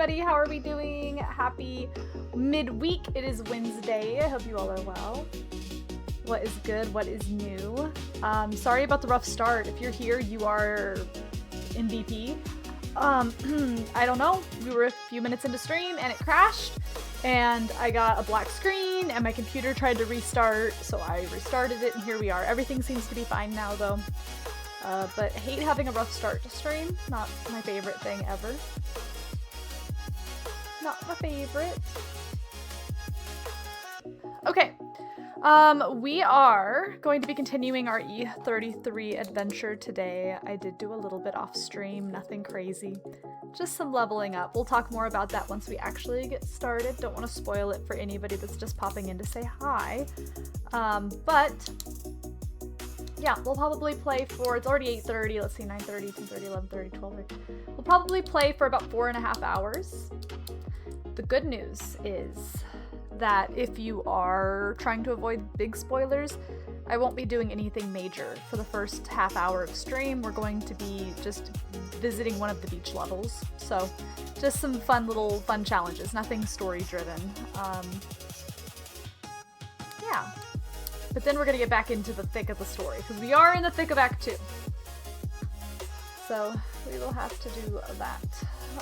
everybody. How are we doing? Happy midweek. It is Wednesday. I hope you all are well. What is good? What is new? Sorry about the rough start. If you're here, you are MVP. I don't know. We were a few minutes into stream and it crashed and I got a black screen and my computer tried to restart, so I restarted it and here we are. Everything seems to be fine now though. But hate having a rough start to stream. Not my favorite thing ever. Not my favorite. Okay. We are going to be continuing our E33 adventure today. I did do a little bit off stream, nothing crazy. Just some leveling up. We'll talk more about that once we actually get started. Don't want to spoil it for anybody that's just popping in to say hi. But yeah, we'll probably play for, it's already 8:30, let's see, 9:30, 10:30, 11:30, 12:30. We'll probably play for about 4.5 hours. The good news is that if you are trying to avoid big spoilers, I won't be doing anything major. For the first half hour of stream, we're going to be just visiting one of the beach levels. So just some fun challenges, nothing story driven. Yeah. But then we're gonna get back into the thick of the story, because we are in the thick of Act 2. So we will have to do that.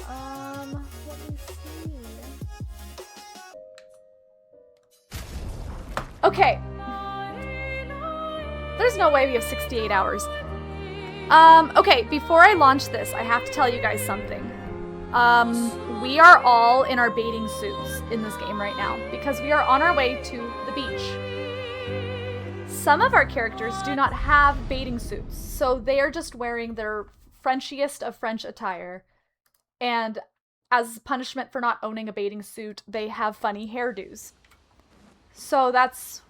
Let me see. Okay. There's no way we have 68 hours. Okay, before I launch this, I have to tell you guys something. We are all in our bathing suits in this game right now, because we are on our way to the beach. Some of our characters do not have bathing suits, so they are just wearing their Frenchiest of French attire. And as punishment for not owning a bathing suit, they have funny hairdos. So that's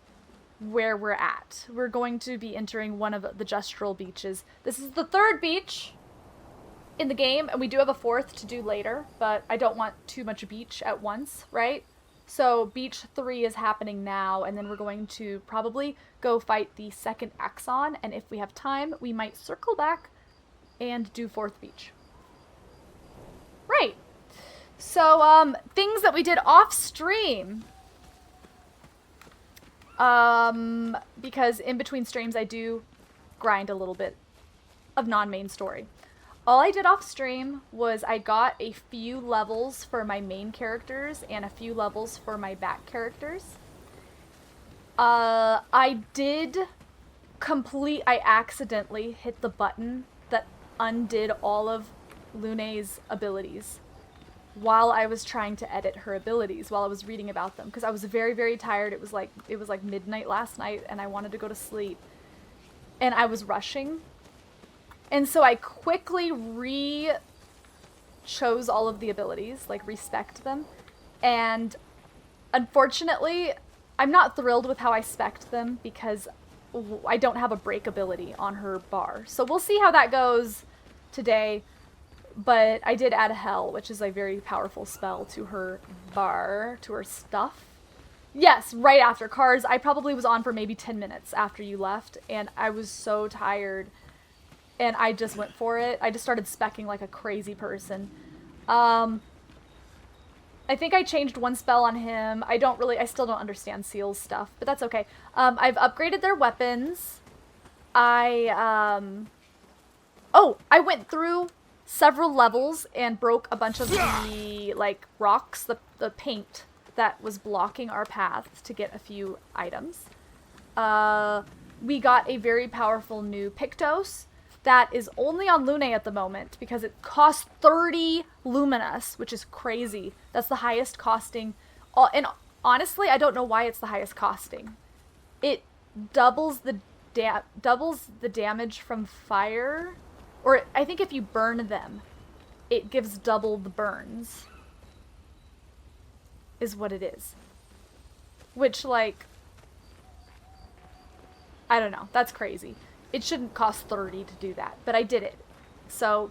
where we're at. We're going to be entering one of the gestural beaches. This is the third beach in the game, and we do have a fourth to do later, but I don't want too much beach at once, right? So beach 3 is happening now, and then we're going to probably go fight the second Axon, and if we have time, we might circle back and do fourth beach. Right. So, things that we did off stream. Because in between streams I do grind a little bit of non-main story. All I did off stream was I got a few levels for my main characters and a few levels for my back characters. I accidentally hit the button that undid all of Lune's abilities while I was trying to edit her abilities, while I was reading about them, because I was very, very tired. It was like midnight last night and I wanted to go to sleep and I was rushing. And so I quickly chose all of the abilities, like respect them. And unfortunately, I'm not thrilled with how I spec'd them because I don't have a break ability on her bar. So we'll see how that goes today. But I did add Hell, which is a very powerful spell to her bar, to her stuff. Yes, right after Cars. I probably was on for maybe 10 minutes after you left, and I was so tired. And I just went for it. I just started speccing like a crazy person. I think I changed one spell on him. I still don't understand Seal's stuff, but that's okay. I've upgraded their weapons. I went through several levels and broke a bunch of the like rocks, the paint that was blocking our path to get a few items. We got a very powerful new Pictos that is only on Lune at the moment because it costs 30 Luminous, which is crazy. That's the highest costing. And honestly, I don't know why it's the highest costing. It doubles the damage from fire. Or I think if you burn them, it gives double the burns. Is what it is. Which, like, I don't know. That's crazy. It shouldn't cost 30 to do that, but I did it. So,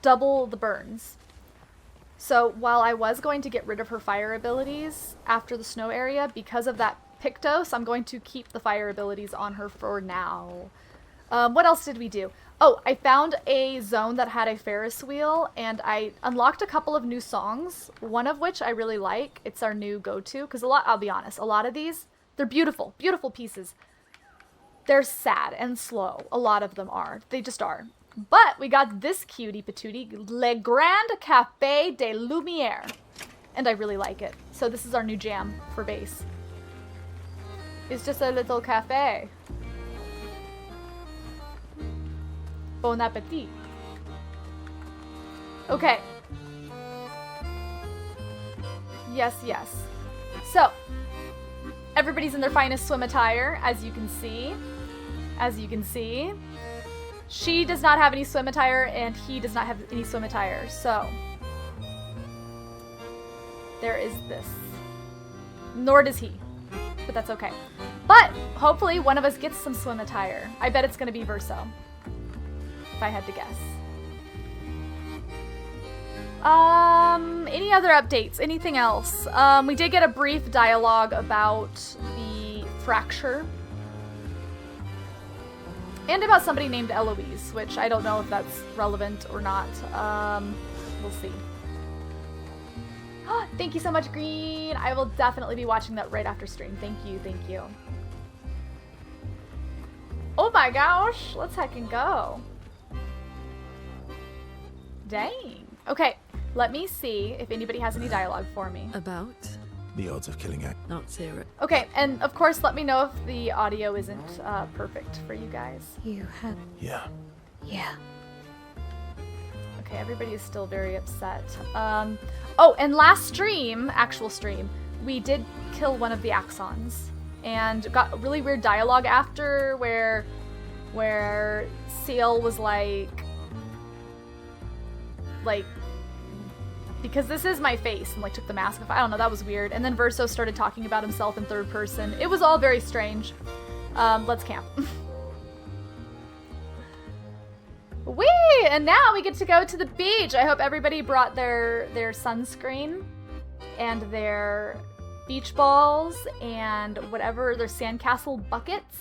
double the burns. So, while I was going to get rid of her fire abilities after the snow area, because of that Pictos, I'm going to keep the fire abilities on her for now. What else did we do? Oh, I found a zone that had a Ferris wheel, and I unlocked a couple of new songs, one of which I really like. It's our new go-to, because I'll be honest, a lot of these, they're beautiful, beautiful pieces. They're sad and slow. A lot of them are. They just are. But we got this cutie patootie, Le Grand Café des Lumières, and I really like it. So this is our new jam for bass. It's just a little cafe. Bon appetit. Okay. Yes, yes. So, everybody's in their finest swim attire, as you can see. As you can see. She does not have any swim attire, and he does not have any swim attire, so. There is this. Nor does he. But that's okay. But, hopefully, one of us gets some swim attire. I bet it's gonna be Verso. If I had to guess. Any other updates? Anything else? We did get a brief dialogue about the fracture. And about somebody named Eloise, which I don't know if that's relevant or not. We'll see. Thank you so much, Green. I will definitely be watching that right after stream. Thank you, thank you. Oh my gosh, let's heckin' go. Dang. Okay, let me see if anybody has any dialogue for me. About? The odds of killing it. Not zero. Okay, and of course, let me know if the audio isn't perfect for you guys. You have... Yeah. Yeah. Okay, everybody is still very upset. Oh, and last stream, actual stream, we did kill one of the Axons. And got a really weird dialogue after where Seal was like, because this is my face, and like took the mask off. I don't know, that was weird. And then Verso started talking about himself in third person. It was all very strange. Let's camp. Whee! And now we get to go to the beach. I hope everybody brought their sunscreen and their beach balls and whatever, their sandcastle buckets.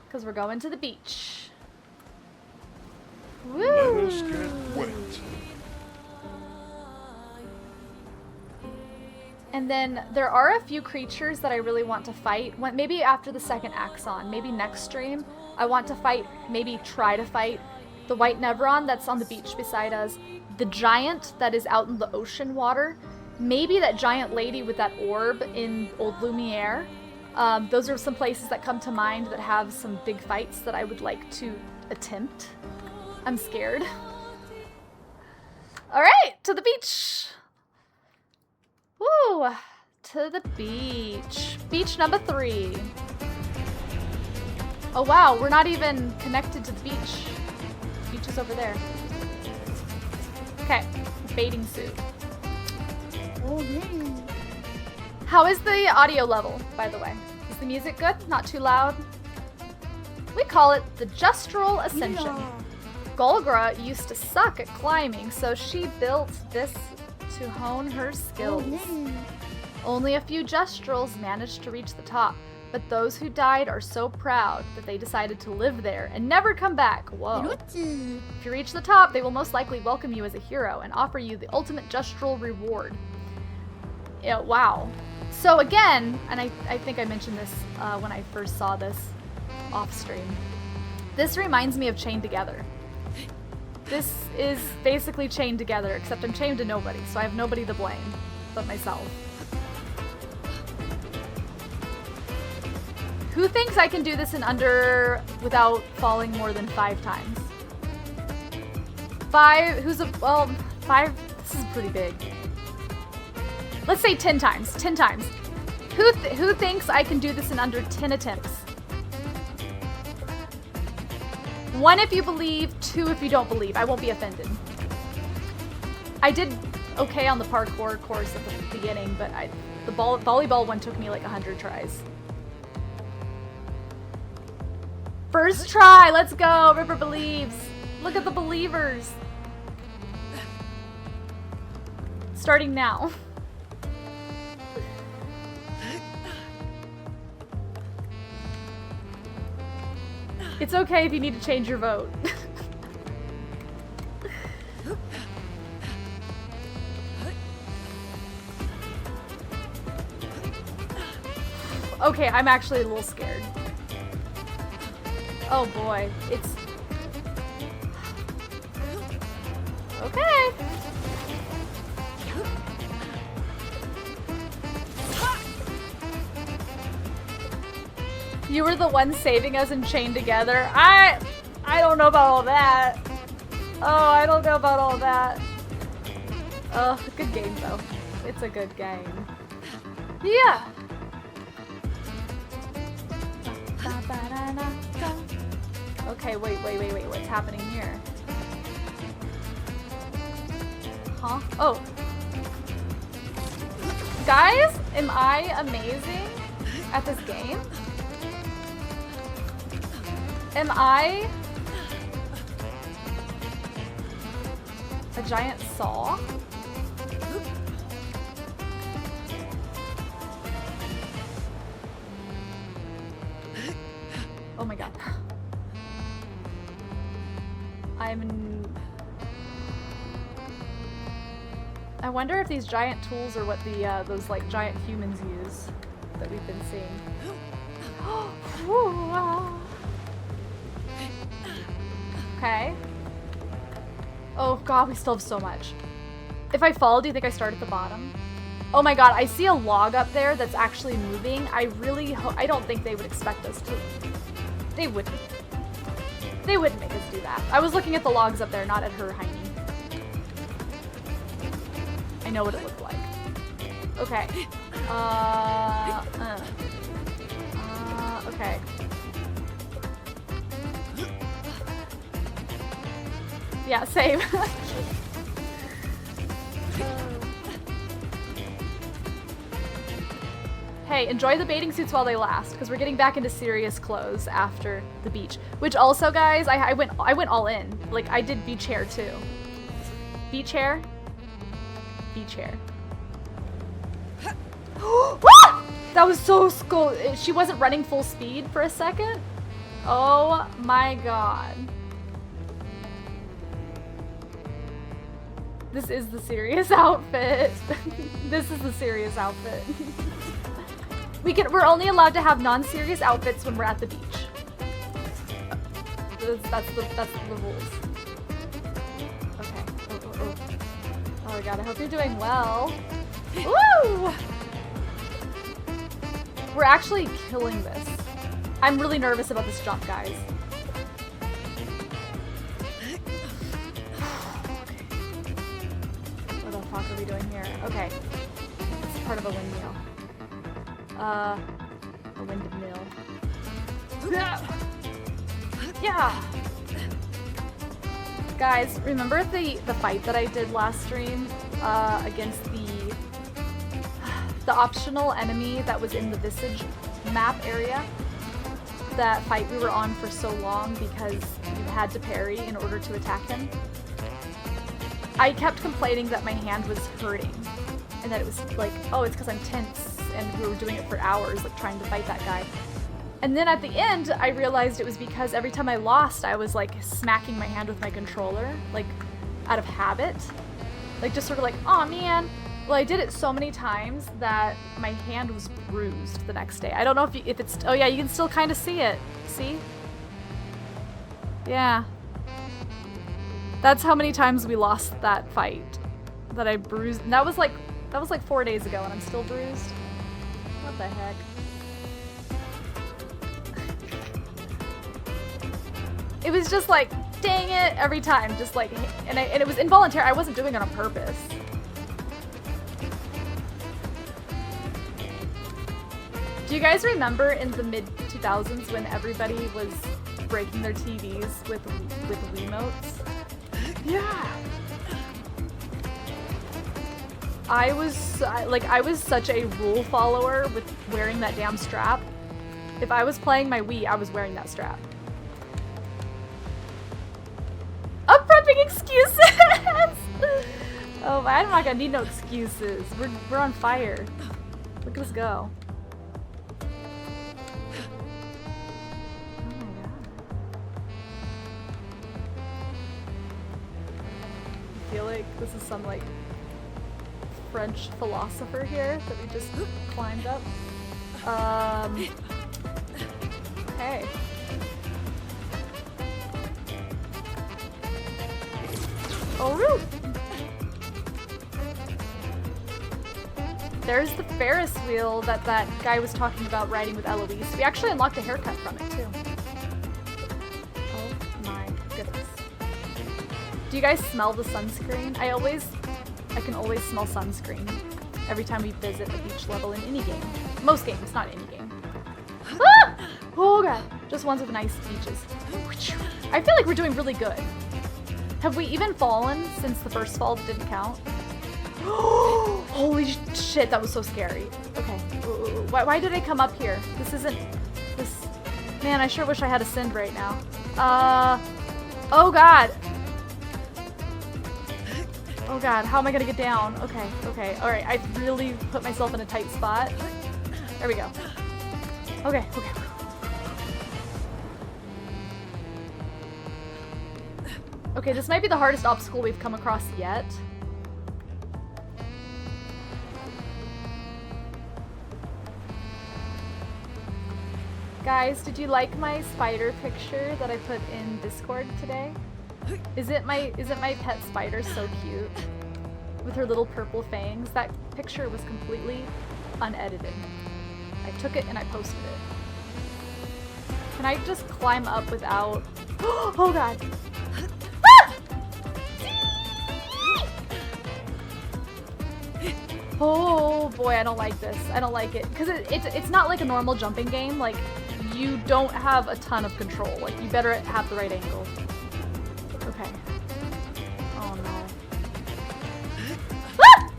Because we're going to the beach. Woo! Let us get wet. And then there are a few creatures that I really want to fight. Maybe after the second Axon, maybe next stream, I want to fight, maybe try to fight the white Nevron that's on the beach beside us, the giant that is out in the ocean water, maybe that giant lady with that orb in Old Lumiere. Those are some places that come to mind that have some big fights that I would like to attempt. I'm scared. All right, to the beach. Woo, to the beach. Beach number 3. Oh wow, we're not even connected to the beach. The beach is over there. Okay, bathing suit. How is the audio level, by the way? Is the music good? Not too loud? We call it the Gestural Ascension. Yeah. Golgra used to suck at climbing, so she built this to hone her skills. Only a few Gestrals managed to reach the top, but those who died are so proud that they decided to live there and never come back. Whoa. If you reach the top, they will most likely welcome you as a hero and offer you the ultimate Gestral reward. Yeah, wow. So again, and I think I mentioned this when I first saw this off stream, this reminds me of Chained Together. This is basically Chained Together, except I'm chained to nobody, so I have nobody to blame but myself. Who thinks I can do this in under without falling more than 5 times? 5, well, 5, this is pretty big. Let's say 10 times, 10 times. Who thinks I can do this in under 10 attempts? 1 if you believe, 2 if you don't believe. I won't be offended. I did okay on the parkour course at the beginning, but the volleyball one took me like 100 tries. First try, let's go. River believes. Look at the believers. Starting now. It's okay if you need to change your vote. Okay, I'm actually a little scared. Oh boy, it's... Okay. You were the one saving us and chained together. I don't know about all that. Oh, I don't know about all that. Oh, good game though. It's a good game. Yeah. Okay, wait, what's happening here? Huh? Oh. Guys, am I amazing at this game? Am I a giant saw? Oh my god. I wonder if these giant tools are what the those like giant humans use that we've been seeing. Okay. Oh god, we still have so much. If I fall, do you think I start at the bottom? Oh my god, I see a log up there that's actually moving. I really I don't think they would expect us to. They wouldn't. They wouldn't make us do that. I was looking at the logs up there, not at her Heine. I know what it looked like. Okay. Okay. Yeah, same. Hey, enjoy the bathing suits while they last, because we're getting back into serious clothes after the beach. Which also, guys, I went all in. Like, I did beach hair too. Beach hair. Beach hair. That was so cool. She wasn't running full speed for a second. Oh my god. This is the serious outfit. This is the serious outfit. We're only allowed to have non-serious outfits when we're at the beach. That's the rules. Okay. Oh my god, I hope you're doing well. Woo! We're actually killing this. I'm really nervous about this jump, guys. What the fuck are we doing here? Okay. It's part of a windmill. A windmill. Yeah! Guys, remember the fight that I did last stream against the optional enemy that was in the Visage map area? That fight we were on for so long because you had to parry in order to attack him? I kept complaining that my hand was hurting and that it was like, oh, it's because I'm tense, and we were doing it for hours, like trying to fight that guy. And then at the end, I realized it was because every time I lost, I was like smacking my hand with my controller, like out of habit. Like just sort of like, oh man. Well, I did it so many times that my hand was bruised the next day. I don't know if it's, oh yeah, you can still kind of see it. See? Yeah. That's how many times we lost that fight. That I bruised, and that was like 4 days ago and I'm still bruised. What the heck? It was just like, dang it, every time, just like, and it was involuntary. I wasn't doing it on purpose. Do you guys remember in the mid-2000s when everybody was breaking their TVs with Wiimotes? Yeah. I was such a rule follower with wearing that damn strap. If I was playing my Wii, I was wearing that strap. I'm prepping excuses! Oh, I'm not gonna need no excuses. We're on fire. Look at us go. Oh my god. this is some like French philosopher here that we just climbed up. Okay. Oh, woo! There's the Ferris wheel that that guy was talking about riding with Eloise. We actually unlocked a haircut from it too. Oh my goodness. Do you guys smell the sunscreen? I can always smell sunscreen every time we visit a beach level in any game. Most games, not any game. Ah! Oh god, just ones with nice beaches. I feel like we're doing really good. Have we even fallen since the first fall didn't count? Holy shit, that was so scary. Okay, why did I come up here? This isn't, this, man, I sure wish I had a Sind right now. Oh god. Oh god, how am I gonna get down? Okay, okay, alright, I really put myself in a tight spot. There we go. Okay, okay. Okay, this might be the hardest obstacle we've come across yet. Guys, did you like my spider picture that I put in Discord today? Isn't my pet spider so cute? With her little purple fangs. That picture was completely unedited. I took it and I posted it. Can I just climb up without... Oh god! Ah! Oh boy, I don't like this. I don't like it. Because it's not like a normal jumping game. Like, you don't have a ton of control. Like, you better have the right angle. Okay. Oh no. Ah!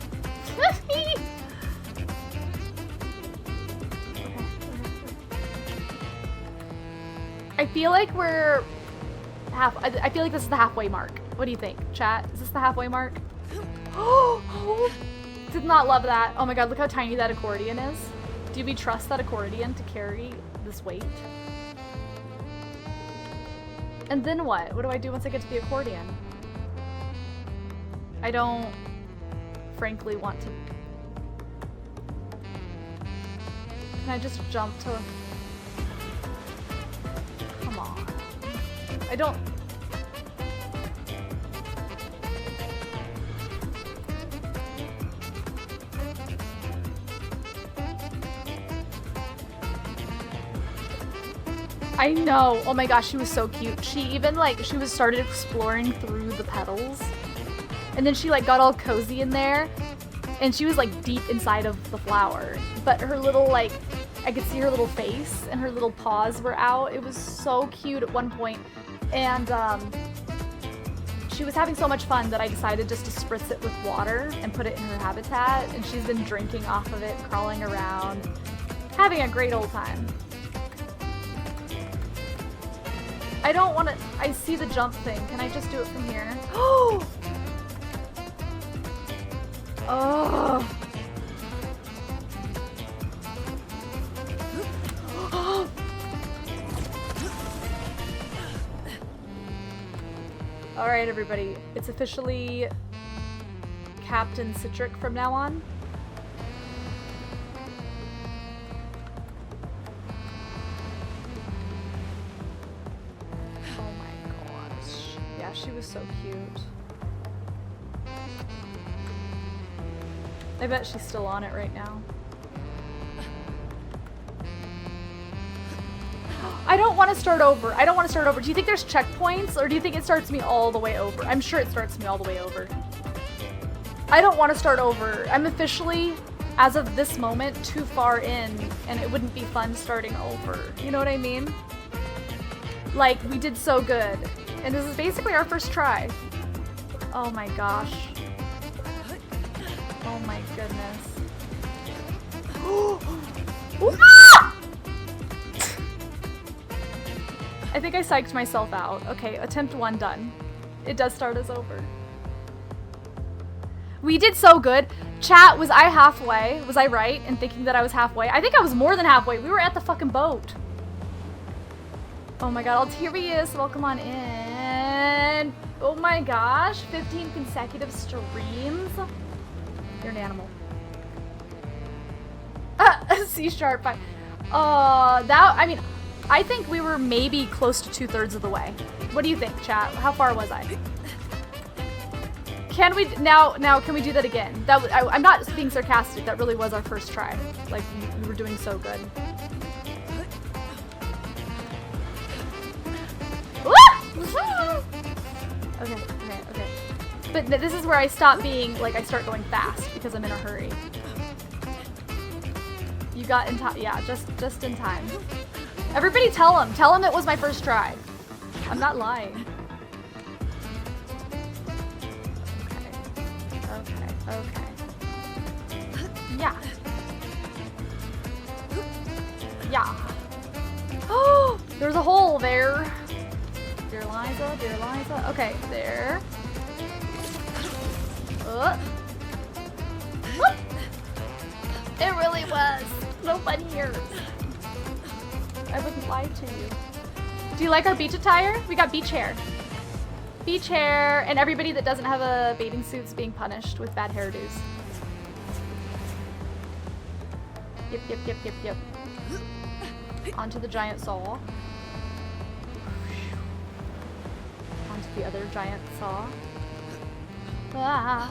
I feel like we're I feel like this is the halfway mark. What do you think, chat? Is this the halfway mark? Oh, did not love that. Oh my god, look how tiny that accordion is. Do we trust that accordion to carry this weight? And then what? What do I do once I get to the accordion? I don't frankly want to... Can I just jump to... Come on. I don't... I know. Oh my gosh, she was so cute. She even she started exploring through the petals. And then she got all cozy in there. And she was deep inside of the flower. But her little I could see her little face and her little paws were out. It was so cute at one point. And she was having so much fun that I decided just to spritz it with water and put it in her habitat. And she's been drinking off of it, crawling around, having a great old time. I don't want to... I see the jump thing. Can I just do it from here? Oh! Oh! Alright, everybody. It's officially Captain Citric from now on. She was so cute. I bet she's still on it right now. I don't want to start over. I don't want to start over. Do you think there's checkpoints, or do you think it starts me all the way over? I'm sure it starts me all the way over. I don't want to start over. I'm officially, as of this moment, too far in, and it wouldn't be fun starting over. You know what I mean? We did so good. And this is basically our first try. Oh my gosh. Oh my goodness. I think I psyched myself out. Okay, attempt 1 done. It does start us over. We did so good. Chat, was I halfway? Was I right in thinking that I was halfway? I think I was more than halfway. We were at the fucking boat. Oh my god, Altirius, welcome on in. Oh my gosh, 15 consecutive streams? You're an animal. C#. Fine. I mean, I think we were maybe close to 2/3 of the way. What do you think, chat? How far was I? Can we, now can we do that again? I'm not being sarcastic, that really was our first try. Like, we were doing so good. Okay. But this is where I stop being, like, I start going fast because I'm in a hurry. You got in time, yeah, just in time. Everybody tell him it was my first try. I'm not lying. Okay. Yeah. Oh, there's a hole there. Dear Liza. Okay, there. It really was. No fun years. I wouldn't lie to you. Do you like our beach attire? We got beach hair. Beach hair, and everybody that doesn't have a bathing suit's being punished with bad hairdos. Yep. Onto the giant saw. Onto the other giant saw. Ah.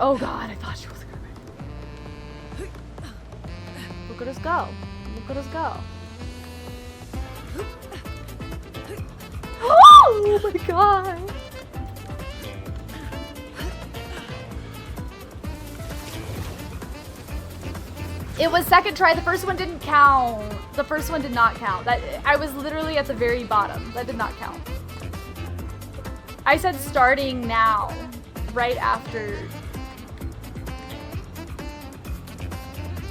Oh god, I thought she was gonna. Look at us go. Oh my god. It was second try. The first one didn't count. The first one did not count. I was literally at the very bottom. That did not count. I said starting now, right after.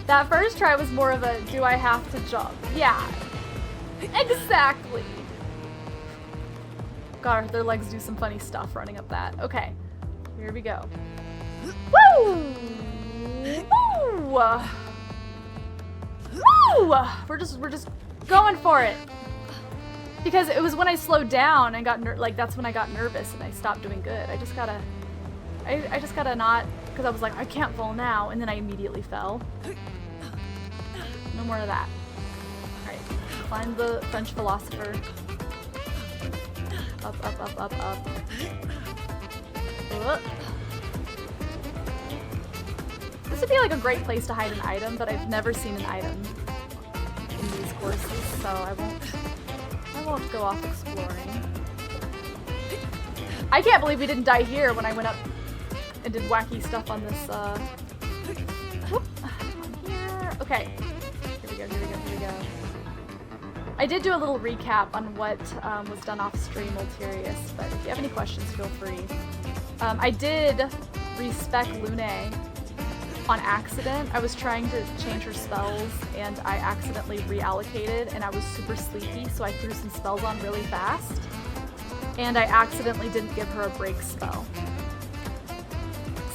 That first try was more of a, do I have to jump? Yeah, exactly. God, their legs do some funny stuff running up that. Okay, here we go. Woo! Woo! Woo! We're just going for it. Because it was when I slowed down and got that's when I got nervous and I stopped doing good. I just gotta not, because I was like, I can't fall now, and then I immediately fell. No more of that. Alright, climb the French philosopher. Up. This would be like a great place to hide an item, but I've never seen an item in these courses, so I won't go off exploring. I can't believe we didn't die here when I went up and did wacky stuff on this, whoop, on here. Okay, here we go. I did do a little recap on what was done off stream, Ulterius, but if you have any questions, feel free. I did respec Lune on accident. I was trying to change her spells and I accidentally reallocated and I was super sleepy, so I threw some spells on really fast. And I accidentally didn't give her a break spell.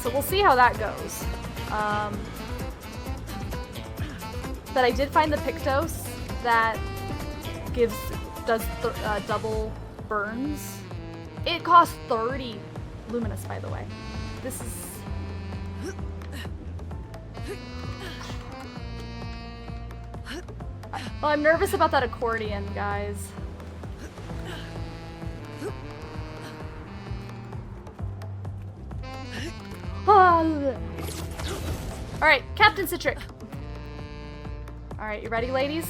So we'll see how that goes. But I did find the Pictos that does double burns. It costs 30 Luminous, by the way. This is... Well, I'm nervous about that accordion, guys. Alright, Captain Citric. Alright, you ready, ladies?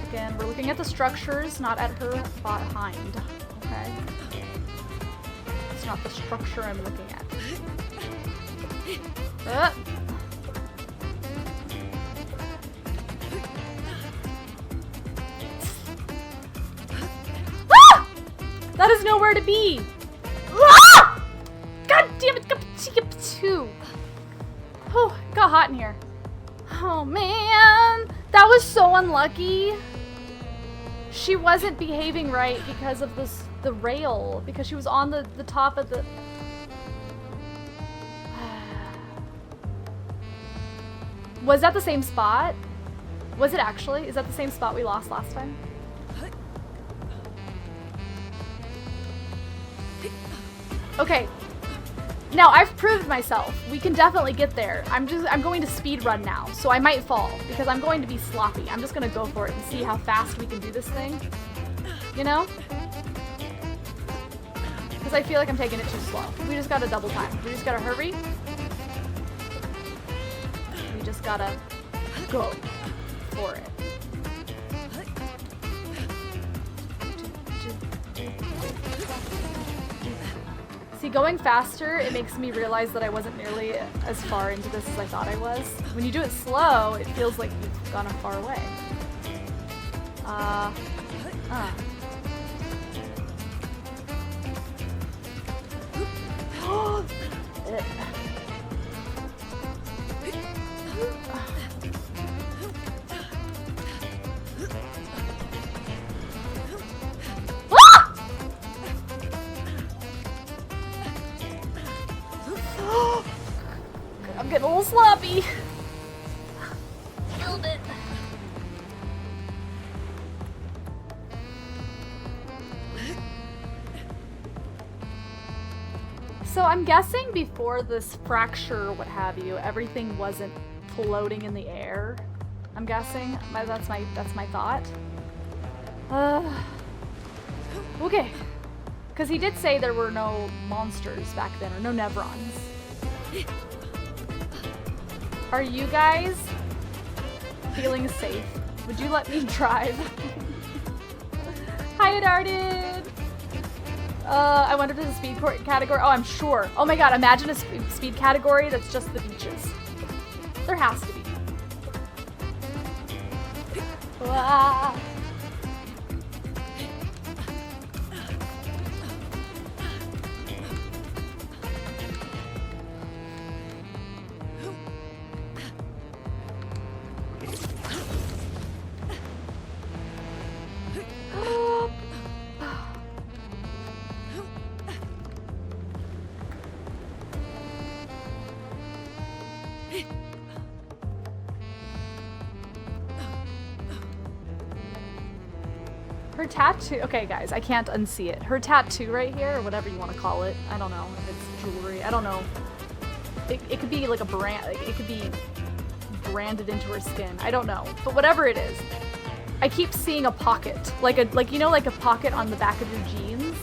Again, we're looking at the structures, not at her behind. Okay? It's not the structure I'm looking at. Ah! That is nowhere to be! Ah! God damn it! Oh, it got hot in here. Oh man! That was so unlucky. She wasn't behaving right because of the rail, because she was on the top of the... Was that the same spot? Was it actually? Is that the same spot we lost last time? Okay. Now, I've proved myself. We can definitely get there. I'm going to speed run now, so I might fall because I'm going to be sloppy. I'm just going to go for it and see how fast we can do this thing. You know? Because I feel like I'm taking it too slow. We just gotta double time. We just gotta hurry. We just gotta go for it. See, going faster, it makes me realize that I wasn't nearly as far into this as I thought I was. When you do it slow, it feels like you've gone far away. I'm getting a little sloppy. A little bit. So I'm guessing before this fracture or what have you, everything wasn't floating in the air. I'm guessing. That's my thought. Okay. Because he did say there were no monsters back then, or no Nevrons. Are you guys feeling safe? Would you let me drive? Hi, Darted! I wonder if there's a speed category. Oh, I'm sure. Oh my god, imagine a speed category that's just the beaches. There has to be. Wow. Her tattoo, okay guys, I can't unsee it. Her tattoo right here, or whatever you want to call it, I don't know if it's jewelry, I don't know. It could be like a brand, like it could be branded into her skin, I don't know. But whatever it is, I keep seeing a pocket, like you know, like a pocket on the back of your jeans.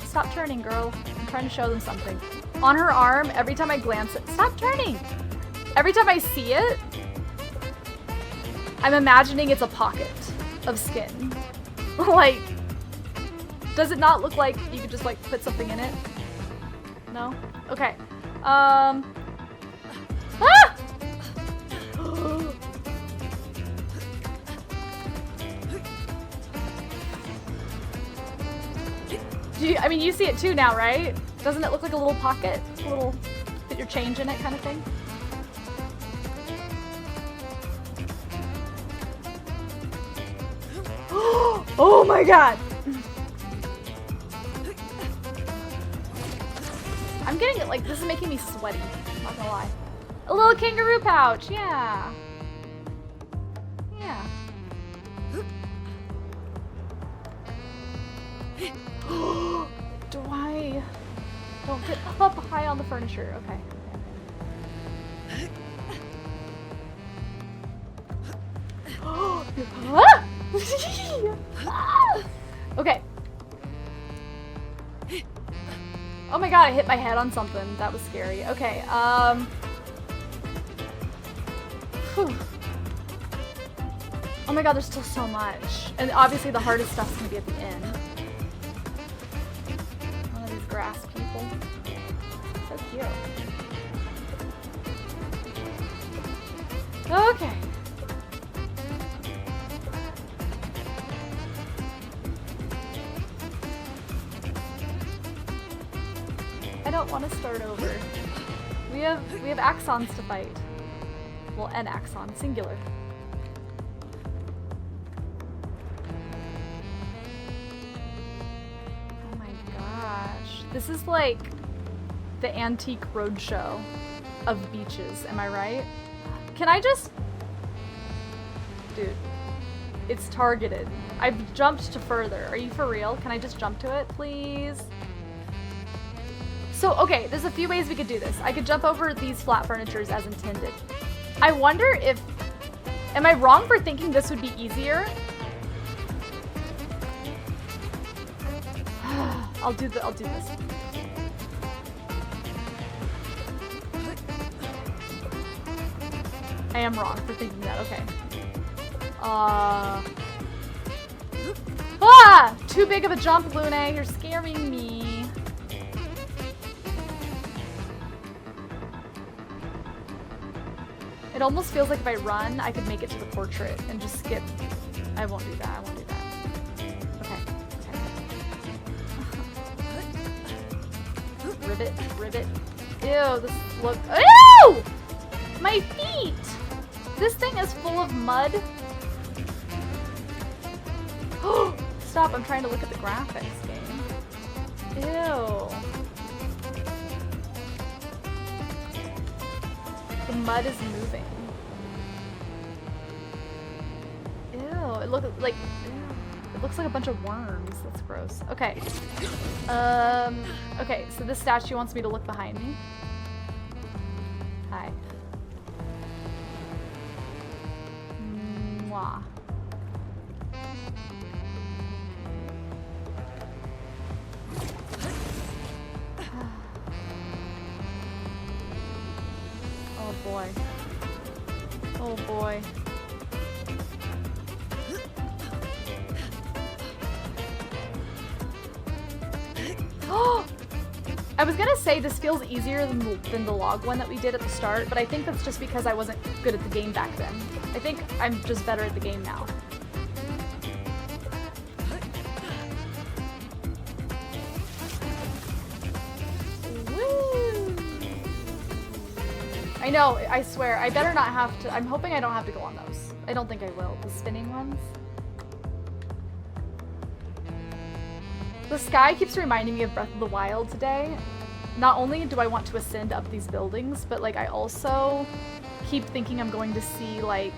Stop turning, girl. I'm trying to show them something. On her arm, every time I glance at, stop turning! Every time I see it, I'm imagining it's a pocket of skin. Like, does it not look like you could just like put something in it? No? Okay. Ah! I mean, you see it too now, right? Doesn't it look like a little pocket? A little, put your change in it kind of thing? Oh my god! I'm getting it, like, this is making me sweaty. I'm not gonna lie. A little kangaroo pouch, yeah. Yeah. Do I? Don't get up high on the furniture. Okay. Okay. Oh my god, I hit my head on something. That was scary. Okay, whew. Oh my god, there's still so much. And obviously the hardest stuff's gonna be at the end. One of these grass people. So cute. Okay. I don't want to start over. We have axons to fight. Well, an axon, singular. Oh my gosh. This is like the Antique Roadshow of beaches, am I right? Can I just... Dude. It's targeted. I've jumped to further. Are you for real? Can I just jump to it, please? So, okay, there's a few ways we could do this. I could jump over these flat furnitures as intended. I wonder if... Am I wrong for thinking this would be easier? I'll do this. I am wrong for thinking that, okay. Too big of a jump, Lune. You're scaring me. It almost feels like if I run, I could make it to the portrait and just skip. I won't do that. Okay. Rivet. Ew, this look. Ew! My feet! This thing is full of mud. Stop, I'm trying to look at the graphics, game. Ew. The mud is moving. Ew, it looks like a bunch of worms. That's gross. Okay. Okay, so this statue wants me to look behind me. Hi. Mwah. Oh boy. Oh boy. I was gonna say this feels easier than the log one that we did at the start, but I think that's just because I wasn't good at the game back then. I think I'm just better at the game now. Woo! I know, I swear, I better not have to. I'm hoping I don't have to go on those. I don't think I will. The spinning ones. The sky keeps reminding me of Breath of the Wild today. Not only do I want to ascend up these buildings, but like I also keep thinking I'm going to see like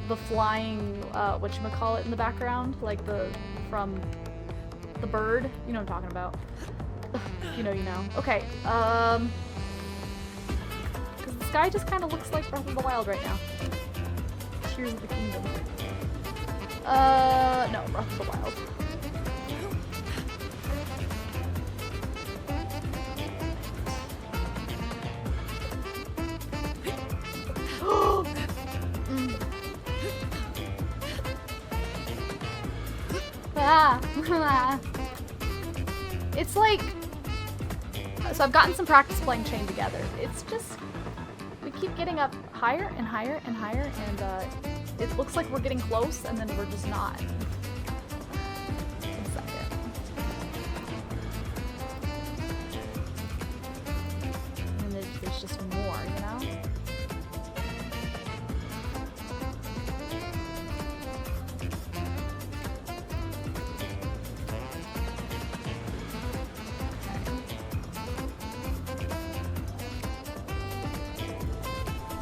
the flying, whatchamacallit in the background, like from the bird. You know what I'm talking about. You know. Okay, because the sky just kind of looks like Breath of the Wild right now. Tears of the Kingdom. No, Breath of the Wild. It's like, so I've gotten some practice playing Chained Together. It's just, we keep getting up higher and higher and higher, and it looks like we're getting close, and then we're just not. One second. And there's just more, you know?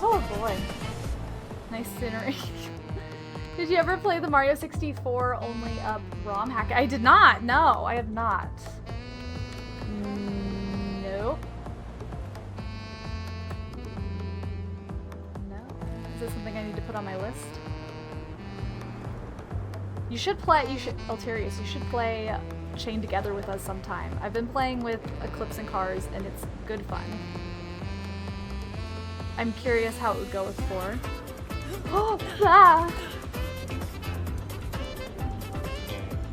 Oh boy. Nice scenery. Did you ever play the Mario 64 only up ROM hack? I did not. No, I have not. Nope. No. Is this something I need to put on my list? You should play, Alterius, you should play Chained Together with us sometime. I've been playing with Eclipse and Cars, and it's good fun. I'm curious how it would go with 4. Oh, ah!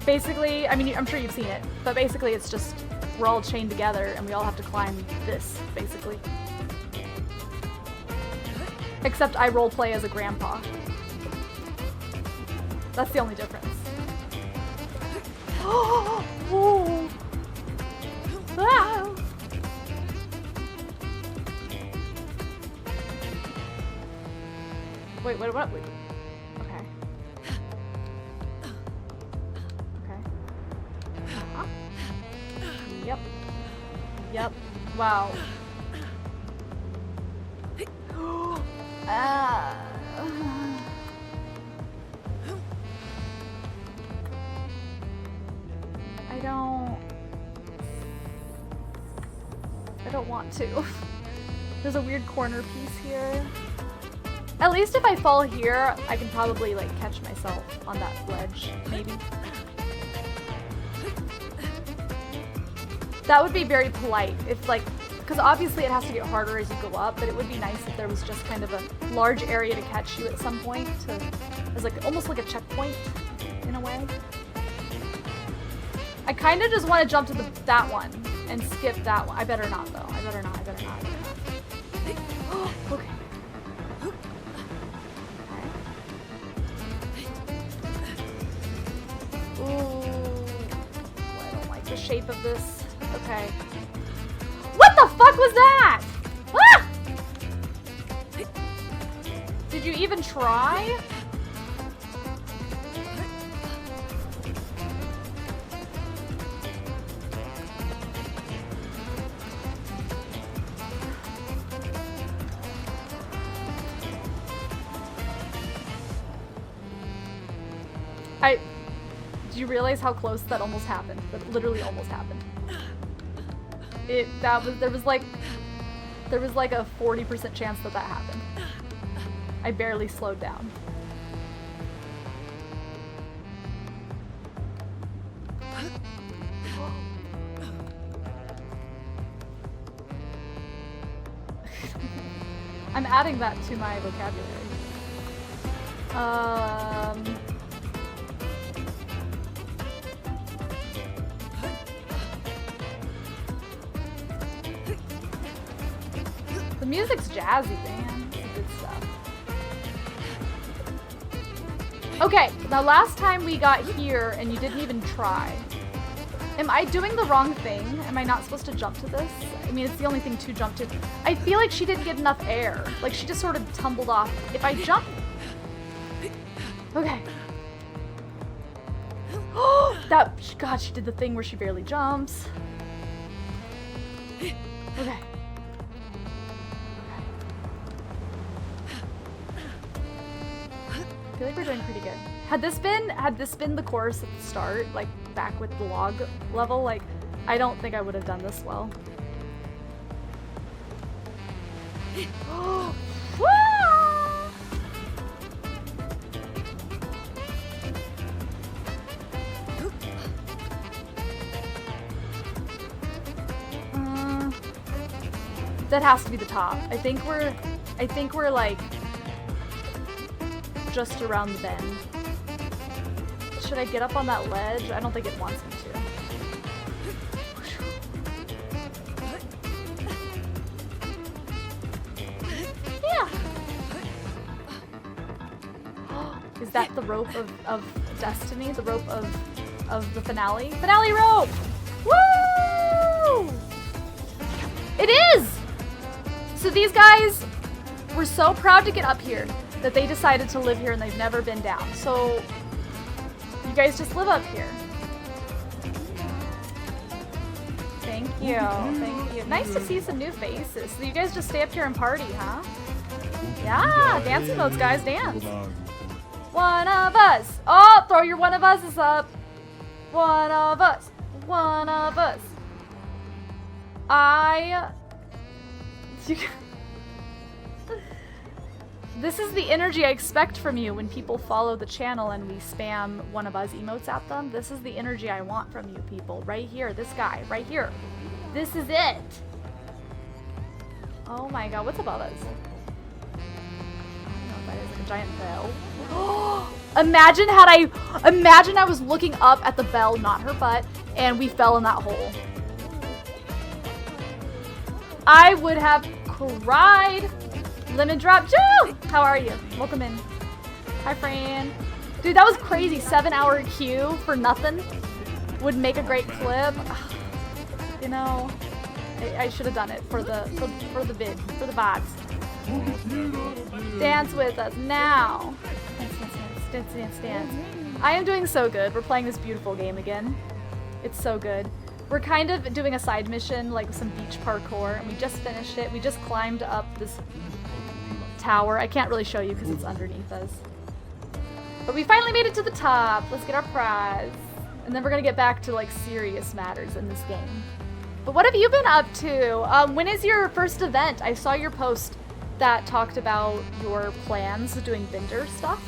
Basically, I mean, I'm sure you've seen it, but basically it's just, we're all chained together and we all have to climb this, basically. Except I roleplay as a grandpa. That's the only difference. Oh! Ah! Wait, what? Wait. Okay. Okay. Yep. Wow. I don't want to. There's a weird corner piece here. At least if I fall here, I can probably like catch myself on that ledge, maybe. That would be very polite if like, because obviously it has to get harder as you go up, but it would be nice if there was just kind of a large area to catch you at some point, as like almost like a checkpoint in a way. I kind of just want to jump to that one and skip that one. I better not though. I better not. Okay. Ooh, I don't like the shape of this. Okay. What the fuck was that? Ah! Did you even try? Do you realize how close that almost happened? That literally almost happened. There was like a 40% chance that happened. I barely slowed down. I'm adding that to my vocabulary. The music's jazzy, man. It's good stuff. Okay, now last time we got here and you didn't even try. Am I doing the wrong thing? Am I not supposed to jump to this? I mean, it's the only thing to jump to. I feel like she didn't get enough air. Like, she just sort of tumbled off. If I jump... Okay. Oh, God, she did the thing where she barely jumps. Okay. I feel like we're doing pretty good. Had this been the course at the start, like back with the log level, like I don't think I would have done this well. That has to be the top. I think we're like just around the bend. Should I get up on that ledge? I don't think it wants me to. Yeah. Is that the rope of destiny? The rope of the finale? Finale rope! Woo! It is! So these guys were so proud to get up here that they decided to live here and they've never been down. So you guys just live up here. Thank you. Thank you. Nice to see some new faces. So you guys just stay up here and party, huh? Yeah, dancing modes, guys, dance. One of us. Oh, throw your one of us up. One of us. One of us. This is the energy I expect from you when people follow the channel and we spam one of us emotes at them. This is the energy I want from you people. Right here, this guy, right here. This is it. Oh my god, what's above us? I don't know if that is like a giant bell. Imagine I was looking up at the bell, not her butt, and we fell in that hole. I would have cried. Lemon drop. Joe! How are you? Welcome in. Hi, friend. Dude, that was crazy. 7-hour queue for nothing would make a great clip. You know, I should have done it for the vid, for the bots. Dance with us now. Dance. I am doing so good. We're playing this beautiful game again. It's so good. We're kind of doing a side mission, like some beach parkour, and we just finished it. We just climbed up this tower. I can't really show you because it's underneath us. But we finally made it to the top. Let's get our prize. And then we're gonna get back to like serious matters in this game. But what have you been up to? When is your first event? I saw your post that talked about your plans of doing Binder stuff.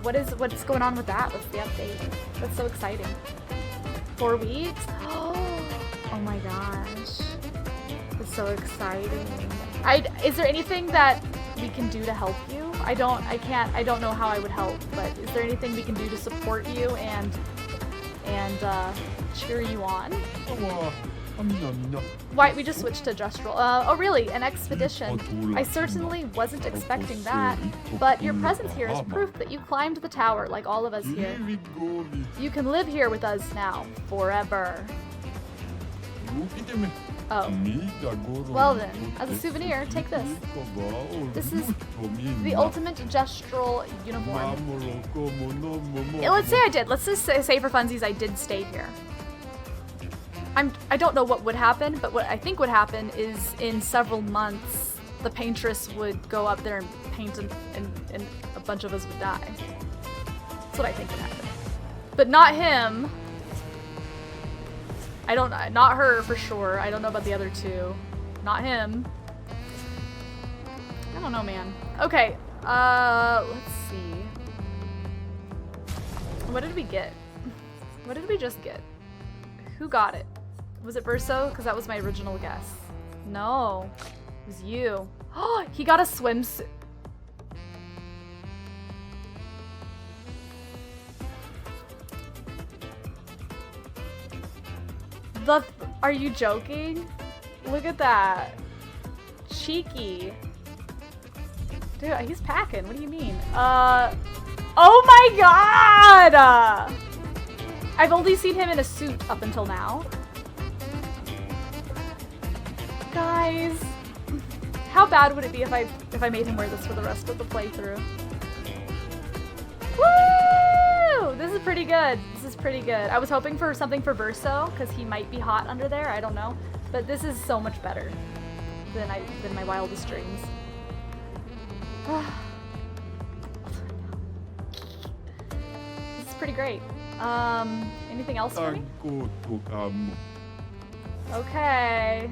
What's going on with that? What's the update? That's so exciting. 4 weeks? Oh my gosh. That's so exciting. Is there anything that we can do to help you? I don't know how I would help, but is there anything we can do to support you and cheer you on? Why, we just switched to gestural. Oh really, an expedition. I certainly wasn't expecting that, but your presence here is proof that you climbed the tower like all of us here. You can live here with us now, forever. Oh. Well then, as a souvenir, take this. This is the ultimate gestural uniform. Let's say I did. Let's just say for funsies I did stay here. I don't know what would happen, but what I think would happen is in several months, the paintress would go up there and paint and a bunch of us would die. That's what I think would happen. But not him. Not her for sure. I don't know about the other two. Not him. I don't know, man. Okay, let's see. What did we get? What did we just get? Who got it? Was it Verso? Because that was my original guess. No, it was you. Oh, he got a swimsuit. Are you joking? Look at that. Cheeky. Dude, he's packing. What do you mean? Oh my god! I've only seen him in a suit up until now. Guys, how bad would it be if I made him wear this for the rest of the playthrough? Woo! This is pretty good. This is pretty good. I was hoping for something for Verso because he might be hot under there. I don't know, but this is so much better than my wildest dreams. This is pretty great. Anything else for me? Okay.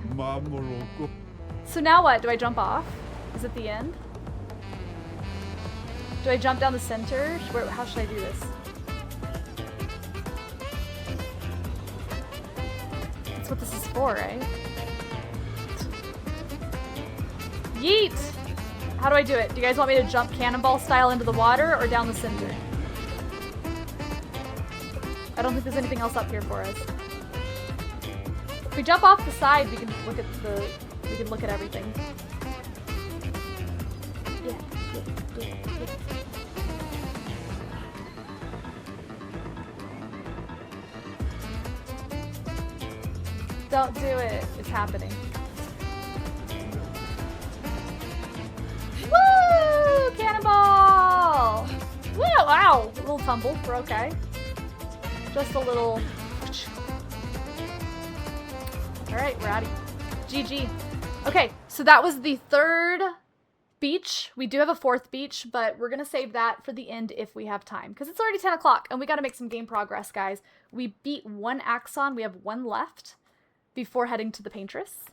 So now what? Do I jump off? Is it the end? Do I jump down the center? How should I do this? That's what this is for, right? Yeet! How do I do it? Do you guys want me to jump cannonball style into the water or down the center? I don't think there's anything else up here for us. If we jump off the side, we can look at everything. Yeah. Don't do it. It's happening. Woo! Cannonball! Woo! Wow! A little tumble. We're okay. Just a little. Alright, we're out of here. GG. Okay, so that was the third beach. We do have a fourth beach, but we're gonna save that for the end if we have time. Because it's already 10 o'clock and we gotta make some game progress, guys. We beat one Axon. We have one left before heading to the Paintress.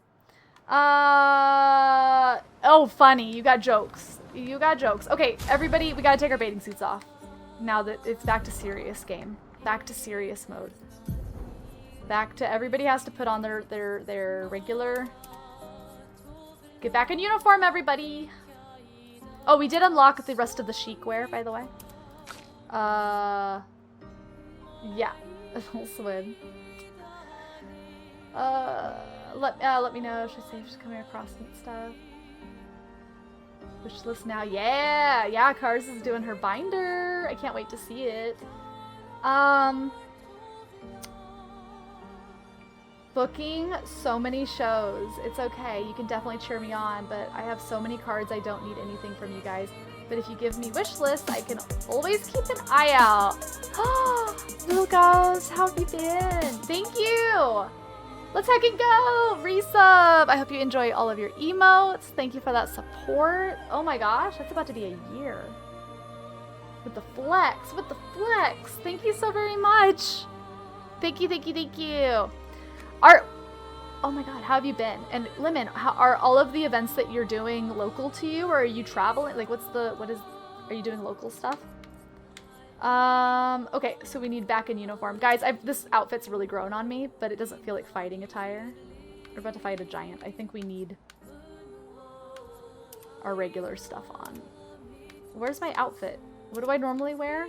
Oh, funny. You got jokes. You got jokes. Okay, everybody, we gotta take our bathing suits off. Now that it's back to serious game. Back to serious mode. Back to everybody has to put on their regular. Get back in uniform, everybody. Oh, we did unlock the rest of the chic wear, by the way. Yeah, we'll swim. Let me know. Should I say just coming across and stuff? Wish list now. Yeah, Cars is doing her binder. I can't wait to see it. Booking so many shows. It's okay. You can definitely cheer me on, but I have so many cards. I don't need anything from you guys. But if you give me wish lists, I can always keep an eye out. Little ghost, how have you been? Thank you. Let's heckin' go! Resub! I hope you enjoy all of your emotes. Thank you for that support. Oh my gosh, that's about to be a year. With the flex, with the flex. Thank you so very much. Thank you, thank you, thank you. Oh my god, how have you been? And Lemon, are all of the events that you're doing local to you, or are you traveling? Like, are you doing local stuff? Okay, so we need back in uniform. Guys, this outfit's really grown on me, but it doesn't feel like fighting attire. We're about to fight a giant. I think we need our regular stuff on. Where's my outfit? What do I normally wear?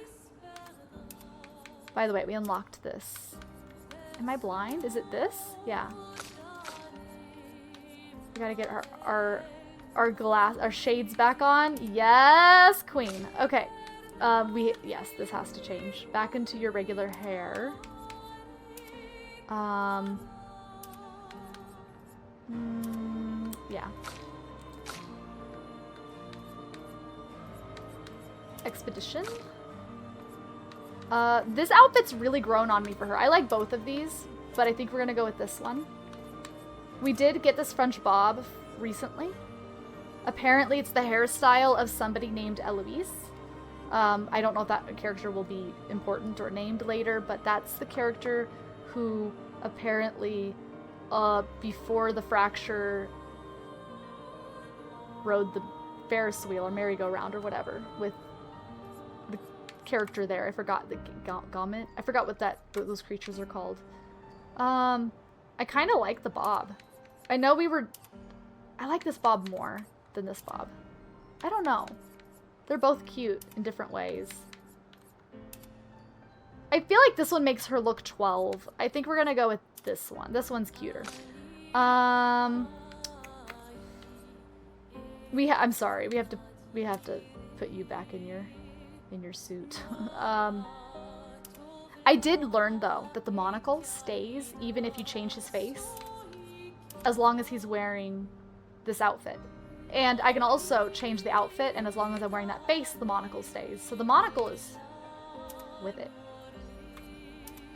By the way, we unlocked this. Am I blind? Is it this? Yeah. We gotta get our shades back on. Yes, queen. Okay. Yes, this has to change. Back into your regular hair. Yeah. Expedition. This outfit's really grown on me for her. I like both of these, but I think we're gonna go with this one. We did get this French bob recently. Apparently it's the hairstyle of somebody named Eloise. I don't know if that character will be important or named later, but that's the character who apparently, before the fracture, rode the Ferris wheel or merry-go-round or whatever with the character there. I forgot the Gommet. I forgot what those creatures are called. I kind of like the bob. I know I like this bob more than this bob. I don't know. They're both cute in different ways. I feel like this one makes her look 12. I think we're gonna go with this one. This one's cuter. I'm sorry. We have to put you back in your suit. I did learn though that the monocle stays even if you change his face, as long as he's wearing this outfit. And I can also change the outfit, and as long as I'm wearing that face, the monocle stays. So the monocle is with it.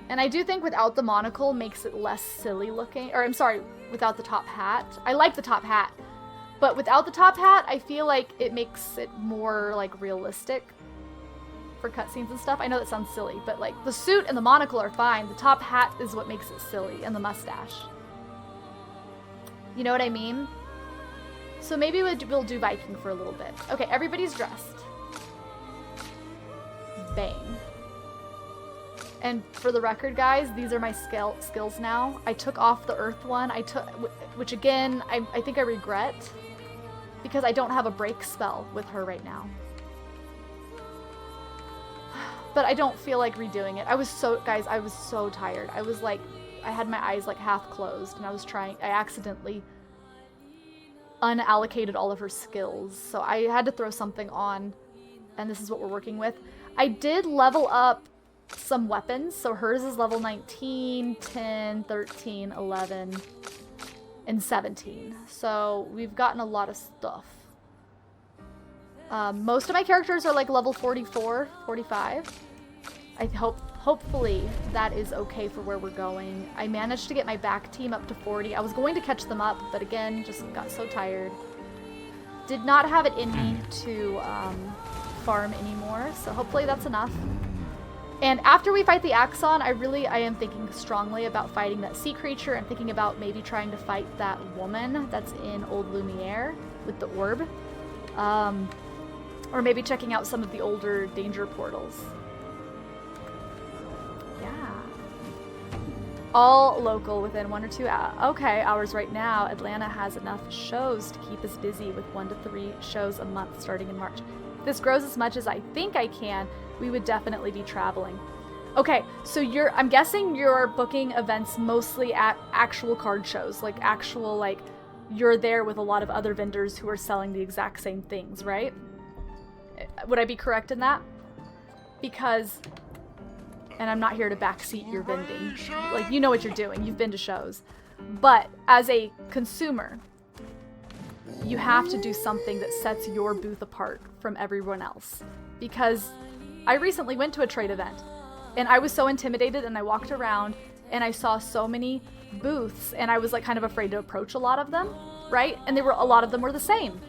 And I do think without the monocle makes it less silly looking. Or I'm sorry, without the top hat. I like the top hat. But without the top hat, I feel like it makes it more like realistic for cutscenes and stuff. I know that sounds silly, but like the suit and the monocle are fine. The top hat is what makes it silly, and the mustache. You know what I mean? So maybe we'll do Viking for a little bit. Okay, everybody's dressed. Bang. And for the record, guys, these are my skills now. I took off the earth one. Which again, I think I regret, because I don't have a break spell with her right now. But I don't feel like redoing it. I was so tired. I was like, I had my eyes like half closed, and I accidentally unallocated all of her skills, so I had to throw something on, and this is what we're working with. I did level up some weapons, so hers is level 19, 10, 13, 11, and 17, so we've gotten a lot of stuff. Most of my characters are like level 44, 45. Hopefully that is okay for where we're going. I managed to get my back team up to 40. I was going to catch them up, but again, just got so tired. Did not have it in me to farm anymore, so hopefully that's enough. And after we fight the Axon, I am thinking strongly about fighting that sea creature. I'm thinking about maybe trying to fight that woman that's in Old Lumiere with the orb. Or maybe checking out some of the older danger portals. All local within 1 or 2 hours right now. Atlanta has enough shows to keep us busy with 1 to 3 shows a month starting in March. If this grows as much as I think I can, we would definitely be traveling. Okay, so I'm guessing you're booking events mostly at actual card shows, like actual, like, you're there with a lot of other vendors who are selling the exact same things, right? Would I be correct in that? Because... and I'm not here to backseat your vending. Like, you know what you're doing. You've been to shows. But as a consumer, you have to do something that sets your booth apart from everyone else. Because I recently went to a trade event, and I was so intimidated, and I walked around, and I saw so many booths, and I was like kind of afraid to approach a lot of them, right? And a lot of them were the same.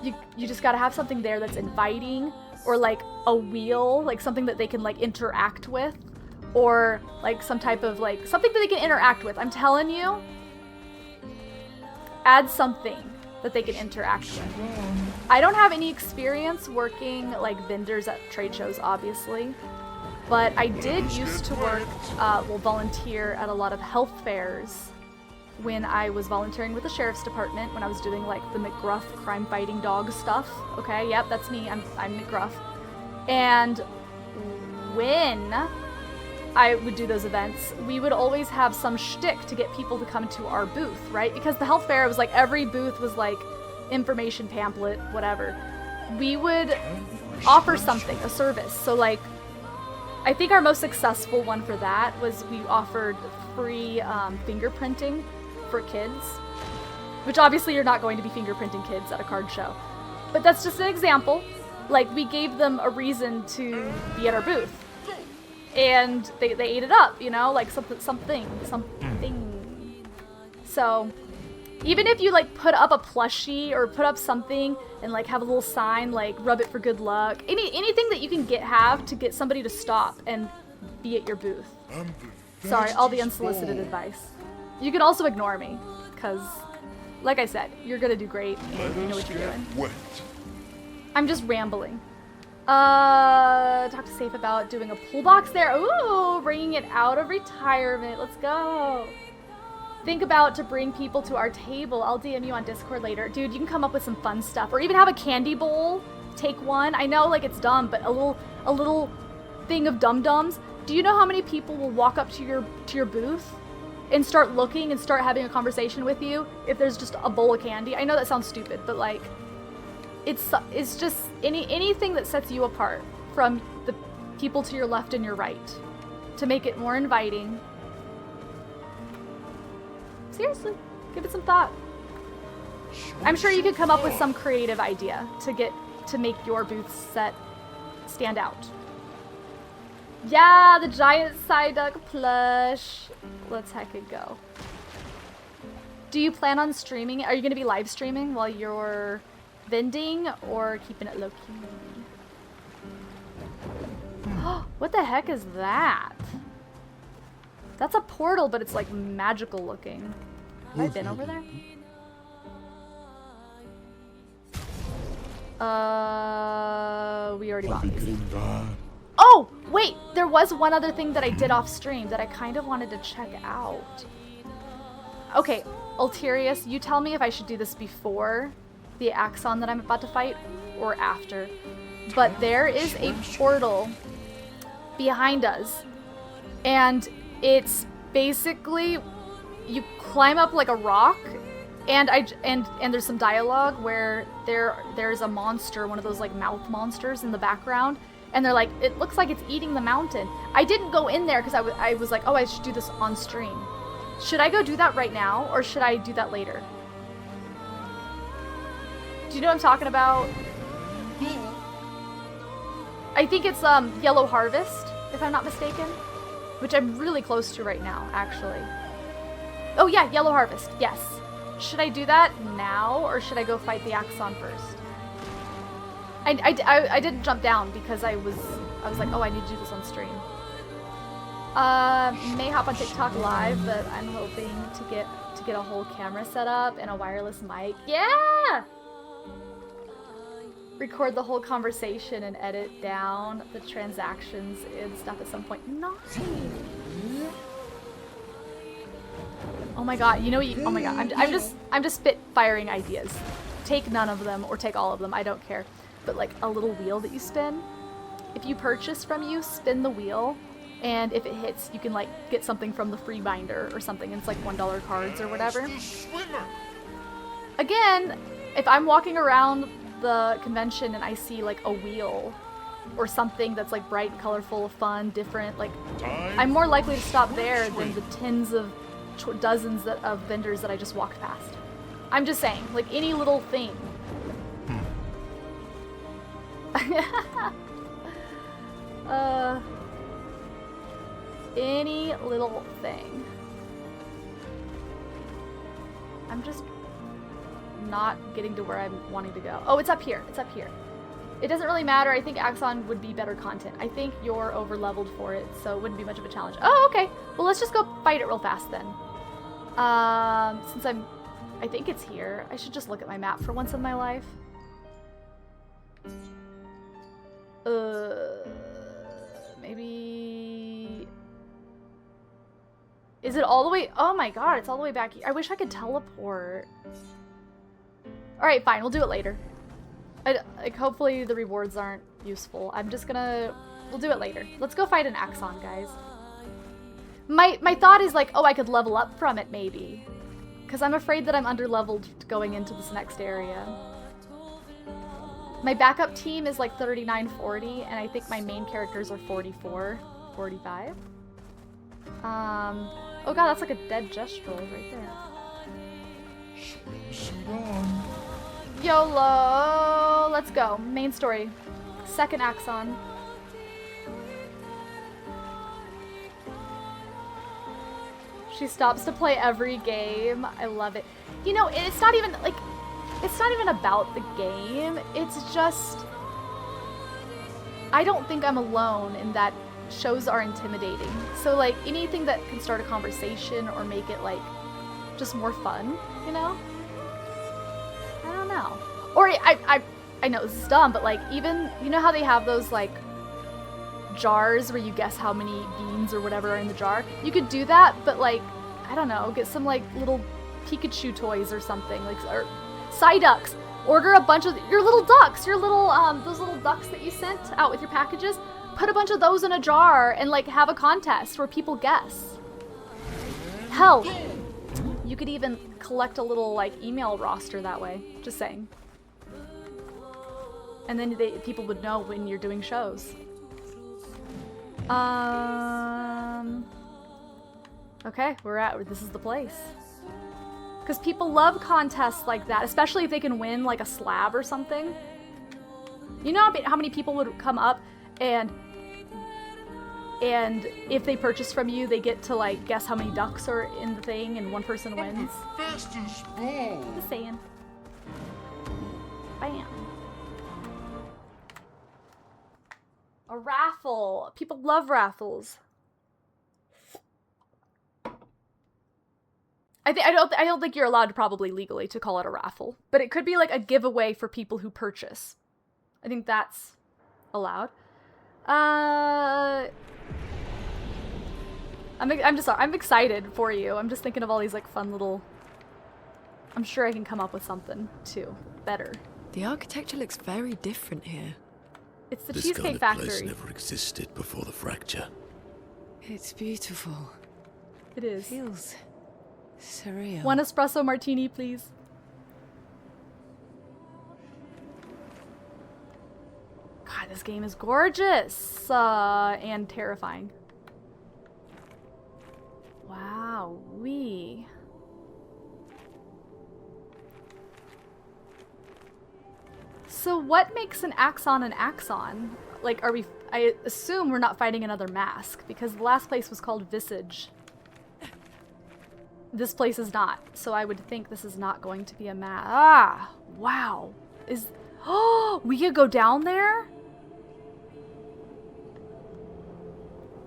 You just gotta have something there that's inviting, or like a wheel, like something that they can like interact with, or like some type of like something that they can interact with. I'm telling you, add something that they can interact with. I don't have any experience working like vendors at trade shows, obviously, but I did used to work, volunteer at a lot of health fairs when I was volunteering with the sheriff's department, when I was doing like the McGruff crime fighting dog stuff. Okay, yep, that's me. I'm McGruff. And when I would do those events, we would always have some shtick to get people to come to our booth, right? Because the health fair was like every booth was like information pamphlet, whatever. We would offer something, a service. So like, I think our most successful one for that was we offered free fingerprinting for kids, which obviously you're not going to be fingerprinting kids at a card show, but that's just an example. Like, we gave them a reason to be at our booth, and they ate it up, you know, like something. So even if you like put up a plushie or put up something and like have a little sign like rub it for good luck, anything that you can have to get somebody to stop and be at your booth. Sorry, all the unsolicited advice. You can also ignore me, because like I said, you're gonna do great and you know what you're doing. I'm just rambling. Talk to Safe about doing a pool box there. Ooh, bringing it out of retirement. Let's go. Think about to bring people to our table. I'll DM you on Discord later. Dude, you can come up with some fun stuff, or even have a candy bowl. Take one. I know, like, it's dumb, but a little thing of dum-dums. Do you know how many people will walk up to your booth and start looking and start having a conversation with you if there's just a bowl of candy? I know that sounds stupid, but like, it's just anything that sets you apart from the people to your left and your right, to make it more inviting. Seriously, give it some thought. I'm sure you could come up with some creative idea to make your booth set stand out. Yeah, the giant Psyduck plush. Let's heck it go. Do you plan on streaming? Are you going to be live streaming while you're vending, or keeping it low-key? What the heck is that? That's a portal, but it's like magical looking. Have I been over there? We already bought these. Oh, wait! There was one other thing that I did off stream that I kind of wanted to check out. Okay, Ulterius, you tell me if I should do this before the Axon that I'm about to fight, or after. But there is a portal behind us, and it's basically, you climb up like a rock, and there's some dialogue where there's a monster, one of those like mouth monsters in the background, and they're like, it looks like it's eating the mountain. I didn't go in there because I was like, oh, I should do this on stream. Should I go do that right now, or should I do that later? Do you know what I'm talking about? I think it's Yellow Harvest, if I'm not mistaken, which I'm really close to right now, actually. Oh yeah, Yellow Harvest, yes. Should I do that now, or should I go fight the Axon first? I didn't jump down because I was like, oh, I need to do this on stream. May hop on TikTok live, but I'm hoping to get a whole camera set up and a wireless mic. Yeah! Record the whole conversation and edit down the transactions and stuff at some point. Nice. Oh my god, you know what? Oh my god, I'm just spit firing ideas. Take none of them or take all of them. I don't care. But like a little wheel that you spin. If you purchase from you, spin the wheel, and if it hits, you can like get something from the free binder or something. It's like $1 cards or whatever. Again, if I'm walking around the convention and I see like a wheel or something that's like bright, colorful, fun, different, like I'm more likely to stop there than the tens of dozens of vendors that I just walked past. I'm just saying, like any little thing. any little thing. I'm just not getting to where I'm wanting to go. Oh, it's up here. It's up here. It doesn't really matter. I think Axon would be better content. I think you're over-leveled for it, so it wouldn't be much of a challenge. Oh, okay. Well, let's just go fight it real fast then. Since I think it's here. I should just look at my map for once in my life. Maybe... Is it all the way... Oh my god, it's all the way back here. I wish I could teleport. Alright, fine. We'll do it later. Like, hopefully the rewards aren't useful. I'm just gonna... We'll do it later. Let's go fight an Axon, guys. My thought is like, oh, I could level up from it, maybe. Because I'm afraid that I'm underleveled going into this next area. My backup team is like 39, 40, and I think my main characters are 44, 45. Oh god, that's like a dead Gestrel right there. YOLO! Let's go. Main story. Second Axon. She stops to play every game. I love it. You know, it's not even, like, it's not even about the game. It's just... I don't think I'm alone in that shows are intimidating. So, like, anything that can start a conversation or make it, like, just more fun, you know? I don't know. Or I know this is dumb, but like even, you know how they have those like jars where you guess how many beans or whatever are in the jar? You could do that, but like, I don't know, get some like little Pikachu toys or something, like, or Psyducks. Order a bunch of your little ducks, your little, those little ducks that you sent out with your packages. Put a bunch of those in a jar and like have a contest where people guess. Hell, you could even collect a little like email roster that way. Just saying. And then people would know when you're doing shows. Okay, this is the place. Because people love contests like that, especially if they can win like a slab or something. You know how many people would come up and if they purchase from you, they get to like guess how many ducks are in the thing and one person wins. Just saying. Bam. A raffle. People love raffles. I don't think you're allowed probably legally to call it a raffle, but it could be like a giveaway for people who purchase. I think that's allowed. I'm excited for you. I'm just thinking of all these like fun little... I'm sure I can come up with something too better. The architecture looks very different here. It's the This Cheesecake kind of place Factory. never existed before the fracture. It's beautiful. It is. Feels surreal. One espresso martini, please. God, this game is gorgeous and terrifying. Wow, wee. So what makes an Axon an Axon? Like, I assume we're not fighting another mask, because the last place was called Visage. This place is not, so I would think this is not going to be a mask. Ah, wow. Oh, we could go down there?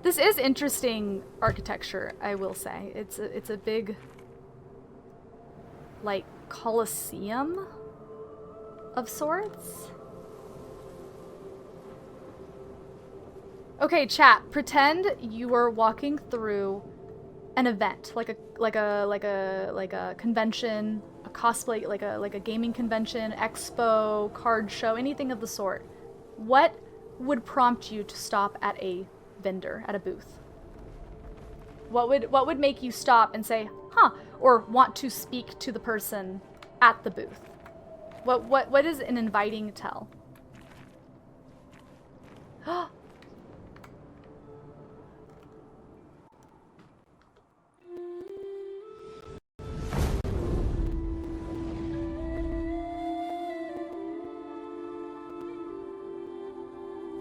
This is interesting architecture, I will say. It's a big, like, coliseum of sorts. Okay, chat. Pretend you are walking through an event, like a convention, a cosplay, like a gaming convention, expo, card show, anything of the sort. What would prompt you to stop at a vendor, at a booth? What would make you stop and say, huh, or want to speak to the person at the booth? What is an inviting tell?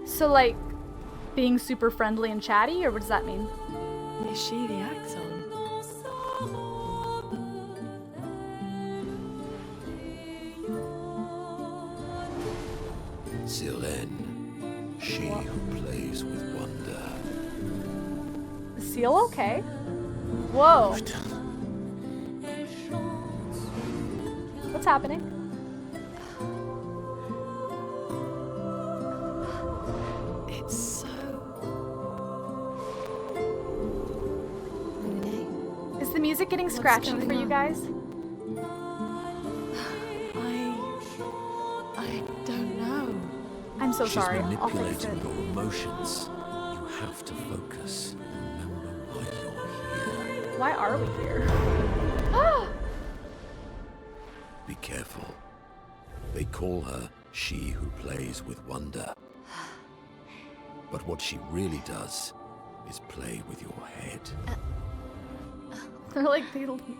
So like being super friendly and chatty, or what does that mean? is she the axon? Silen, she who plays with wonder. Is Seal okay? Whoa. What's happening? It's so... Is the music getting scratchy for you guys? I don't know. I'm so She's sorry. I'll fix it. manipulating your emotions. You have to focus. Remember why you're here. Why are we here? Be careful. They call her she who plays with wonder. But what she really does is play with your head. They're like,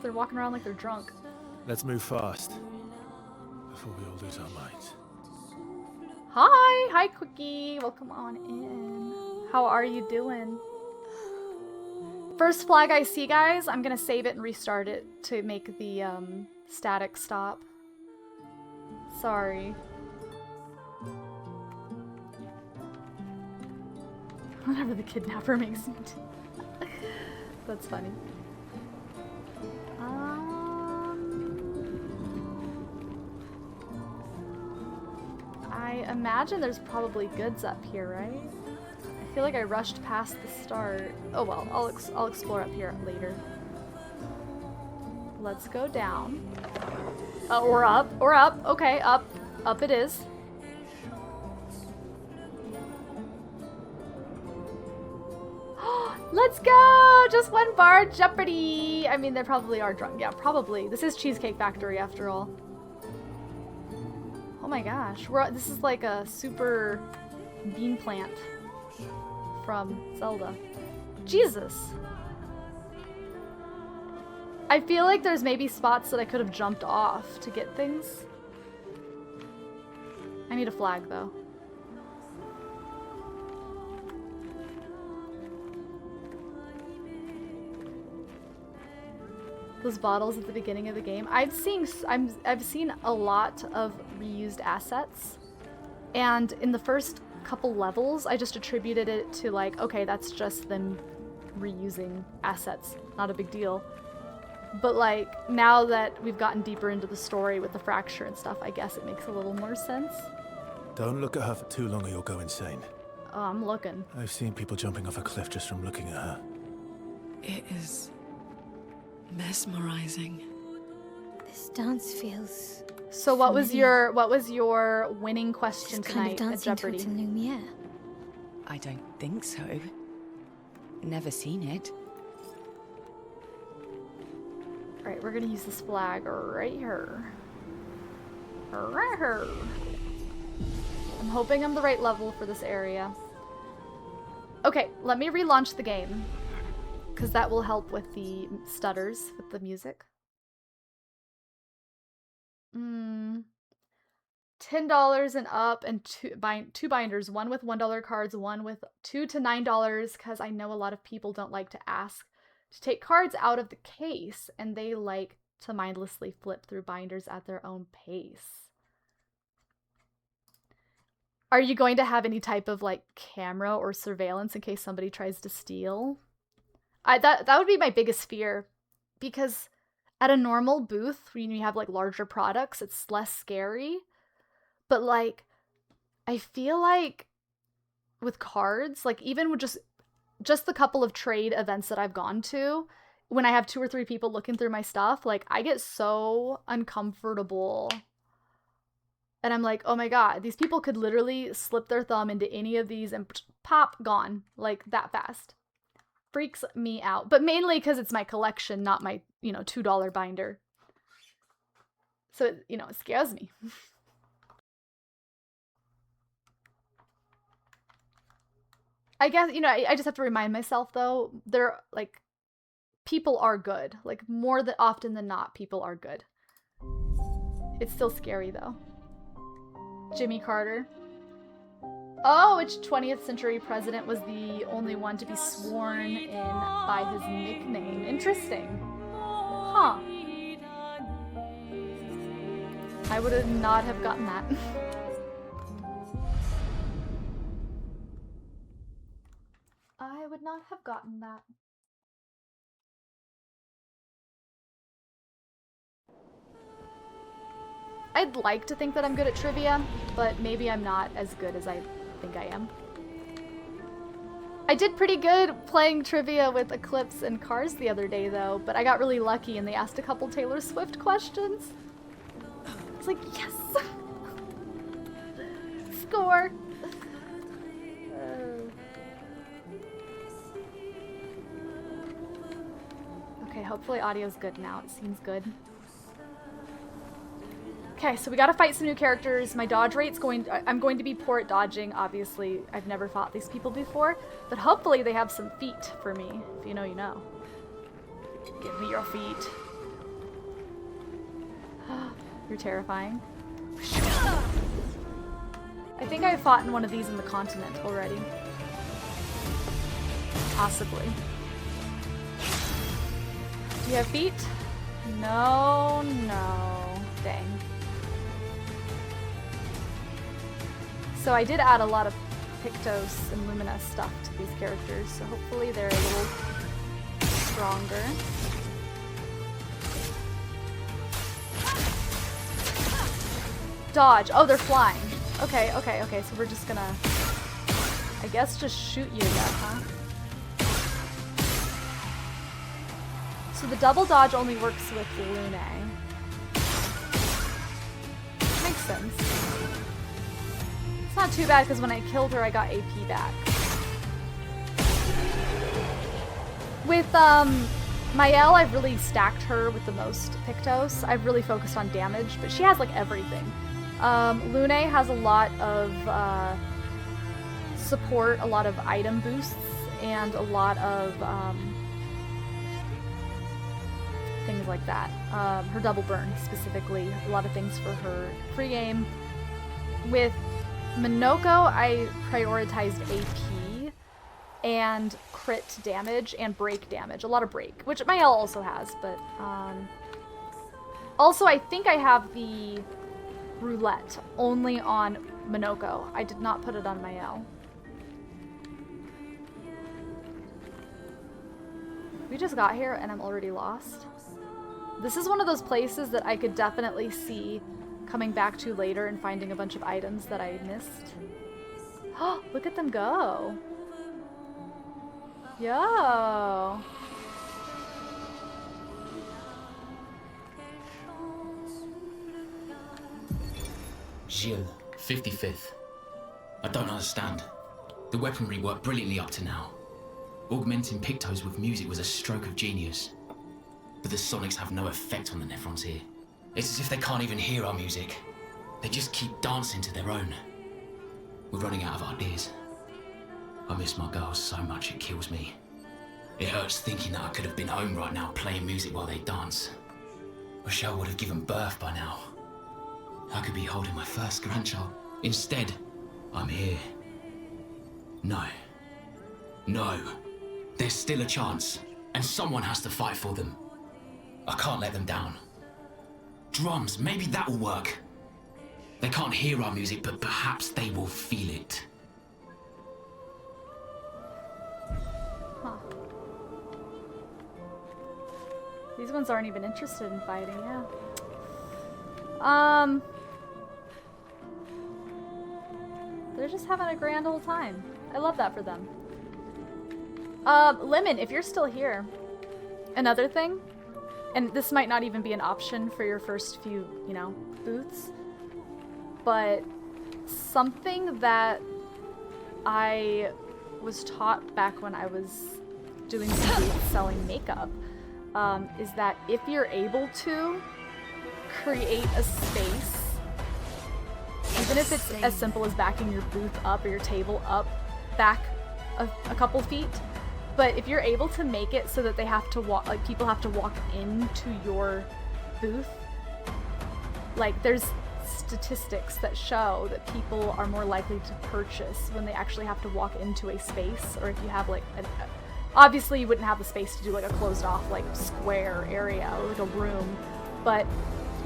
they're walking around like they're drunk. Let's move fast before we all lose our minds. Hi, Quickie. Welcome on in. How are you doing? First flag I see, guys. I'm gonna save it and restart it to make the static stop. Sorry. Whatever the kidnapper makes me do. That's funny. I imagine there's probably goods up here, right? I feel like I rushed past the start. Oh well, I'll explore up here later. Let's go down. Or up, or up. Okay, up. Up it is. Let's go! Just one bar Jeopardy! I mean, they probably are drunk. Yeah, probably. This is Cheesecake Factory after all. Oh my gosh. This is like a super bean plant from Zelda. Jesus! I feel like there's maybe spots that I could have jumped off to get things. I need a flag, though. Those bottles at the beginning of the game. I've seen a lot of reused assets, and in the first couple levels, I just attributed it to like, okay, that's just them reusing assets, not a big deal. But like now that we've gotten deeper into the story with the fracture and stuff, I guess it makes a little more sense. Don't look at her for too long or you'll go insane. Oh, I'm looking. I've seen people jumping off a cliff just from looking at her. It is mesmerizing. This dance feels... So what was your winning question Just kind tonight of at dancing Jeopardy? towards a Lumiere. I don't think so. Never seen it. Alright, we're gonna use this flag right here. Right here. I'm hoping I'm the right level for this area. Okay, let me relaunch the game, because that will help with the stutters, with the music. $10 and up, and two binders, one with $1 cards, one with $2 to $9, because I know a lot of people don't like to ask to take cards out of the case, and they like to mindlessly flip through binders at their own pace. Are you going to have any type of like camera or surveillance in case somebody tries to steal? That would be my biggest fear, because at a normal booth, when you have like larger products, it's less scary. But like, I feel like with cards, like even with just the couple of trade events that I've gone to, when I have 2 or 3 people looking through my stuff, like I get so uncomfortable. And I'm like, oh my god, these people could literally slip their thumb into any of these and pop, gone, like that fast. Freaks me out. But mainly because it's my collection, not my, $2 binder. So, it scares me. I guess, I just have to remind myself, though, people are good. Like, more than often than not, people are good. It's still scary, though. Jimmy Carter. Oh, which 20th century president was the only one to be sworn in by his nickname? Interesting. Huh. I would not have gotten that. I would not have gotten that. I'd like to think that I'm good at trivia, but maybe I'm not as good as I think I am. I did pretty good playing trivia with Eclipse and Cars the other day, though, but I got really lucky and they asked a couple Taylor Swift questions. I was like, yes! Score! Okay, hopefully audio's good now. It seems good. Okay, so we gotta fight some new characters. My dodge rate's I'm going to be poor at dodging, obviously. I've never fought these people before, but hopefully they have some feet for me. If you know, you know. Give me your feet. You're terrifying. I think I fought in one of these in the continent already. Possibly. Do you have feet? No, no. Dang. So I did add a lot of Pictos and Lumina stuff to these characters, so hopefully they're a little stronger. Dodge. Oh, they're flying. Okay, okay, okay, so we're just gonna, I guess, just shoot you to death, huh? So the double dodge only works with Lune. Makes sense. It's not too bad because when I killed her, I got AP back. With Mael, I've really stacked her with the most Pictos. I've really focused on damage, but she has like everything. Lune has a lot of support, a lot of item boosts, and a lot of things like that. Her double burn specifically, a lot of things for her free game. With Minoko, I prioritized AP and crit damage and break damage. A lot of break, which Mael also has, but also I think I have the roulette only on Minoko. I did not put it on Mael. We just got here and I'm already lost. This is one of those places that I could definitely see coming back to later and finding a bunch of items that I missed. Oh, look at them go. Yo. Gilles, 55th. I don't understand. The weaponry worked brilliantly up to now. Augmenting Pictos with music was a stroke of genius. But the sonics have no effect on the Nephrons here. It's as if they can't even hear our music. They just keep dancing to their own. We're running out of ideas. I miss my girls so much it kills me. It hurts thinking that I could have been home right now playing music while they dance. Rochelle would have given birth by now. I could be holding my first grandchild. Instead, I'm here. No. No. There's still a chance, and someone has to fight for them. I can't let them down. Drums, maybe that will work. They can't hear our music, but perhaps they will feel it. Huh. These ones aren't even interested in fighting, yeah. They're just having a grand old time. I love that for them. Lemon, if you're still here, another thing, and this might not even be an option for your first few, you know, booths, but something that I was taught back when I was doing some booths selling makeup, is that if you're able to create a space, even if it's as simple as backing your booth up or your table up back a couple feet, but if you're able to make it so that they have to walk, like people have to walk into your booth, like there's statistics that show that people are more likely to purchase when they actually have to walk into a space, or if you have like obviously you wouldn't have the space to do like a closed off like square area or like a room, but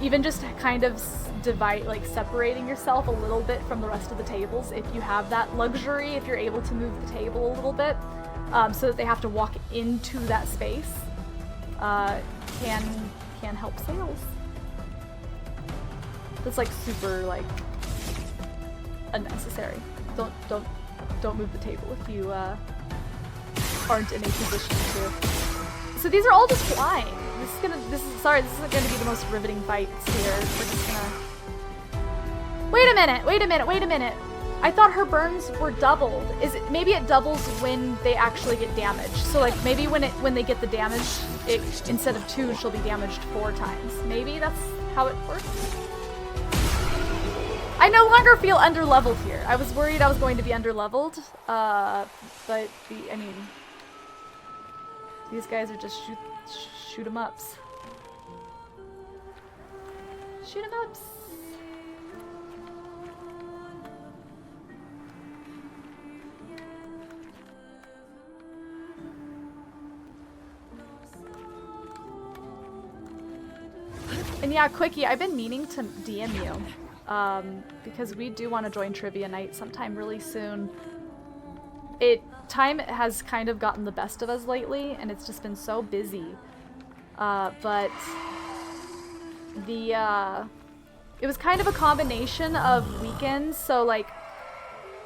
even just kind of separating yourself a little bit from the rest of the tables, if you have that luxury, if you're able to move the table a little bit, so that they have to walk into that space, can help sales. That's like super like unnecessary. Don't move the table if you aren't in a position to. So these are all just flying. This isn't gonna be the most riveting fights here. We're just gonna. Wait a minute. I thought her burns were doubled. Maybe it doubles when they actually get damaged. So like maybe when they get the damage, instead of 2, she'll be damaged 4 times. Maybe that's how it works. I no longer feel underleveled here. I was worried I was going to be underleveled, but I mean, these guys are just shoot 'em ups. Shoot 'em ups. And yeah, Quickie, I've been meaning to DM you, because we do want to join trivia night sometime really soon. Time has kind of gotten the best of us lately, and it's just been so busy. But it was kind of a combination of weekends. So like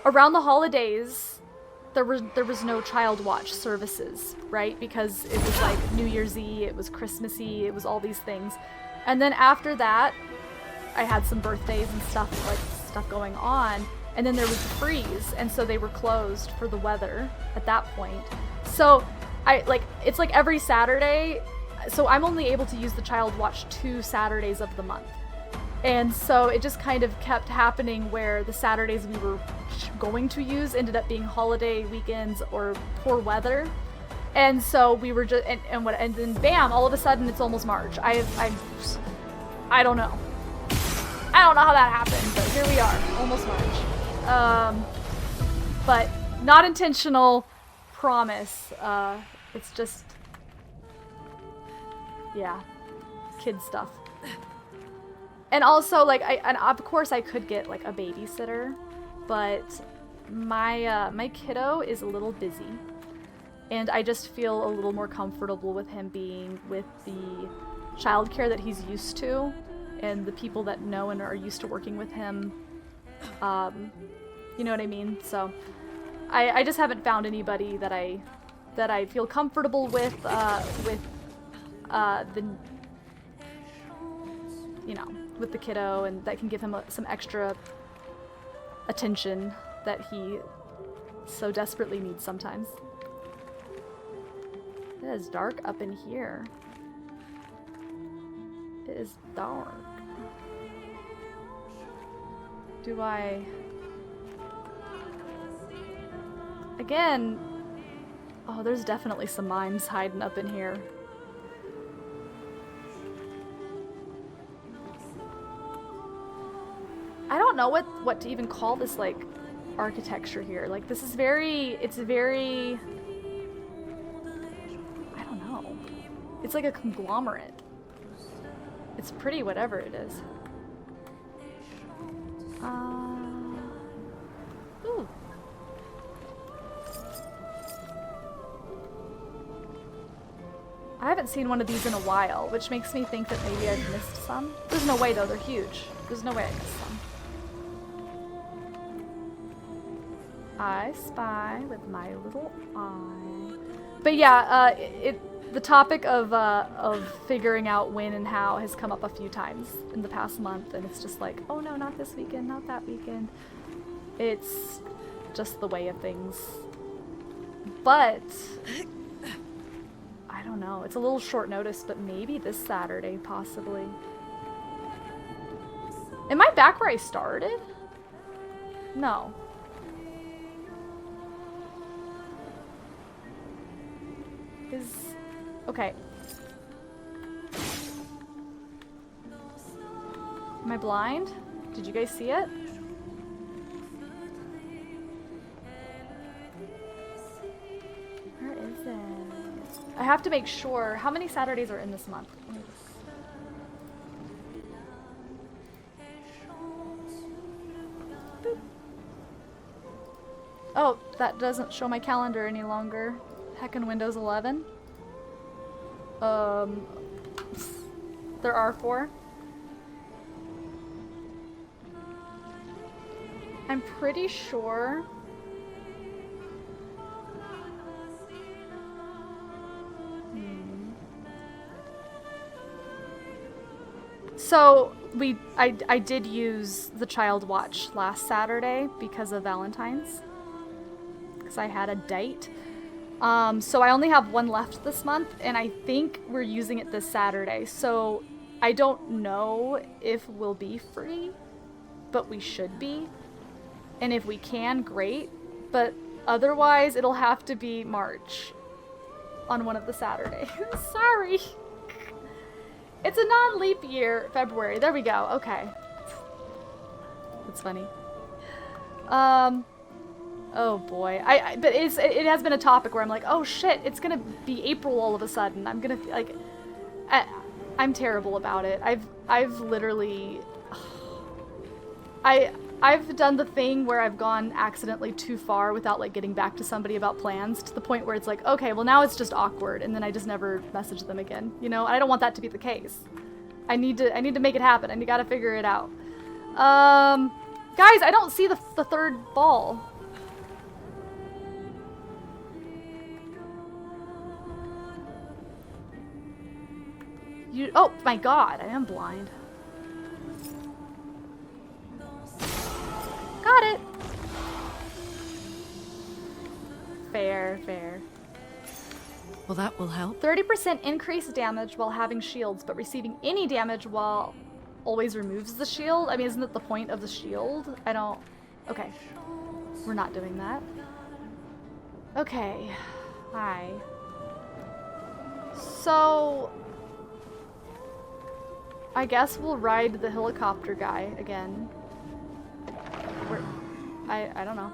around the holidays, there was no child watch services, right? Because it was like New Year's Eve, it was Christmassy, it was all these things. And then after that, I had some birthdays and stuff going on. And then there was the freeze, and so they were closed for the weather at that point. So it's like every Saturday, so I'm only able to use the child watch 2 Saturdays of the month. And so it just kind of kept happening where the Saturdays we were going to use ended up being holiday weekends or poor weather. And so we were just, and then bam, all of a sudden it's almost March. I don't know. I don't know how that happened, but here we are, almost March. But not intentional, promise. It's just, yeah, kid stuff. And also, like, and of course I could get like a babysitter, but my kiddo is a little busy. And I just feel a little more comfortable with him being with the childcare that he's used to, and the people that know and are used to working with him. You know what I mean? So I just haven't found anybody that I feel comfortable with with the kiddo, and that can give him some extra attention that he so desperately needs sometimes. It is dark up in here. It is dark. Do I... Again... Oh, there's definitely some mimes hiding up in here. I don't know what to even call this, like, architecture here. Like, this is it's very... I don't know. It's like a conglomerate. It's pretty whatever it is. Ooh. I haven't seen one of these in a while, which makes me think that maybe I've missed some. There's no way though, they're huge. There's no way I missed some. I spy with my little eye. But yeah, the topic of figuring out when and how has come up a few times in the past month, and it's just like, oh no, not this weekend, not that weekend. It's just the way of things. But I don't know, it's a little short notice, but maybe this Saturday, possibly. Am I back where I started? No. Okay. Am I blind? Did you guys see it? Where is it? I have to make sure. How many Saturdays are in this month? Let me just... Boop. Oh, that doesn't show my calendar any longer. Heckin' Windows 11. There are 4. I'm pretty sure. So I did use the Child Watch last Saturday because of Valentine's. Because I had a date. So I only have 1 left this month, and I think we're using it this Saturday. So I don't know if we'll be free, but we should be. And if we can, great. But otherwise, it'll have to be March on one of the Saturdays. Sorry. It's a non-leap year, February. There we go. Okay. That's funny. Oh boy. But it has been a topic where I'm like, oh shit, it's gonna be April all of a sudden. I'm gonna like, I'm terrible about it. I've literally, I've done the thing where I've gone accidentally too far without like getting back to somebody about plans, to the point where it's like, okay, well now it's just awkward, and then I just never message them again. You know, I don't want that to be the case. I need to make it happen, and you gotta figure it out. Guys, I don't see the 3rd ball. Oh my god, I am blind. Got it. Fair, fair. Well, that will help. 30% increased damage while having shields, but receiving any damage while always removes the shield? I mean, isn't that the point of the shield? I don't... Okay. We're not doing that. Okay. Hi. So... I guess we'll ride the helicopter guy again. I don't know.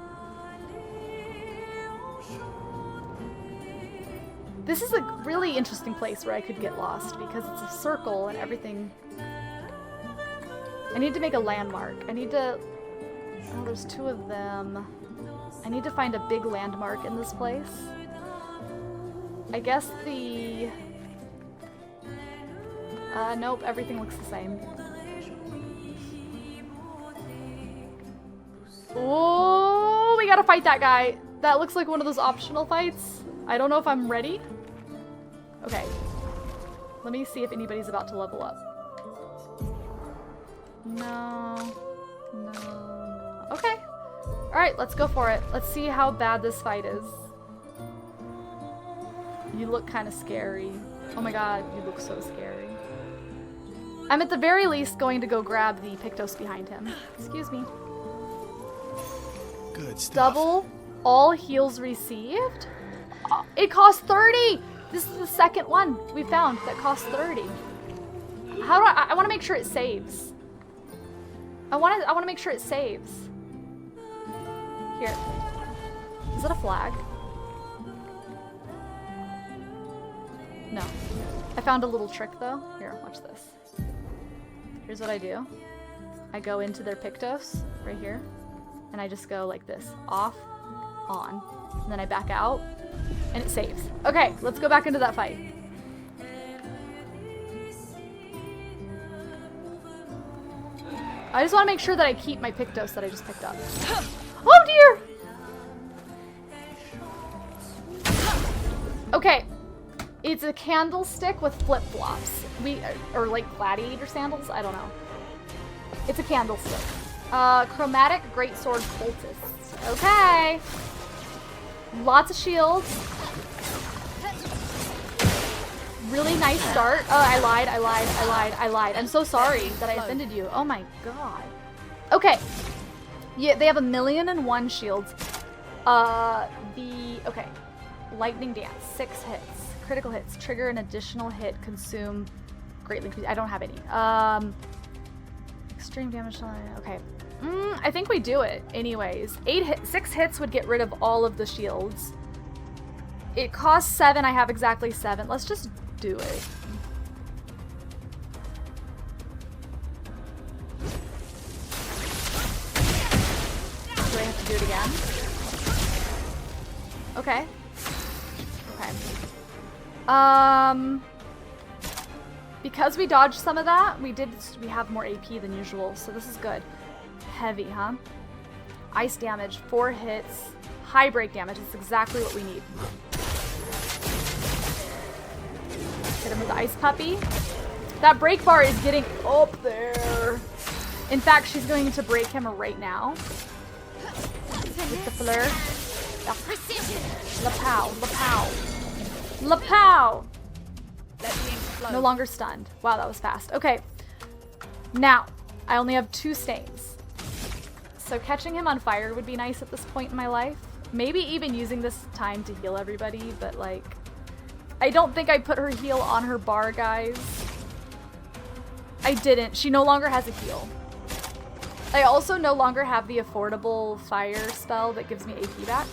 This is a really interesting place where I could get lost because it's a circle and everything. I need to make a landmark. I need to... Oh, there's 2 of them. I need to find a big landmark in this place. I guess the... nope, everything looks the same. Oh, we gotta fight that guy. That looks like one of those optional fights. I don't know if I'm ready. Okay. Let me see if anybody's about to level up. No. No. No. Okay. Alright, let's go for it. Let's see how bad this fight is. You look kind of scary. Oh my god, you look so scary. I'm at the very least going to go grab the Pictos behind him. Excuse me. Good stuff. Double all heals received? Oh, it costs 30! This is the 2nd one we found that costs 30. How do I want to make sure it saves. I want to make sure it saves. Here. Is that a flag? No. I found a little trick though. Here, watch this. Here's what I do. I go into their Pictos, right here, and I just go like this. Off, on. And then I back out, and it saves. Okay, let's go back into that fight. I just want to make sure that I keep my Pictos that I just picked up. Oh dear! Okay. It's a candlestick with flip-flops. Or like gladiator sandals? I don't know. It's a candlestick. Chromatic Greatsword Cultists. Okay. Lots of shields. Really nice start. Oh, I lied. I'm so sorry that I offended you. Oh my god. Okay. Yeah, they have 1,000,001 shields. Okay. Lightning Dance, 6 hits. Critical hits. Trigger an additional hit. Consume greatly. I don't have any. Extreme damage. Okay. I think we do it anyways. 6 hits would get rid of all of the shields. It costs 7. I have exactly 7. Let's just do it. Do I have to do it again? Okay. Okay. Because we dodged some of that, we have more AP than usual, so this is good. Heavy, huh? Ice damage, 4 hits. High break damage, that's exactly what we need. Hit him with the ice puppy. That break bar is getting up there. In fact, she's going to break him right now. With the flare. Lapow, lapow. Lapow! No longer stunned. Wow, that was fast. Okay. Now, I only have 2 stains. So catching him on fire would be nice at this point in my life. Maybe even using this time to heal everybody, but like... I don't think I put her heal on her bar, guys. I didn't. She no longer has a heal. I also no longer have the affordable fire spell that gives me AP back.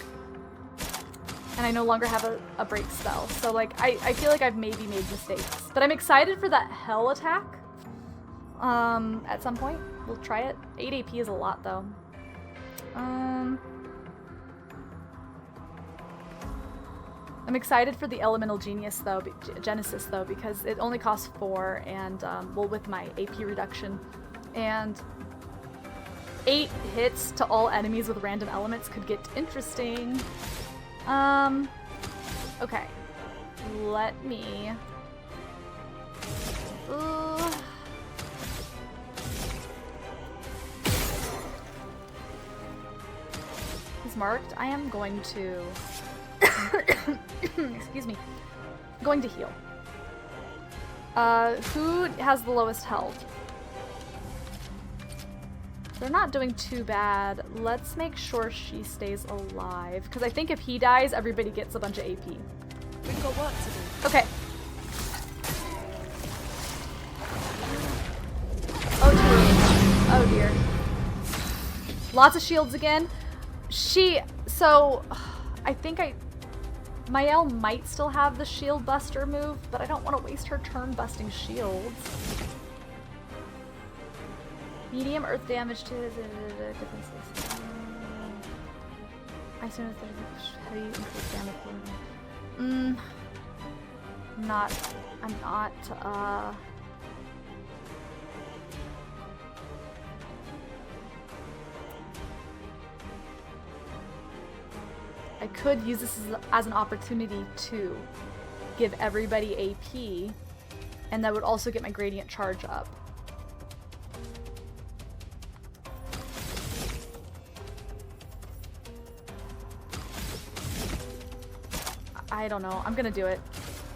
And I no longer have a break spell. So like, I feel like I've maybe made mistakes. But I'm excited for that hell attack. At some point. We'll try it. 8 AP is a lot though. I'm excited for the Elemental Genesis though, because it only costs 4 and, well, with my AP reduction. And 8 hits to all enemies with random elements could get interesting. Okay. Let me... He's marked. I am going to... Excuse me. I'm going to heal. Who has the lowest health? They're not doing too bad. Let's make sure she stays alive. Because I think if he dies, everybody gets a bunch of AP. We've got work to do. Okay. Oh dear. Oh dear. Lots of shields again. So, I think Mael might still have the shield buster move, but I don't want to waste her turn busting shields. Medium earth damage to his defenses. I soon as there's heavy increased damage. I'm not. I could use this as an opportunity to give everybody AP, and that would also get my gradient charge up. I don't know. I'm gonna do it.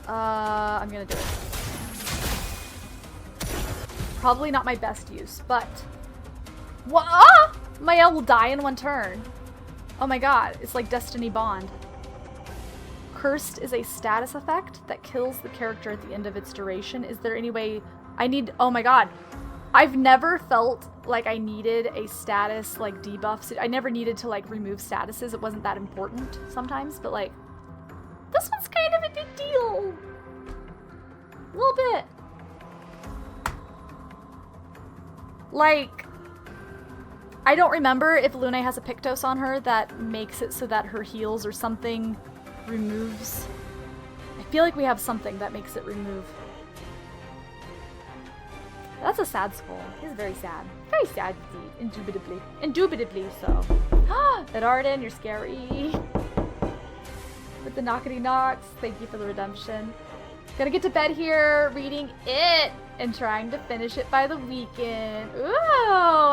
I'm gonna do it. Probably not my best use, but... What? Ah! Mael will die in 1 turn. Oh my god, it's like Destiny Bond. Cursed is a status effect that kills the character at the end of its duration. Is there any way I need... Oh my god. I've never felt like I needed a status, like, debuff. I never needed to, like, remove statuses. It wasn't that important sometimes, but, like, this one's kind of a big deal. A little bit. Like, I don't remember if Lune has a Pictos on her that makes it so that her heals or something removes. I feel like we have something that makes it remove. That's a sad skull. He's very sad. Very sad indeed. Indubitably. Indubitably so. That Arden, you're scary. With the knockety knocks. Thank you for the redemption. Gonna get to bed here, reading it, and trying to finish it by the weekend. Ooh,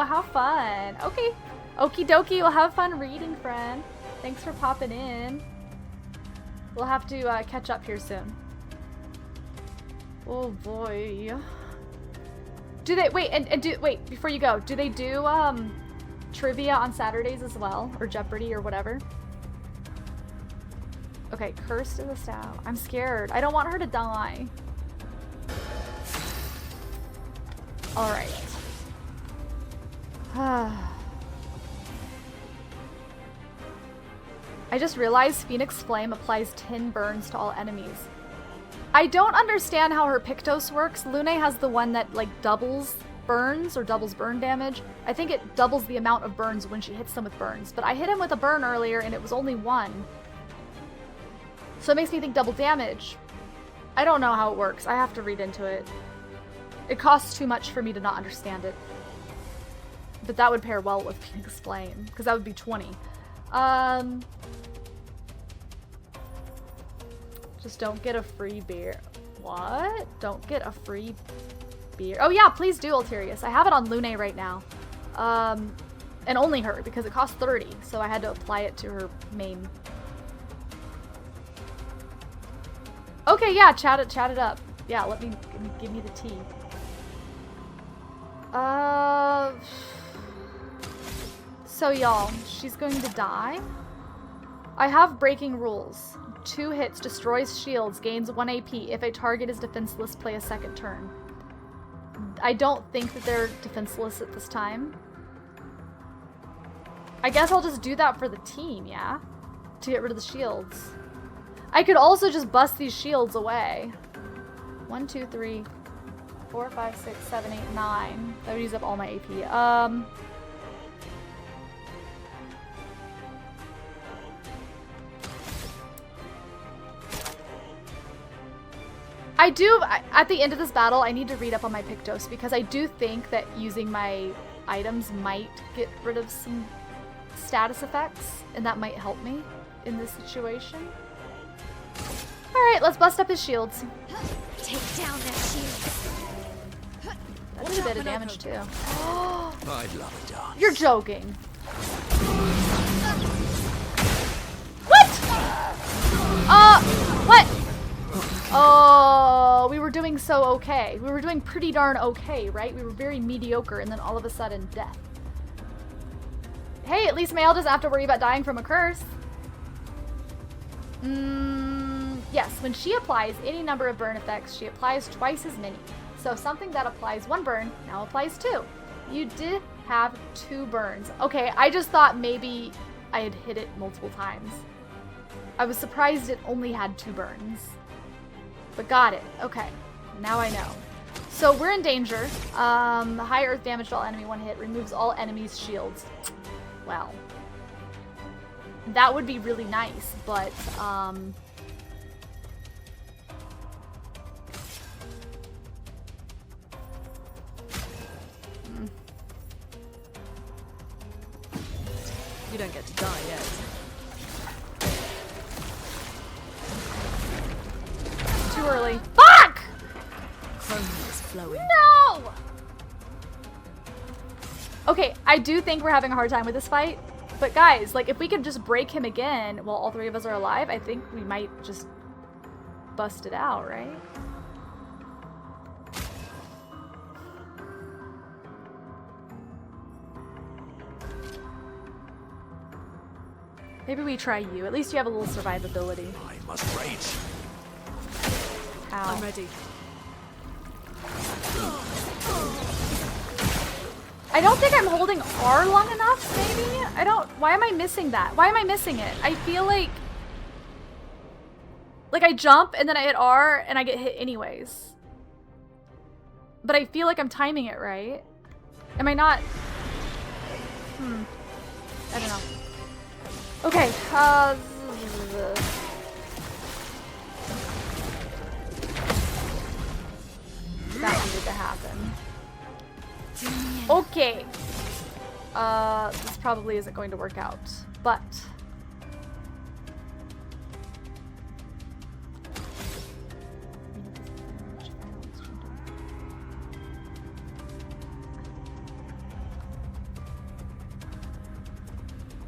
how fun. Okay. Okie dokie, we'll have fun reading, friend. Thanks for popping in. We'll have to catch up here soon. Oh boy. Do they, wait, before you go, do they do trivia on Saturdays as well? Or Jeopardy or whatever? Okay, cursed is a staff. I'm scared. I don't want her to die. Alright. I just realized Phoenix Flame applies 10 burns to all enemies. I don't understand how her Pictos works. Lune has the one that like doubles burns or doubles burn damage. I think it doubles the amount of burns when she hits them with burns. But I hit him with a burn earlier and it was only 1. So it makes me think double damage. I don't know how it works. I have to read into it. It costs too much for me to not understand it. But that would pair well with Phoenix Flame, because that would be 20. Just don't get a free beer. What? Don't get a free beer. Oh yeah, please do, Ulterius. I have it on Lune right now. And only her, because it costs 30, so I had to apply it to her main. Okay, yeah, chat it up. Yeah, give me the tea. So y'all, she's going to die. I have breaking rules. 2 hits, destroys shields, gains 1 AP. If a target is defenseless, play a second turn. I don't think that they're defenseless at this time. I guess I'll just do that for the team, yeah? To get rid of the shields. I could also just bust these shields away. 1, 2, 3, 4, 5, 6, 7, 8, 9. That would use up all my AP. At the end of this battle, I need to read up on my Pictos because I do think that using my items might get rid of some status effects, and that might help me in this situation. Alright, let's bust up his shields. Take down that shield. That did a bit of damage too. I'd love a dance. You're joking. What? What? Oh, we were doing so okay. We were doing pretty darn okay, right? We were very mediocre, and then all of a sudden, death. Hey, at least Mael doesn't have to worry about dying from a curse. Yes, when she applies any number of burn effects, she applies twice as many. So something that applies 1 burn now applies 2. You did have 2 burns. Okay, I just thought maybe I had hit it multiple times. I was surprised it only had 2 burns. But got it. Okay, now I know. So we're in danger. High earth damage to all enemy 1 hit. Removes all enemies' shields. Well, that would be really nice, but You don't get to die yet. too early. Fuck! Chrome is flowing. No! Okay, I do think we're having a hard time with this fight. But guys, like, if we could just break him again while all 3 of us are alive, I think we might just bust it out, right? Maybe we try you. At least you have a little survivability. I must rage. Ow. I'm ready. I don't think I'm holding R long enough, maybe? I don't... Why am I missing that? Why am I missing it? I feel like... Like, I jump, and then I hit R, and I get hit anyways. But I feel like I'm timing it right. Am I not... I don't know. Okay, that needed to happen. Okay. This probably isn't going to work out, but...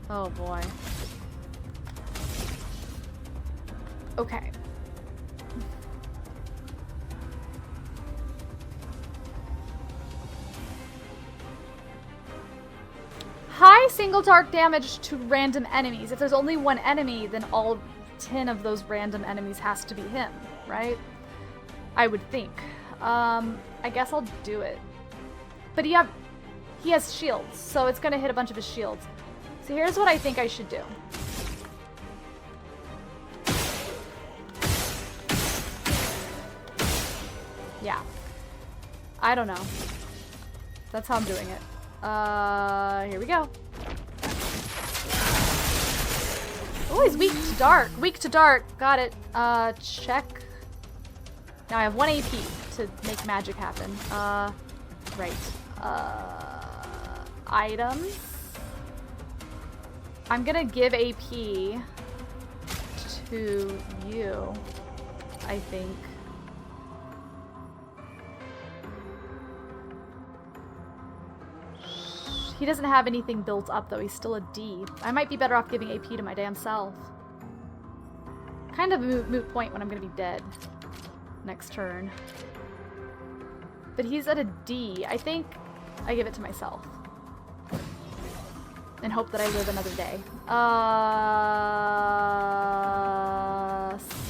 Oh boy. Okay. High single target damage to random enemies. If there's only 1 enemy, then all 10 of those random enemies has to be him, right? I would think. I guess I'll do it. But he has shields, so it's gonna hit a bunch of his shields. So here's what I think I should do. Yeah. I don't know. That's how I'm doing it. Here we go. Oh, he's weak to dark. Weak to dark. Got it. Check. Now I have 1 AP to make magic happen. Right. Items. I'm gonna give AP to you, I think. He doesn't have anything built up, though. He's still a D. I might be better off giving AP to my damn self. Kind of a moot point when I'm gonna be dead next turn. But he's at a D. I think I give it to myself. And hope that I live another day.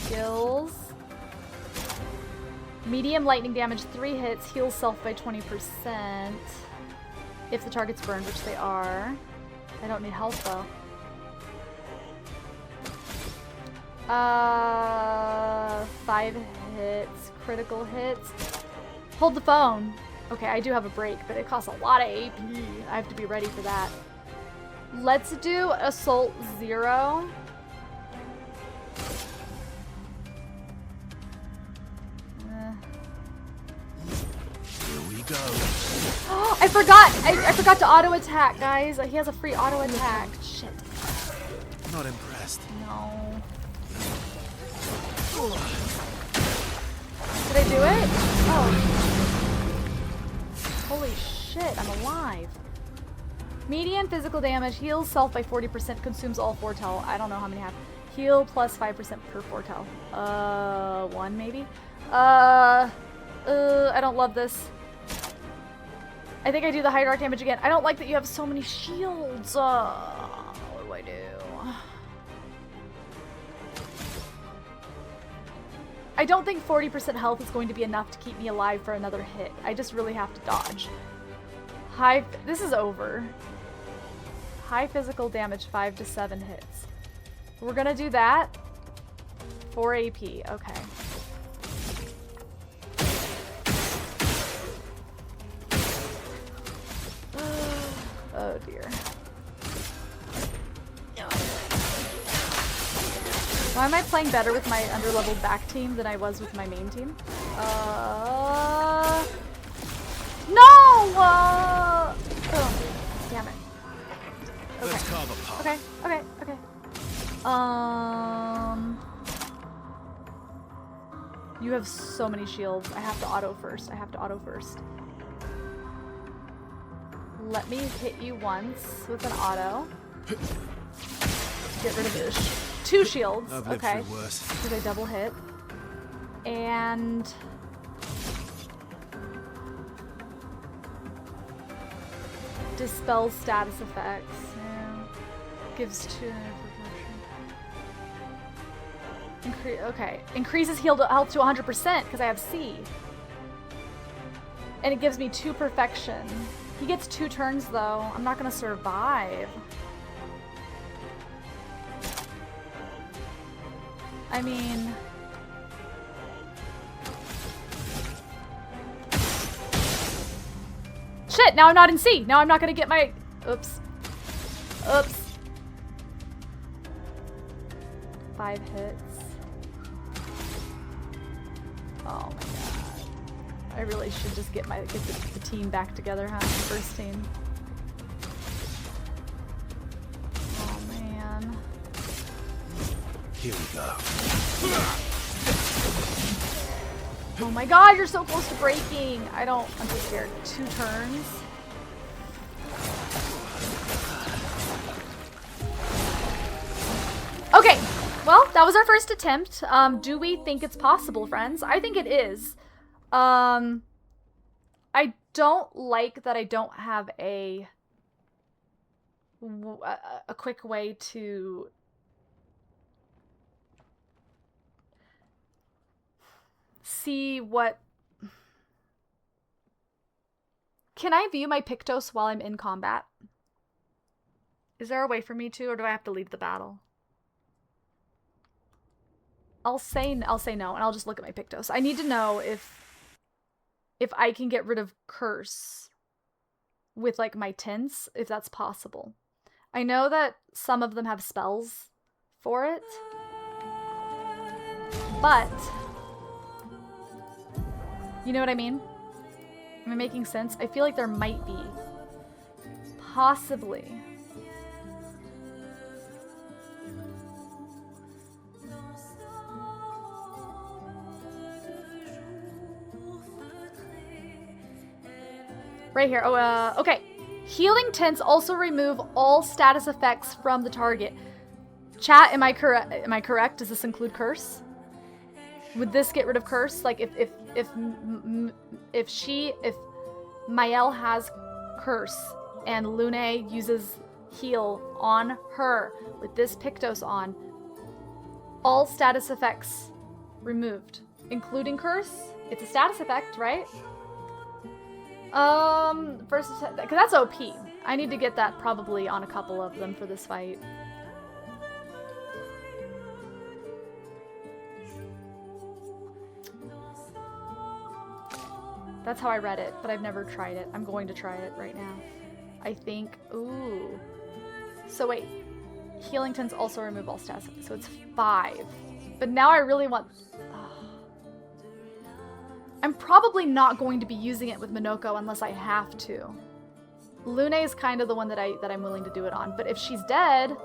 Skills. Medium lightning damage, 3 hits, heals self by 20%. If the target's burned, which they are. I don't need health, though. 5 hits, critical hits. Hold the phone. Okay, I do have a break, but it costs a lot of AP. I have to be ready for that. Let's do Assault 0. Here we go. Oh, I forgot! I forgot to auto attack, guys. He has a free auto attack. Shit. Not impressed. No. Did I do it? Oh. Holy shit, I'm alive. Medium physical damage, heals self by 40%, consumes all foretell. I don't know how many have. Heal plus 5% per foretell. 1 maybe? I don't love this. I think I do the high dark damage again. I don't like that you have so many shields. What do I do? I don't think 40% health is going to be enough to keep me alive for another hit. I just really have to dodge. This is over. High physical damage, 5 to 7 hits. We're gonna do that. 4 AP, okay. Oh dear. Why am I playing better with my underleveled back team than I was with my main team? No! Oh, damn it. Okay. Let's carve a path. Okay, okay, okay. You have so many shields. I have to auto first. I have to auto first. Let me hit you once with an auto. Get rid of this. 2 shields. I've lived Okay. through worse. Because I double hit. And dispels status effects. Yeah. Gives 2 okay. Increases health to 100% because I have C. And it gives me 2 perfection. He gets 2 turns though. I'm not gonna survive. I mean, shit, now I'm not in C. Now I'm not gonna get my, oops. Oops. 5 hits. Oh my god. I really should just get the team back together, huh? The first team. Oh man. Here we go. Oh my god, you're so close to breaking. I'm so scared. 2 turns. Okay, well, that was our first attempt. Do we think it's possible, friends? I think it is. I don't like that I don't have a quick way to see what can I view my Pictos while I'm in combat? Is there a way for me to, or do I have to leave the battle? I'll say no, and I'll just look at my Pictos. I need to know if I can get rid of curse with like my tints, if that's possible. I know that some of them have spells for it, but you know what I mean? Am I making sense? I feel like there might be. Possibly. Right here. Oh, okay. Healing tints also remove all status effects from the target. Chat, am I correct? Am I correct? Does this include curse? Would this get rid of curse? Like if Mael has curse and Lune uses heal on her with this Pictos on, all status effects removed, including curse. It's a status effect, right? First, because that's OP. I need to get that probably on a couple of them for this fight. That's how I read it, but I've never tried it. I'm going to try it right now. I think, ooh. So wait, healing tints also remove all stats, so it's 5. But now I really want... I'm probably not going to be using it with Minoko unless I have to. Lune is kind of the one that I'm willing to do it on, but if she's dead,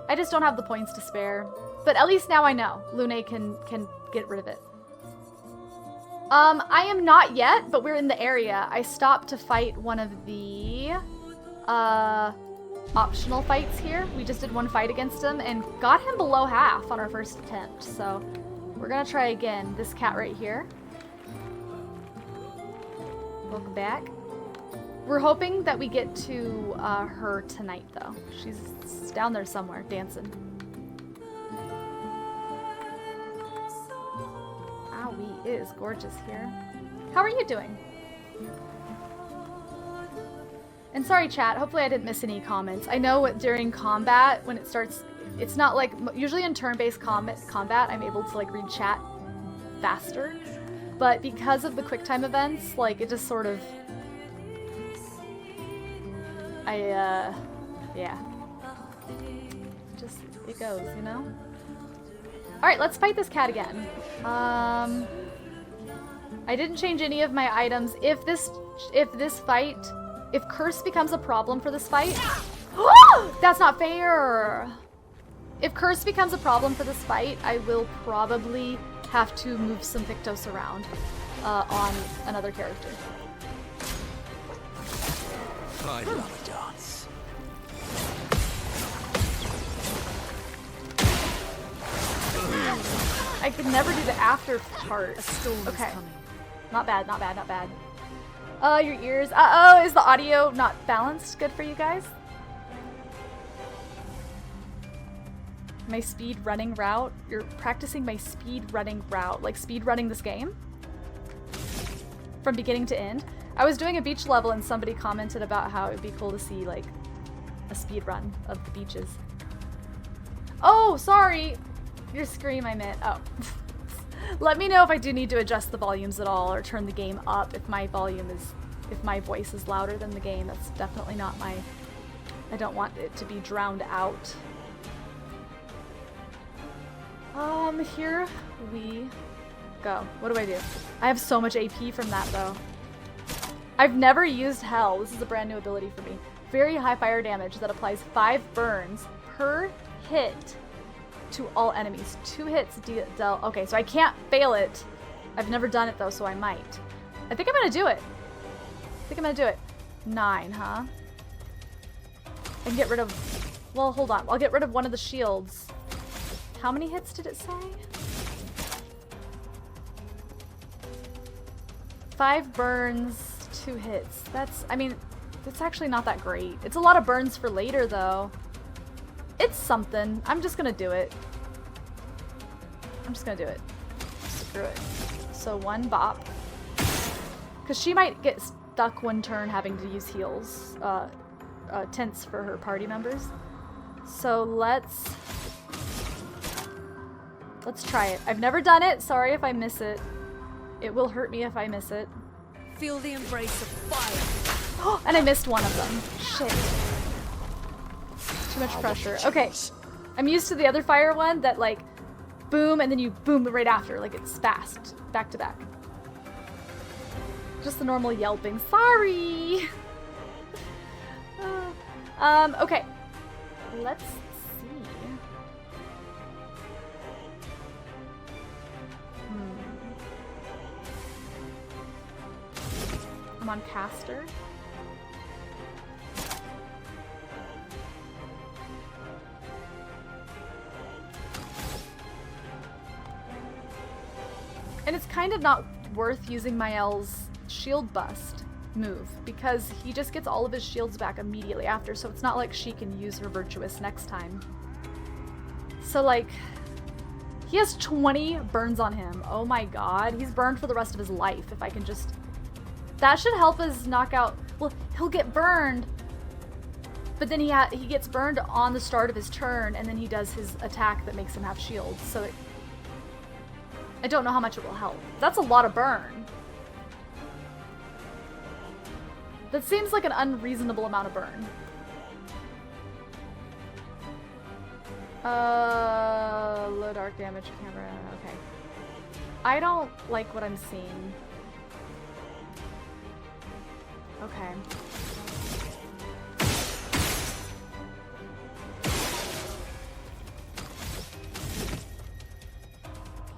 I just don't have the points to spare. But at least now I know Lune can get rid of it. I am not yet, but we're in the area. I stopped to fight one of the optional fights here. We just did one fight against him and got him below half on our first attempt, so we're gonna try again. This cat right here. Welcome back. We're hoping that we get to her tonight, though. She's down there somewhere, dancing. Owie, it is gorgeous here. How are you doing? And sorry, chat. Hopefully I didn't miss any comments. I know during combat, when it starts... It's not like, usually in turn-based combat, I'm able to like read chat faster, but because of the QuickTime events, like it just sort of, yeah, just, it goes, you know? Alright, let's fight this cat again. I didn't change any of my items. If curse becomes a problem for this fight, that's not fair! If curse becomes a problem for this fight, I will probably have to move some Pictos around on another character. I love a dance. I could never do the after part. Okay. Not bad, not bad, not bad. Your ears. Uh-oh, is the audio not balanced? Good for you guys? My speed running route? You're practicing my speed running route. Like speed running this game? From beginning to end? I was doing a beach level and somebody commented about how it'd be cool to see like a speed run of the beaches. Oh, sorry! Your scream I meant. Oh. Let me know if I do need to adjust the volumes at all or turn the game up if my voice is louder than the game. That's definitely not my... I don't want it to be drowned out. Here we go. What do I do? I have so much AP from that, though. I've never used Hell. This is a brand new ability for me. Very high fire damage that applies 5 burns per hit to all enemies. 2 hits deal... Okay, so I can't fail it. I've never done it, though, so I might. I think I'm gonna do it. 9, huh? I can get rid of... Well, hold on. I'll get rid of one of the shields. How many hits did it say? 5 burns, 2 hits. That's, I mean, that's actually not that great. It's a lot of burns for later, though. It's something. I'm just gonna do it. Screw it. So 1 bop. Because she might get stuck one turn having to use heals, tints for her party members. So let's try it. I've never done it. Sorry if I miss it. It will hurt me if I miss it. Feel the embrace of fire. Oh, and I missed one of them. Shit. Too much pressure. Okay. I'm used to the other fire one that like boom and then you boom right after. Like it's fast. Back to back. Just the normal yelping. Sorry. Okay. Let's see. I'm on caster. And it's kind of not worth using Mael's shield bust move because he just gets all of his shields back immediately after, so it's not like she can use her virtuous next time. So like, he has 20 burns on him. Oh my god, he's burned for the rest of his life. If I can just... That should help us knock out... Well, he'll get burned, but then he gets burned on the start of his turn, and then he does his attack that makes him have shields, so it... I don't know how much it will help. That's a lot of burn. That seems like an unreasonable amount of burn. Low dark damage camera. Okay. I don't like what I'm seeing. Okay.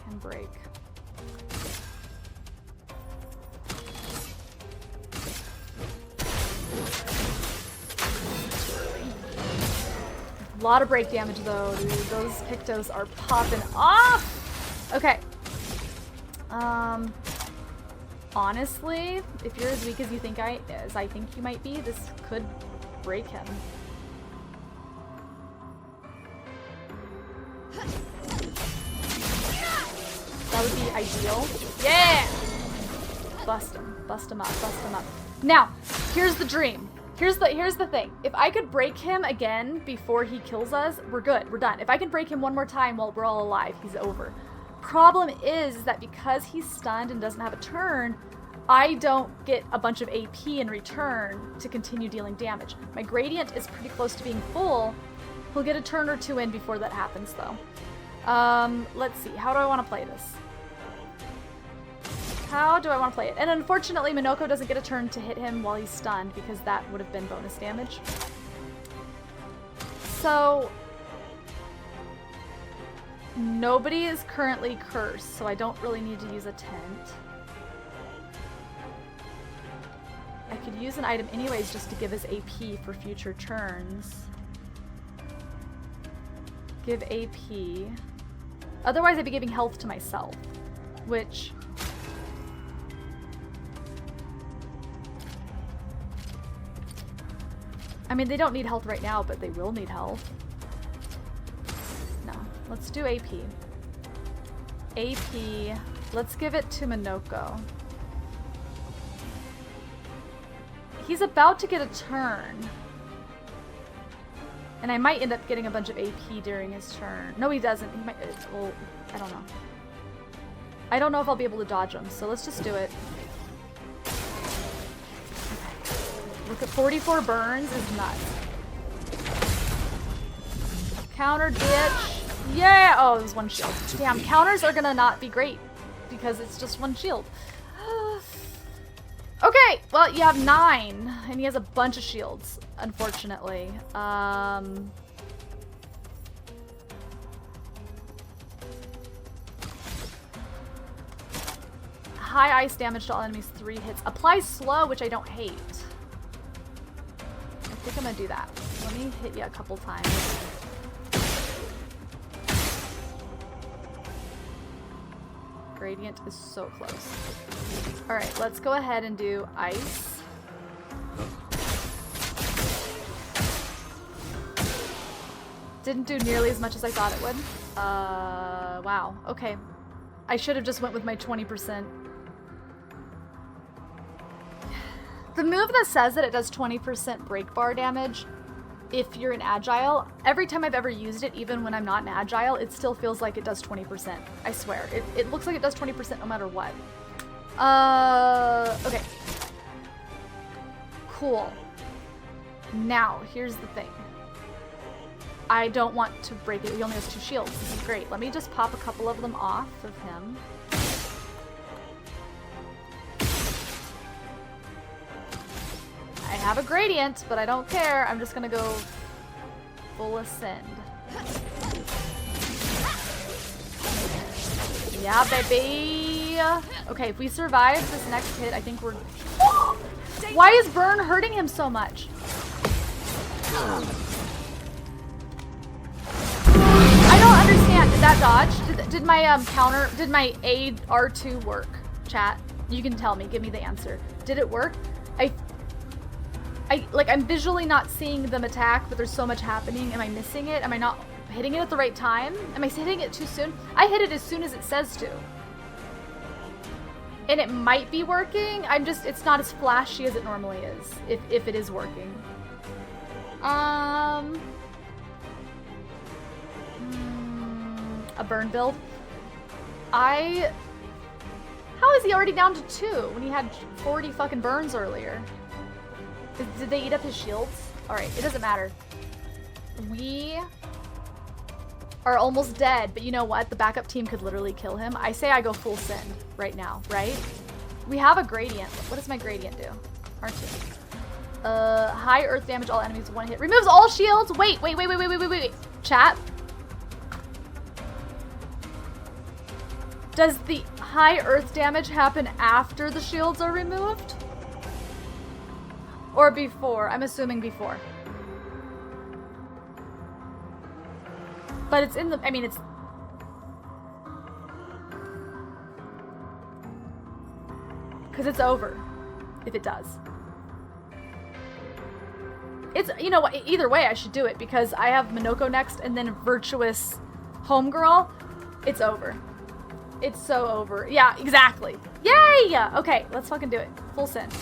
Can break. A lot of break damage though, dude. Those Pictos are popping off! Okay. Honestly, if you're as weak as you think I think you might be, this could break him. That would be ideal. Yeah! Bust him. Bust him up. Bust him up. Now, here's the dream. Here's the thing. If I could break him again before he kills us, we're good. We're done. If I can break him one more time while we're all alive, he's over. Problem is that because he's stunned and doesn't have a turn, I don't get a bunch of AP in return to continue dealing damage. My gradient is pretty close to being full. He'll get a turn or two in before that happens though. Let's see. How do I want to play this? How do I want to play it? And unfortunately, Minoko doesn't get a turn to hit him while he's stunned because that would have been bonus damage. So, nobody is currently cursed, so I don't really need to use a tent. I could use an item anyways just to give us AP for future turns. Give AP. Otherwise, I'd be giving health to myself, which... I mean, they don't need health right now, but they will need health. No. Let's do AP. AP. Let's give it to Minoko. He's about to get a turn. And I might end up getting a bunch of AP during his turn. No, he doesn't. He might... Well, I don't know. I don't know if I'll be able to dodge him, so let's just do it. Look at 44 burns is nuts. Counter, bitch. Yeah! Oh, there's one shield. Damn, counters are gonna not be great because it's just one shield. Okay, well, you have 9, and he has a bunch of shields, unfortunately. High ice damage to all enemies, 3 hits. Apply slow, which I don't hate. I think I'm gonna do that. Let me hit you a couple times. Gradient is so close. Alright, let's go ahead and do ice. Didn't do nearly as much as I thought it would. Wow. Okay. I should have just went with my 20%. The move that says that it does 20% break bar damage if you're an agile, every time I've ever used it, even when I'm not an agile, it still feels like it does 20%. I swear. It looks like it does 20% no matter what. Okay. Cool. Now, here's the thing. I don't want to break it. He only has 2 shields. This is great. Let me just pop a couple of them off of him. I have a gradient, but I don't care. I'm just gonna go full ascend. Yeah, baby. Okay, if we survive this next hit, I think we're... Why is Burn hurting him so much? I don't understand. Did that dodge? Did my counter... Did my A R2 work? Chat, you can tell me. Give me the answer. Did it work? I'm visually not seeing them attack, but there's so much happening. Am I missing it? Am I not hitting it at the right time? Am I hitting it too soon? I hit it as soon as it says to. And it might be working. It's not as flashy as it normally is, if it is working. A burn build. How is he already down to 2 when he had 40 fucking burns earlier? Did they eat up his shields? Alright, it doesn't matter. We are almost dead, but you know what? The backup team could literally kill him. I say I go full send right now, right? We have a gradient. What does my gradient do? R2. High earth damage, all enemies 1 hit. Removes all shields! Wait. Chat. Does the high earth damage happen after the shields are removed? Or before? I'm assuming before. But it's in the... I mean, it's... Because it's over. If it does. It's... You know what? Either way, I should do it. Because I have Minoko next and then Virtuous Homegirl. It's over. It's so over. Yeah, exactly. Yay! Okay, let's fucking do it. Full send.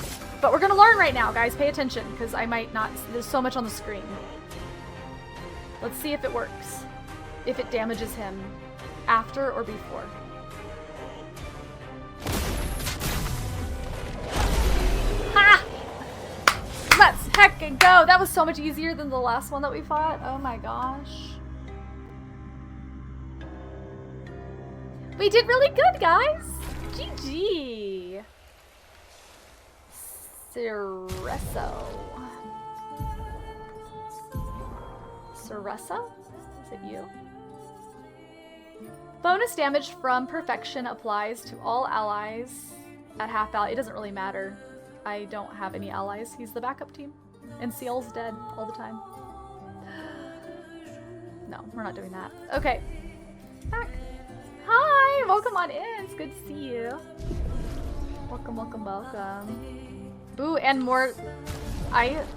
But we're gonna learn right now, guys. Pay attention, because I might not... There's so much on the screen. Let's see if it works. If it damages him after or before. Ha! Let's heckin' go! That was so much easier than the last one that we fought. Oh my gosh. We did really good, guys! GG! Cereso. Cereso? Is it you? Bonus damage from perfection applies to all allies at half value. It doesn't really matter. I don't have any allies. He's the backup team. And Ciel's dead all the time. No, we're not doing that. Okay. Back. Hi! Welcome on in. It's good to see you. Welcome, welcome, welcome. Ooh, and more.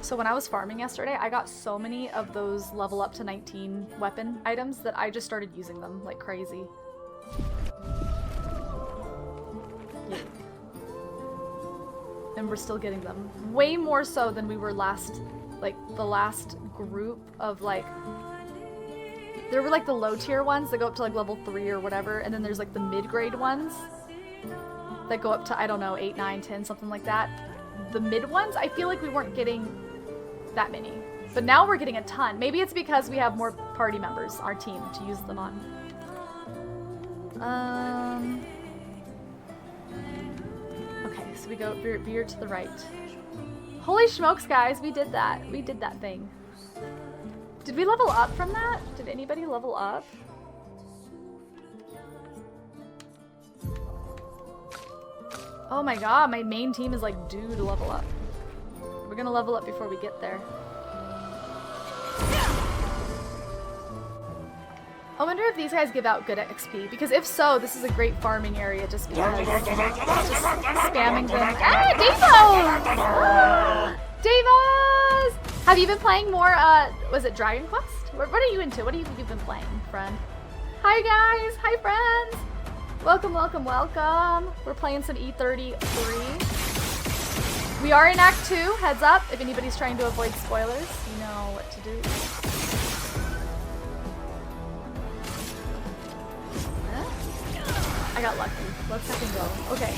So when I was farming yesterday, I got so many of those level up to 19 weapon items that I just started using them like crazy. Yeah. And we're still getting them. Way more so than we were last, like the last group of like, there were like the low tier ones that go up to like level 3 or whatever, and then there's like the mid-grade ones that go up to, I don't know, 8, 9, 10, something like that. The mid ones, I feel like we weren't getting that many. But now we're getting a ton. Maybe it's because we have more party members, our team, to use them on. Okay, so we go veer to the right. Holy smokes, guys, we did that. We did that thing. Did we level up from that? Did anybody level up? Oh my god, my main team is like due to level up. We're gonna level up before we get there. I wonder if these guys give out good XP, because if so, this is a great farming area just because just spamming them. Ah, Davos! Davos! Have you been playing more, was it Dragon Quest? What are you into? What have you been playing, friend? Hi guys! Hi friends! Welcome, welcome, welcome. We're playing some E33. We are in Act 2, heads up. If anybody's trying to avoid spoilers, you know what to do. I got lucky. Let's second go. Okay.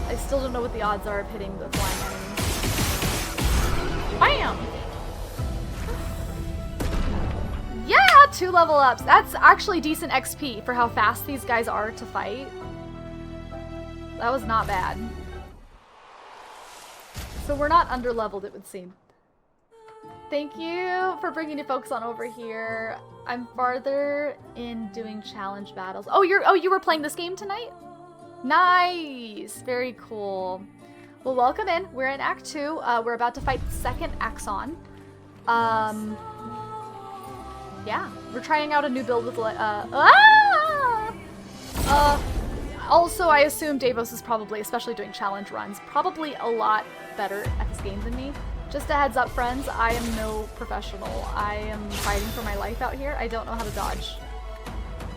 I still don't know what the odds are of hitting the flying enemies. Bam! Yeah, 2 level ups. That's actually decent XP for how fast these guys are to fight. That was not bad. So we're not under-leveled, it would seem. Thank you for bringing you folks on over here. I'm farther in doing challenge battles. Oh, you were playing this game tonight? Nice. Very cool. Well, welcome in. We're in Act 2. We're about to fight the second Axon. Yeah, we're trying out a new build with also, I assume Davos is probably, especially doing challenge runs, probably a lot better at this game than me. Just a heads up, friends, I am no professional. I am fighting for my life out here. I don't know how to dodge.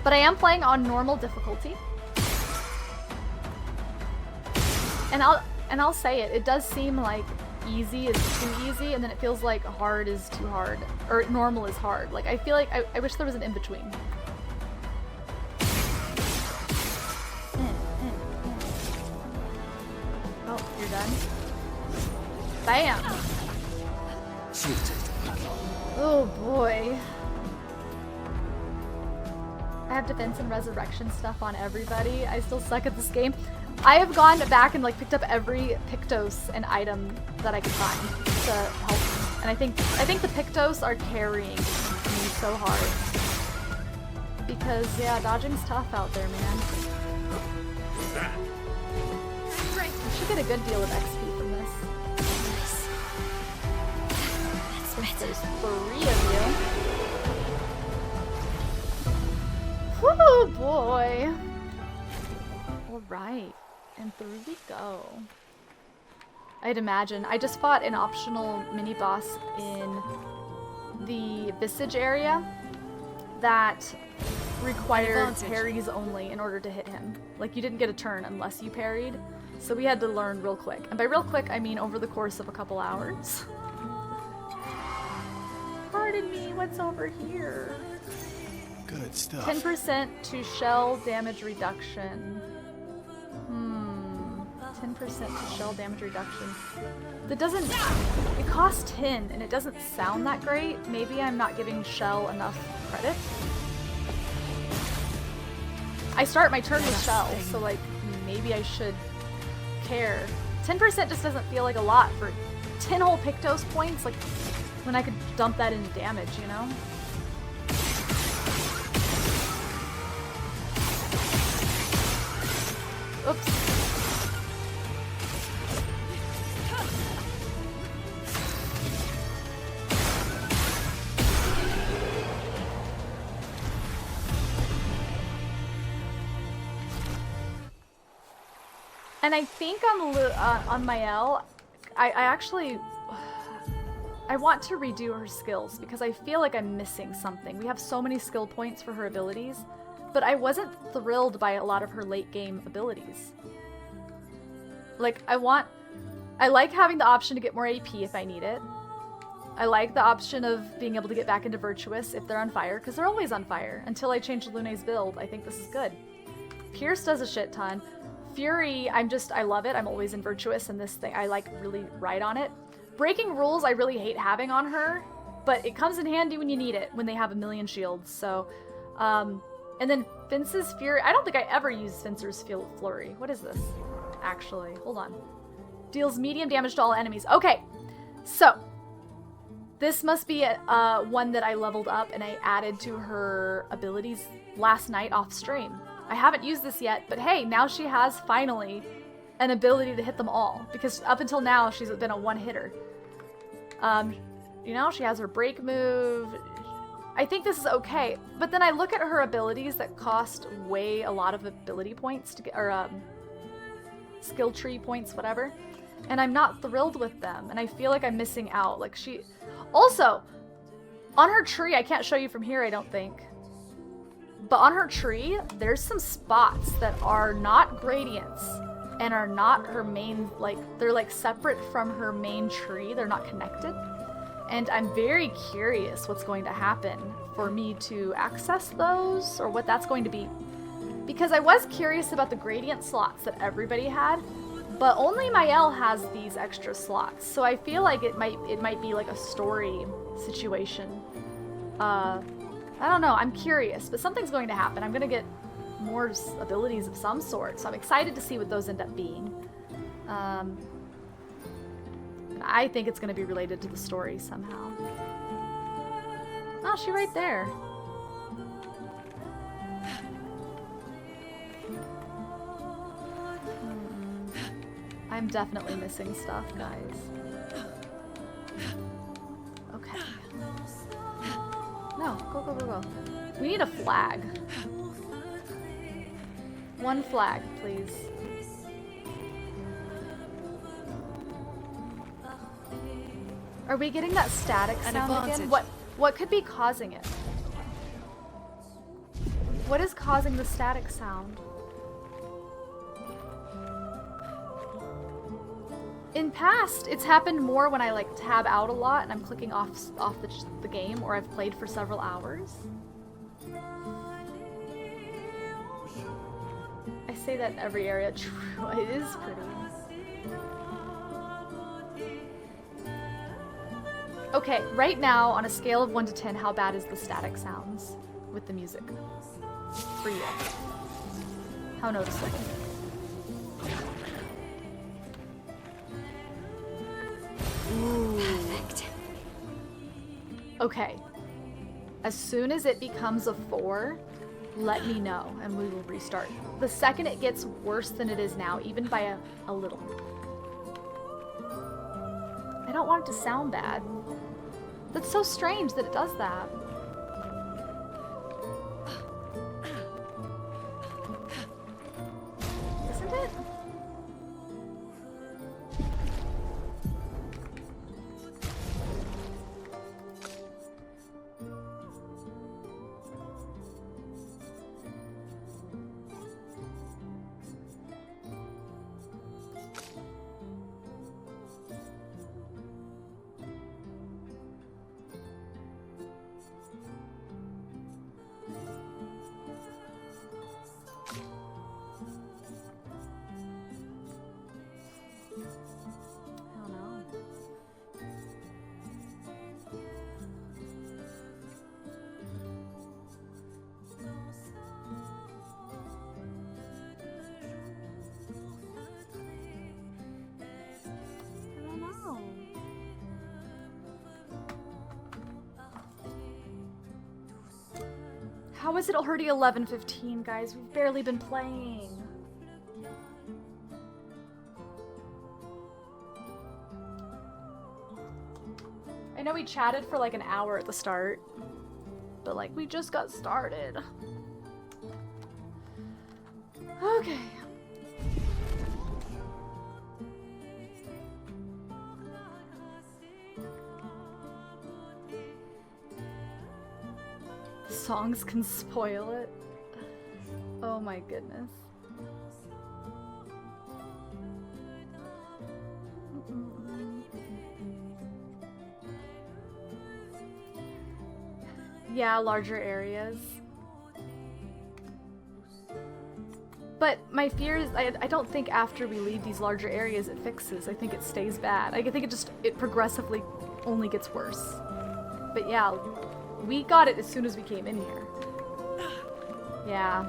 But I am playing on normal difficulty. And I'll say it, it does seem like easy is too easy, and then it feels like hard is too hard. Or normal is hard. Like, I feel like I wish there was an in-between. Oh, you're done? Bam! Oh boy. I have defense and resurrection stuff on everybody. I still suck at this game. I have gone back and like picked up every Pictos and item that I could find to help me. And I think the Pictos are carrying me so hard. Because yeah, dodging's tough out there, man. I should get a good deal of XP from this. Since there's 3 of you. Whoo boy. Alright. And through we go. I'd imagine. I just fought an optional mini-boss in the Visage area that required parries only in order to hit him. Like, you didn't get a turn unless you parried. So we had to learn real quick. And by real quick, I mean over the course of a couple hours. Pardon me, what's over here? Good stuff. 10% to shell damage reduction. 10% to shell damage reduction. That doesn't... It costs 10, and it doesn't sound that great. Maybe I'm not giving shell enough credit. I start my turn with shell, so like, maybe I should care. 10% just doesn't feel like a lot for 10 whole Pictos points, like, when I could dump that into damage, you know? Oops. And I think on Mael, I actually, I want to redo her skills because I feel like I'm missing something. We have so many skill points for her abilities, but I wasn't thrilled by a lot of her late game abilities. Like, I like having the option to get more AP if I need it. I like the option of being able to get back into Virtuous if they're on fire, because they're always on fire. Until I change Lune's build, I think this is good. Pierce does a shit ton. Fury, I love it. I'm always in Virtuous, and this thing, I like really ride on it. Breaking rules, I really hate having on her, but it comes in handy when you need it, when they have a million shields, so. And then Fence's Fury, I don't think I ever used Fencer's Flurry. What is this, actually? Hold on. Deals medium damage to all enemies. Okay, so. This must be one that I leveled up and I added to her abilities last night off stream. I haven't used this yet, but hey, now she has finally an ability to hit them all, because up until now she's been a one-hitter. You know, she has her break move. I think this is okay, but then I look at her abilities that cost a lot of ability points to get, or skill tree points, whatever, and I'm not thrilled with them, and I feel like I'm missing out. Like, she... Also, on her tree, I can't show you from here, I don't think, but on her tree, there's some spots that are not gradients, and are not her main, like, they're like separate from her main tree. They're not connected. And I'm very curious what's going to happen for me to access those, or what that's going to be. Because I was curious about the gradient slots that everybody had, but only Mael has these extra slots. So I feel like it might be like a story situation. I don't know, I'm curious, but something's going to happen. I'm gonna get more abilities of some sort, so I'm excited to see what those end up being. And I think it's gonna be related to the story somehow. Oh, she's right there. I'm definitely missing stuff, guys. Okay. No, go, go, go, go. We need a flag. One flag, please. Are we getting that static sound again? What could be causing it? What is causing the static sound? In past, it's happened more when I like tab out a lot and I'm clicking off the game, or I've played for several hours. I say that in every area. True, it is pretty. Okay, right now, on a scale of 1 to 10, how bad is the static sounds with the music for you? How noticeable? Perfect. Okay. As soon as it becomes a 4, let me know and we will restart. The second it gets worse than it is now, even by a little. I don't want it to sound bad. That's so strange that it does that. Isn't it? How is it already 11:15, guys? We've barely been playing. I know we chatted for like an hour at the start, but like we just got started. Okay. Songs can spoil it. Oh my goodness. Yeah, larger areas. But my fear is, I don't think after we leave these larger areas it fixes. I think it stays bad. I think it progressively only gets worse. But yeah, we got it as soon as we came in here. Yeah.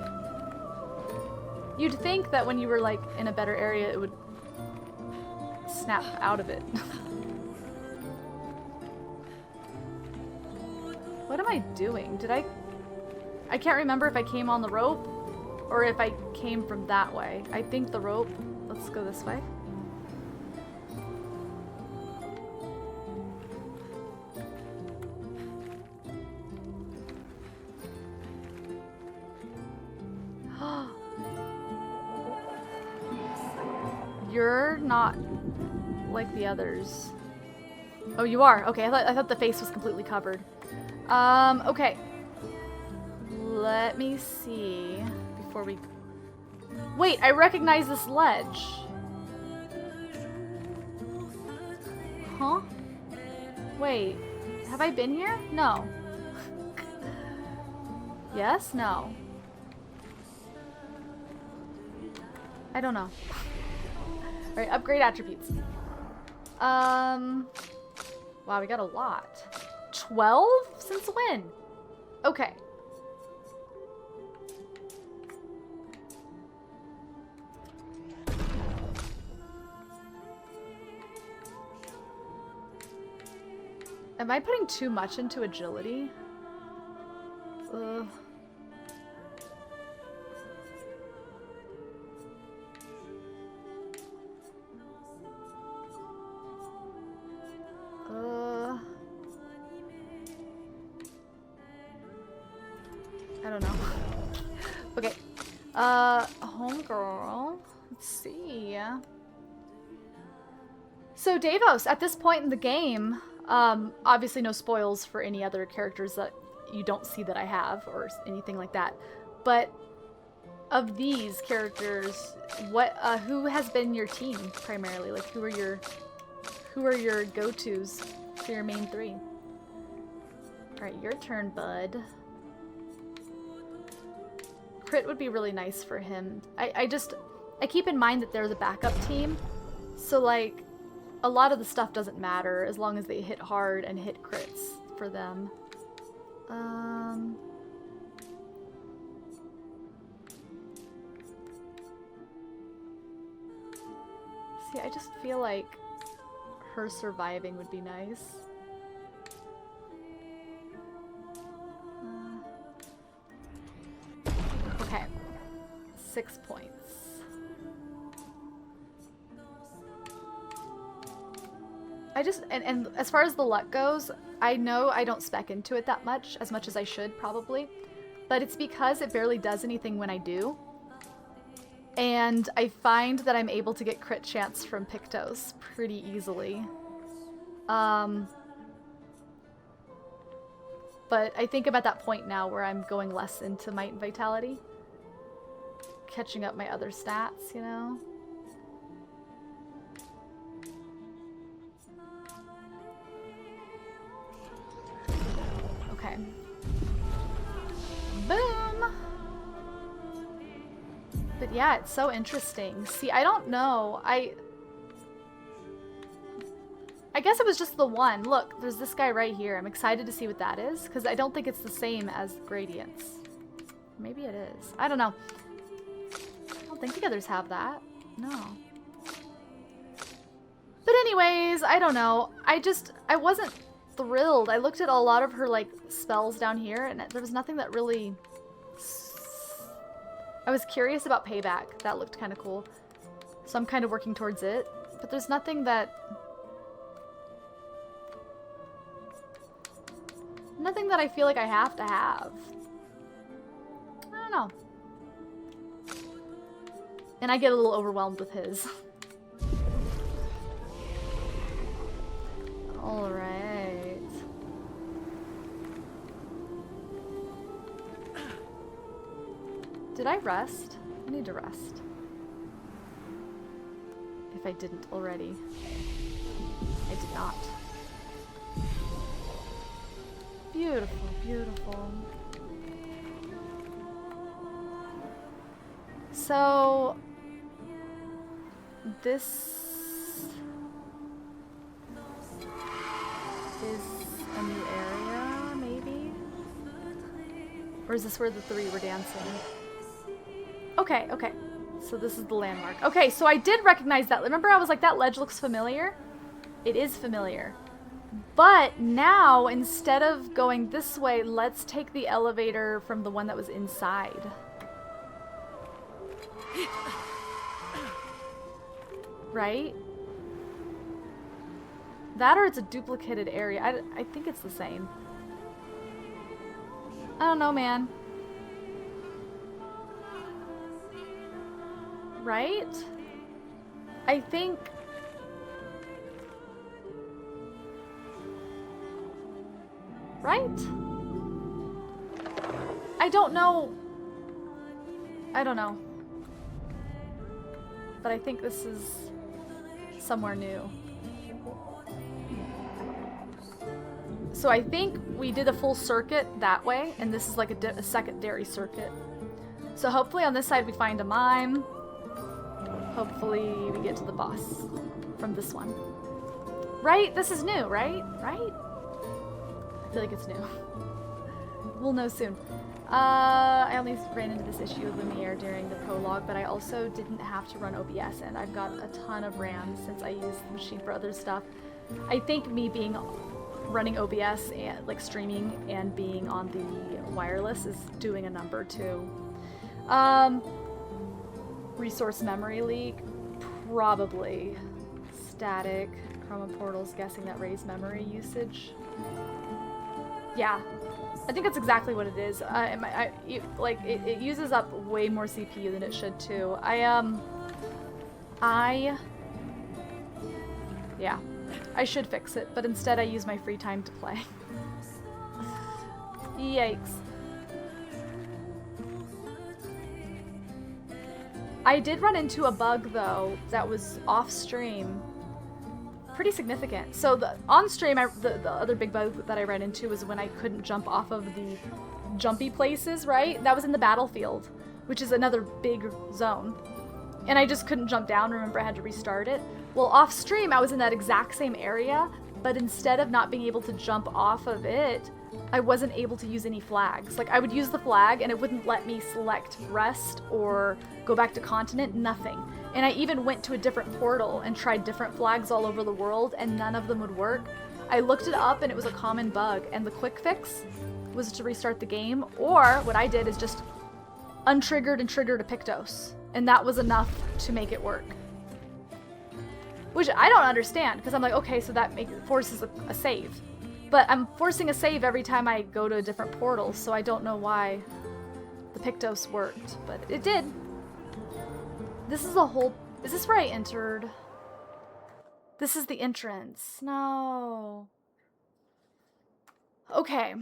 You'd think that when you were like in a better area it would snap out of it. What am I doing? I can't remember if I came on the rope or if I came from that way. I think the rope. Let's go this way. You're not like the others. Oh, you are? Okay, I thought the face was completely covered. Okay. Let me see before we Wait, I recognize this ledge. Huh? Wait, have I been here? No. Yes? No. I don't know. Alright, upgrade attributes. Wow, we got a lot. 12? Since when? Okay. Am I putting too much into agility? Ugh. I don't know. Okay. Homegirl. Let's see. So Davos, at this point in the game, obviously no spoils for any other characters that you don't see that I have or anything like that. But of these characters, who has been your team primarily? Like who are your go-tos for your main three? Alright, your turn, bud. Crit would be really nice for him. I keep in mind that they're the backup team, so like a lot of the stuff doesn't matter as long as they hit hard and hit crits for them. See, I just feel like her surviving would be nice. Okay, 6 points. And as far as the luck goes, I know I don't spec into it that much as I should probably, but it's because it barely does anything when I do. And I find that I'm able to get crit chance from Pictos pretty easily. But I think I'm at that point now where I'm going less into might and vitality. Catching up my other stats, you know? Okay. Boom! But yeah, it's so interesting. See, I don't know. I guess it was just the one. Look, there's this guy right here. I'm excited to see what that is, because I don't think it's the same as Gradients. Maybe it is. I don't know. I don't think the others have that. No. But anyways, I don't know. I wasn't thrilled. I looked at a lot of her, like, spells down here, and there was nothing that really... I was curious about Payback. That looked kind of cool. So I'm kind of working towards it. But there's nothing that... Nothing that I feel like I have to have. I don't know. And I get a little overwhelmed with his. Alright. Did I rest? I need to rest. If I didn't already. I did not. Beautiful, beautiful. So, this is a new area, maybe? Or is this where the three were dancing? Okay, okay. So this is the landmark. Okay, so I did recognize that. Remember I was like, that ledge looks familiar? It is familiar. But now, instead of going this way, let's take the elevator from the one that was inside. Right? That or it's a duplicated area. I think it's the same. I don't know, man. Right? I think... Right? I don't know. I don't know. but I think this is somewhere new. So I think we did a full circuit that way, and this is like a secondary circuit. So hopefully on this side we find a mime. Hopefully we get to the boss from this one. Right? This is new, right? Right? I feel like it's new. We'll know soon. I only ran into this issue of Lumiere during the prologue, but I also didn't have to run OBS, and I've got a ton of RAM since I use the machine for other stuff. I think me running OBS and like streaming and being on the wireless is doing a number too. Resource memory leak, probably. Static, chroma portals, guessing that raised memory usage. Yeah, I think that's exactly what it is. It uses up way more CPU than it should too. Yeah, I should fix it, but instead I use my free time to play. Yikes. I did run into a bug though that was off stream. Pretty significant. So on stream, the other big bug that I ran into was when I couldn't jump off of the jumpy places, right? That was in the battlefield, which is another big zone. And I just couldn't jump down. Remember, I had to restart it. Well, off stream, I was in that exact same area, but instead of not being able to jump off of it, I wasn't able to use any flags. Like, I would use the flag and it wouldn't let me select rest or go back to continent, nothing. And I even went to a different portal and tried different flags all over the world, and none of them would work. I looked it up and it was a common bug, and the quick fix was to restart the game, or what I did is just untriggered and triggered a Pictos, and that was enough to make it work. Which I don't understand, because I'm like, okay, so that forces a save. But I'm forcing a save every time I go to a different portal, so I don't know why the Pictos worked, but it did. This is a whole... Is this where I entered? This is the entrance. No. Okay.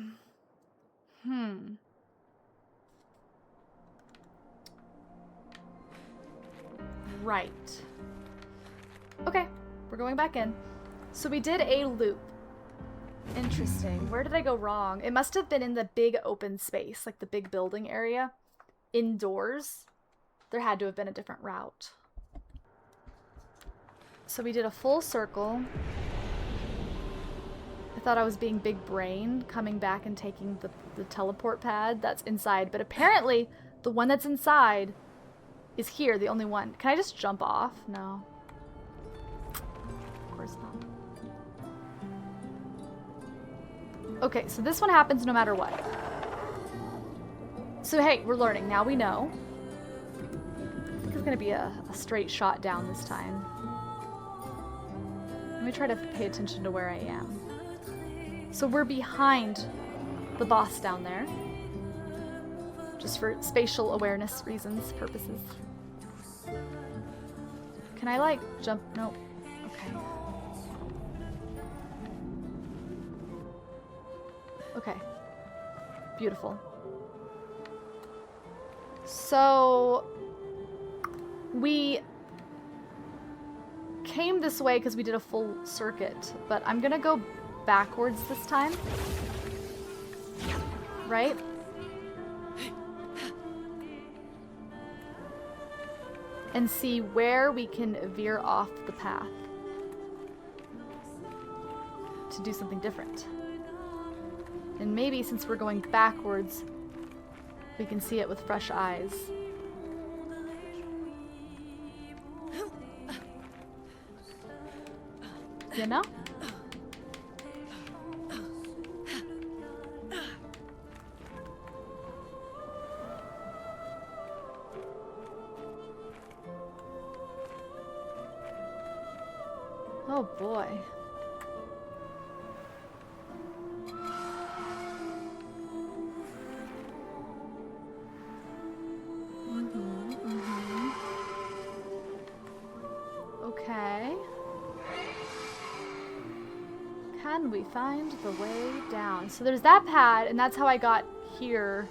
Right. Okay, we're going back in. So we did a loop. Interesting. Where did I go wrong? It must have been in the big open space, like the big building area. Indoors. There had to have been a different route. So we did a full circle. I thought I was being big brain, coming back and taking the teleport pad that's inside, but apparently the one that's inside is here, the only one. Can I just jump off? No. Of course not. Okay, so this one happens no matter what. So hey, we're learning. Now we know. I think it's gonna be a straight shot down this time. Let me try to pay attention to where I am. So we're behind the boss down there. Just for spatial awareness reasons, purposes. Can I like jump? Nope. Okay. Okay. Beautiful. So we came this way because we did a full circuit, but I'm gonna go backwards this time. Right? And see where we can veer off the path to do something different. And maybe since we're going backwards, we can see it with fresh eyes. You know? Oh boy. Okay. Can we find the way down? So there's that pad, and that's how I got here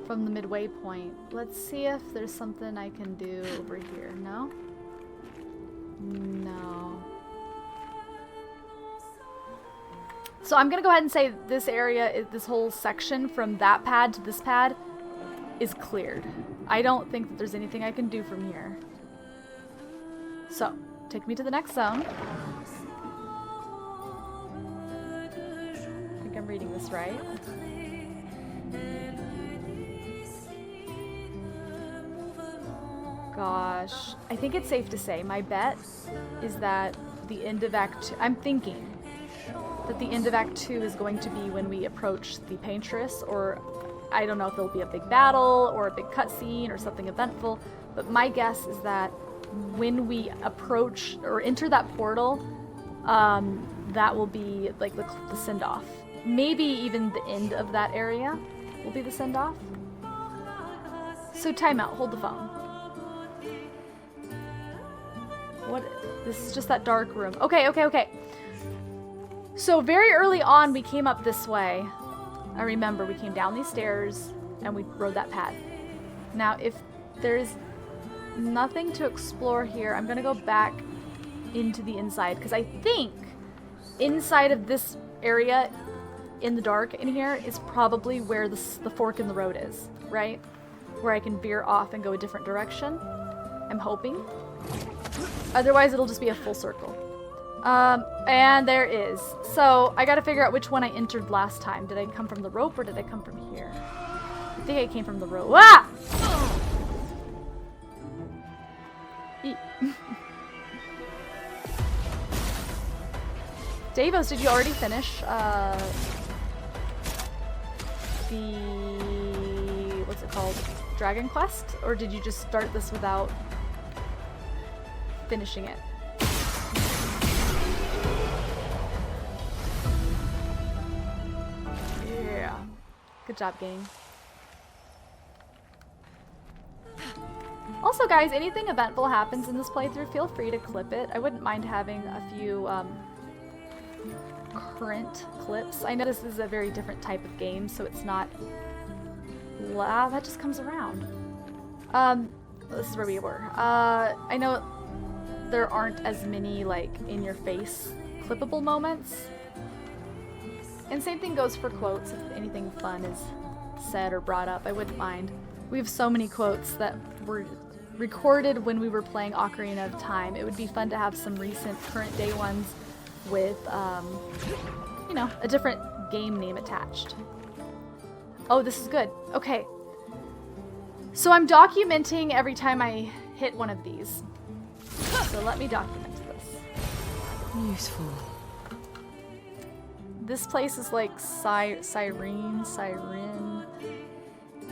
from the midway point. Let's see if there's something I can do over here. No? No. So I'm gonna go ahead and say this area, this whole section from that pad to this pad is cleared. I don't think that there's anything I can do from here. So, take me to the next zone. I think I'm reading this right. Gosh, I think it's safe to say, my bet is that the end of Act 2, I'm thinking that the end of Act 2 is going to be when we approach the Paintress, or I don't know if there'll be a big battle or a big cutscene or something eventful, but my guess is that when we approach or enter that portal, that will be like the send-off. Maybe even the end of that area will be the send-off. So timeout, hold the phone. What? This is just that dark room. Okay. So very early on, we came up this way. I remember we came down these stairs and we rode that pad. Now, if there's nothing to explore here, I'm gonna go back into the inside because I think inside of this area in the dark in here is probably where the fork in the road is, right? Where I can veer off and go a different direction. I'm hoping. Otherwise, it'll just be a full circle. And there is. So, I gotta figure out which one I entered last time. Did I come from the rope or did I come from here? I think I came from the rope. Ah! Davos, did you already finish, what's it called? Dragon Quest? Or did you just start this without finishing it? Yeah. Good job, gang. Also, guys, anything eventful happens in this playthrough, feel free to clip it. I wouldn't mind having a few current clips. I know this is a very different type of game, so it's not... that just comes around. This is where we were. I know there aren't as many, like, in-your-face clippable moments. And same thing goes for quotes. If anything fun is said or brought up, I wouldn't mind. We have so many quotes that were recorded when we were playing Ocarina of Time. It would be fun to have some recent, current-day ones with, you know, a different game name attached. Oh, this is good. Okay. So I'm documenting every time I hit one of these. So let me document this. Useful. This place is like Siren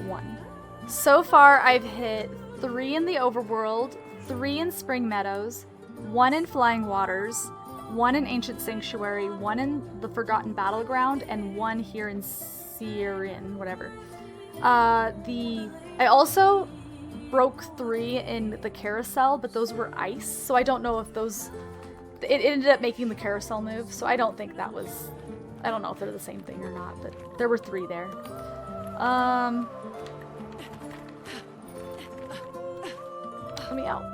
1. So far I've hit 3 in the overworld, 3 in Spring Meadows, 1 in Flying Waters, 1 in Ancient Sanctuary, 1 in the Forgotten Battleground, and 1 here in Siren, whatever. I also broke 3 in the carousel, but those were ice, so I don't know if those... It ended up making the carousel move, so I don't think that was... I don't know if they're the same thing or not, but there were 3 there. Let me out.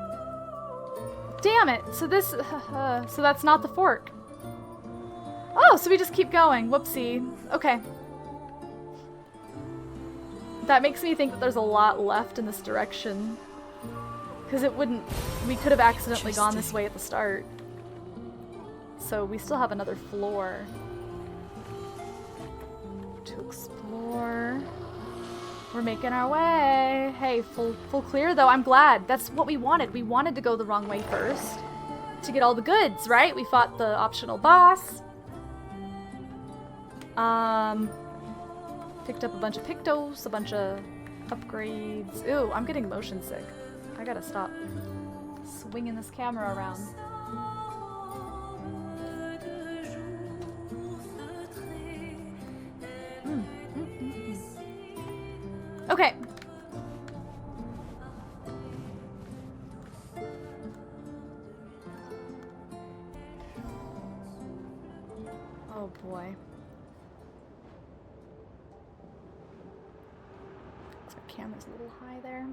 Damn it! So this... so that's not the fork. Oh, so we just keep going. Whoopsie. Okay. That makes me think that there's a lot left in this direction. Because it wouldn't... We could have accidentally gone this way at the start. So we still have another floor to explore. We're making our way. Hey, full clear though. I'm glad. That's what we wanted. We wanted to go the wrong way first to get all the goods, right? We fought the optional boss. Picked up a bunch of Pictos, a bunch of upgrades. Ooh, I'm getting motion sick. I gotta stop swinging this camera around. Okay. Oh boy. camera's a little high there.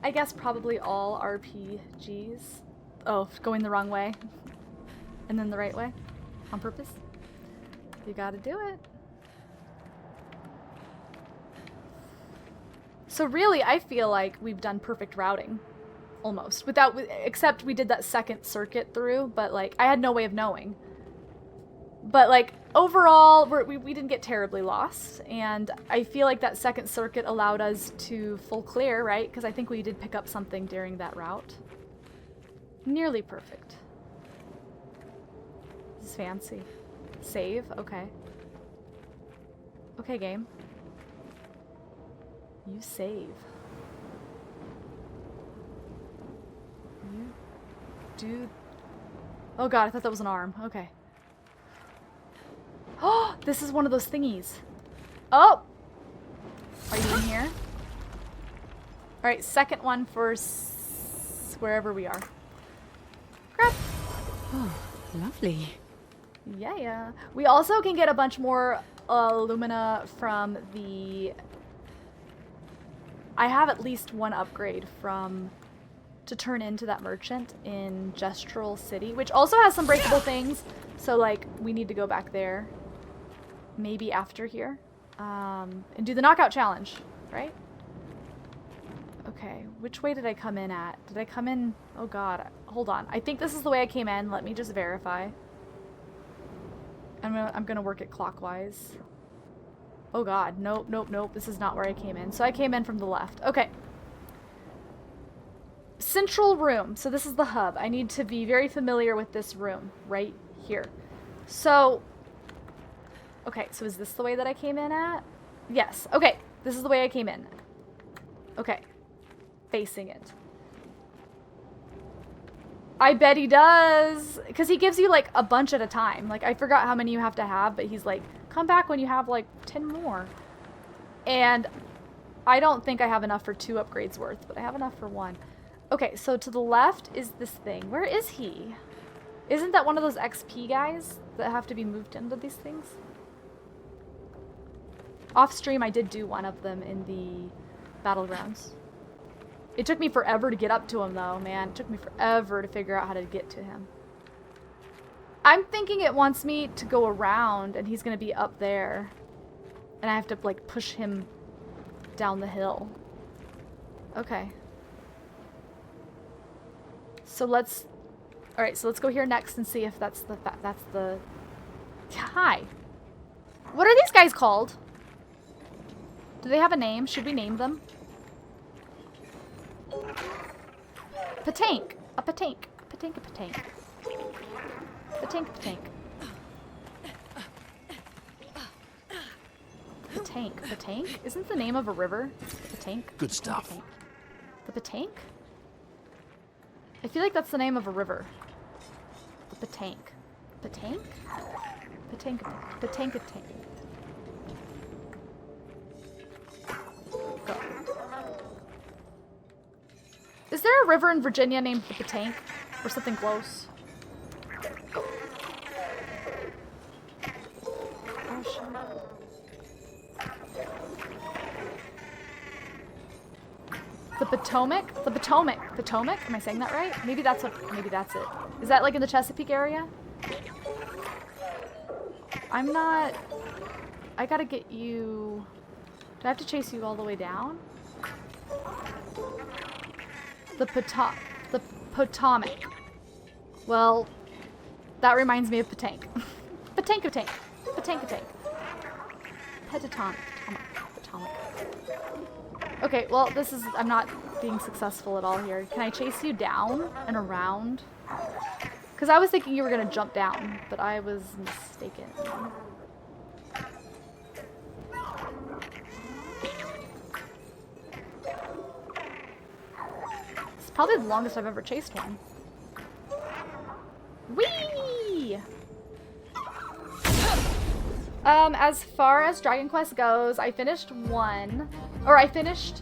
I guess probably all RPGs. Oh, going the wrong way. And then the right way. On purpose. You gotta do it. So really, I feel like we've done perfect routing. Almost. Except we did that second circuit through, but like, I had no way of knowing. But like, overall, we didn't get terribly lost, and I feel like that second circuit allowed us to full clear, right? Because I think we did pick up something during that route. Nearly perfect. This is fancy. Save? Okay. Okay, game. You save. You do... Oh god, I thought that was an arm. Okay. Oh, this is one of those thingies. Oh! Are you in here? Alright, second one for wherever we are. Grab! Oh, lovely. Yeah. We also can get a bunch more alumina from the... I have at least one upgrade from... to turn into that merchant in Gestural City, which also has some breakable things. So, like, we need to go back there. Maybe after here. And do the knockout challenge, right? Okay, which way did I come in at? Did I come in... Oh god, hold on. I think this is the way I came in. Let me just verify. I'm gonna work it clockwise. Oh god, nope. This is not where I came in. So I came in from the left. Okay. Central room. So this is the hub. I need to be very familiar with this room right here. So... Okay, so is this the way that I came in at? Yes. Okay, this is the way I came in. Okay. Facing it. I bet he does. Because he gives you, like, a bunch at a time. Like, I forgot how many you have to have, but he's like, come back when you have, like, 10 more. And I don't think I have enough for 2 upgrades worth, but I have enough for 1. Okay, so to the left is this thing. Where is he? Isn't that one of those XP guys that have to be moved into these things? Off stream, I did do one of them in the battlegrounds. It took me forever to get up to him, though, man. It took me forever to figure out how to get to him. I'm thinking it wants me to go around, and he's going to be up there. And I have to, like, push him down the hill. Okay. So let's... Alright, so let's go here next and see if that's the... Hi. What are these guys called? Do they have a name? Should we name them? Patank. A patank. Patank, a patank. Patank, patank. Patank. Patank? Isn't the name of a river? Patank? Good stuff. The Patank? I feel like that's the name of a river. The Patank. Patank? Patank, patank, patank. Go. Is there a river in Virginia named the Patank? Or something close? Oh, shit. The Potomac? The Potomac. Potomac? Am I saying that right? Maybe that's it. Is that like in the Chesapeake area? I'm not... I gotta get you... Do I have to chase you all the way down? The Potomac. Well, that reminds me of Patank. Patank-a-tank. Patank-a-tank. Potomac. Okay, well, this is... I'm not being successful at all here. Can I chase you down and around? Because I was thinking you were going to jump down, but I was mistaken. It's probably the longest I've ever chased one. Whee! As far as Dragon Quest goes, I finished 1. Or I finished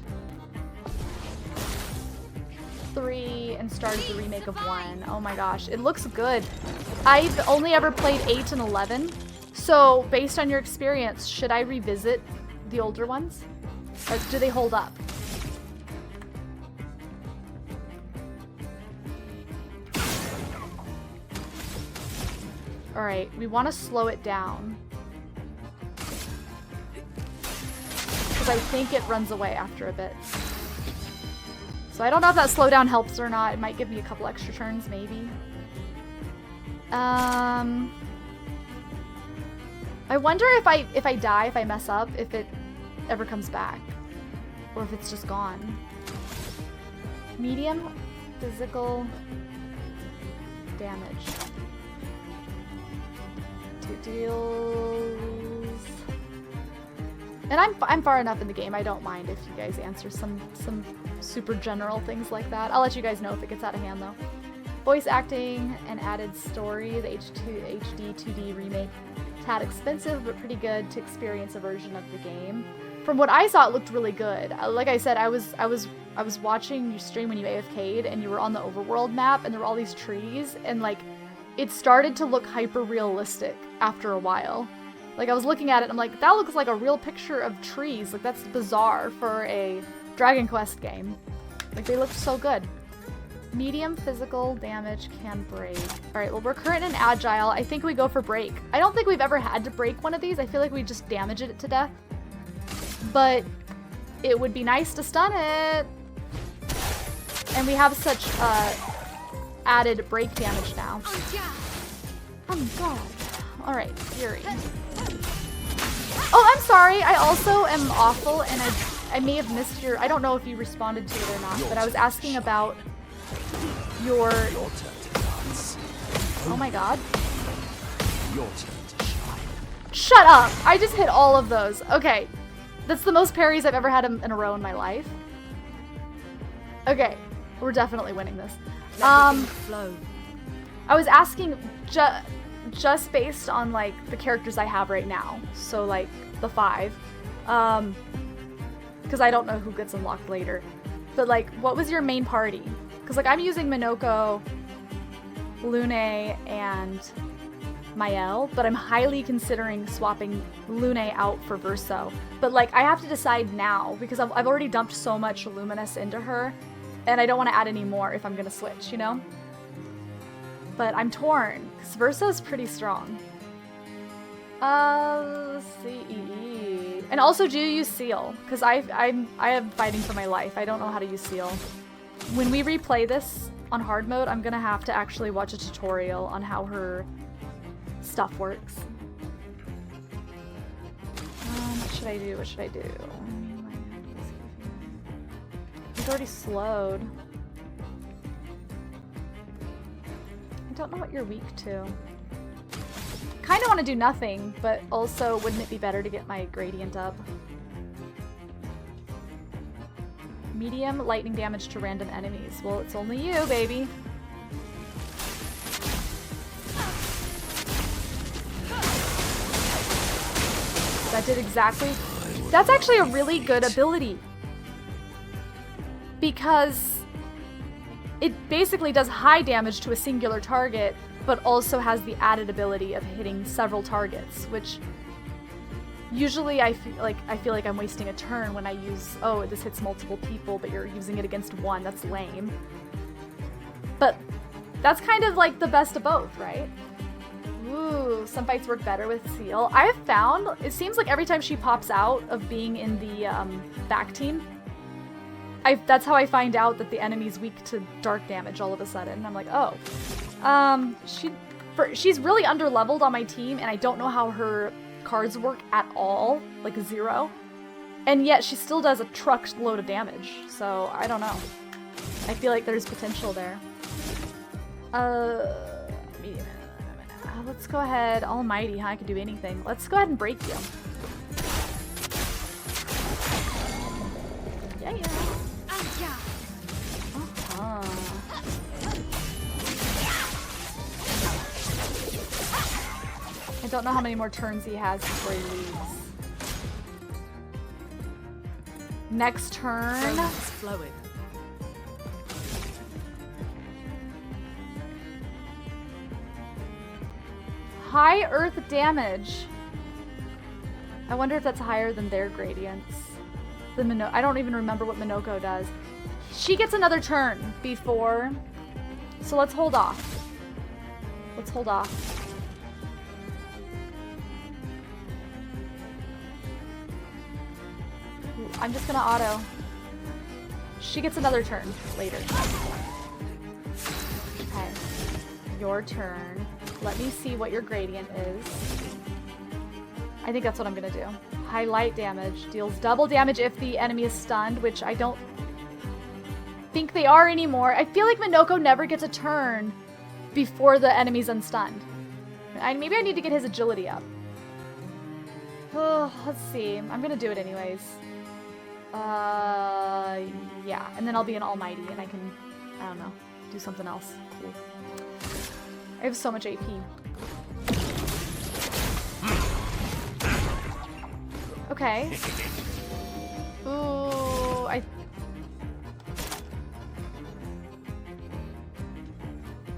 3 and started the remake of 1. Oh my gosh, it looks good. I've only ever played 8 and 11. So, based on your experience, should I revisit the older ones? Or do they hold up? Alright, we want to slow it down. Because I think it runs away after a bit. So I don't know if that slowdown helps or not. It might give me a couple extra turns, maybe. I wonder if I die, if I mess up, if it ever comes back. Or if it's just gone. Medium physical damage. Deals. And I'm far enough in the game. I don't mind if you guys answer some super general things like that. I'll let you guys know if it gets out of hand though. Voice acting and added story. The HD 2D remake. Tad expensive, but pretty good to experience a version of the game. From what I saw, it looked really good. Like I said, I was watching you stream when you AFK'd and you were on the overworld map and there were all these trees and like it started to look hyper realistic after a while. Like I was looking at it and I'm like, that looks like a real picture of trees. Like that's bizarre for a Dragon Quest game. Like they looked so good. Medium physical damage can break. Alright, well we're current and agile. I think we go for break. I don't think we've ever had to break one of these. I feel like we just damage it to death. But it would be nice to stun it. And we have such added break damage now. Oh god. Alright, Fury. Oh, I'm sorry. I also am awful and I may have missed your... I don't know if you responded to it or not, but I was asking about your... Oh my god. Shut up! I just hit all of those. Okay. That's the most parries I've ever had in a row in my life. Okay. We're definitely winning this. Flow. I was asking just based on like the characters I have right now. So like the 5. Because I don't know who gets unlocked later. But like, what was your main party? Because like I'm using Minoko, Lune, and Mael, but I'm highly considering swapping Lune out for Verso. But like I have to decide now because I've already dumped so much Luminous into her. And I don't want to add any more if I'm going to switch, you know? But I'm torn, because Verso's pretty strong. Let's see. And also, do you use Seal? Because I am fighting for my life. I don't know how to use Seal. When we replay this on hard mode, I'm going to have to actually watch a tutorial on how her stuff works. What should I do? What should I do? He's already slowed. I don't know what you're weak to. Kind of want to do nothing, but also wouldn't it be better to get my gradient up? Medium lightning damage to random enemies. Well, it's only you, baby. That did exactly... That's actually a really good ability. Because it basically does high damage to a singular target, but also has the added ability of hitting several targets, which usually I feel like I'm wasting a turn when I use, oh, this hits multiple people, but you're using it against one. That's lame. But that's kind of like the best of both, right? Ooh, some fights work better with Seal. I have found, it seems like every time she pops out of being in the back team, that's how I find out that the enemy's weak to dark damage all of a sudden. I'm like, oh. She's really underleveled on my team, and I don't know how her cards work at all. Like 0. And yet she still does a truckload of damage. So, I don't know. I feel like there's potential there. Medium. Let's go ahead. Almighty, huh? I can do anything. Let's go ahead and break you. Yeah. I don't know how many more turns he has before he leaves. Next turn. It's flowing. High earth damage. I wonder if that's higher than their gradients. I don't even remember what Minoko does. She gets another turn before, so let's hold off. Let's hold off. Ooh, I'm just gonna auto. She gets another turn later. Okay. Your turn. Let me see what your gradient is. I think that's what I'm gonna do. Highlight damage. Deals double damage if the enemy is stunned, which I don't think they are anymore. I feel like Minoko never gets a turn before the enemy's unstunned. Maybe I need to get his agility up. Oh, let's see. I'm gonna do it anyways. Yeah. And then I'll be an almighty and I can, I don't know, do something else. Cool. I have so much AP. Okay. Ooh,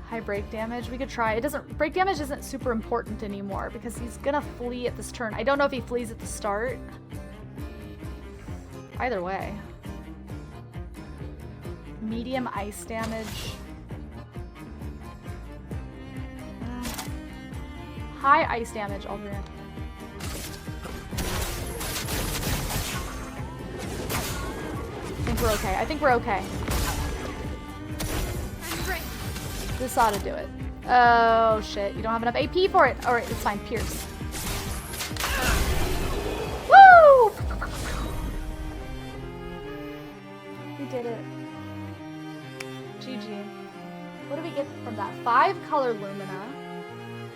high break damage. We could try. It doesn't. Break damage isn't super important anymore because he's gonna flee at this turn. I don't know if he flees at the start. Either way. Medium ice damage. High ice damage, Aldrin. I think we're okay. I think we're okay. This ought to do it. Oh shit, you don't have enough AP for it. Alright, it's fine. Pierce. Woo! We did it. GG. What do we get from that? 5 color lumina.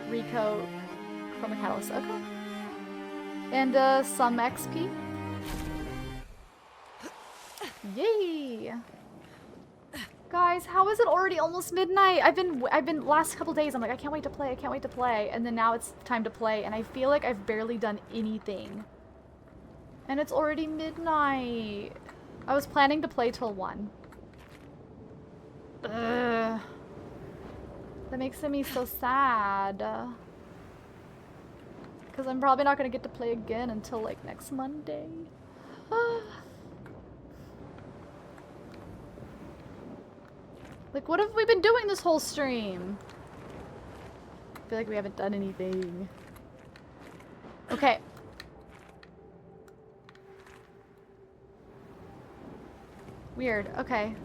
Recoat. Chroma catalyst. Okay. And some XP. Yay! Guys, how is it already almost midnight? I've been last couple days, I'm like, I can't wait to play, I can't wait to play. And then now it's time to play, and I feel like I've barely done anything. And it's already midnight. I was planning to play till 1. Ugh. That makes me so sad. Because I'm probably not going to get to play again until, like, next Monday. Like, what have we been doing this whole stream? I feel like we haven't done anything. Okay. Weird. Okay.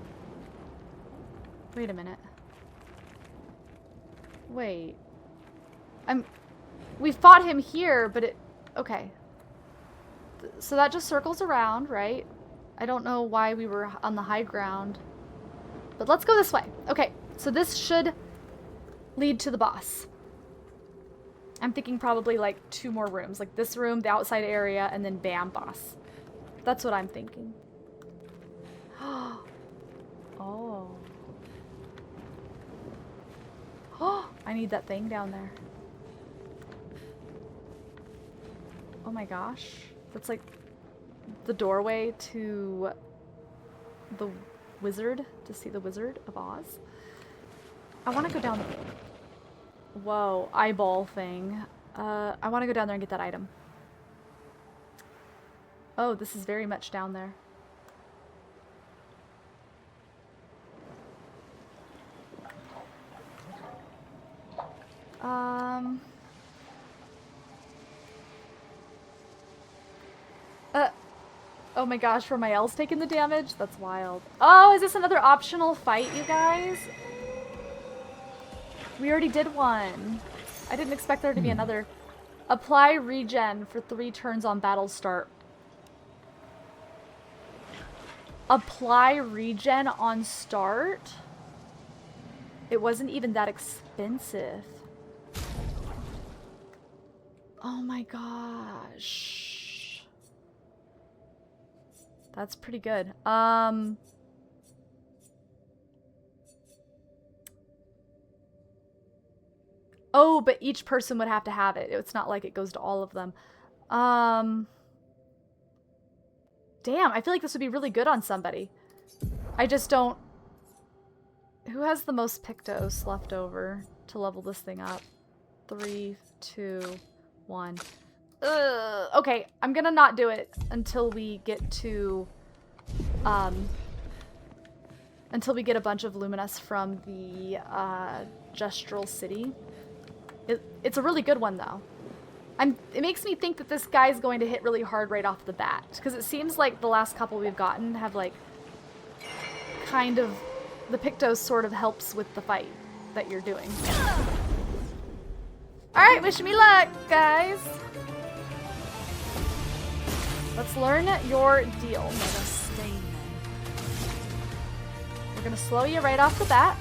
Wait a minute. Wait. We fought him here, but it... Okay. So that just circles around, right? I don't know why we were on the high ground. But let's go this way. Okay, so this should lead to the boss. I'm thinking probably like 2 more rooms. Like this room, the outside area, and then bam, boss. That's what I'm thinking. Oh. Oh, I need that thing down there. Oh my gosh. That's like the doorway to the wizard, to see the Wizard of Oz. I want to go down the... Whoa, eyeball thing. I want to go down there and get that item. Oh, this is very much down there. Oh my gosh, Ramael's taking the damage? That's wild. Oh, is this another optional fight, you guys? We already did one. I didn't expect there to be another. Apply regen for 3 turns on battle start. Apply regen on start? It wasn't even that expensive. Oh my gosh. That's pretty good. Oh, but each person would have to have it. It's not like it goes to all of them. Damn, I feel like this would be really good on somebody. I just don't... Who has the most Pictos left over to level this thing up? 3, 2, 1. Okay, I'm gonna not do it until we get to, until we get a bunch of Luminous from the, Gestural City. It's a really good one, though. It makes me think that this guy's going to hit really hard right off the bat, because it seems like the last couple we've gotten have, like, kind of, the Pictos sort of helps with the fight that you're doing. Alright, wish me luck, guys! Let's learn your deal. We're gonna slow you right off the bat.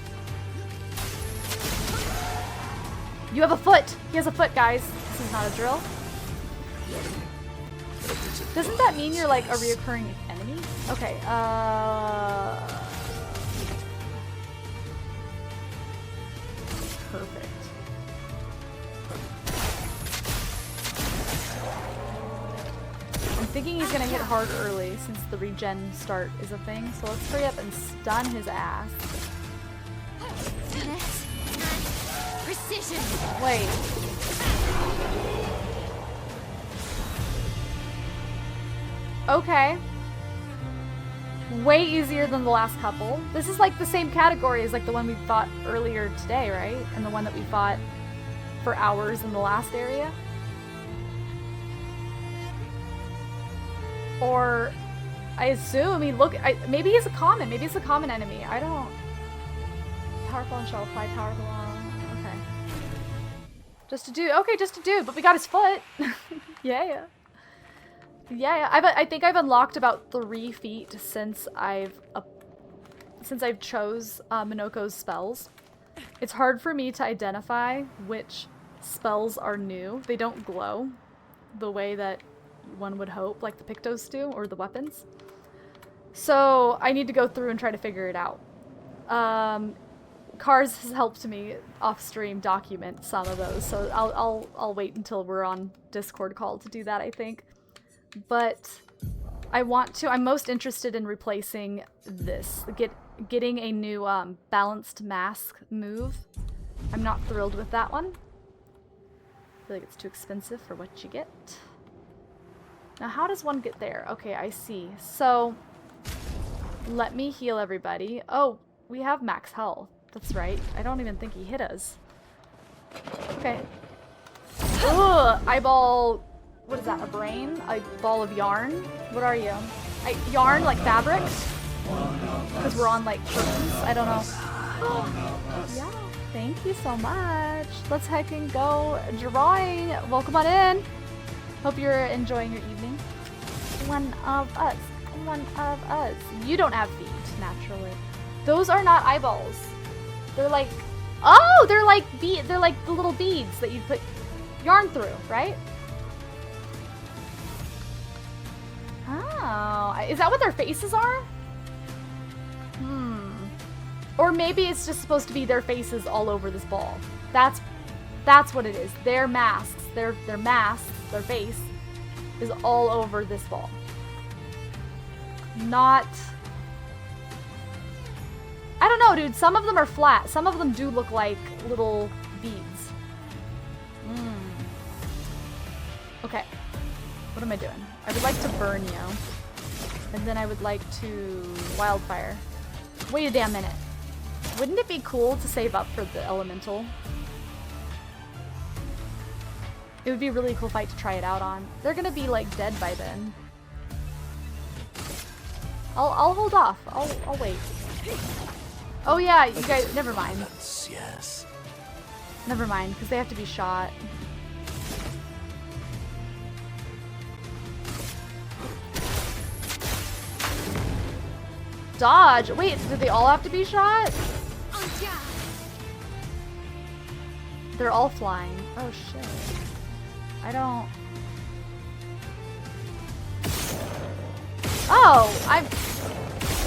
You have a foot! He has a foot, guys. This is not a drill. Doesn't that mean you're like a reoccurring enemy? Okay, perfect. I'm thinking he's gonna hit hard early since the regen start is a thing, so let's hurry up and stun his ass. Precision. Wait. Okay. Way easier than the last couple. This is like the same category as like the one we fought earlier today, right? And the one that we fought for hours in the last area. Or I assume maybe he's a common. Maybe it's a common enemy. I don't. Powerful and shall apply powerful on. Okay. Just a dude. Okay, just a dude. But we got his foot. Yeah. Yeah. I think I've unlocked about 3 feet since I've chose Minoko's spells. It's hard for me to identify which spells are new. They don't glow the way that one would hope, like the Pictos do, or the weapons. So I need to go through and try to figure it out. Cars has helped me off stream document some of those, so I'll wait until we're on Discord call to do that, I think. But I'm most interested in replacing this, getting a new balanced mask move. I'm not thrilled with that one. I feel like it's too expensive for what you get. Now, how does one get there? Okay, I see. So, let me heal everybody. Oh, we have max health. That's right. I don't even think he hit us. Okay. Ugh! Eyeball... What is that, a brain? A ball of yarn? What are you? Yarn, like fabric? Because we're on, like, curtains? I don't know. Yeah, thank you so much. Let's heck and go drawing. Welcome on in. Hope you're enjoying your evening. One of us. One of us. You don't have feet, naturally. Those are not eyeballs. They're like... Oh! They're like the little beads that you put yarn through, right? Oh, is that what their faces are? Or maybe it's just supposed to be their faces all over this ball. That's what it is. Their masks, their masks, their face is all over this ball. Not... I don't know, dude. Some of them are flat. Some of them do look like little beads. Okay. What am I doing? I would like to burn you. And then I would like to wildfire. Wait a damn minute. Wouldn't it be cool to save up for the elemental? It would be a really cool fight to try it out on. They're gonna be like dead by then. I'll hold off. I'll wait. Oh yeah, you guys, never mind. Yes. Never mind, because they have to be shot. Dodge! Wait, do they all have to be shot? They're all flying. Oh shit. I don't... Oh!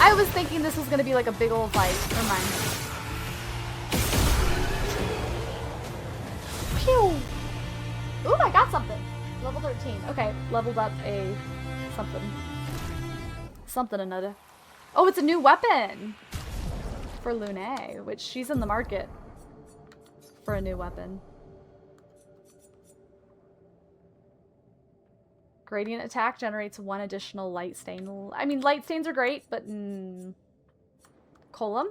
I was thinking this was gonna be like a big old fight. Never mind. Phew! Ooh, I got something! Level 13. Okay, leveled up a... something. Something another. Oh, it's a new weapon! For Lune, which she's in the market for a new weapon. Gradient attack generates 1 additional light stain. I mean, light stains are great, but... Column.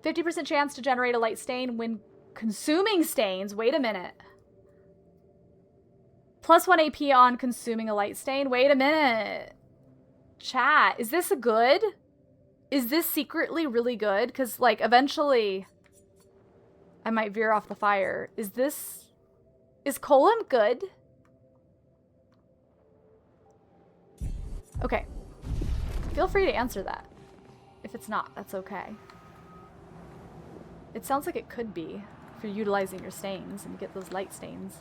50% chance to generate a light stain when consuming stains. Wait a minute. Plus 1 AP on consuming a light stain. Wait a minute. Chat, is this a good? Is this secretly really good? Because, like, eventually I might veer off the fire. Is this... Is Column good? Okay. Feel free to answer that. If it's not, that's okay. It sounds like it could be for utilizing your stains and you get those light stains.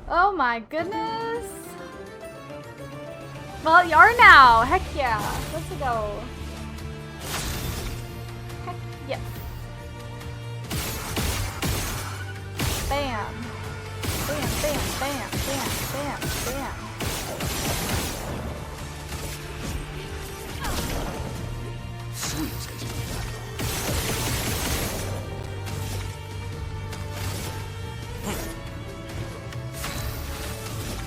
Oh my goodness! Well, you are now! Heck yeah! Let's go! Heck yes! Bam! Bam, bam, bam, bam, bam, bam! Sweet taste.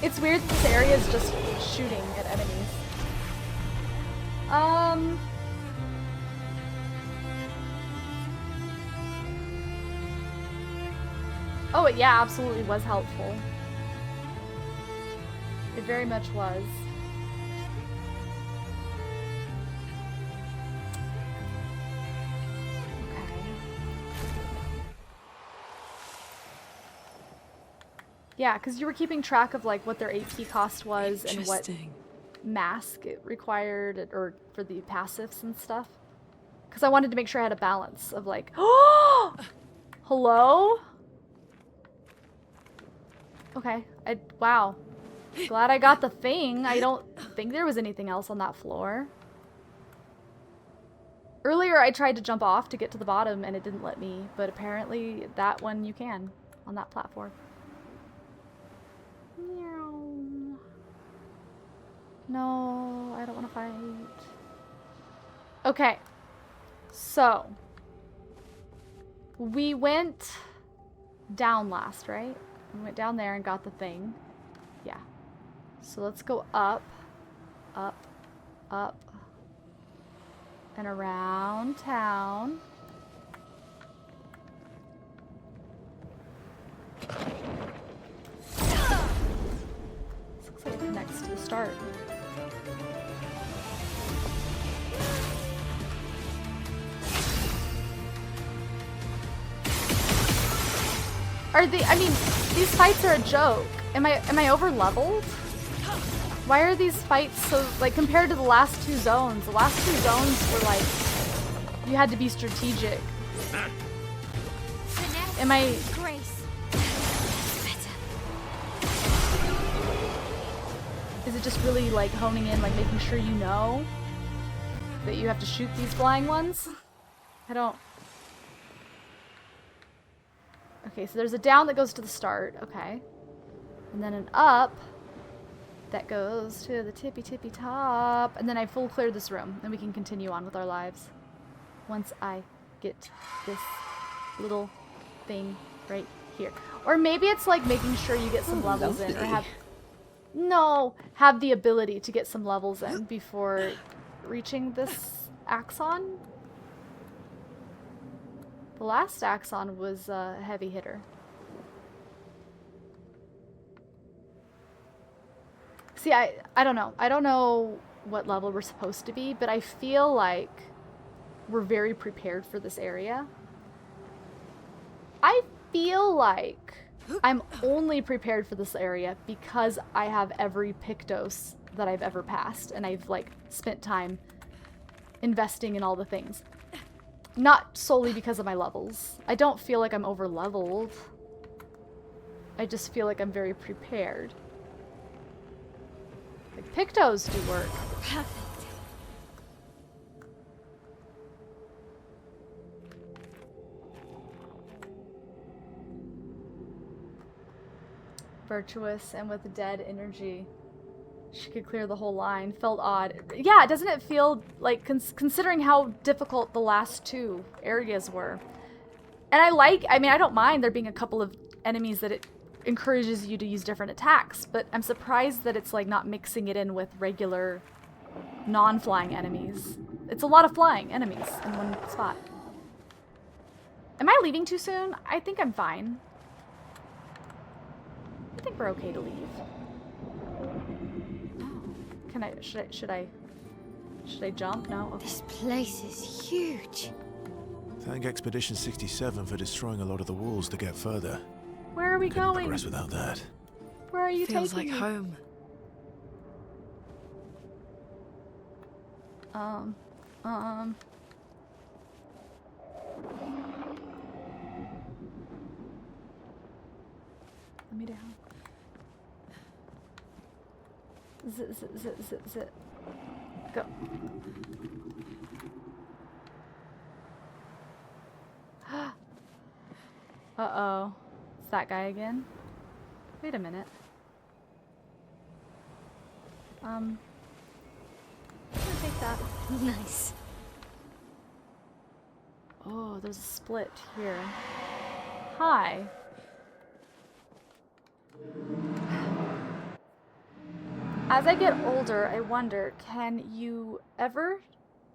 It's weird that this area is just shooting at enemies. Oh, it, yeah, absolutely was helpful. It very much was. Yeah, because you were keeping track of like what their AP cost was and what mask it required, or for the passives and stuff. Because I wanted to make sure I had a balance of like, oh, hello. Okay, wow. Glad I got the thing. I don't think there was anything else on that floor. Earlier I tried to jump off to get to the bottom and it didn't let me, but apparently that one you can on that platform. No, I don't want to fight. Okay, so we went down last, right? We went down there and got the thing. Yeah. So let's go up, up, up, and around town. This looks like it connects to the start. Are they, I mean, these fights are a joke. Am I over leveled? Why are these fights so, like, compared to the last 2 zones? The last 2 zones were like, you had to be strategic. Am I... Grace. Is it just really like honing in, like making sure you know that you have to shoot these flying ones? I don't... Okay, so there's a down that goes to the start, okay. And then an up that goes to the tippy tippy top. And then I full cleared this room, and we can continue on with our lives. Once I get this little thing right here. Or maybe it's like making sure you get some levels in, or have the ability to get some levels in before reaching this axon. The last axon was a heavy hitter. See, I don't know. I don't know what level we're supposed to be, but I feel like we're very prepared for this area. I feel like I'm only prepared for this area because I have every Pictos that I've ever passed, and I've like spent time investing in all the things. Not solely because of my levels. I don't feel like I'm over leveled. I just feel like I'm very prepared. Like Pictos do work. Perfect. Virtuous and with dead energy. She could clear the whole line. Felt odd. Yeah, doesn't it feel like, considering how difficult the last 2 areas were. And I mean, I don't mind there being a couple of enemies that it encourages you to use different attacks, but I'm surprised that it's like not mixing it in with regular non-flying enemies. It's a lot of flying enemies in one spot. Am I leaving too soon? I think I'm fine. I think we're okay to leave. Can I, should I jump? No? Okay. This place is huge. Thank Expedition 67 for destroying a lot of the walls to get further. Where are we Couldn't going? progress without that. Where are you Feels taking like me? home. Let me down. Zit, zit, zit, zit, zit. Go. Uh-oh. It's that guy again? Wait a minute. I'm gonna take that. Nice. Oh, there's a split here. Hi. As I get older, I wonder, can you ever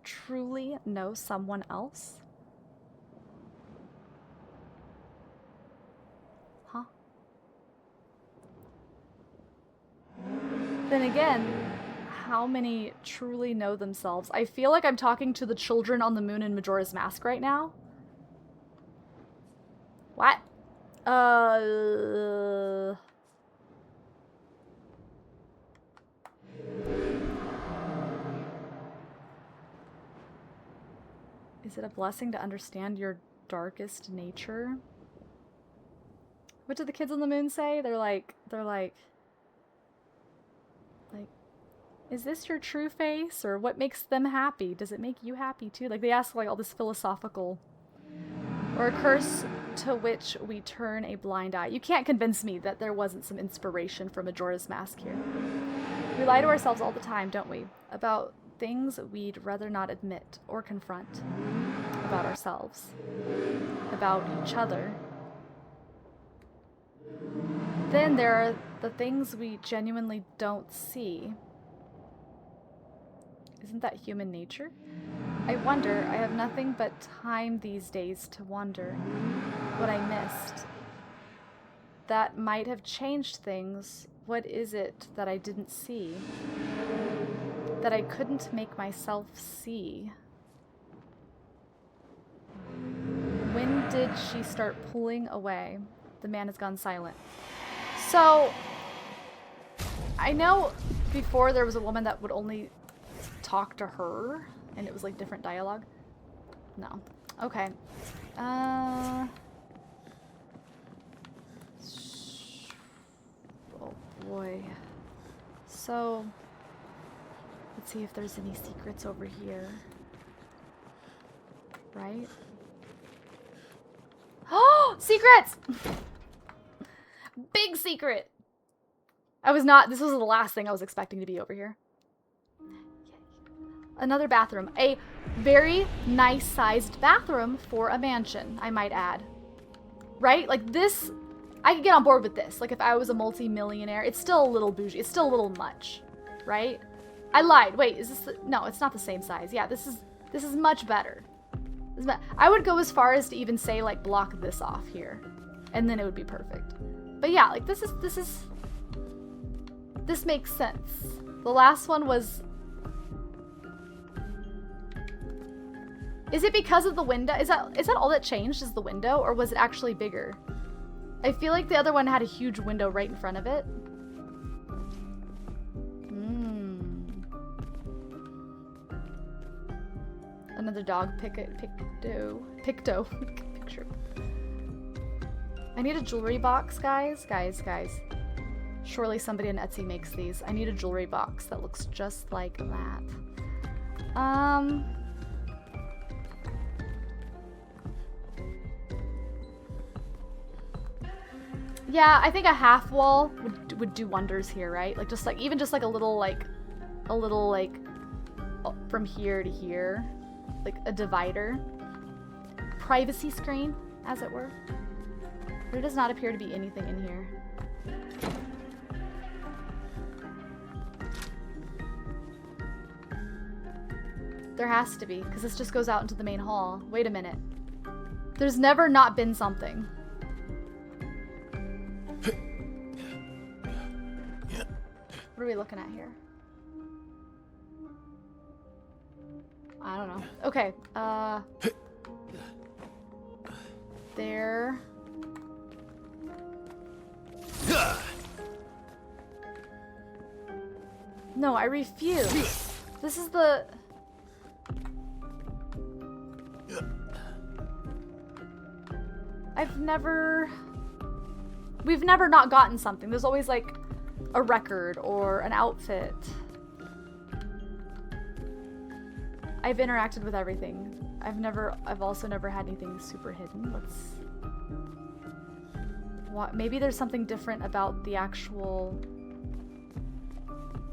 truly know someone else? Huh? Then again, how many truly know themselves? I feel like I'm talking to the children on the moon in Majora's Mask right now. What? Is it a blessing to understand your darkest nature? What did the kids on the moon say? They're like, is this your true face? Or what makes them happy? Does it make you happy too? Like, they ask like all this philosophical. Or a curse to which we turn a blind eye. You can't convince me that there wasn't some inspiration from Majora's Mask here. We lie to ourselves all the time, don't we? About things we'd rather not admit or confront. About ourselves. About each other. Then there are the things we genuinely don't see. Isn't that human nature? I wonder, I have nothing but time these days to wonder what I missed. That might have changed things. What is it that I didn't see? That I couldn't make myself see? When did she start pulling away? The man has gone silent. So, I know before there was a woman that would only talk to her, and it was like different dialogue. No. Okay. Oh boy. So, let's see if there's any secrets over here. Right? Oh! Secrets! Big secret! This was the last thing I was expecting to be over here. Another bathroom. A very nice sized bathroom for a mansion, I might add. Right? Like this, I could get on board with this. Like if I was a multi-millionaire, it's still a little bougie. It's still a little much, right? I lied. Wait, is this, no, it's not the same size. Yeah, this is much better. I would go as far as to even say like block this off here and then it would be perfect. But yeah, like this makes sense. The last one was, is it because of the window? Is that all that changed, is the window, or was it actually bigger? I feel like the other one had a huge window right in front of it. Another dog picto picture. I need a jewelry box, guys. Guys. Surely somebody on Etsy makes these. I need a jewelry box that looks just like that. Yeah, I think a half wall would do wonders here, right? Like even just like a little like from here to here, like a divider, privacy screen, as it were. There does not appear to be anything in here. There has to be, because this just goes out into the main hall. Wait a minute. There's never not been something. What are we looking at here? I don't know. Okay, there. No, I refuse. This is the... We've never not gotten something. There's always like a record or an outfit. I've interacted with everything. I've also never had anything super hidden. Maybe there's something different about the actual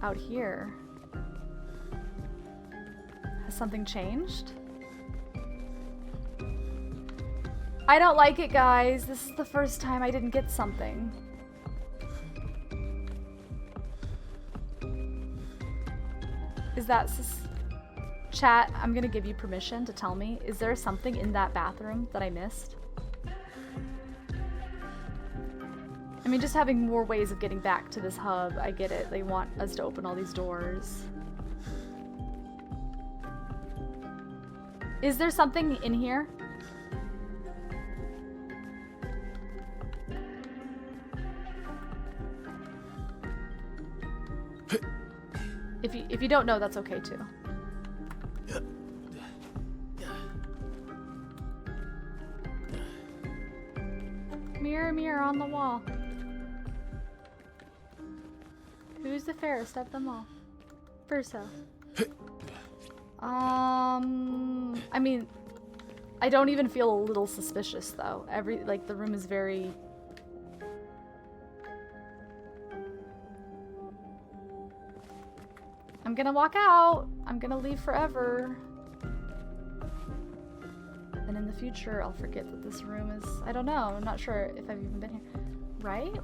out here. Has something changed? I don't like it, guys. This is the first time I didn't get something. Is that... Chat, I'm gonna give you permission to tell me. Is there something in that bathroom that I missed? I mean, just having more ways of getting back to this hub, I get it. They want us to open all these doors. Is there something in here? If you don't know, that's okay too. Mirror, mirror on the wall. Who's the fairest of them all? Verso. I mean, I don't even feel a little suspicious though. The room is very... I'm gonna walk out. I'm gonna leave forever. And in the future, I'll forget that this room is... I don't know. I'm not sure if I've even been here. Right?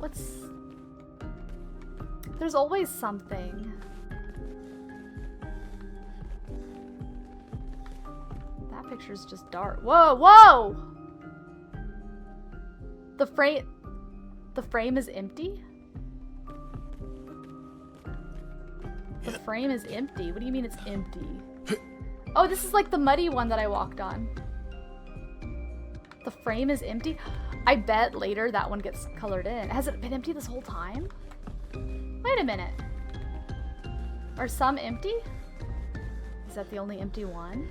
There's always something. That picture's just dark. Whoa! Whoa! The frame is empty? The frame is empty. What do you mean it's empty? Oh, this is like the muddy one that I walked on. The frame is empty? I bet later that one gets colored in. Has it been empty this whole time? Wait a minute. Are some empty? Is that the only empty one?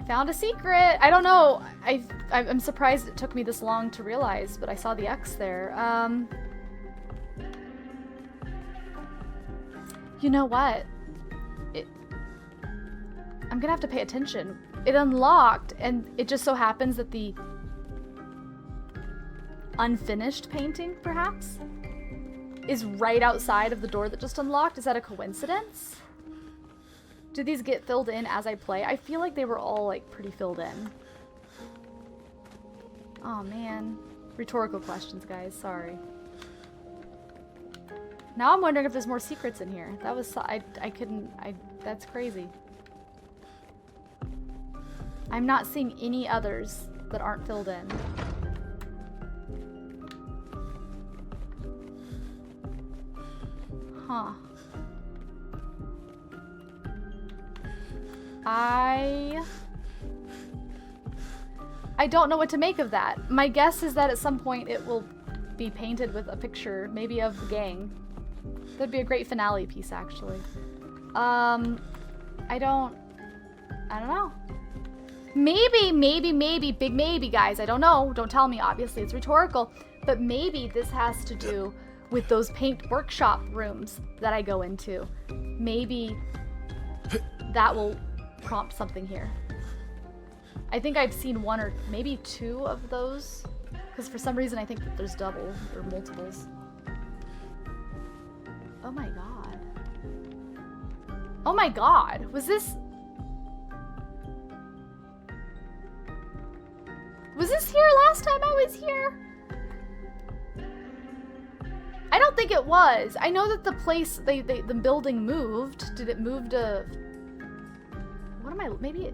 Found a secret! I don't know. I'm surprised it took me this long to realize, but I saw the X there. You know what? I'm gonna have to pay attention. It unlocked, and it just so happens that the unfinished painting, perhaps, is right outside of the door that just unlocked. Is that a coincidence? Do these get filled in as I play? I feel like they were all, like, pretty filled in. Oh, man. Rhetorical questions, guys. Sorry. Now I'm wondering if there's more secrets in here. That was... that's crazy. I'm not seeing any others that aren't filled in. Huh. I don't know what to make of that. My guess is that at some point it will be painted with a picture, maybe of the gang. That'd be a great finale piece, actually. I don't know. Maybe, big maybe, guys. I don't know. Don't tell me, obviously. It's rhetorical. But maybe this has to do with those paint workshop rooms that I go into. Maybe that will prompt something here. I think I've seen one or maybe two of those, because for some reason I think that there's double or multiples. Oh my god. Oh my god, was this here last time I was here? I don't think it was. I know that the place, the building moved. Did it move to... What am I, maybe it...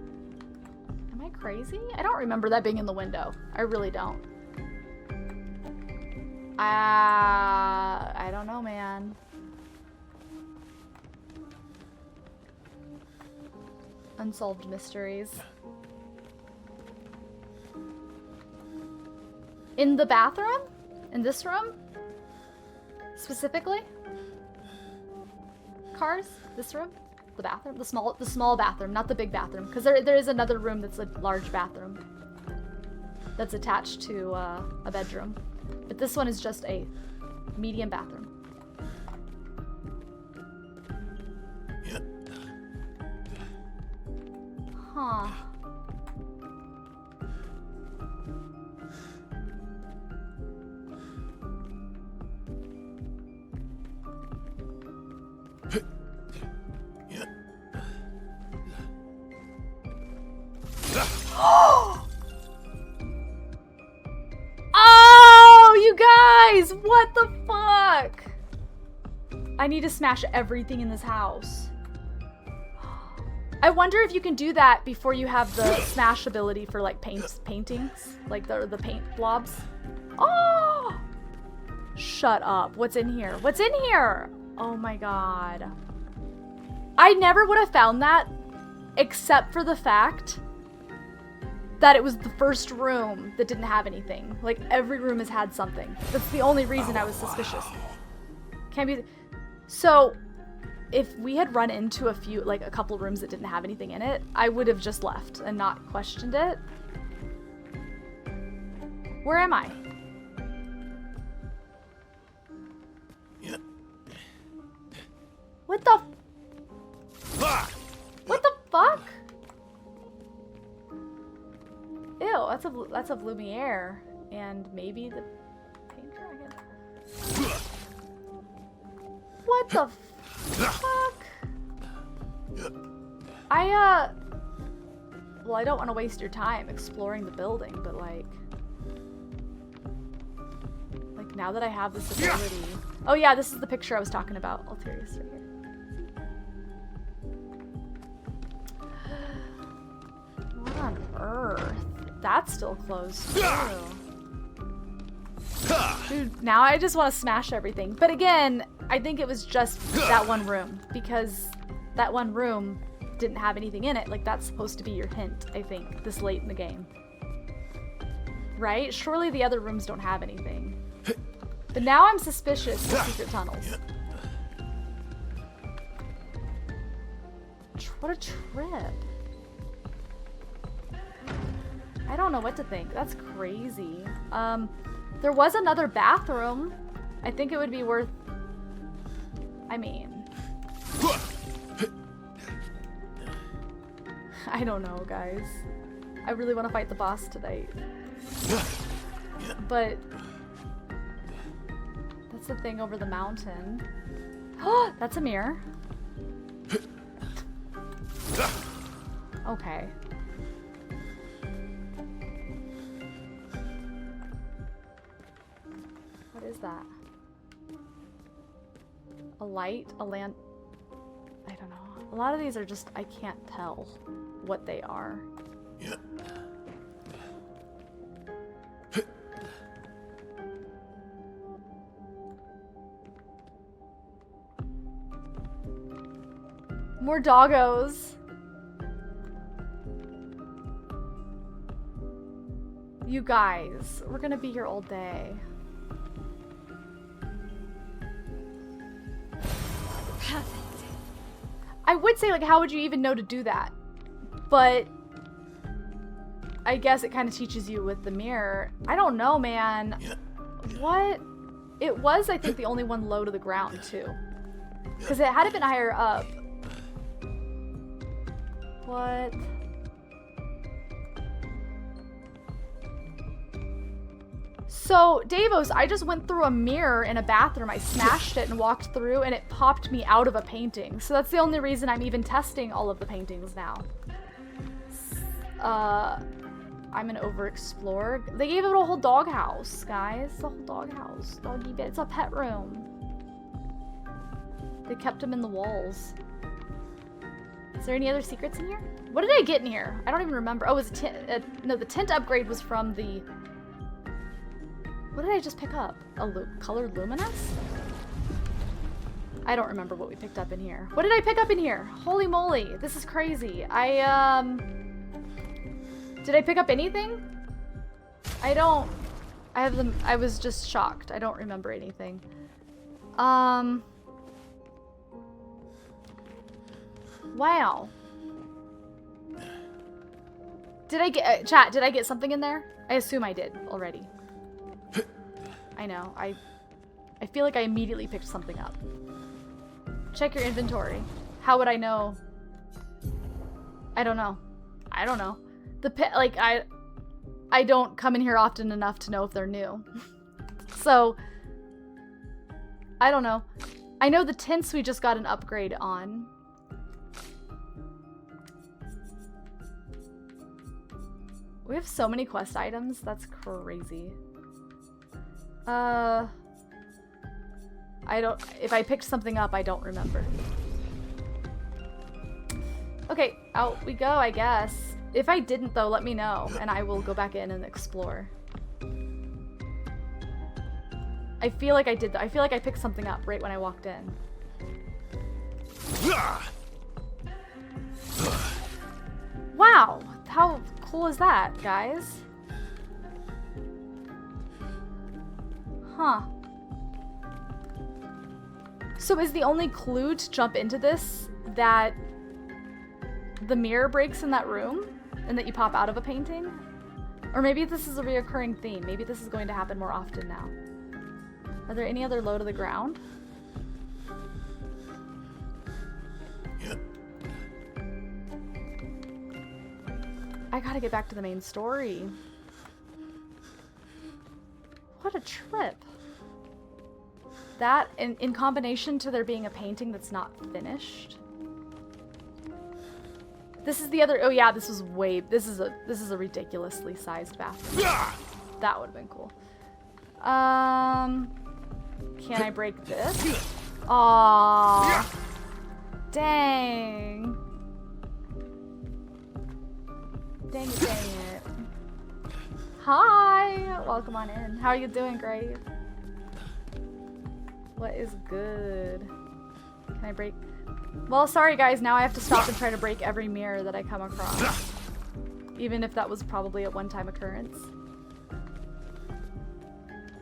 Am I crazy? I don't remember that being in the window. I really don't. I don't know, man. Unsolved mysteries. In the bathroom? In this room? Specifically? Cars? This room? The bathroom? The small bathroom, not the big bathroom. Because there is another room that's a large bathroom. That's attached to a bedroom. But this one is just a medium bathroom. Huh. Oh, you guys! What the fuck? I need to smash everything in this house. I wonder if you can do that before you have the smash ability for like paintings, like the paint blobs. Oh! Shut up. What's in here? What's in here? Oh my god. I never would have found that except for the fact that it was the first room that didn't have anything. Like every room has had something. That's the only reason I was suspicious. Can't be. So if we had run into a couple rooms that didn't have anything in it, I would have just left and not questioned it. Where am I? What the? What the fuck? Ew, that's a Lumiere, and maybe the paint dragon. What the fuck? Well, I don't want to waste your time exploring the building, but like now that I have this ability. Oh yeah, this is the picture I was talking about. Alterius right here. What on earth? That's still closed too. Dude, now I just want to smash everything. But again, I think it was just that one room, because that one room didn't have anything in it. Like, that's supposed to be your hint, I think, this late in the game. Right? Surely the other rooms don't have anything. But now I'm suspicious of secret tunnels. What a trip. I don't know what to think. That's crazy. There was another bathroom. I think it would be worth... I mean... I don't know, guys. I really want to fight the boss tonight. But... that's the thing over the mountain. Oh, that's a mirror. Okay. What is that? A light? A lamp? I don't know. A lot of these are just, I can't tell what they are. Yeah. More doggos. You guys, we're gonna be here all day. Perfect. I would say, like, how would you even know to do that? But I guess it kind of teaches you with the mirror. I don't know, man. What? It was, I think, the only one low to the ground, too. Because it had been higher up. What? So So, Davos, I just went through a mirror in a bathroom. I smashed it and walked through, and it popped me out of a painting. So that's the only reason I'm even testing all of the paintings now. I'm an over-explorer. They gave it a whole doghouse, guys. A whole doghouse. Doggy bed. It's a pet room. They kept him in the walls. Is there any other secrets in here? What did I get in here? I don't even remember. Oh, it was a tint. No, the tint upgrade was from the... What did I just pick up? A colored luminous? I don't remember what we picked up in here. What did I pick up in here? Holy moly, this is crazy. Did I pick up anything? I have them. I was just shocked. I don't remember anything. Wow. Did I get, chat, did I get something in there? I assume I did already. I know, I feel like I immediately picked something up. Check your inventory. How would I know? I don't know. I don't know. Like, I don't come in here often enough to know if they're new. So, I don't know. I know the tints we just got an upgrade on. We have so many quest items. That's crazy. If I picked something up, I don't remember. Okay, out we go, I guess. If I didn't, though, let me know, and I will go back in and explore. I feel like I did, I feel like I picked something up right when I walked in. Wow, how cool is that, guys? Huh. So is the only clue to jump into this that the mirror breaks in that room and that you pop out of a painting? Or maybe this is a reoccurring theme. Maybe this is going to happen more often now. Are there any other low to the ground? Yep. I gotta get back to the main story. What a trip. That, in combination to there being a painting that's not finished. This is the other, oh yeah, this is a ridiculously sized bathroom. That would have been cool. Can I break this? Aww. Dang. Dang it, dang it. Hi! Welcome on in. How are you doing, Grave? What is good? Can I break? Well, sorry guys, now I have to stop and try to break every mirror that I come across. Even if that was probably a one-time occurrence.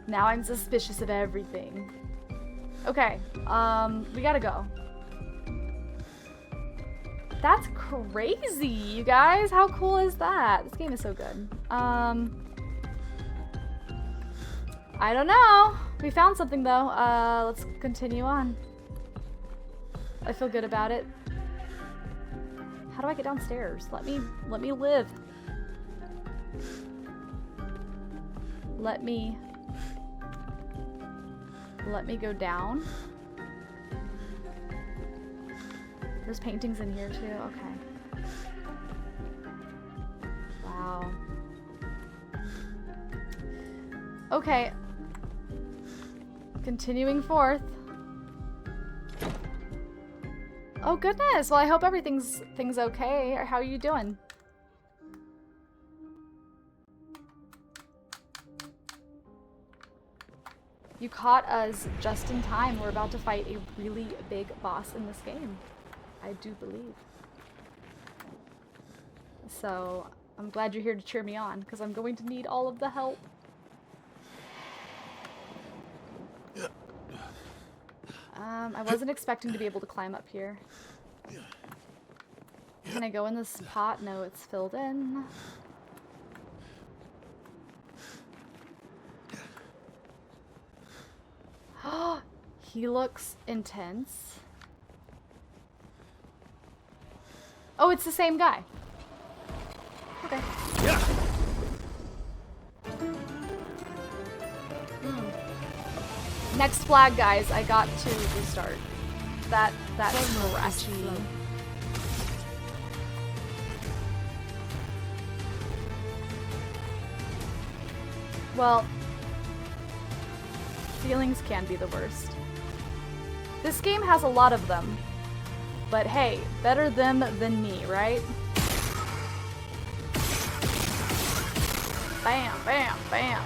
Now I'm suspicious of everything. Okay, we gotta go. That's crazy, you guys. How cool is that? This game is so good. I don't know. We found something though. Let's continue on. I feel good about it. How do I get downstairs? Let me live. Let me go down. There's paintings in here too. Okay. Wow. Okay. Continuing forth. Oh goodness. Well, I hope everything's okay. How are you doing? You caught us just in time. We're about to fight a really big boss in this game. I do believe. So, I'm glad you're here to cheer me on, because I'm going to need all of the help. I wasn't expecting to be able to climb up here. Can I go in this pot? No, it's filled in. He looks intense. Oh, it's the same guy. Okay. Next flag, guys. I got to restart. That's scratchy. Well, feelings can be the worst. This game has a lot of them. But hey, better them than me, right? Bam, bam, bam.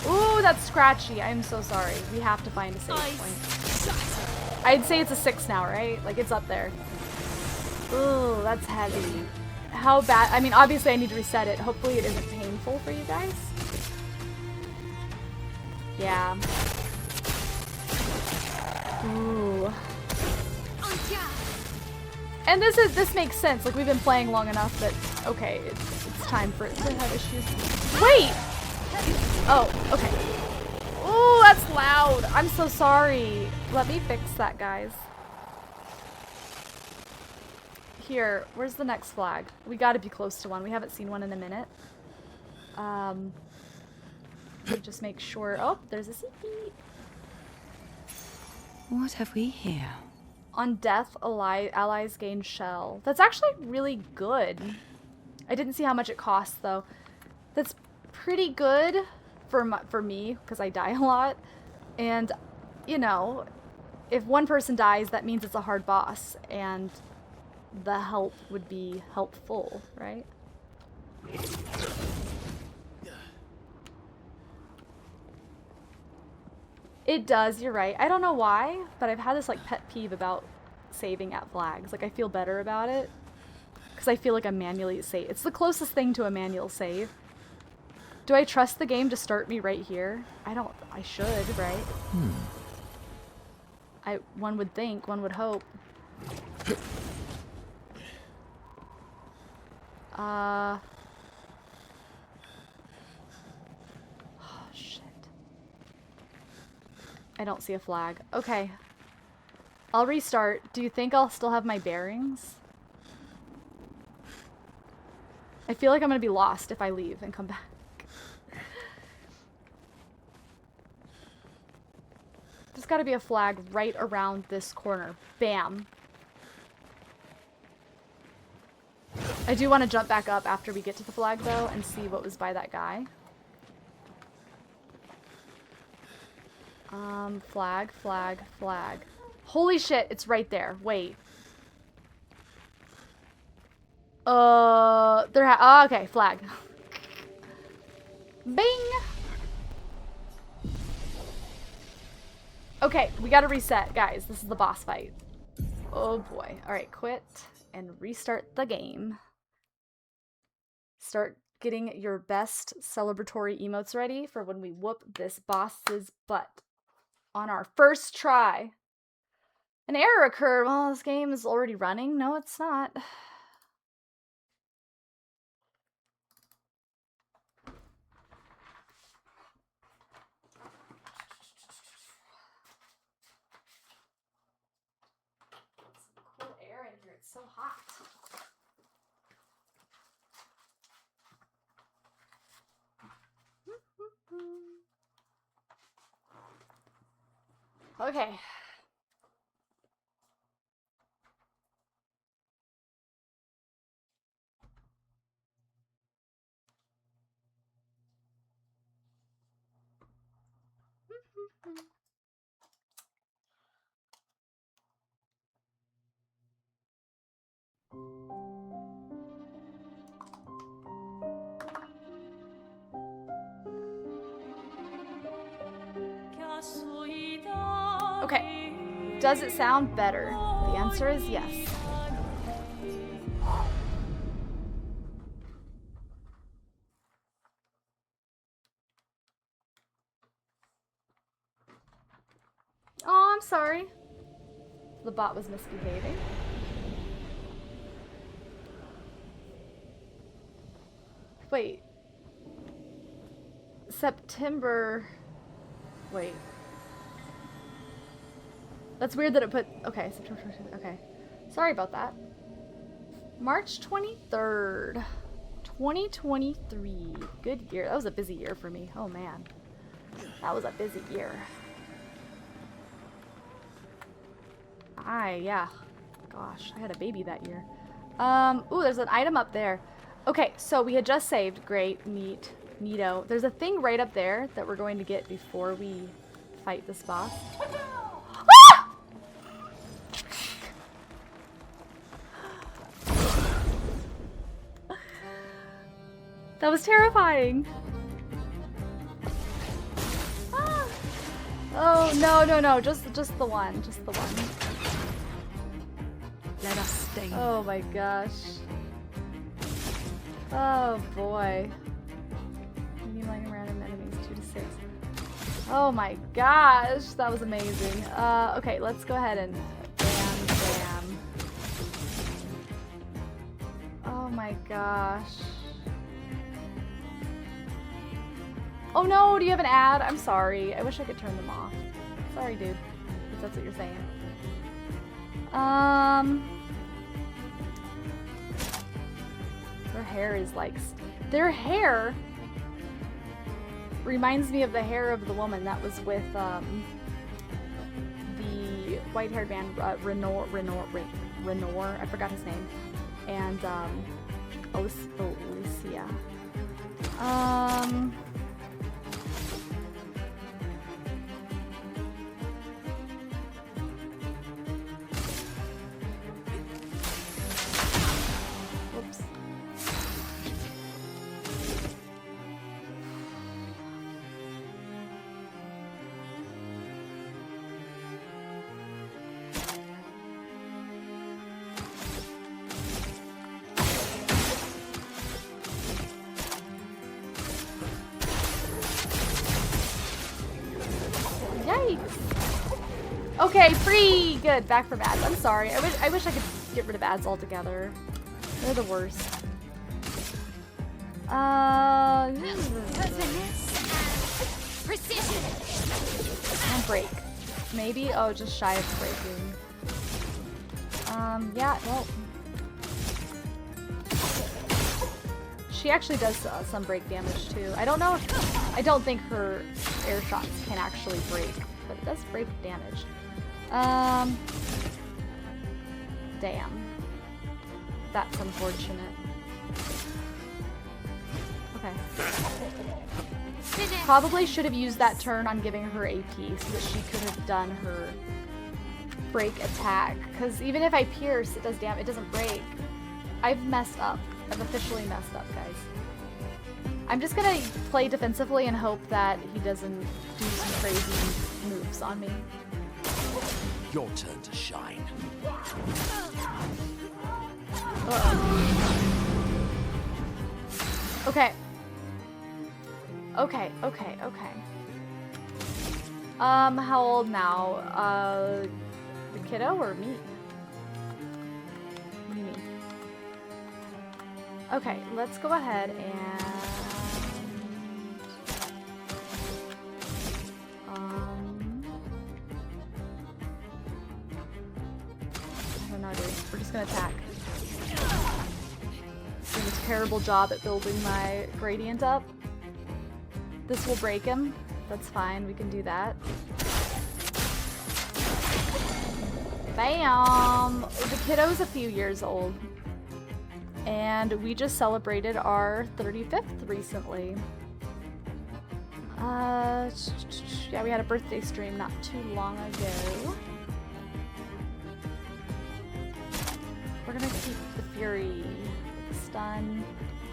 Ooh, that's scratchy. I'm so sorry. We have to find a save point. I'd say it's a 6 now, right? Like, it's up there. Ooh, that's heavy. How bad? I mean, obviously I need to reset it. Hopefully it isn't painful for you guys. Yeah. Ooh. And this makes sense. Like, we've been playing long enough that okay, it's time for it to have issues. Wait. Oh, okay. Oh, that's loud. I'm so sorry. Let me fix that, guys. Here, where's the next flag? We gotta be close to one. We haven't seen one in a minute. Just make sure. Oh, there's a CP. What have we here? On death, allies gain shell. That's actually really good. I didn't see how much it costs, though. That's pretty good for me, because I die a lot. And, you know, if one person dies, that means it's a hard boss. And the help would be helpful, right? It does, you're right. I don't know why, but I've had this like pet peeve about saving at flags. Like, I feel better about it because I feel like I'm manually save. It's the closest thing to a manual save. Do I trust the game to start me right here? I should, right? One would think, one would hope. Oh, shit. I don't see a flag. Okay. I'll restart. Do you think I'll still have my bearings? I feel like I'm gonna be lost if I leave and come back. There's gotta be a flag right around this corner. Bam. I do want to jump back up after we get to the flag, though, and see what was by that guy. Flag, flag, flag. Holy shit, it's right there. Wait. Oh, okay, flag. Bing! Okay, we gotta reset, guys. This is the boss fight. Oh boy. Alright, quit and restart the game. Start getting your best celebratory emotes ready for when we whoop this boss's butt. On our first try. An error occurred. Well, this game is already running. No, it's not. Some cool air in here. It's so hot. Okay. Okay. Does it sound better? The answer is yes. Oh, I'm sorry. The bot was misbehaving. Wait. September. Wait. That's weird that it put. Okay, September 22nd. Okay. Sorry about that. March 23rd. 2023. Good year. That was a busy year for me. Oh man. That was a busy year. Yeah. Gosh, I had a baby that year. Ooh, there's an item up there. Okay, so we had just saved. Great, neat, neato. There's a thing right up there that we're going to get before we fight this boss. Ah! That was terrifying. Ah. Oh, no. Just the one. Just the one. Let us stay. Oh my gosh. Oh boy. Medium lighting random enemies 2 to 6. Oh my gosh, that was amazing. Okay, let's go ahead and bam. Oh my gosh. Oh no, do you have an ad? I'm sorry. I wish I could turn them off. Sorry, dude. If that's what you're saying. Their hair is like... Their hair reminds me of the hair of the woman that was with, the white-haired man, Renor, I forgot his name. And, Alicia. Whoops. Yikes. Okay, free! Good, back from ads. I'm sorry. I wish I could get rid of ads altogether. They're the worst. Precision. And break. Maybe? Oh, just shy of breaking. Yeah, well. She actually does some break damage too. I don't think her air shots can actually break, but it does break damage. Damn. That's unfortunate. Okay. Probably should have used that turn on giving her AP so that she could have done her break attack. Because even if I pierce, it does damage. It doesn't break. I've messed up. I've officially messed up, guys. I'm just gonna play defensively and hope that he doesn't do some crazy moves on me. Your turn to shine. Okay. How old now? The kiddo or me? What do you mean? Okay, let's go ahead and... I don't know, dude. We're just gonna attack. Doing a terrible job at building my gradient up. This will break him. That's fine, we can do that. Bam! The kiddo's a few years old. And we just celebrated our 35th recently. Yeah, we had a birthday stream not too long ago. We're gonna keep the Fury, the stun.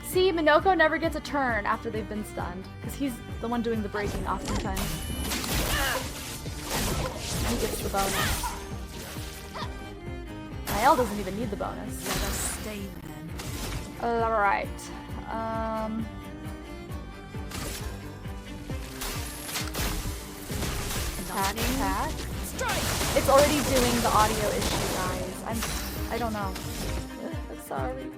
See, Minoko never gets a turn after they've been stunned, because he's the one doing the breaking oftentimes. And he gets the bonus. Niall doesn't even need the bonus. Let us stay then. Alright. Attack. It's already doing the audio issue, guys. I don't know. I'm sorry.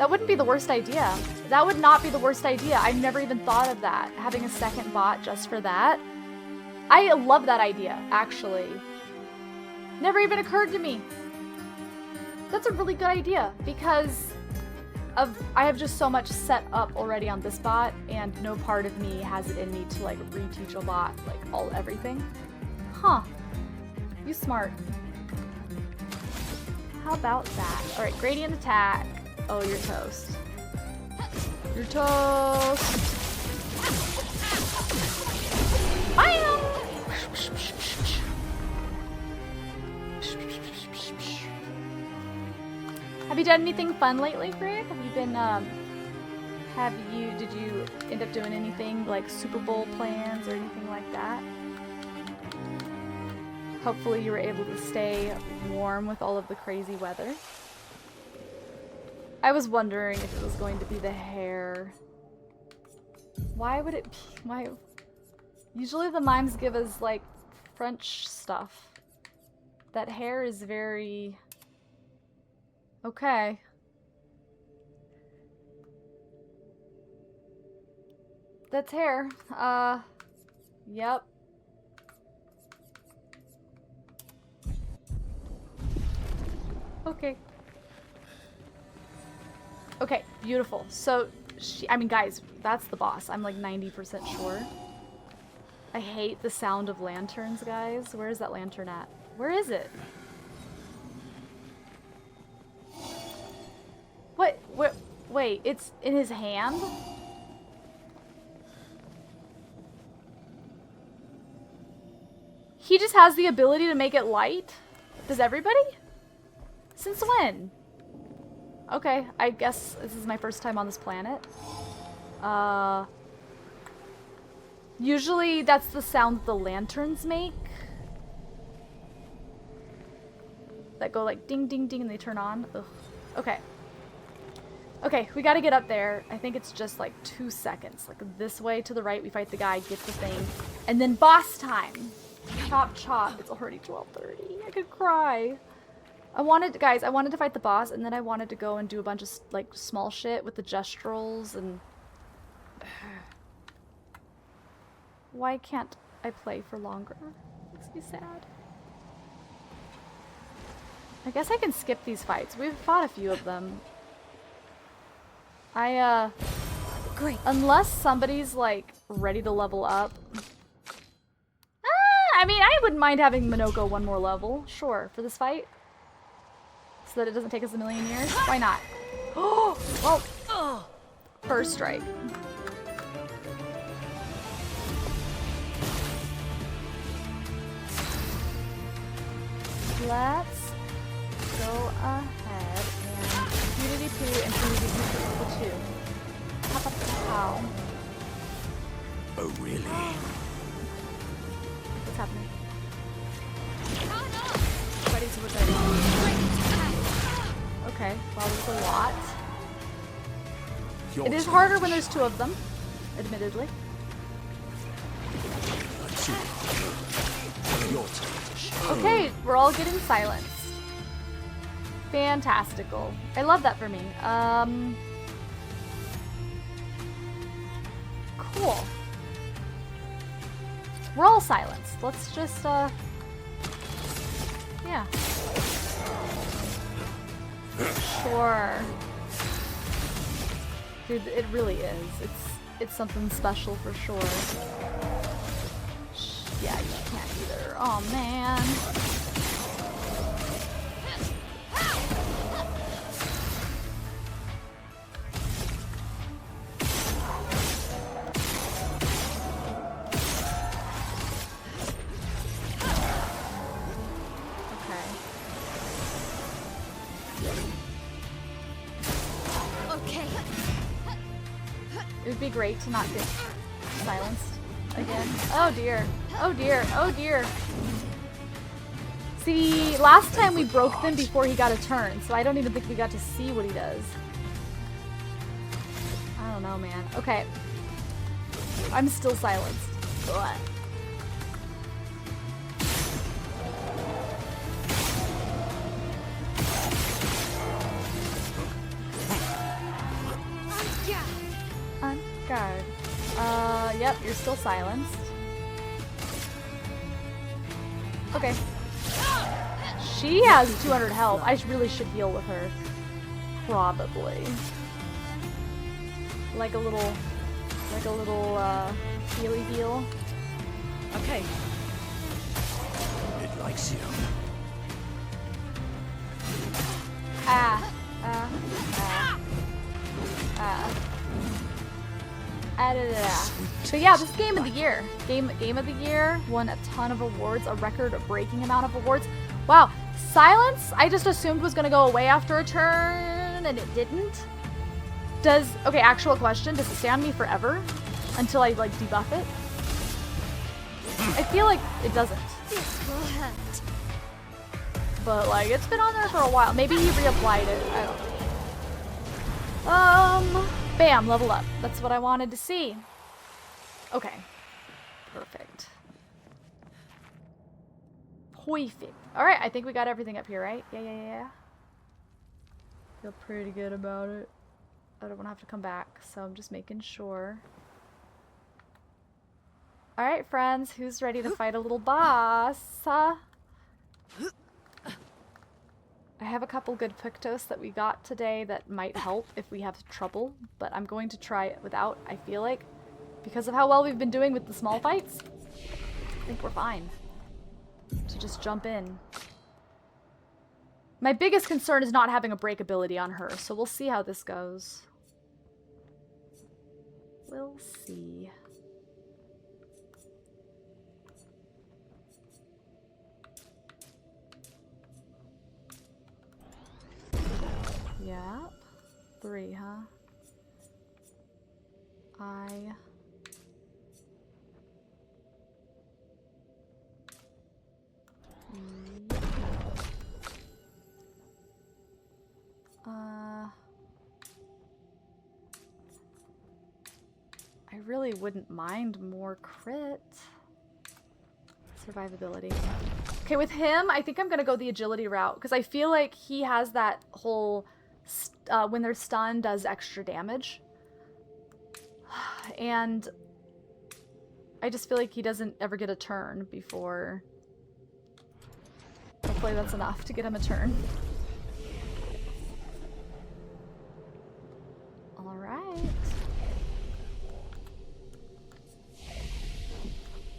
That wouldn't be the worst idea. That would not be the worst idea. I've never even thought of that. Having a second bot just for that. I love that idea, actually. Never even occurred to me. That's a really good idea because I have just so much set up already on this bot, and no part of me has it in me to like reteach a bot like everything. Huh. You smart. How about that? All right, gradient attack. Oh, you're toast. You're toast. Bam! Have you done anything fun lately, Greg? Have you been, did you end up doing anything like Super Bowl plans or anything like that? Hopefully you were able to stay warm with all of the crazy weather. I was wondering if it was going to be the hair. Why would it be? Why? Usually the mimes give us like French stuff. That hair is very... Okay. That's hair. Yep. Okay. Okay, beautiful. So, I mean, guys, that's the boss. I'm like 90% sure. I hate the sound of lanterns, guys. Where is that lantern at? Where is it? What? Wait, it's in his hand? He just has the ability to make it light? Does everybody? Since when? Okay, I guess this is my first time on this planet. Usually that's the sound the lanterns make. That go like ding ding ding and they turn on. Ugh. Okay. Okay, we gotta get up there. I think it's just like 2 seconds. Like this way to the right, we fight the guy, get the thing, and then boss time. Chop chop. It's already 12:30. I could cry. Guys, I wanted to fight the boss, and then I wanted to go and do a bunch of like small shit with the gestrals and. Why can't I play for longer? Makes me sad. I guess I can skip these fights. We've fought a few of them. Great. Unless somebody's like ready to level up. I mean, I wouldn't mind having Minoko one more level. Sure, for this fight. So that it doesn't take us a million years. Why not? Oh, well. First strike. Let's go ahead and PvP and PvP for 2. Pow. Oh, really? What's happening? Ready to return. Okay, well, there's a lot. It is harder when there's 2 of them, admittedly. Okay, we're all getting silenced. Fantastical. I love that for me. Cool. We're all silenced. Let's just, yeah. Sure. Dude, it really is. It's something special for sure. Yeah, you can't either. Oh man. It would be great to not get silenced again. Oh dear. Oh dear. Oh dear. See, last time we broke them before he got a turn, so I don't even think we got to see what he does. I don't know, man. Okay. I'm still silenced. Ugh. you're still silenced. Okay. She has 200 health. I really should heal with her. Probably. Like a little healy heal. Okay. It likes you. So yeah, this is game of the year. Game of the year, won a ton of awards, a record-breaking amount of awards. Wow, silence I just assumed was gonna go away after a turn, and it didn't. Okay, actual question, does it stay on me forever until I like debuff it? I feel like it doesn't. This will hurt. But like it's been on there for a while. Maybe he reapplied it. I don't know. Bam, level up. That's what I wanted to see. Okay. Perfect. Perfect. Alright, I think we got everything up here, right? Yeah. Feel pretty good about it. I don't want to have to come back, so I'm just making sure. Alright, friends, who's ready to fight a little boss? I have a couple good Pictos that we got today that might help if we have trouble, but I'm going to try it without, I feel like. Because of how well we've been doing with the small fights, I think we're fine. So just jump in. My biggest concern is not having a break ability on her, so we'll see how this goes. We'll see. Yep. 3, huh? I really wouldn't mind more crit. Survivability. Okay, with him, I think I'm gonna go the agility route, because I feel like he has that whole when they're stunned does extra damage. And I just feel like he doesn't ever get a turn before. Hopefully that's enough to get him a turn. Alright.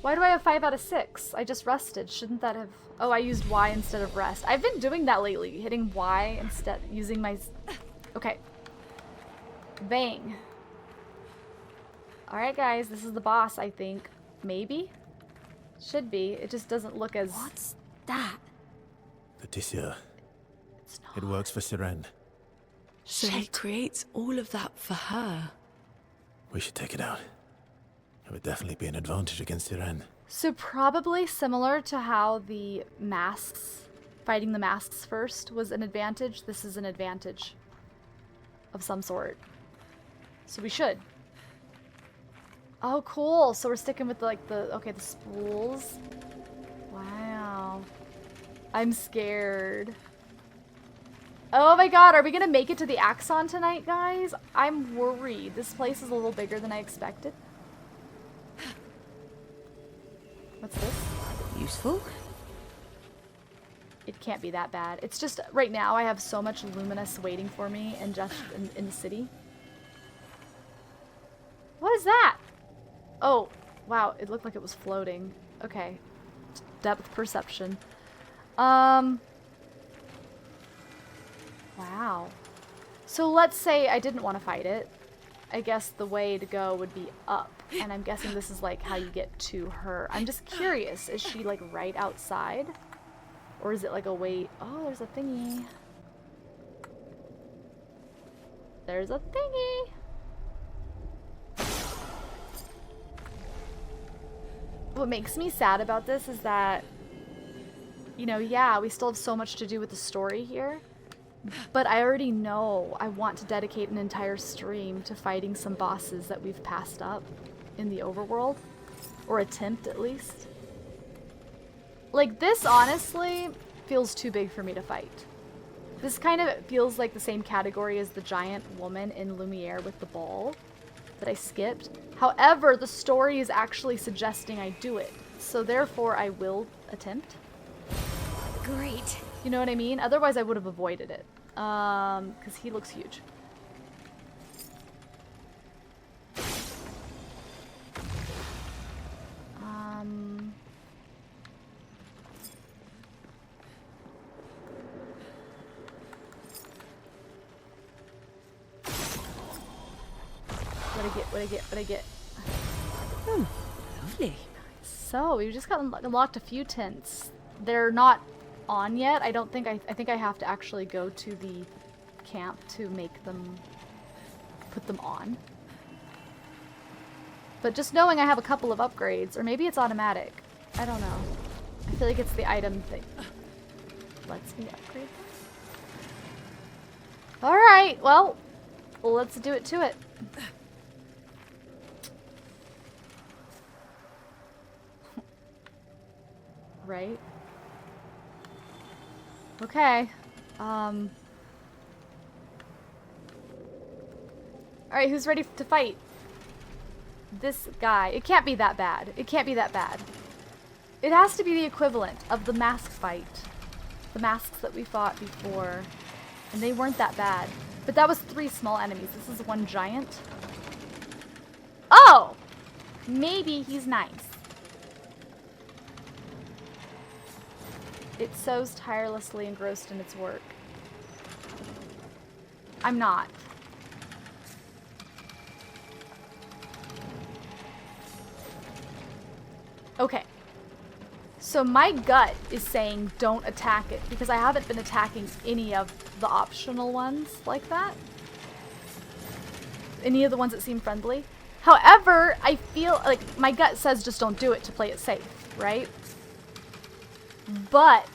Why do I have 5 out of 6? I just rested. Shouldn't that have... Oh, I used Y instead of rest. I've been doing that lately. Hitting Y instead... Using my... Okay. Bang. Alright, guys. This is the boss, I think. Maybe? Should be. It just doesn't look as... What's that? Leticia. It's not... It works for Siren. So he creates all of that for her. We should take it out. It would definitely be an advantage against Siren. So probably similar to how the masks, fighting the masks first was an advantage, this is an advantage of some sort. So we should. Oh, cool. So we're sticking with the spools. Wow. I'm scared. Oh my god, are we gonna make it to the Axon tonight, guys? I'm worried. This place is a little bigger than I expected. What's this? Useful. It can't be that bad. It's just, right now I have so much Luminous waiting for me and just in the city. What is that? Oh, wow, it looked like it was floating. Okay. Depth perception. Wow. So let's say I didn't want to fight it. I guess the way to go would be up. And I'm guessing this is like how you get to her. I'm just curious. Is she like right outside? Or is it like a way... Oh, there's a thingy. There's a thingy. What makes me sad about this is that, you know, yeah, we still have so much to do with the story here. But I already know I want to dedicate an entire stream to fighting some bosses that we've passed up in the overworld. Or attempt, at least. Like, this, honestly, feels too big for me to fight. This kind of feels like the same category as the giant woman in Lumiere with the ball. that I skipped. However, the story is actually suggesting I do it. So therefore, I will attempt. Great. You know what I mean? Otherwise, I would have avoided it. Because he looks huge. What I get? Oh, lovely. So, we just got unlocked a few tents. They're not on yet. I think I have to actually go to the camp to put them on. But just knowing I have a couple of upgrades, or maybe it's automatic. I don't know. I feel like it's the item thing. Lets me upgrade them. Alright, well, let's do it to it. Right? Okay. Alright, who's ready to fight? This guy. It can't be that bad. It can't be that bad. It has to be the equivalent of the mask fight. The masks that we fought before. And they weren't that bad. But that was 3 small enemies. This is 1 giant. Oh! Maybe he's nice. It sews tirelessly engrossed in its work. I'm not. Okay. So my gut is saying don't attack it because I haven't been attacking any of the optional ones like that. Any of the ones that seem friendly. However, I feel like my gut says just don't do it to play it safe, right? But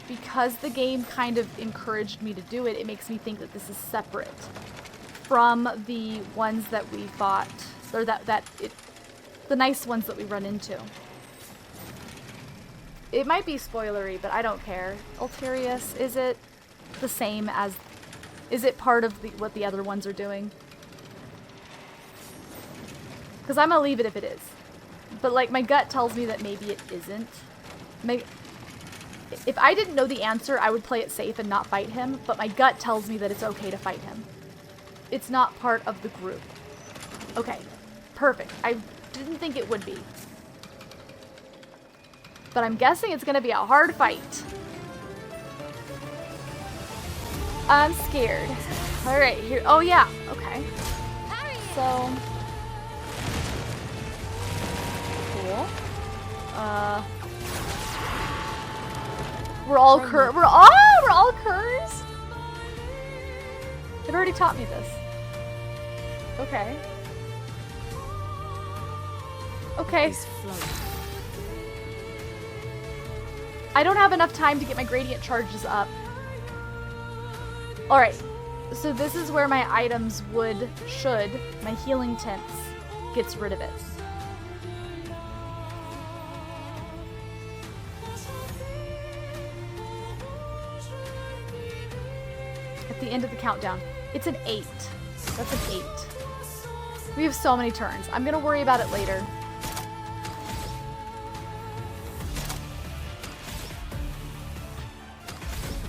because the game kind of encouraged me to do it, it makes me think that this is separate from the ones that we fought, or the nice ones that we run into. It might be spoilery, but I don't care. Ulterius, is it the same as... Is it part of what the other ones are doing? Because I'm gonna leave it if it is. But like, my gut tells me that maybe it isn't. If I didn't know the answer, I would play it safe and not fight him, but my gut tells me that it's okay to fight him. It's not part of the group. Okay, perfect. I didn't think it would be. But I'm guessing it's gonna be a hard fight. I'm scared. Alright, here. Oh yeah, okay. So... Cool. We're all cursed. It already taught me this. Okay. Okay. I don't have enough time to get my gradient charges up. Alright. So this is where my items should, my healing tents gets rid of it. At the end of the countdown. It's an 8. That's an 8. We have so many turns. I'm gonna worry about it later.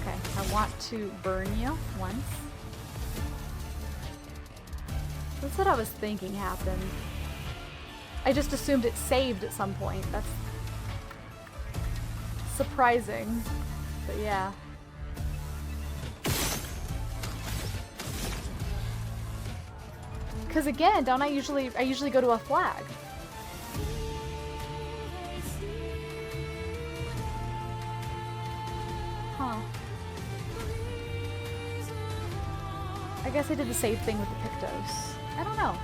Okay, I want to burn you once. That's what I was thinking happened. I just assumed it saved at some point. That's surprising. But yeah. Because again, don't I usually go to a flag. Huh. I guess I did the same thing with the Pictos. I don't know.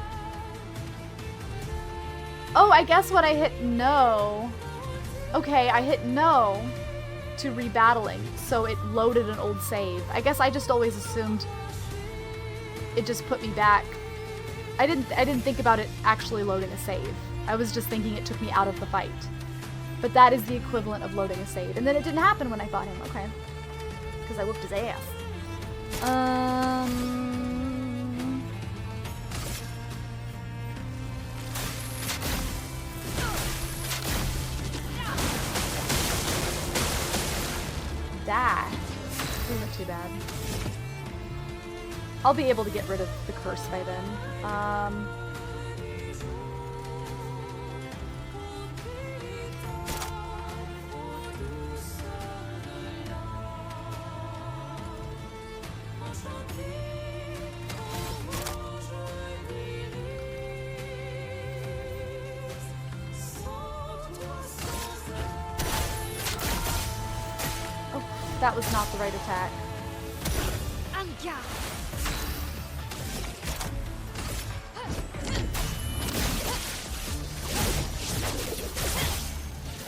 Oh, I guess what I hit no. Okay, I hit no to rebattling, so it loaded an old save. I guess I just always assumed it just put me back. I didn't think about it actually loading a save. I was just thinking it took me out of the fight. But that is the equivalent of loading a save. And then it didn't happen when I fought him, okay. Because I whooped his ass. die. Isn't too bad. I'll be able to get rid of the curse by then. That was not the right attack.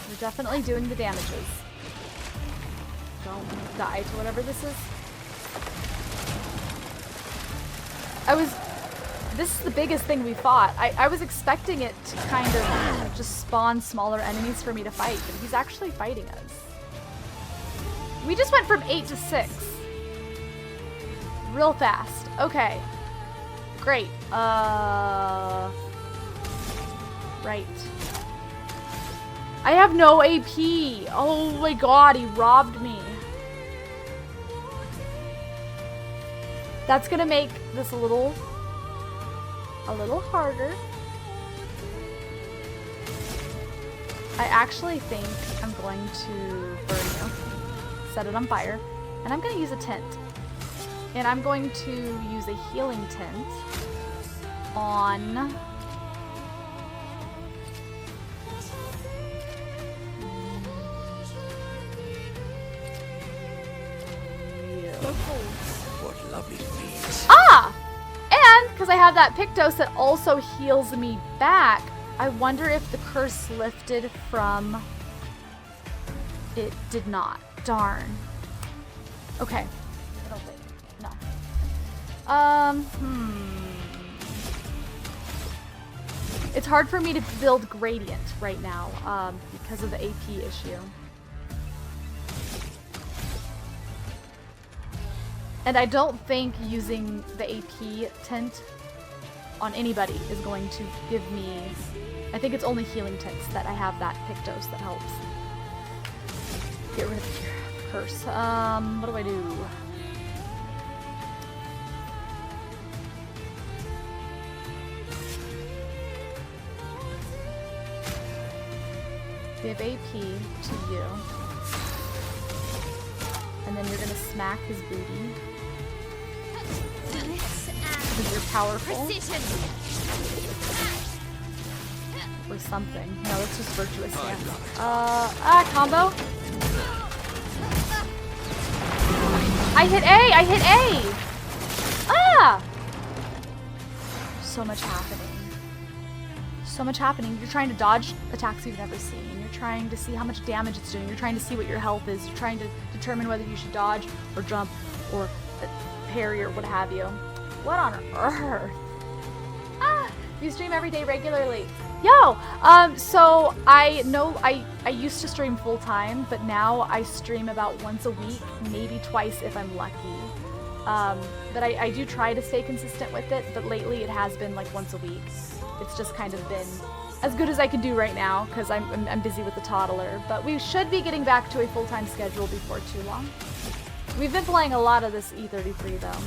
We're definitely doing the damages. Don't die to whatever this is. This is the biggest thing we fought. I was expecting it to kind of just spawn smaller enemies for me to fight, but he's actually fighting us. We just went from 8 to 6. Real fast. Okay. Great. Right. I have no AP. Oh my god, he robbed me. That's gonna make this a little harder. I actually think I'm going to burn you. Set it on fire, and I'm going to use a tent. And I'm going to use a healing tent on you. What lovely feet. Ah! And because I have that Pictos that also heals me back, I wonder if the curse lifted from... It did not. Darn. Okay. I don't think. No. It's hard for me to build Gradient right now, because of the AP issue. And I don't think using the AP tent on anybody is going to give me... I think it's only healing tents that I have that Pictos that helps. Get rid of the curse. What do I do? Give AP to you. And then you're gonna smack his booty. Because you're powerful. Or something. No, it's just virtuous stance. Combo? I hit A! I hit A! Ah! So much happening. So much happening. You're trying to dodge attacks you've never seen. You're trying to see how much damage it's doing. You're trying to see what your health is. You're trying to determine whether you should dodge or jump or parry or what have you. What on earth? Ah! You stream every day regularly. Yo! So I know I used to stream full time, but now I stream about once a week, maybe twice if I'm lucky. But I do try to stay consistent with it, but lately it has been like once a week. It's just kind of been as good as I can do right now because I'm busy with the toddler. But we should be getting back to a full-time schedule before too long. We've been playing a lot of this E33 though.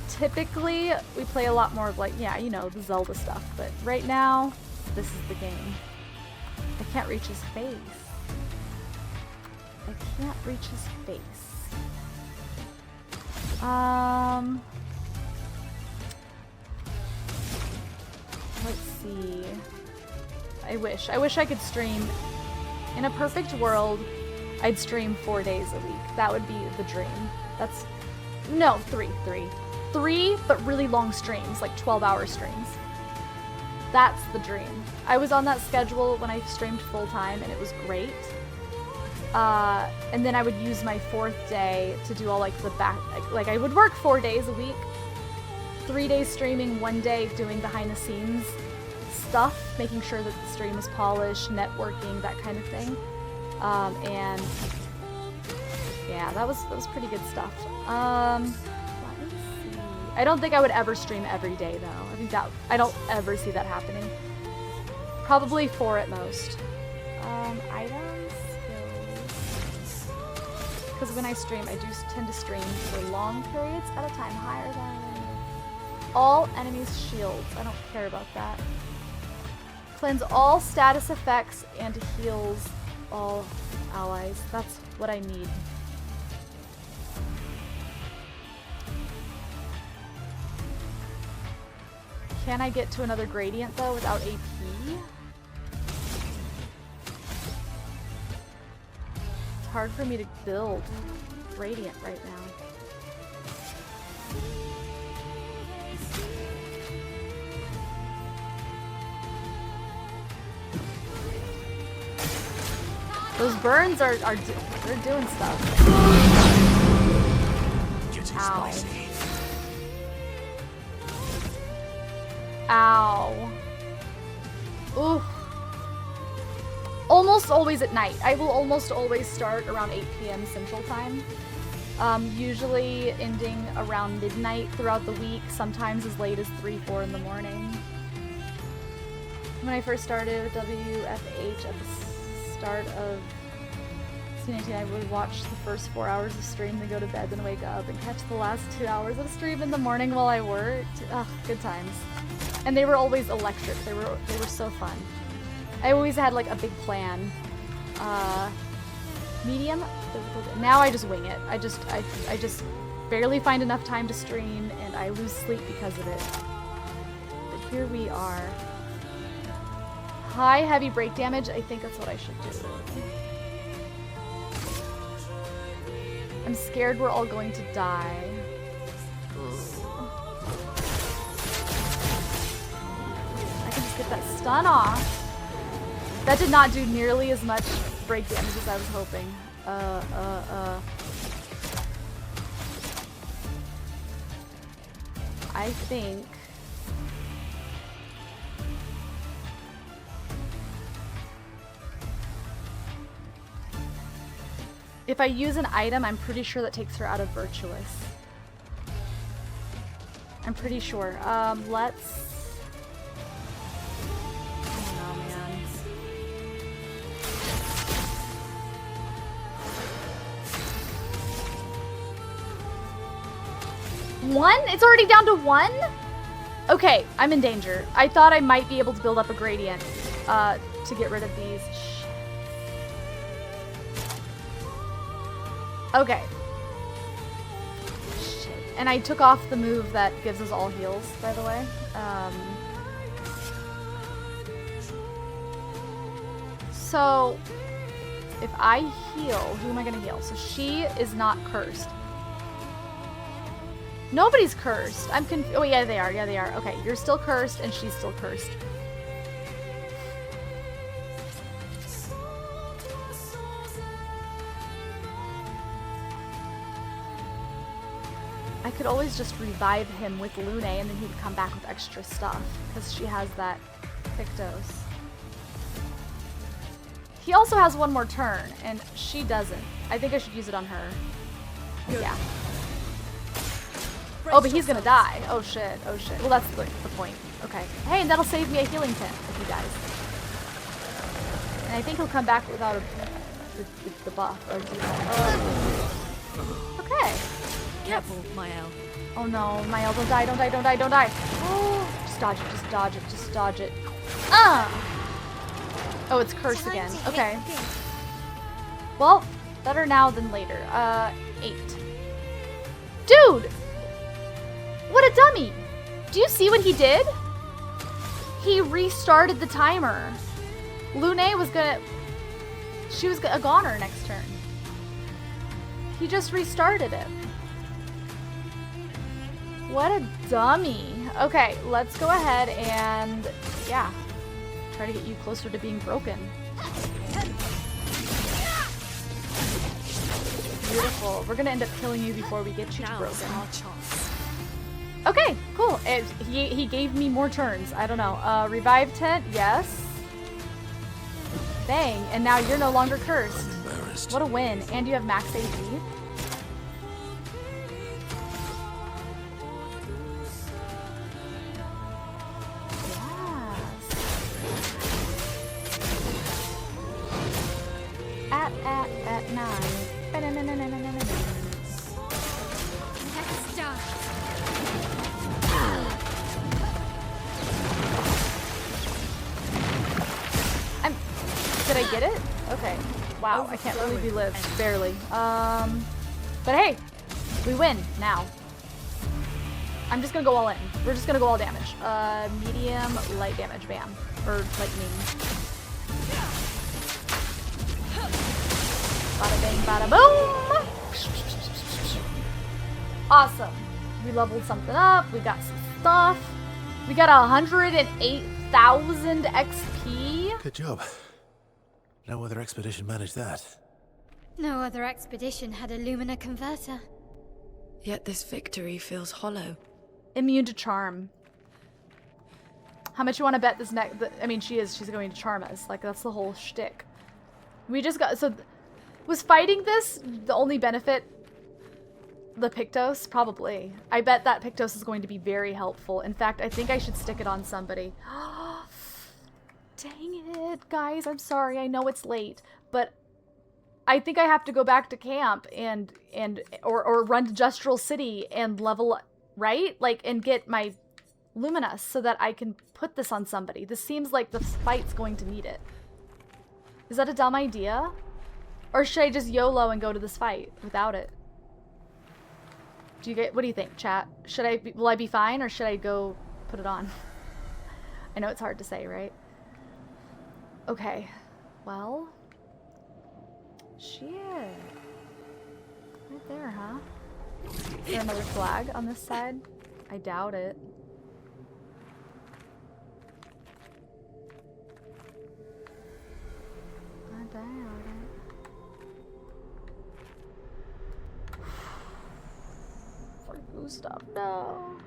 Typically, we play a lot more of like, yeah, you know, the Zelda stuff. But right now, this is the game. I can't reach his face. I can't reach his face. Let's see. I wish I could stream. In a perfect world, I'd stream 4 days a week. That would be the dream. That's, no, three, but really long streams, like 12-hour streams. That's the dream. I was on that schedule when I streamed full-time, and it was great. And then I would use my 4th day to do all like the back, like I would work 4 days a week, 3 days streaming, 1 day doing behind the scenes stuff, making sure that the stream is polished, networking, that kind of thing. And yeah, that was pretty good stuff. Let me see. I don't think I would ever stream every day though. I don't ever see that happening. Probably 4 at most. Items, skills. because when I stream, I do tend to stream for long periods at a time, higher than all enemies' shields. I don't care about that. Cleanse all status effects and heals all allies. That's what I need. Can I get to another gradient though without AP? It's hard for me to build gradient right now. Those burns are they're doing stuff. Ow. Ow. Ooh. Almost always at night. I will almost always start around 8 p.m. Central Time. Usually ending around midnight throughout the week, sometimes as late as 3, 4 in the morning. When I first started with WFH at the start of C19, I would watch the first 4 hours of stream, then go to bed, then wake up and catch the last 2 hours of stream in the morning while I worked. Ugh, good times. And they were always electric. They were so fun. I always had like a big plan. Medium. Now I just wing it. I just barely find enough time to stream, and I lose sleep because of it. But here we are. High heavy break damage. I think that's what I should do. I'm scared we're all going to die. I can just get that stun off. That did not do nearly as much break damage as I was hoping. I think... if I use an item, I'm pretty sure that takes her out of Virtuous. I'm pretty sure. Let's... oh, man. One? It's already down to 1? Okay, I'm in danger. I thought I might be able to build up a gradient to get rid of these. Okay. Shit. And I took off the move that gives us all heals, by the way. So, if I heal, who am I gonna heal? So she is not cursed. Nobody's cursed. I'm confused. Oh, yeah, they are. Yeah, they are. Okay, you're still cursed, and she's still cursed. I could always just revive him with Lune, and then he would come back with extra stuff, because she has that Pictos. He also has one more turn, and she doesn't. I think I should use it on her. Yeah. Oh, but he's gonna die. Oh shit, oh shit. Well, that's the point. Okay. Hey, and that'll save me a healing tent if he dies. And I think he'll come back without the buff. Or okay. Careful, Mael. Oh no, Mael, don't die, don't die, don't die, don't die. Oh, just dodge it, just dodge it, just dodge it. Oh, it's cursed again. Okay. Well, better now than later. 8. Dude! What a dummy! Do you see what he did? He restarted the timer. Lune was gonna... she was a goner next turn. He just restarted it. What a dummy. Okay, let's go ahead and... yeah. Try to get you closer to being broken. Beautiful. We're gonna end up killing you before we get you to broken. Okay, cool. He gave me more turns. I don't know. Revive tent, yes. Bang, and now you're no longer cursed. What a win. And you have max AP. Yes. At 9. Next up. Did I get it? Okay. Wow, I can't believe we lived. Barely. But hey, we win now. I'm just gonna go all in. We're just gonna go all damage. Medium, light damage, bam. Or lightning. Bada bang, bada boom! Awesome. We leveled something up. We got some stuff. We got 108,000 XP. Good job. No other expedition managed that. No other expedition had a Lumina converter. Yet this victory feels hollow. Immune to charm. How much you want to bet this next? I mean, she's going to charm us. Like, that's the whole shtick. We just got, so, was fighting this the only benefit? The Pictos? Probably. I bet that Pictos is going to be very helpful. In fact, I think I should stick it on somebody. Dang it, guys. I'm sorry. I know it's late, but I think I have to go back to camp or run to Justral City and level, right? Like, and get my Luminous so that I can put this on somebody. This seems like the fight's going to need it. Is that a dumb idea? Or should I just YOLO and go to this fight without it? What do you think, chat? Will I be fine, or should I go put it on? I know it's hard to say, right? Okay, well, shit. Right there, huh? Is there another flag on this side? I doubt it. I doubt it. For Gustav, no.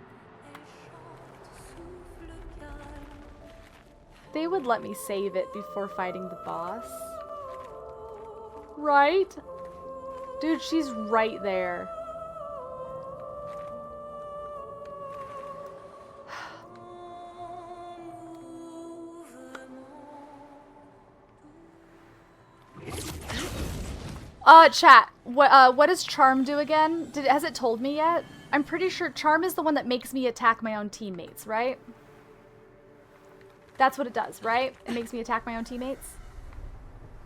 They would let me save it before fighting the boss. Right? Dude, she's right there. Chat, what does charm do again? Has it told me yet? I'm pretty sure charm is the one that makes me attack my own teammates, right? That's what it does, right? It makes me attack my own teammates.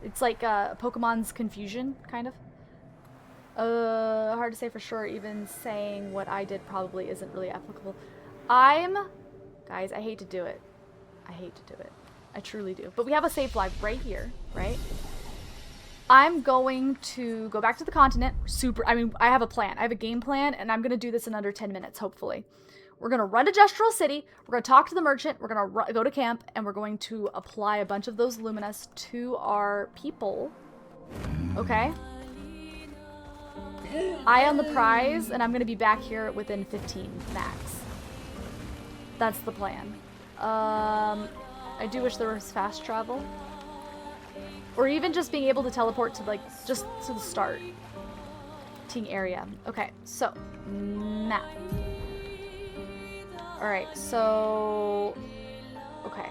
It's like Pokemon's confusion, kind of. Hard to say for sure. Even saying what I did probably isn't really applicable. Guys, I hate to do it. I hate to do it. I truly do. But we have a save flag right here, right? I'm going to go back to the continent. I have a plan. I have a game plan, and I'm going to do this in under 10 minutes, hopefully. We're going to run to Justral City. We're going to talk to the merchant. We're going to go to camp, and we're going to apply a bunch of those Luminous to our people. Okay? Eye on the prize, and I'm going to be back here within 15 max. That's the plan. I do wish there was fast travel. Or even just being able to teleport to, like, just to the starting area. Okay, so, map. Alright, so... Okay.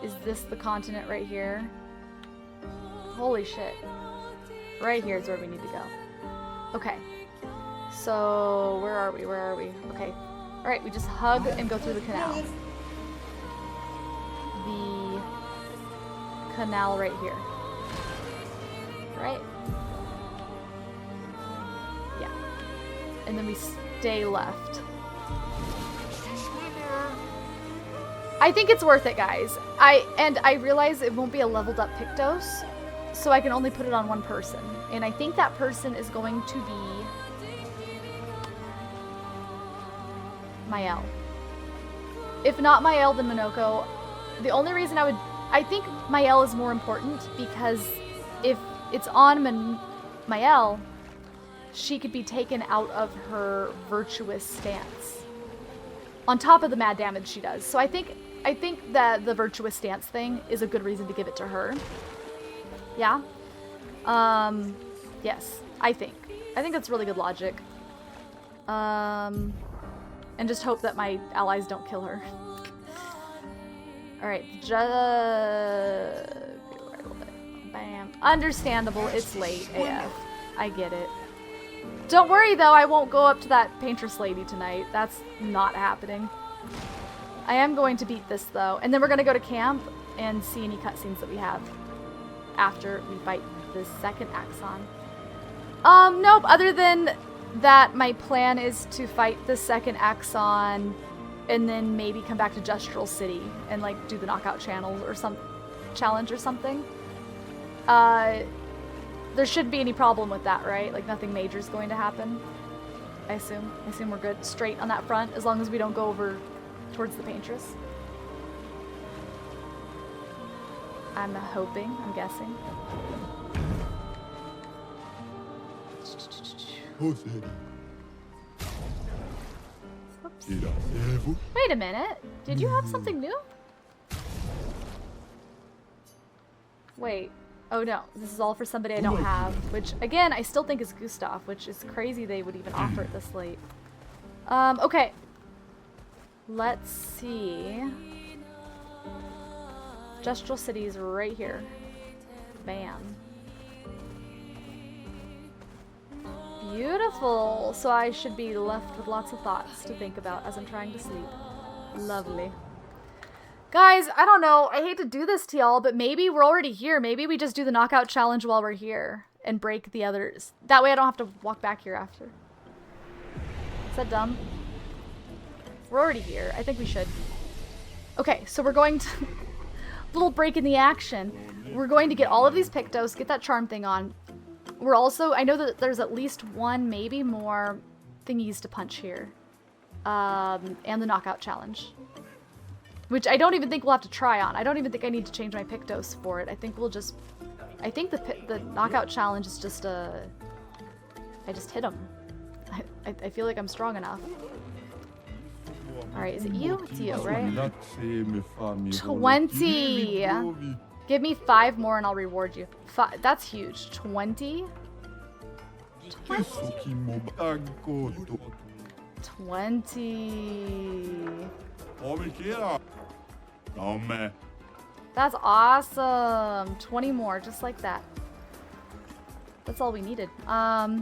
Is this the continent right here? Holy shit. Right here is where we need to go. Okay. So, where are we? Where are we? Okay. Alright, we just hug and go through the canal. The canal right here. Right? Yeah. And then we stay left. I think it's worth it, guys. I realize it won't be a leveled up Pictos, so I can only put it on one person. And I think that person is going to be Mael. If not Mael, then Monoko. The only reason I think Mael is more important because if it's on Mael, she could be taken out of her virtuous stance. On top of the mad damage she does. So I think that the virtuous stance thing is a good reason to give it to her. Yeah? Yes, I think that's really good logic. And just hope that my allies don't kill her. Alright, bam. Understandable, it's late AF. I get it. Don't worry though, I won't go up to that paintress lady tonight. That's not happening. I am going to beat this though, and then we're gonna go to camp and see any cutscenes that we have after we fight the second Axon. Nope, other than that my plan is to fight the second Axon and then maybe come back to Justral City and like do the knockout channel or some challenge or something. There shouldn't be any problem with that, right? Like nothing major is going to happen. I assume we're good straight on that front as long as we don't go over towards the paintress. I'm hoping, I'm guessing. Oops. Wait a minute. Did you have something new? Wait. Oh no, this is all for somebody I don't have, which again, I still think is Gustav, which is crazy they would even offer it this late. Okay. Let's see. Justral City is right here. Bam. Beautiful. So I should be left with lots of thoughts to think about as I'm trying to sleep. Lovely. Guys, I don't know. I hate to do this to y'all, but maybe we're already here. Maybe we just do the knockout challenge while we're here and break the others. That way I don't have to walk back here after. Is that dumb? We're already here. I think we should. Okay, so we're going to... little break in the action. We're going to get all of these Pictos, get that charm thing on. We're also... I know that there's at least one, maybe more thingies to punch here. And the knockout challenge. Which I don't even think we'll have to try on. I don't even think I need to change my Pictos for it. I think we'll just... I think the knockout challenge is just a... I just hit him. I feel like I'm strong enough. Alright, is it you? It's you, right? 20! Give me 5 more and I'll reward you. That's huge. 20? 20? 20. That's awesome. 20 more, just like that. That's all we needed. I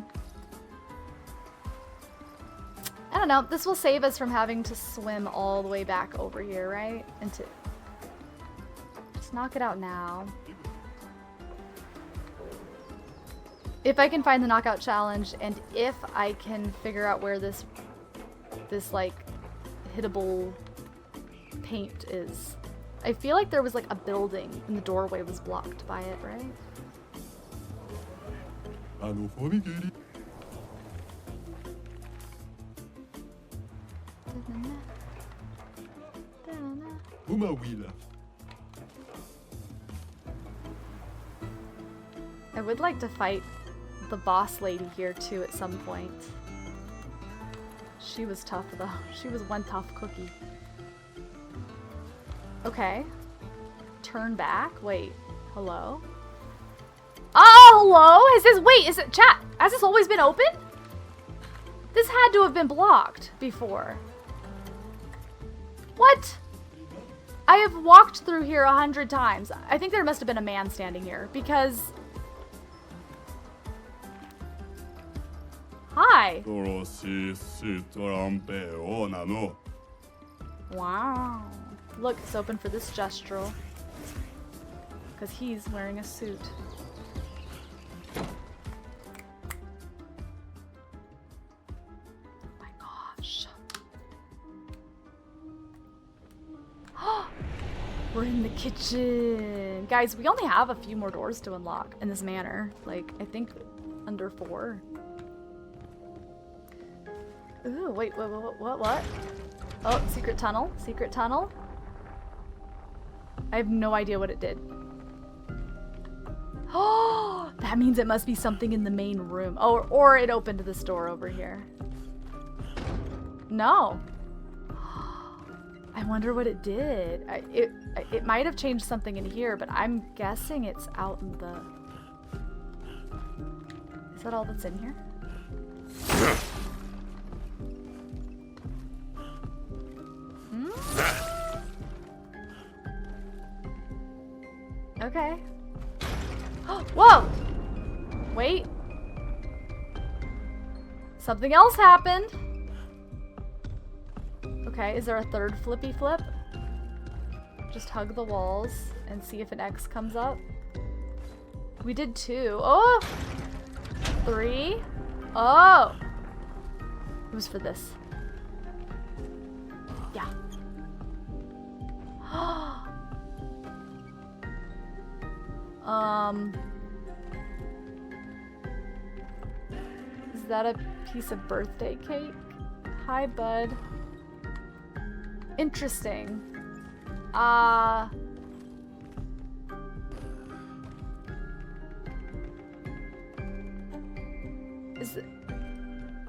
don't know. This will save us from having to swim all the way back over here, right? And to just knock it out now. If I can find the knockout challenge, and if I can figure out where this like hittable paint is. I feel like there was like a building and the doorway was blocked by it, right? I would like to fight the boss lady here too at some point. She was tough though. She was one tough cookie. Okay. Turn back. Wait. Hello? Oh, hello? Wait, is it chat? Has this always been open? This had to have been blocked before. What? I have walked through here 100 times. I think there must have been a man standing here because... Hi. Wow. Look, it's open for this Justral. Because he's wearing a suit. Oh my gosh. We're in the kitchen. Guys, we only have a few more doors to unlock in this manor. Like, I think under 4. Ooh, wait, what? Oh, secret tunnel. Secret tunnel. I have no idea what it did. Oh, that means it must be something in the main room. Oh, or it opened this door over here. No. I wonder what it did. It might have changed something in here, but I'm guessing it's out in the... Is that all that's in here? Okay. Whoa! Wait. Something else happened. Okay, is there a third flippy flip? Just hug the walls and see if an X comes up. We did 2. Oh! 3. Oh! It was for this. Yeah. Is that a piece of birthday cake? Hi, bud. Interesting.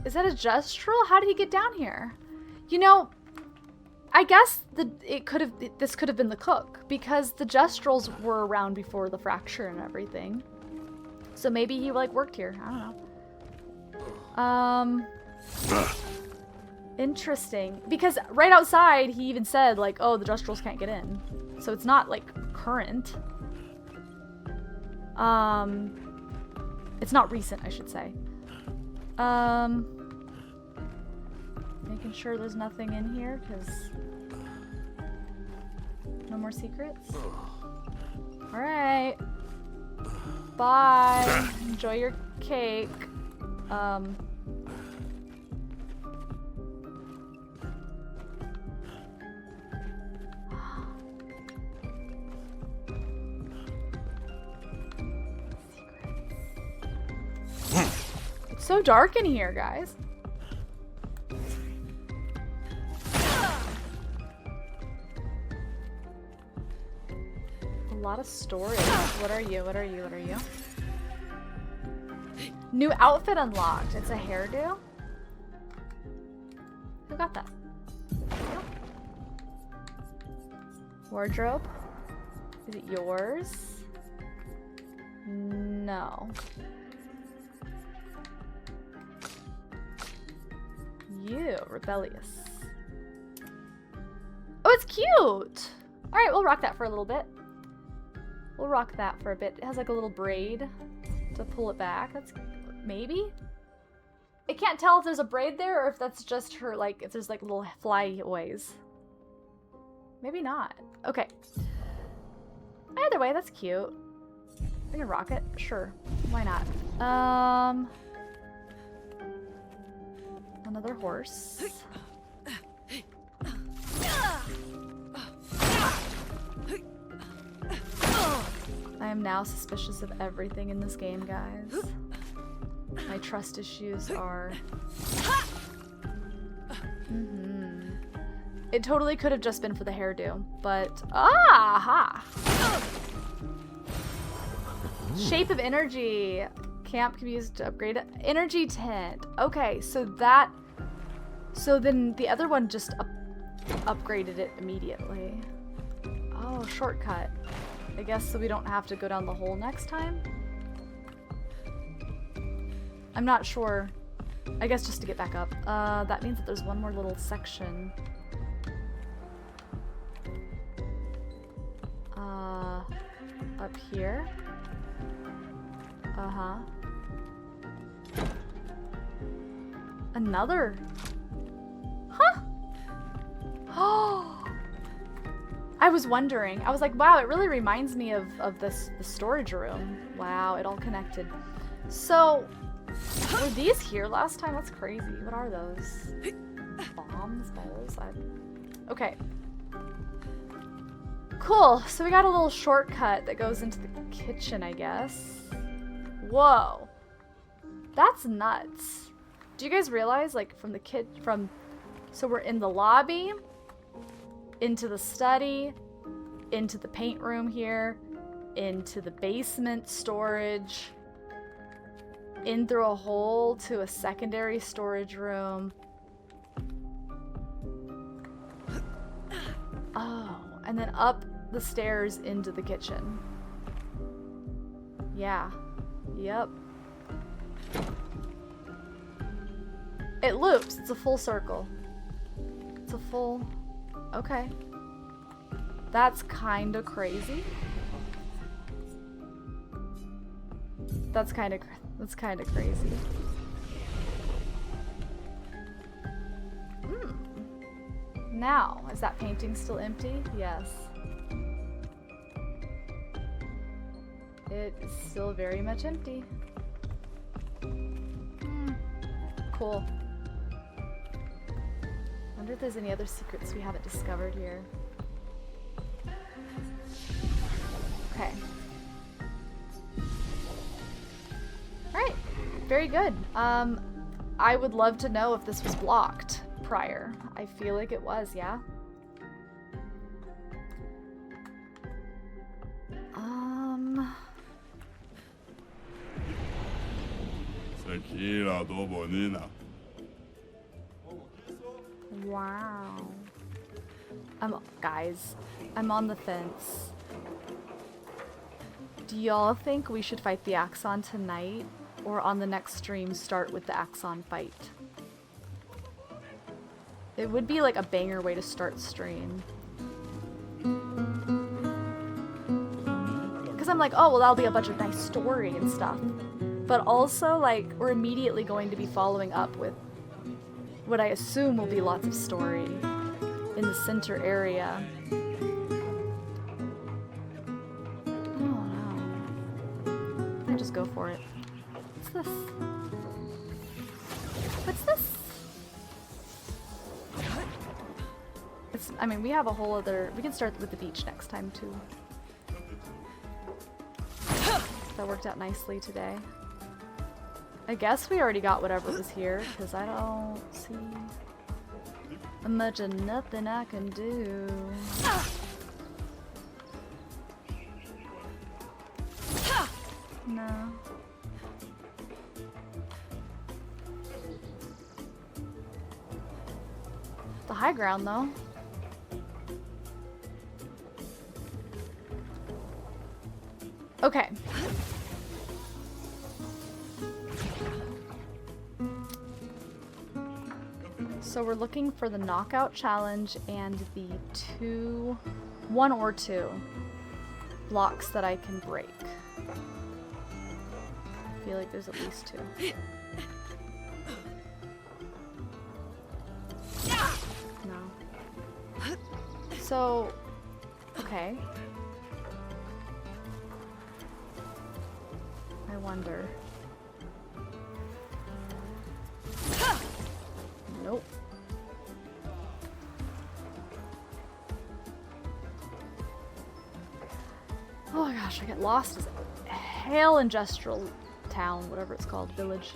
Is that a gestural? How did he get down here? You know, I guess this could have been the cook, because the gestrals were around before the fracture and everything. So maybe he like worked here. I don't know. Interesting. Because right outside he even said like, oh, the gestrals can't get in. So it's not like current. It's not recent, I should say. Making sure there's nothing in here, because no more secrets. Alright. Bye. Enjoy your cake. It's so dark in here, guys. A lot of storage. What are you? What are you? What are you? New outfit unlocked. It's a hairdo. Who got that? Wardrobe. Is it yours? No. You, rebellious. Oh, it's cute! Alright, we'll rock that for a little bit. We'll rock that for a bit. It has like a little braid to pull it back. That's maybe? I can't tell if there's a braid there or if that's just her, like, if there's like little flyaways. Maybe not. Okay. Either way, that's cute. We can rock it. Sure. Why not? Another horse. I am now suspicious of everything in this game, guys. My trust issues are... It totally could have just been for the hairdo, but... Aha! Shape of energy. Camp can be used to upgrade it. Energy tent. Okay, so that... So then the other one just upgraded it immediately. Oh, shortcut. I guess so we don't have to go down the hole next time? I'm not sure. I guess just to get back up. That means that there's one more little section. Up here. Uh-huh. Another. Huh? Oh! I was wondering. I was like, wow, it really reminds me of the storage room. Wow, it all connected. So, were these here last time? That's crazy. What are those? Bombs? Balls? Okay. Cool. So we got a little shortcut that goes into the kitchen, I guess. Whoa. That's nuts. Do you guys realize, like, so we're in the lobby, into the study, into the paint room here, into the basement storage, in through a hole to a secondary storage room. Oh, and then up the stairs into the kitchen. Yeah. Yep. It loops. It's a full circle. It's a full... Okay. That's kind of crazy. That's kind of crazy. Now, is that painting still empty? Yes. It is still very much empty. Cool. Wonder if there's any other secrets we haven't discovered here. Okay. Alright. Very good. I would love to know if this was blocked prior. I feel like it was, yeah? Wow. Guys, I'm on the fence. Do y'all think we should fight the Axon tonight, or on the next stream start with the Axon fight? It would be like a banger way to start stream. Because I'm like, oh, well, that'll be a bunch of nice story and stuff. But also, like, we're immediately going to be following up with what I assume will be lots of story in the center area. Oh no. I just go for it. What's this? What's this? I mean, we have a whole other... We can start with the beach next time, too. That worked out nicely today. I guess we already got whatever was here, because I don't see much of nothing I can do. No. The high ground, though. Okay. So we're looking for the knockout challenge and the one or two blocks that I can break. I feel like there's at least two. No. So, okay. I wonder. Nope. Oh my gosh, I get lost as hell industrial town, whatever it's called, village.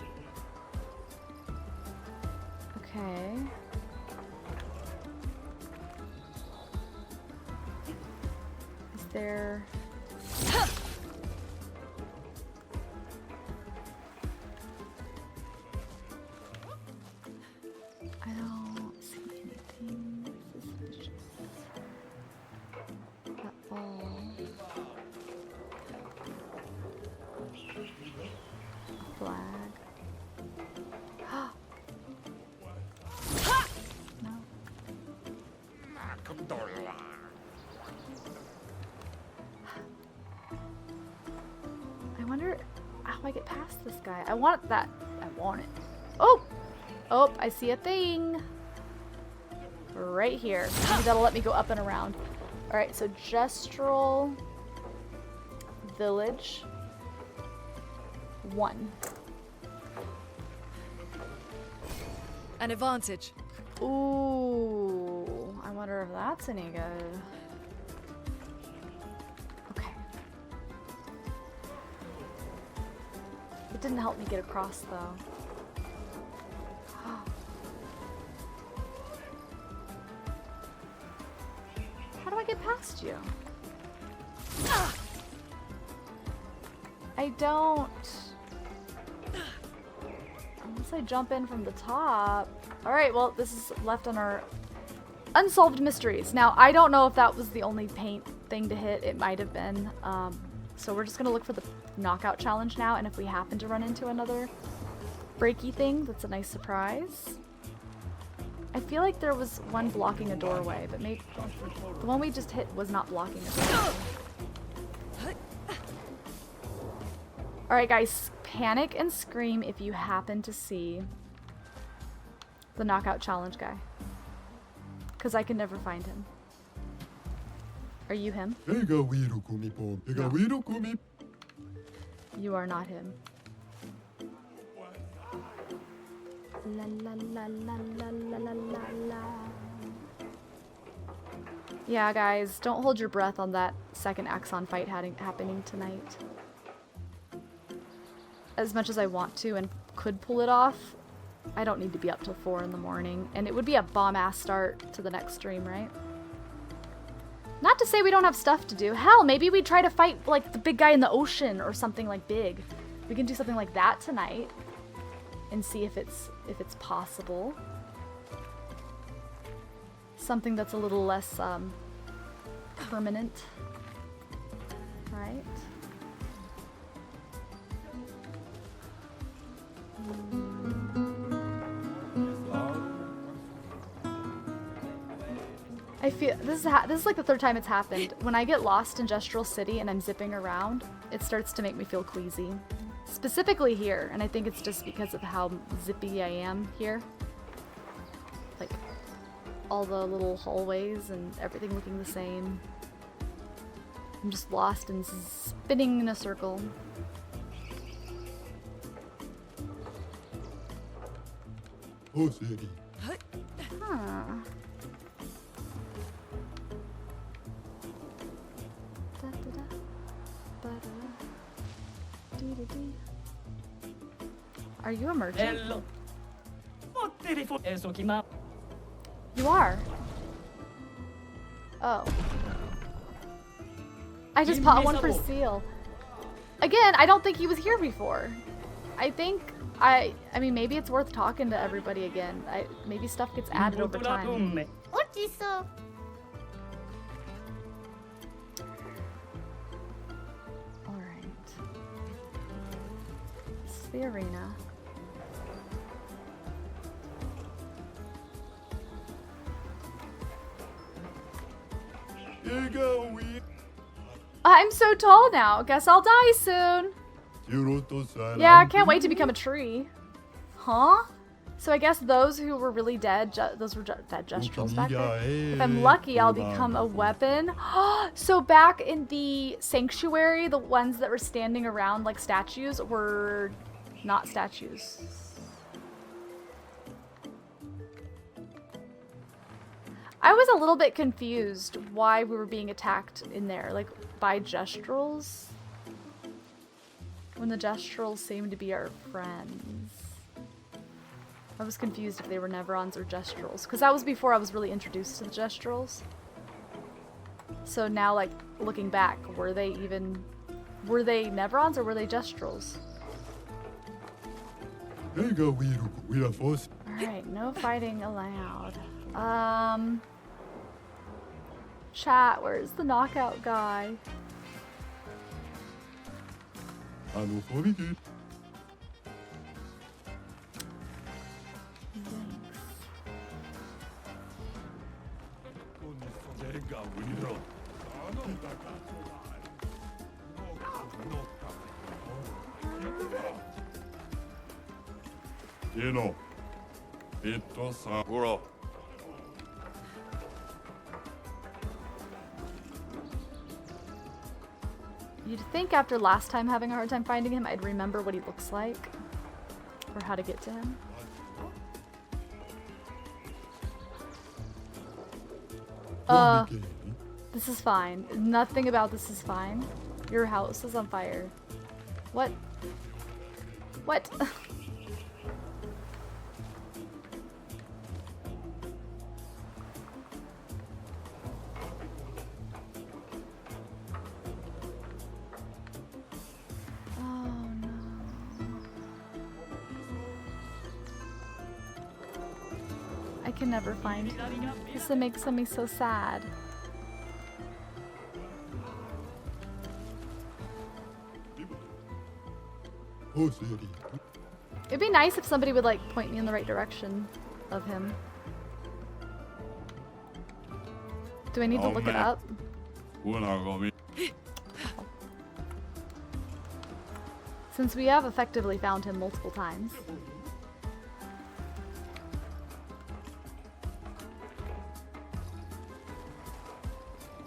Okay. Is there... I don't see anything suspicious at all. Flag. No. I wonder how I get past this guy. I want that. I want it. Oh! Oh, I see a thing. Right here. Maybe that'll let me go up and around. Alright, so Gestural Village 1. An advantage. Ooh, I wonder if that's any good. Okay. It didn't help me get across though. How do I get past you? I don't... Unless I jump in from the top. Alright, well, this is left on our unsolved mysteries. Now, I don't know if that was the only paint thing to hit. It might have been. So we're just going to look for the knockout challenge now, and if we happen to run into another breaky thing, that's a nice surprise. I feel like there was one blocking a doorway, but maybe the one we just hit was not blocking a doorway. Alright guys, panic and scream if you happen to see the knockout challenge guy. Because I can never find him. Are you him? You are not him. La la la la la la la la la. Yeah, guys, don't hold your breath on that second Axon fight happening tonight. As much as I want to and could pull it off, I don't need to be up till 4 in the morning, and it would be a bomb-ass start to the next stream, right? Not to say we don't have stuff to do. Hell, maybe we try to fight, like, the big guy in the ocean or something, like, big. We can do something like that tonight and see if it's possible. Something that's a little less, permanent. Right? I feel this is like the 3rd time it's happened. When I get lost in Gestural City and I'm zipping around, it starts to make me feel queasy. Specifically here, and I think it's just because of how zippy I am here. Like, all the little hallways and everything looking the same. I'm just lost and spinning in a circle. Huh. Are you a merchant? Hello. You are. Oh. I just bought one for Seal. Again, I don't think he was here before. I think I mean, maybe it's worth talking to everybody again. Maybe stuff gets added over time. Alright. This is the arena. I'm so tall now. Guess I'll die soon. Yeah, I can't wait to become a tree. Huh? So I guess those who were really dead, those were dead Gestrals back there. If I'm lucky, I'll become a weapon. So back in the sanctuary, the ones that were standing around like statues were not statues. I was a little bit confused why we were being attacked in there, like by Gestrals. When the Gestrals seemed to be our friends. I was confused if they were Nevrons or Gestrals, because that was before I was really introduced to the Gestrals. So now, like, looking back, were they Nevrons or were they Gestrals? Alright, no fighting allowed. Chat, where's the knockout guy? You'd think after last time having a hard time finding him, I'd remember what he looks like. Or how to get to him. This is fine. Nothing about this is fine. Your house is on fire. What? What? I can never find him. This makes me so sad. It'd be nice if somebody would like point me in the right direction of him. Do I need to look it up? Since we have effectively found him multiple times.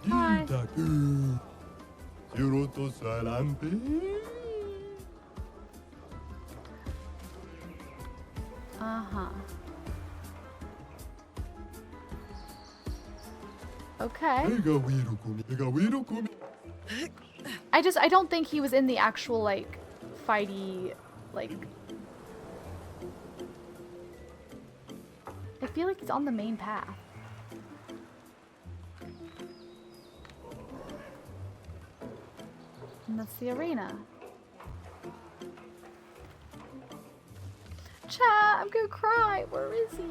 Hi. Uh-huh. Okay. I don't think he was in the actual, like, fighty, like... I feel like he's on the main path. And that's the arena. Chat, I'm gonna cry. Where is he?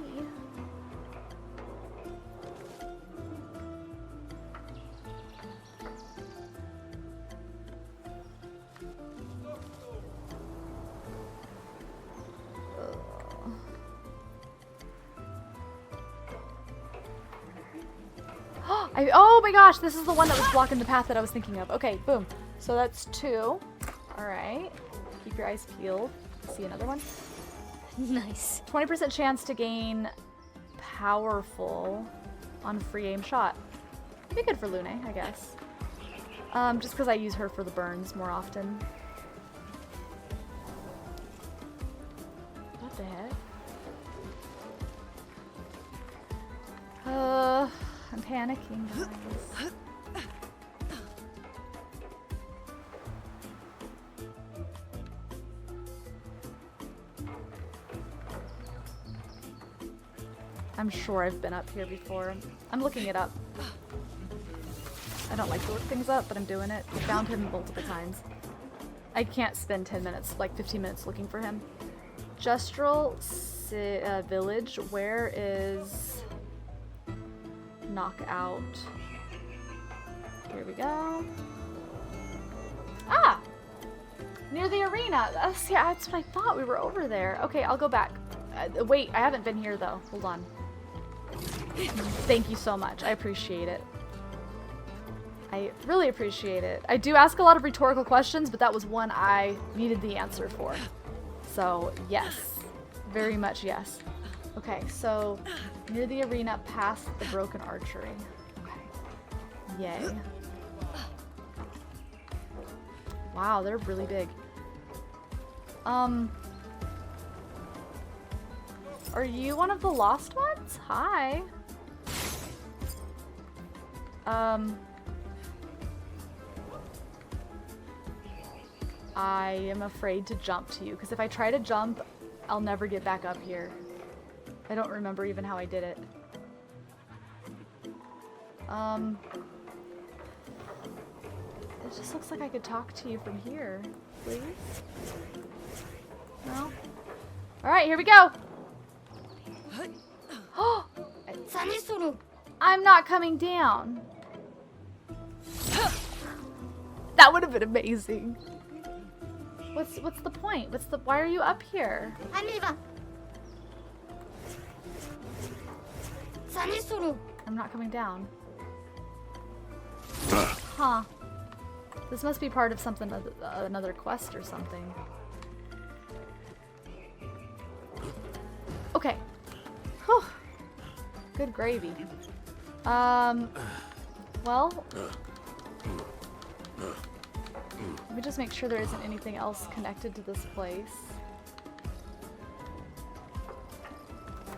Oh my gosh, this is the one that was blocking the path that I was thinking of. Okay, boom. So that's 2. Alright. Keep your eyes peeled. See another one? Nice. 20% chance to gain powerful on free aim shot. Be good for Lune, I guess. Just because I use her for the burns more often. What the heck? I'm panicking, guys. I'm sure I've been up here before. I'm looking it up. I don't like to look things up, but I'm doing it. I found him multiple times. I can't spend 10 minutes, like 15 minutes looking for him. Justral Village, where is... Knockout. Here we go. Ah! Near the arena. Yeah, that's what I thought. We were over there. Okay, I'll go back. Wait, I haven't been here though. Hold on. Thank you so much. I appreciate it. I really appreciate it. I do ask a lot of rhetorical questions, but that was one I needed the answer for. So, yes. Very much yes. Okay, so near the arena past the broken archery. Okay. Yay. Wow, they're really big. Are you one of the lost ones? Hi. I am afraid to jump to you, because if I try to jump, I'll never get back up here. I don't remember even how I did it. It just looks like I could talk to you from here. Please? No? Alright, here we go! I'm not coming down. That would have been amazing. What's the point? Why are you up here? I'm not coming down. Huh. This must be part of something, another quest or something. Okay. Whew. Good gravy. Well, let me just make sure there isn't anything else connected to this place.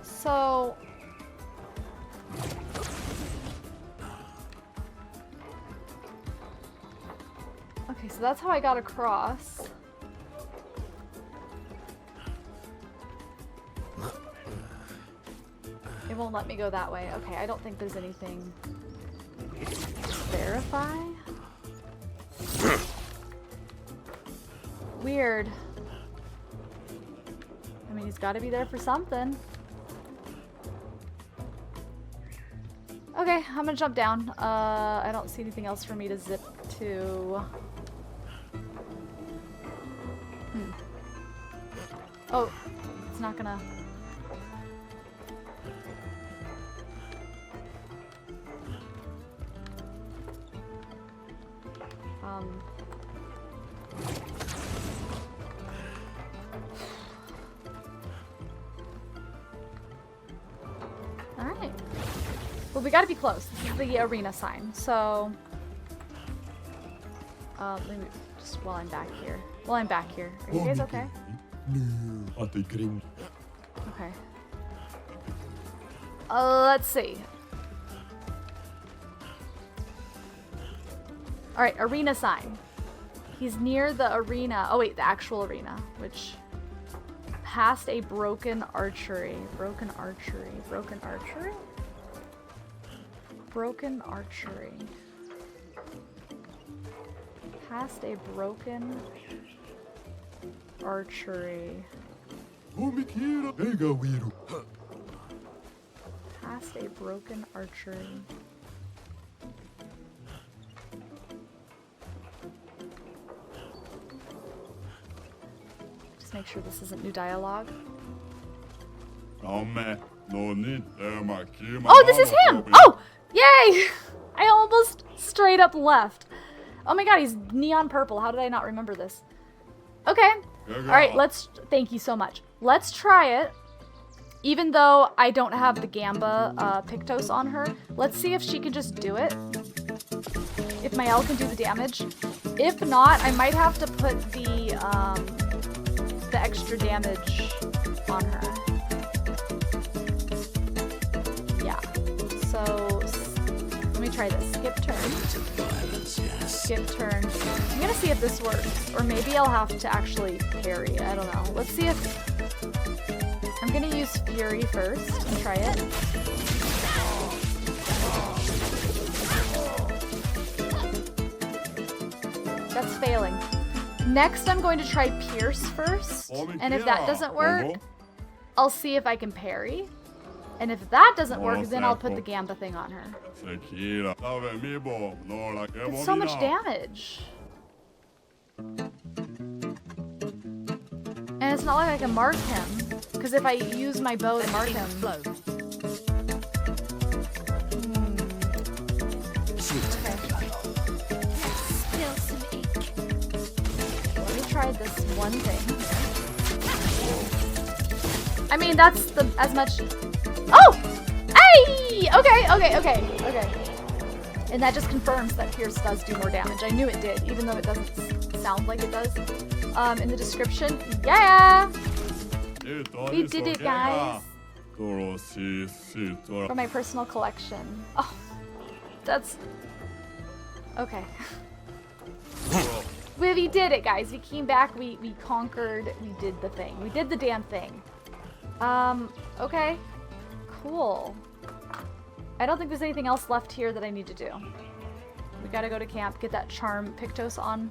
So... Okay, so that's how I got across. It won't let me go that way. Okay, I don't think there's anything. Verify? Weird. I mean, he's got to be there for something. Okay, I'm gonna jump down. I don't see anything else for me to zip to. Oh, it's not gonna. Alright. Well, we gotta be close. This is the arena sign, so... let me just while I'm back here. Are you guys okay? Okay. Let's see. Alright, arena sign. He's near the arena. Oh wait, the actual arena, which... Past a broken archery. Broken archery. Past a broken archery. Past a broken archery. Just make sure this isn't new dialogue. Oh, this is him! Oh! Yay! I almost straight up left. Oh my god, he's neon purple. How did I not remember this? Okay. Alright, thank you so much. Let's try it. Even though I don't have the Gamba Pictos on her, let's see if she can just do it. If my L can do the damage. If not, I might have to put the extra damage on her. Yeah. So, let me try this. Skip turn. Skip turn. I'm gonna see if this works. Or maybe I'll have to actually parry. I don't know. Let's see if... I'm gonna use Fury first and try it. That's failing. Next, I'm going to try Pierce first. And if that doesn't work, I'll see if I can parry. And if that doesn't work, then I'll put the Gamba thing on her. It's so much damage. And it's not like I can mark him. Because if I use my bow to mark him... Spill some ink. Let me try this one thing. I mean, that's as much... Oh! Hey! Okay. And that just confirms that Pierce does do more damage. I knew it did, even though it doesn't sound like it does. In the description, yeah! We did it, guys! For my personal collection. Oh, that's... Okay. We did it, guys. We came back, we conquered, we did the thing. We did the damn thing. Okay. Cool. I don't think there's anything else left here that I need to do. We gotta go to camp, get that charm Pictos on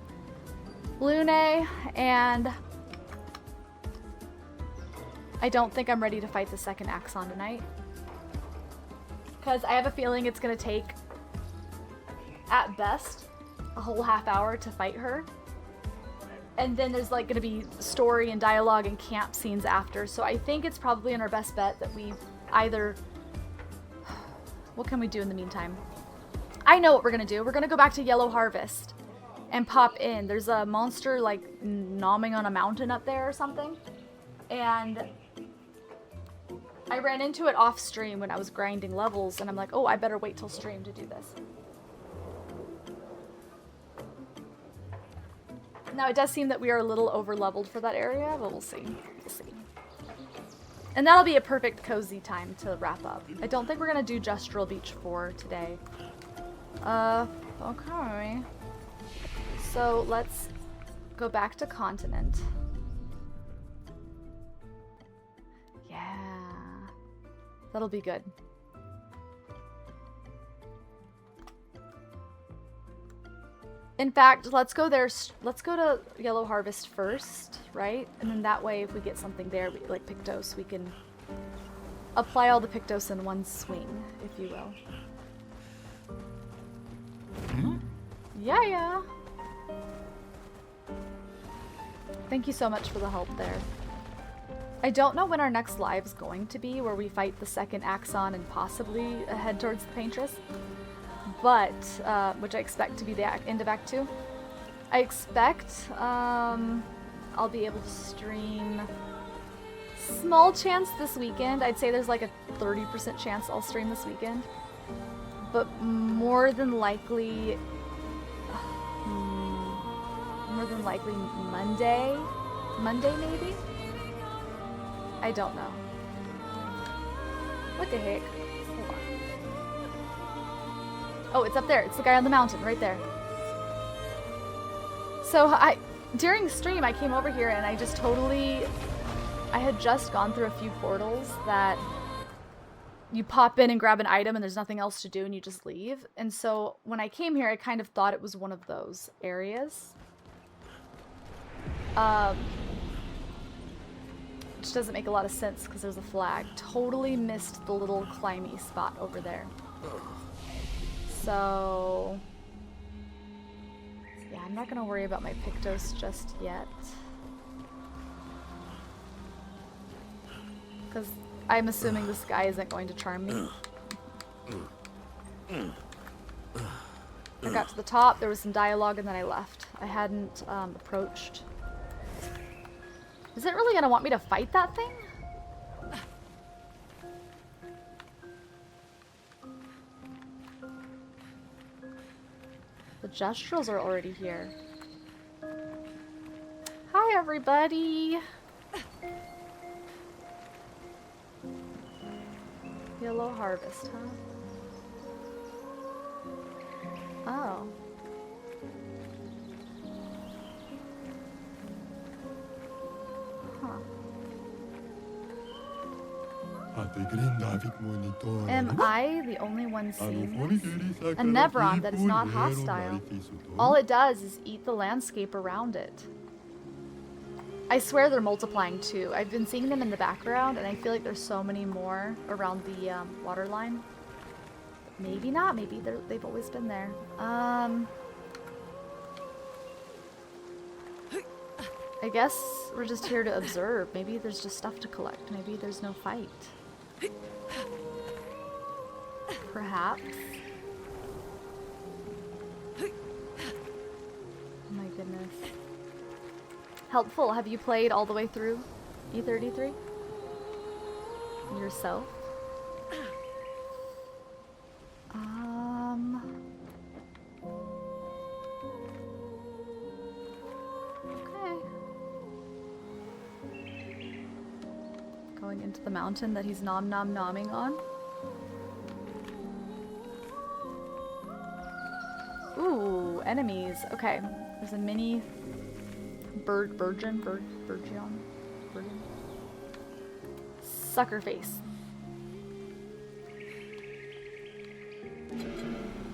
Lune, and I don't think I'm ready to fight the second Axon tonight. Because I have a feeling it's gonna take, at best, a whole half hour to fight her. And then there's like gonna be story and dialogue and camp scenes after, so I think it's probably in our best bet that we either... What can we do in the meantime? I know what we're gonna do. We're gonna go back to Yellow Harvest and pop in. There's a monster like nomming on a mountain up there or something. And I ran into it off stream when I was grinding levels, and I'm like, oh, I better wait till stream to do this. Now, it does seem that we are a little over-leveled for that area, but we'll see. We'll see. And that'll be a perfect cozy time to wrap up. I don't think we're gonna do Justral Beach 4 today. Okay. So, let's go back to Continent. Yeah. That'll be good. In fact, let's go there. Let's go to Yellow Harvest first, right? And then that way, if we get something there, like Pictos, we can apply all the Pictos in one swing, if you will. Yeah. Thank you so much for the help there. I don't know when our next live is going to be, where we fight the second Axon and possibly head towards the Paintress. But, which I expect to be the end of Act 2. I expect, I'll be able to stream small chance this weekend. I'd say there's like a 30% chance I'll stream this weekend. but more than likely Monday. Monday maybe? I don't know. What the heck? Hold on. Oh, it's up there. It's the guy on the mountain right there. So during stream I came over here and I just totally, I had just gone through a few portals that you pop in and grab an item and there's nothing else to do and you just leave. And so when I came here I kind of thought it was one of those areas. Which doesn't make a lot of sense because there's a flag. Totally missed the little climby spot over there. So yeah, I'm not gonna worry about my Pictos just yet. Because I'm assuming this guy isn't going to charm me. I got to the top, there was some dialogue, and then I left. I hadn't approached. Is it really gonna want me to fight that thing? The Gestrels are already here. Hi, everybody! Yellow Harvest, huh? Oh. Huh. Am I the only one seeing this? A Nevron that is not hostile. All it does is eat the landscape around it. I swear they're multiplying too. I've been seeing them in the background and I feel like there's so many more around the water line. Maybe not. Maybe they've always been there. I guess we're just here to observe. Maybe there's just stuff to collect. Maybe there's no fight. Perhaps. Oh my goodness. Helpful. Have you played all the way through E33? Yourself? Okay. Going into the mountain that he's nom-nom-nomming on. Ooh, enemies. Okay. There's a mini Burgeon. Sucker face.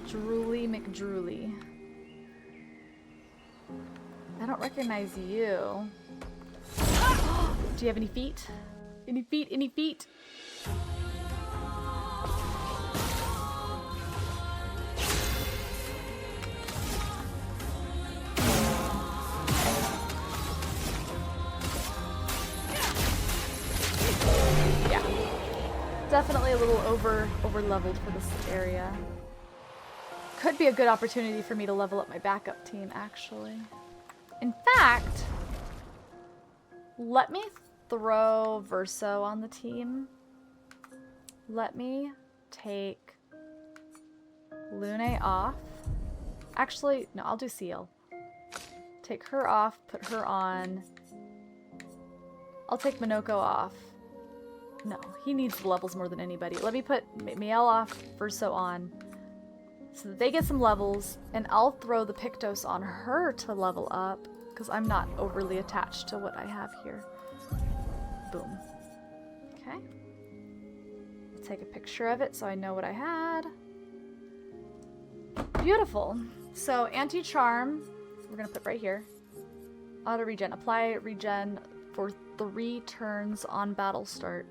Drooly McDrooly. I don't recognize you. Do you have any feet? Any feet? Any feet? Yeah. Definitely a little over leveled for this area. Could be a good opportunity for me to level up my backup team, actually. In fact, let me throw Verso on the team. Let me take Lune off. Actually, no, I'll do Seal. Take her off, put her on. I'll take Minoko off. No, he needs the levels more than anybody. Let me put Miel off, Verso on. So that they get some levels, and I'll throw the Pictos on her to level up, because I'm not overly attached to what I have here. Boom. Okay. I'll take a picture of it so I know what I had. Beautiful. So, anti-charm, we're going to put right here. Auto-regen. Apply regen for 3 turns on battle start.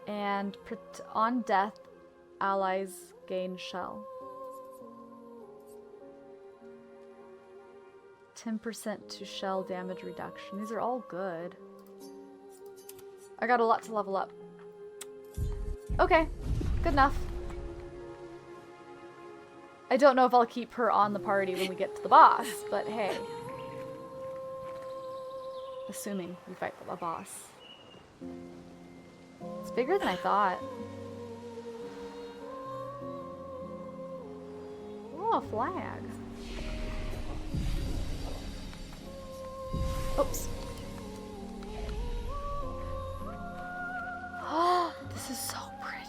And on death, allies gain shell. 10% to shell damage reduction. These are all good. I got a lot to level up. Okay, good enough. I don't know if I'll keep her on the party when we get to the boss, but hey. Assuming we fight a boss. It's bigger than I thought. Oh, a flag. Oops. Oh, this is so pretty.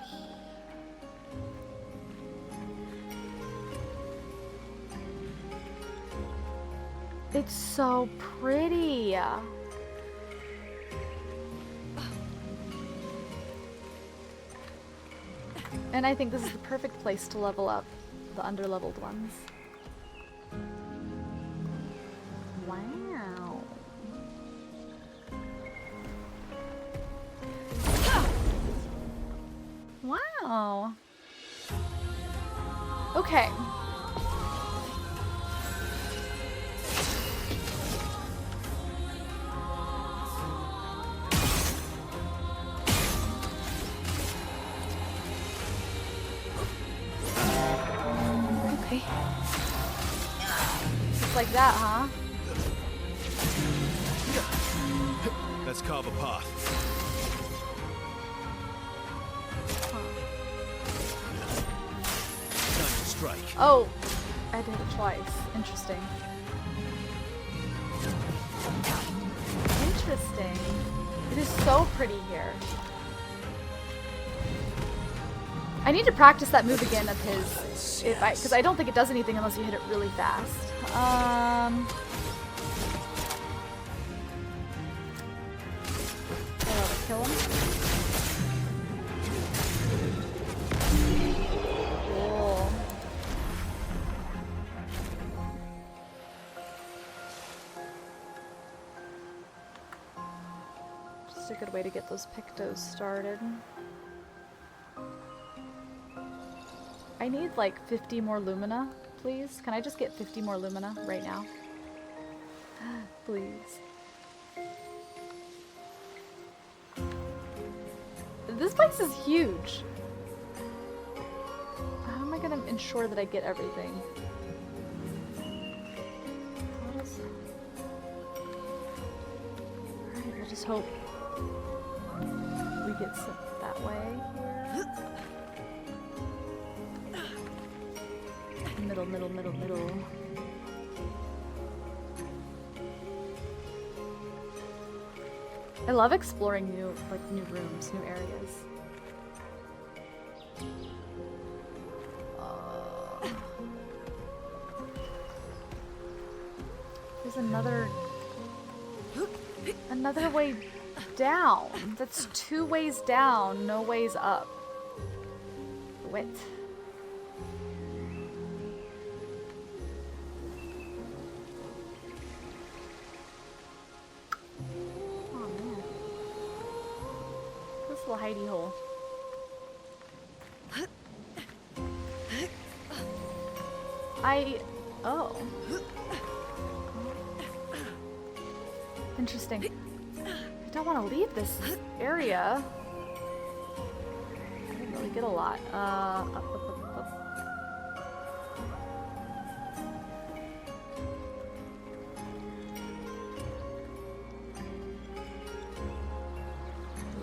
It's so pretty. And I think this is the perfect place to level up the underleveled ones. Wow. Wow. Okay. Okay. Just like that, huh? Let's carve a path. Time to strike. Oh, I did it twice. Interesting. Interesting. It is so pretty here. I need to practice that move again of his, because I don't think it does anything unless you hit it really fast. Kill him. Cool. Just a good way to get those pictos started. I need like 50 more lumina, please. Can I just get 50 more lumina right now? Please. This place is huge. How am I gonna ensure that I get everything? Alright, I just hope we get some that way here. Middle, middle, middle, middle. I love exploring new rooms, new areas. There's another way down. That's 2 ways down, no ways up. Wit. Hidey hole. Oh. Interesting. I don't want to leave this area. I didn't really get a lot. Up, up, up, up.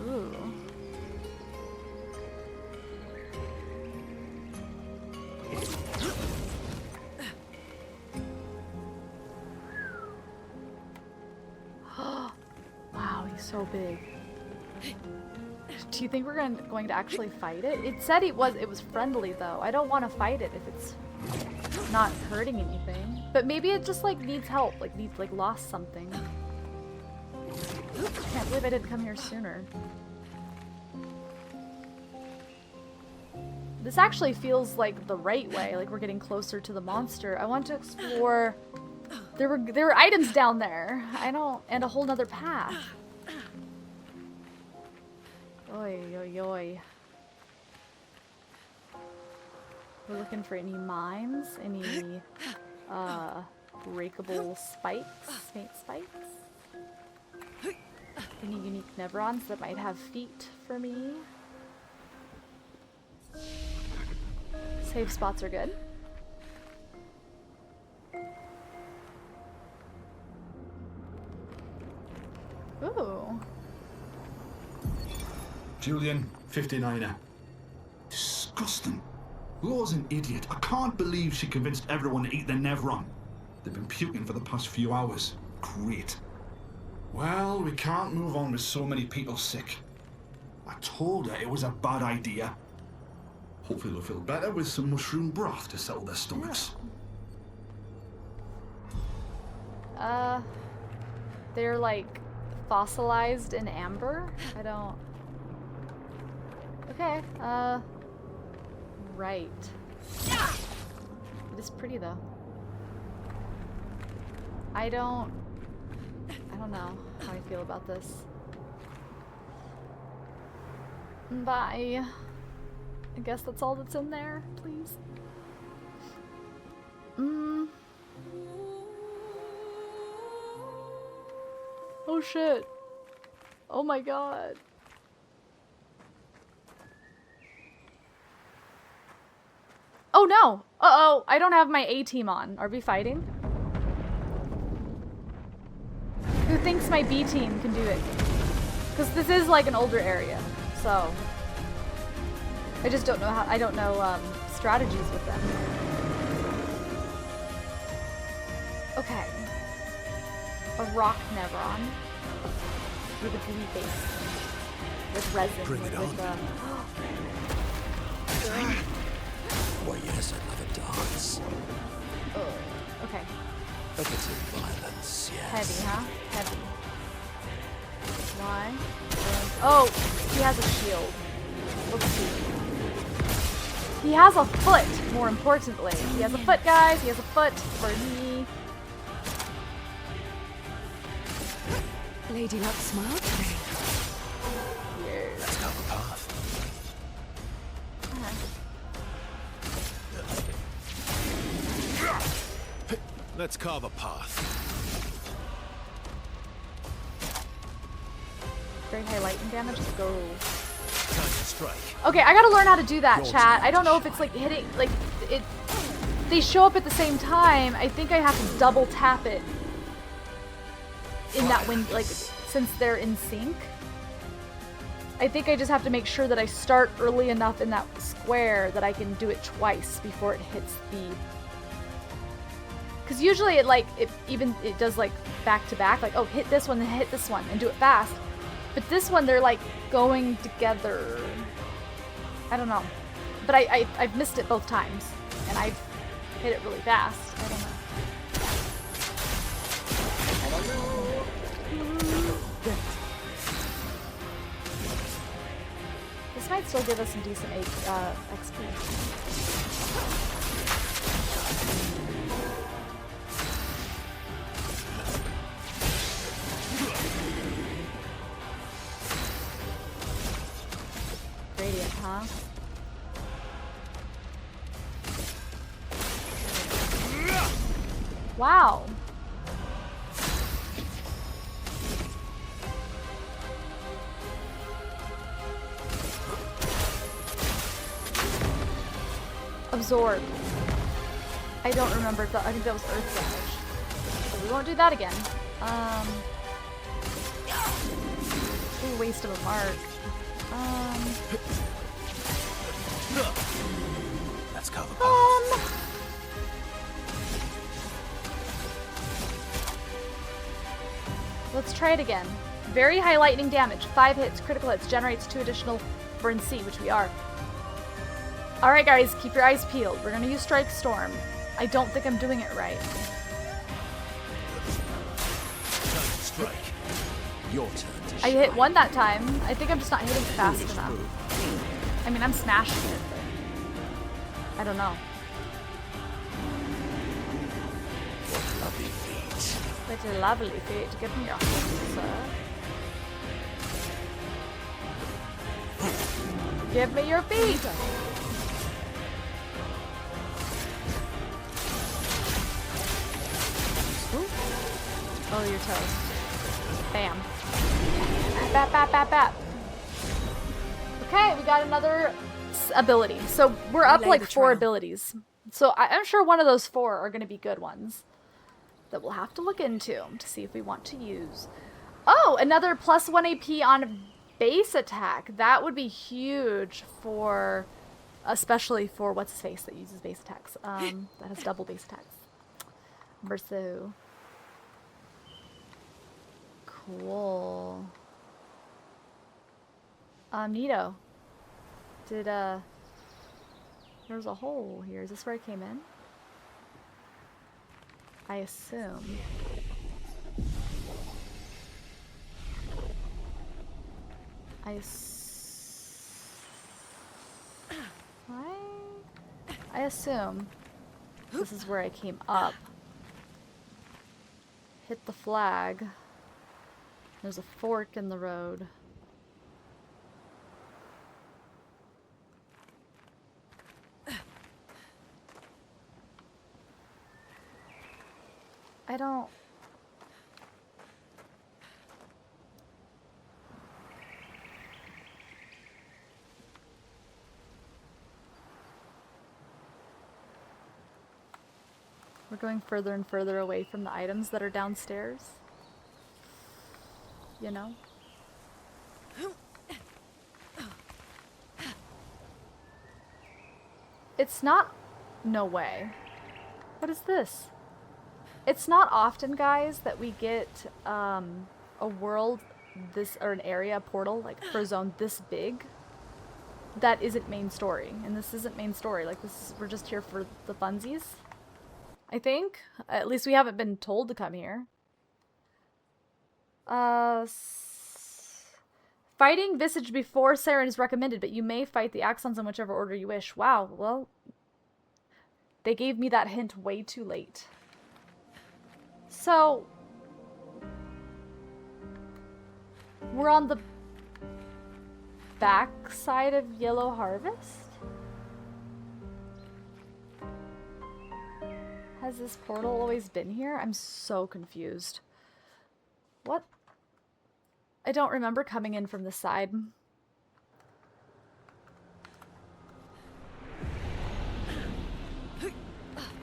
Ooh. Wow, he's so big. Do you think we're going to actually fight it? It said it was friendly though. I don't want to fight it if it's not hurting anything. But maybe it just like needs help, like lost something. I can't believe I didn't come here sooner. This actually feels like the right way, like we're getting closer to the monster. I want to explore. There were items down there. And a whole nother path. Oi, oi, oi. We're looking for any mines, any breakable spikes, snake spikes. Any unique Nevrons that might have feet for me. Save spots are good. Ooh. Julian, 59er. Disgusting. Laura's an idiot. I can't believe she convinced everyone to eat their Nevron. They've been puking for the past few hours. Great. Well, we can't move on with so many people sick. I told her it was a bad idea. Hopefully they'll feel better with some mushroom broth to settle their stomachs. They're like fossilized in amber? I don't... Okay, right. It is pretty though. I don't know how I feel about this. Bye. I guess that's all that's in there, please. Oh shit. Oh my god. Oh no! Uh-oh, I don't have my A-team on. Are we fighting? Who thinks my B-team can do it? Because this is like an older area, so... I just don't know how- I don't know, strategies with them. Okay. A rock Nevron. With a blue base. With resin. Bring it with, on. Why, yes, I love a dance. Okay. A bit of violence, yes. Heavy, huh? Heavy. Why? Oh, he has a shield. Let's see. He has a foot, more importantly. He has a foot, guys. He has a foot for me. Lady Luck smiled today. Let's go the path. Let's carve a path. Very high lightning damage. Let's go. Time to strike. Okay, I gotta learn how to do that, Your chat. turn I don't to know if it's like hitting, like, it. They show up at the same time. I think I have to double tap it in that wind, like, since they're in sync. I think I just have to make sure that I start early enough in that square that I can do it twice before it hits the... Because usually it, like, it does, like, back to back. Like, oh, hit this one, then hit this one, and do it fast. But this one, they're, like, going together. I don't know. But I've missed it both times. And I've hit it really fast. I don't know. This might still give us some decent XP. Gradient, huh? Wow. Absorb. I don't remember if that, I think that was earth damage. So we won't do that again. Ooh, waste of a mark. Let's carve a path. Let's try it again. Very high lightning damage. 5 hits, critical hits, generates 2 additional burn C, which we are. Alright guys, keep your eyes peeled. We're gonna use Strike Storm. I don't think I'm doing it right. Time to strike. Your turn to I hit shine. 1 that time. I think I'm just not hitting fast enough. I mean, I'm smashing it, but I don't know. What lovely feet. It's a lovely feat. Give me your hand, sir. Give me your feet! Ooh. Oh, your toes. Bam. Bap, bap, bap, bap. Okay, we got another ability. So we're up Lay like the 4 trail. abilities. So I'm sure one of those 4 are going to be good ones that we'll have to look into to see if we want to use. Oh, another +1 AP on base attack. That would be huge for Especially for what's his face that uses base attacks. That has double base attacks. Verso. Cool. Neato. Did there's a hole here. Is this where I came in? I assume. I assume this is where I came up. Hit the flag. There's a fork in the road. I don't... We're going further and further away from the items that are downstairs. You know? It's not... No way. What is this? It's not often, guys, that we get a world this, or an area, a portal, like for a zone this big that isn't main story. And this isn't main story. Like, this is, we're just here for the funsies. I think. At least we haven't been told to come here. Fighting Visage before Siren is recommended, but you may fight the Axons in whichever order you wish. Wow, well, they gave me that hint way too late. So, we're on the back side of Yellow Harvest? Has this portal always been here? I'm so confused. What? I don't remember coming in from this side.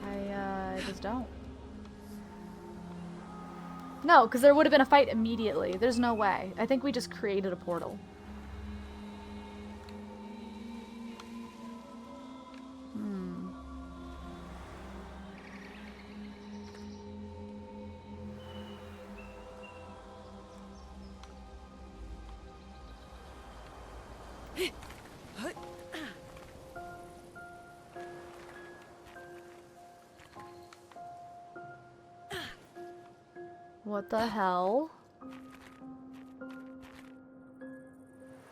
I just don't. No, because there would have been a fight immediately. There's no way. I think we just created a portal. What the hell?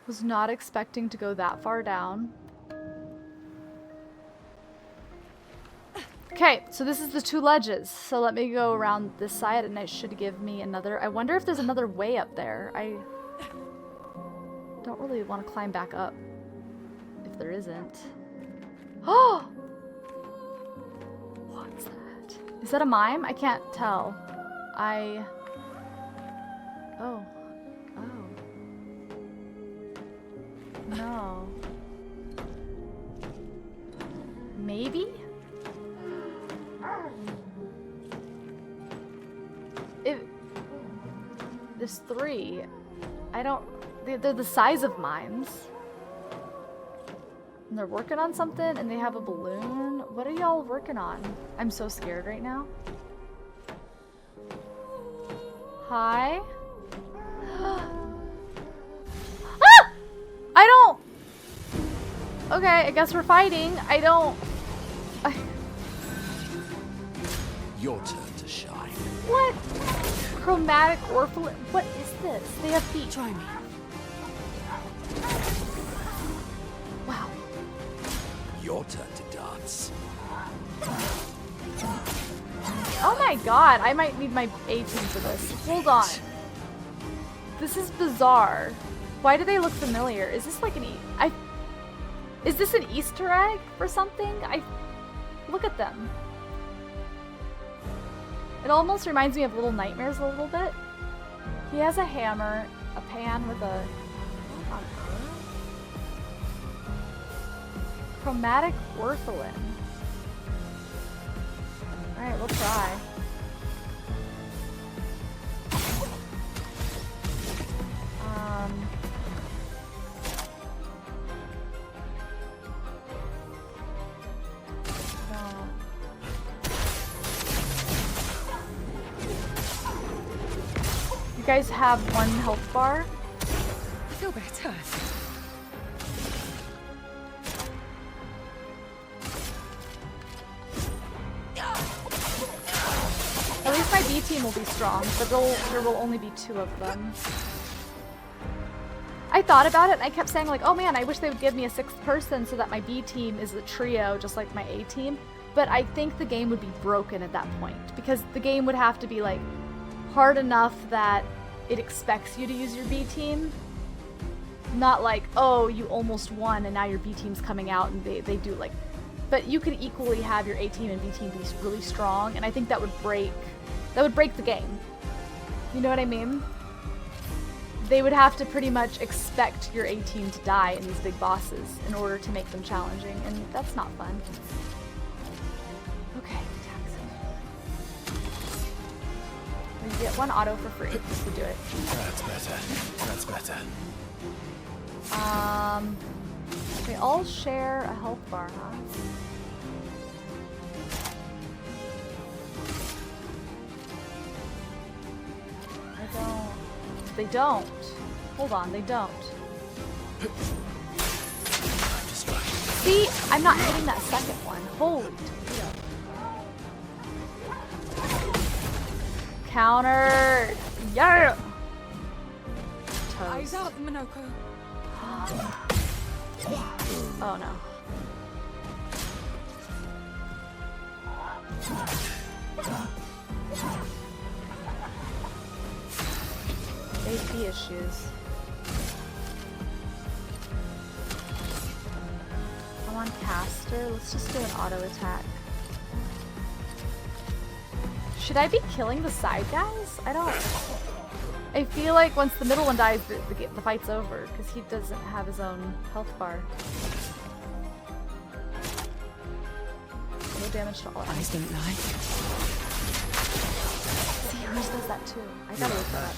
Was not expecting to go that far down. Okay, so this is the two ledges. So let me go around this side and it should give me another... I wonder if there's another way up there. I don't really want to climb back up if there isn't. Oh! What's that? Is that a mime? I can't tell. Oh. Oh. No. Maybe? There's three. I don't... They're the size of mimes. And they're working on something and they have a balloon. What are y'all working on? I'm so scared right now. Hi? Ah! I don't... Okay, I guess we're fighting. I don't... Your turn to shine. What? Chromatic orphan... What is this? They have feet. Try me. Wow. Your turn to dance. Oh my god, I might need my A-team for this. Hold on. This is bizarre. Why do they look familiar? Is this like an is this an Easter egg for something? Look at them. It almost reminds me of Little Nightmares a little bit. He has a hammer, a pan with a... Chromatic orphan. Alright, we'll try. guys have 1 health bar? I feel better. At least my B team will be strong, but there will only be 2 of them. I thought about it and I kept saying like, oh man, I wish they would give me a 6th person so that my B team is a trio just like my A team. But I think the game would be broken at that point because the game would have to be like hard enough that it expects you to use your B team. Not like, oh, you almost won and now your B team's coming out and they do like... But you could equally have your A team and B team be really strong, and I think that would break the game. You know what I mean? They would have to pretty much expect your A team to die in these big bosses in order to make them challenging, and that's not fun. Okay, tax it. You get 1 auto for free just to do it. That's better. That's better. They all share a health bar, huh? They don't. Hold on, they don't. See? I'm not hitting that second one. Holy Toledo. Counter! Yeah! Eyes up, Minoko. Oh no. AP issues. I'm on caster. Let's just do an auto attack. Should I be killing the side guys? I don't... I feel like once the middle one dies, the fight's over, because he doesn't have his own health bar. No damage to all Eyes don't lie. See, yours does that too. I gotta look that up.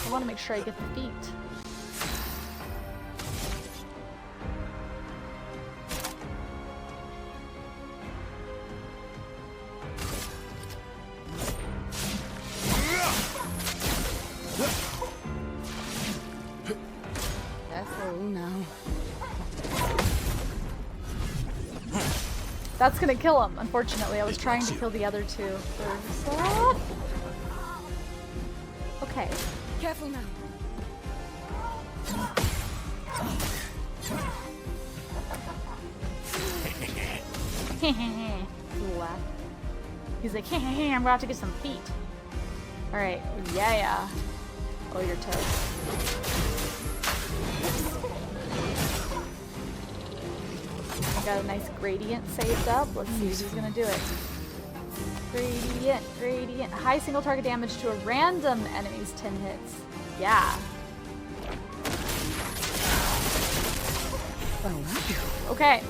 I want to make sure I get the feet. That's gonna kill him, unfortunately. I was trying to kill the other 2 first. Okay. Careful now. He's like, hey, I'm about to get some feet. Alright, yeah. Oh, you're toast. Got a nice gradient saved up. Let's see who's gonna do it. Gradient. High single target damage to a random enemy's 10 hits. Yeah. Okay.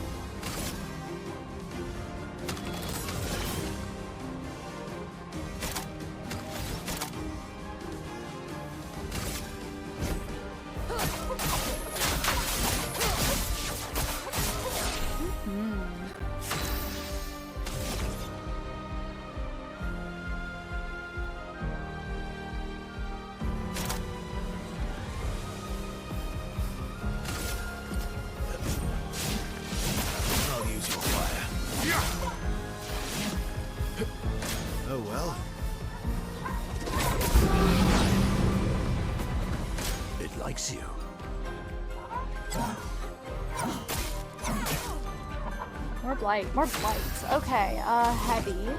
More blights. Okay, heavy.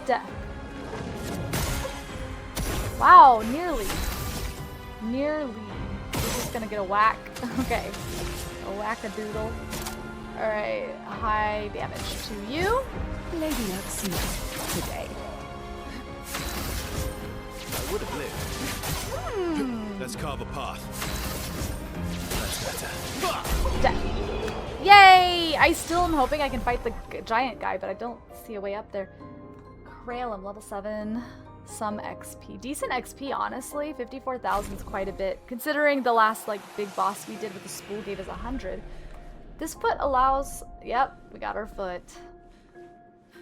Death. Wow, nearly. We're just gonna get a whack. Okay. A whack-a-doodle. Alright, high damage to you. Lady Luck Smith today. I would have lived. Let's carve a path. That's better. Death. Yay! I still am hoping I can fight the giant guy, but I don't see a way up there. Krailum, level 7. some XP. Decent XP, honestly. 54,000 is quite a bit. Considering the last, like, big boss we did with the spool gave us 100. This foot allows... Yep, we got our foot.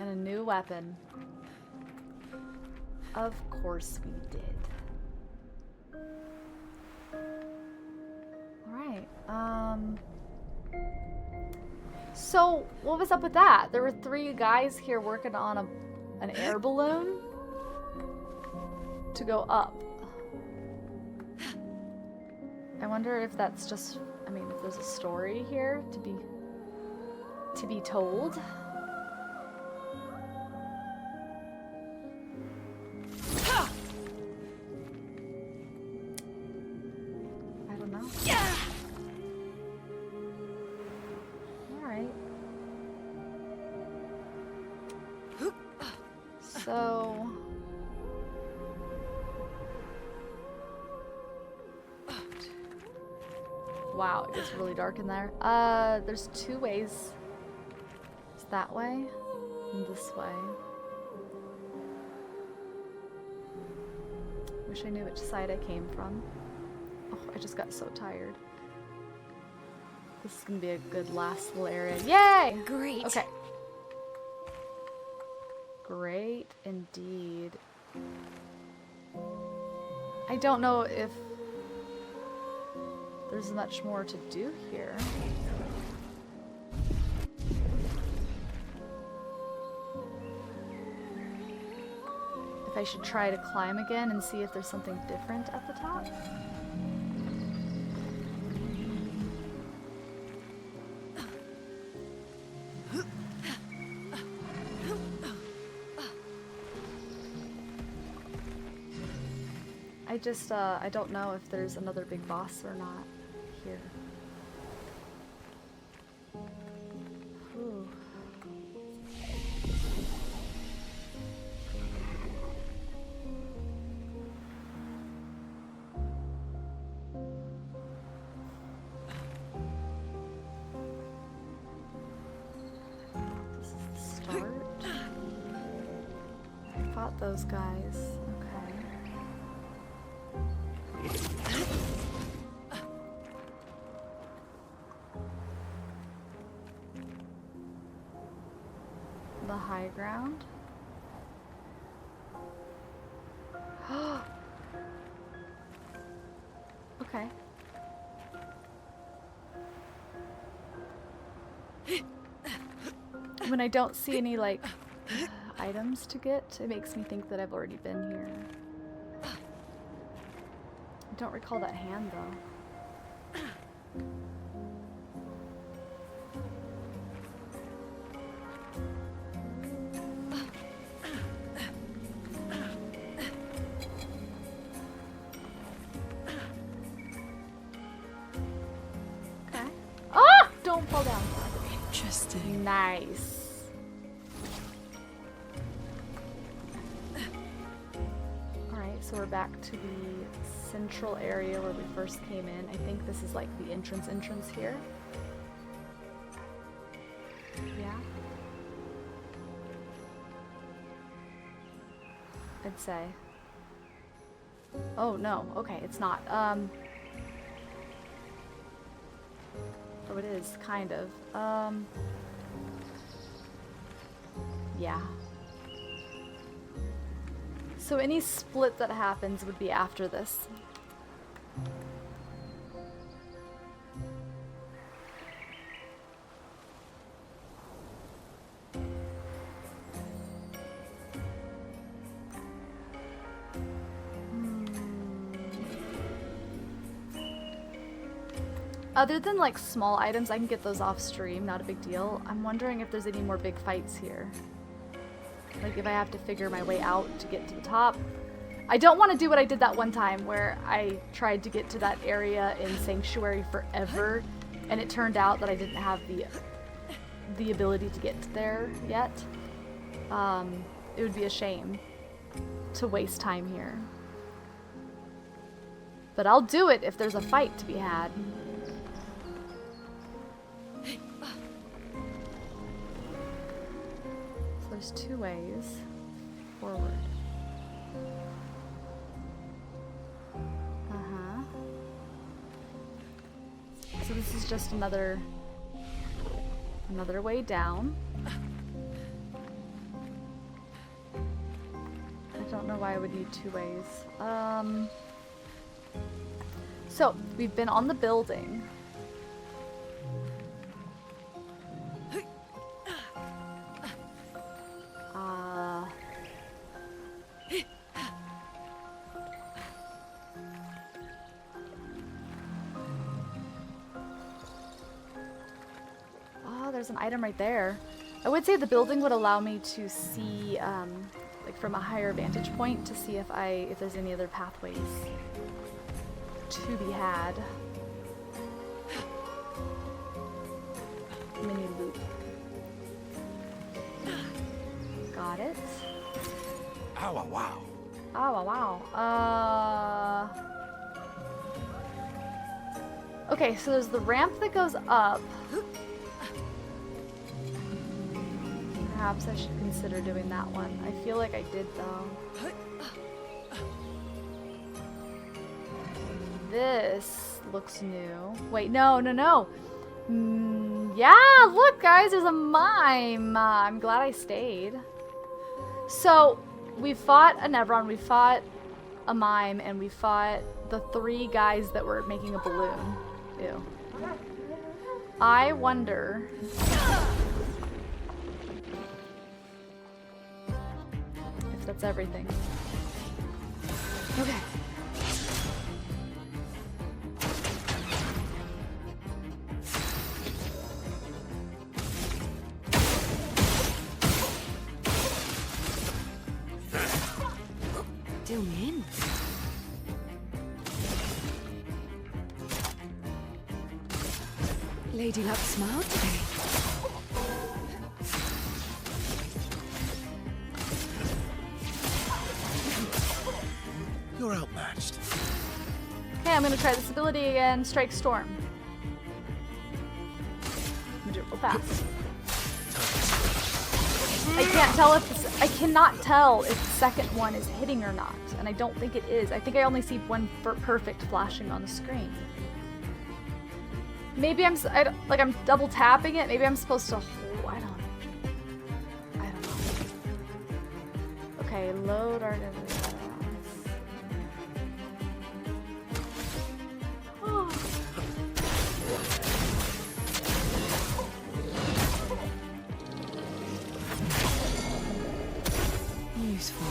And a new weapon. Of course we did. Alright, so, what was up with that? There were 3 guys here working on an air balloon to go up. I wonder if that's just, I mean, if there's a story here to be told. I don't know. Alright. So... Wow, it gets really dark in there. There's 2 ways. It's that way and this way. Wish I knew which side I came from. Oh, I just got so tired. This is gonna be a good last little area. Yay! Great. Okay. Great indeed. I don't know if there's much more to do here. If I should try to climb again and see if there's something different at the top. I don't know if there's another big boss or not here. Ooh. This is the start. I fought those guys. Okay. The high ground. Okay. When I don't see any, like, items to get, it makes me think that I've already been here. I don't recall that hand, though. Okay. Ah! Don't fall down. Interesting. Nice. Alright, so we're back to the central area where we first came in. I think this is like the entrance here. Yeah. I'd say. Oh no, okay, it's not. Oh, it is, kind of. Yeah. So any split that happens would be after this. Other than like small items, I can get those off stream, not a big deal. I'm wondering if there's any more big fights here. Like if I have to figure my way out to get to the top. I don't want to do what I did that one time where I tried to get to that area in Sanctuary forever, and it turned out that I didn't have the ability to get there yet. It would be a shame to waste time here. But I'll do it if there's a fight to be had. So there's 2 ways forward. Uh-huh. So this is just another way down. I don't know why I would need 2 ways. So we've been on the building. Oh, there's an item right there. I would say the building would allow me to see, like from a higher vantage point, to see if there's any other pathways to be had. Mini loop. Got it. Ow, wow, wow. Oh, wow. Okay, so there's the ramp that goes up. Perhaps I should consider doing that one. I feel like I did, though. This looks new. Wait, no. Yeah, look, guys, there's a mime. I'm glad I stayed. So, we fought a Nevron, we fought a mime, and we fought the 3 guys that were making a balloon. Ew. I wonder... if that's everything. Okay. Still in. Lady Luck smiled today. You're outmatched. Okay, I'm gonna try this ability again. Strike Storm. I'm gonna do it real fast. I can't tell if I cannot tell if the second one is hitting or not, and I don't think it is. I think I only see one perfect flashing on the screen. Maybe I'm double tapping it. Maybe I'm supposed to hold. I don't know. Okay, load our. Useful.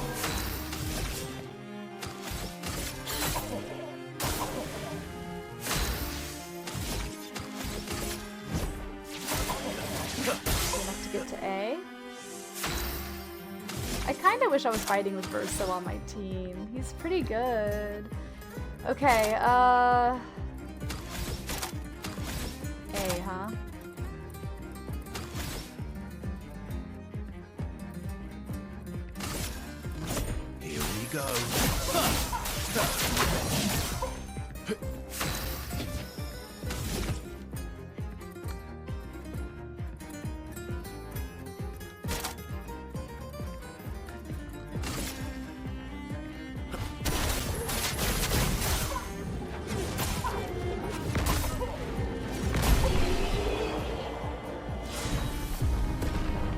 Enough to get to A. I kind of wish I was fighting with Verso on my team. He's pretty good. Okay, A, huh? Here we go.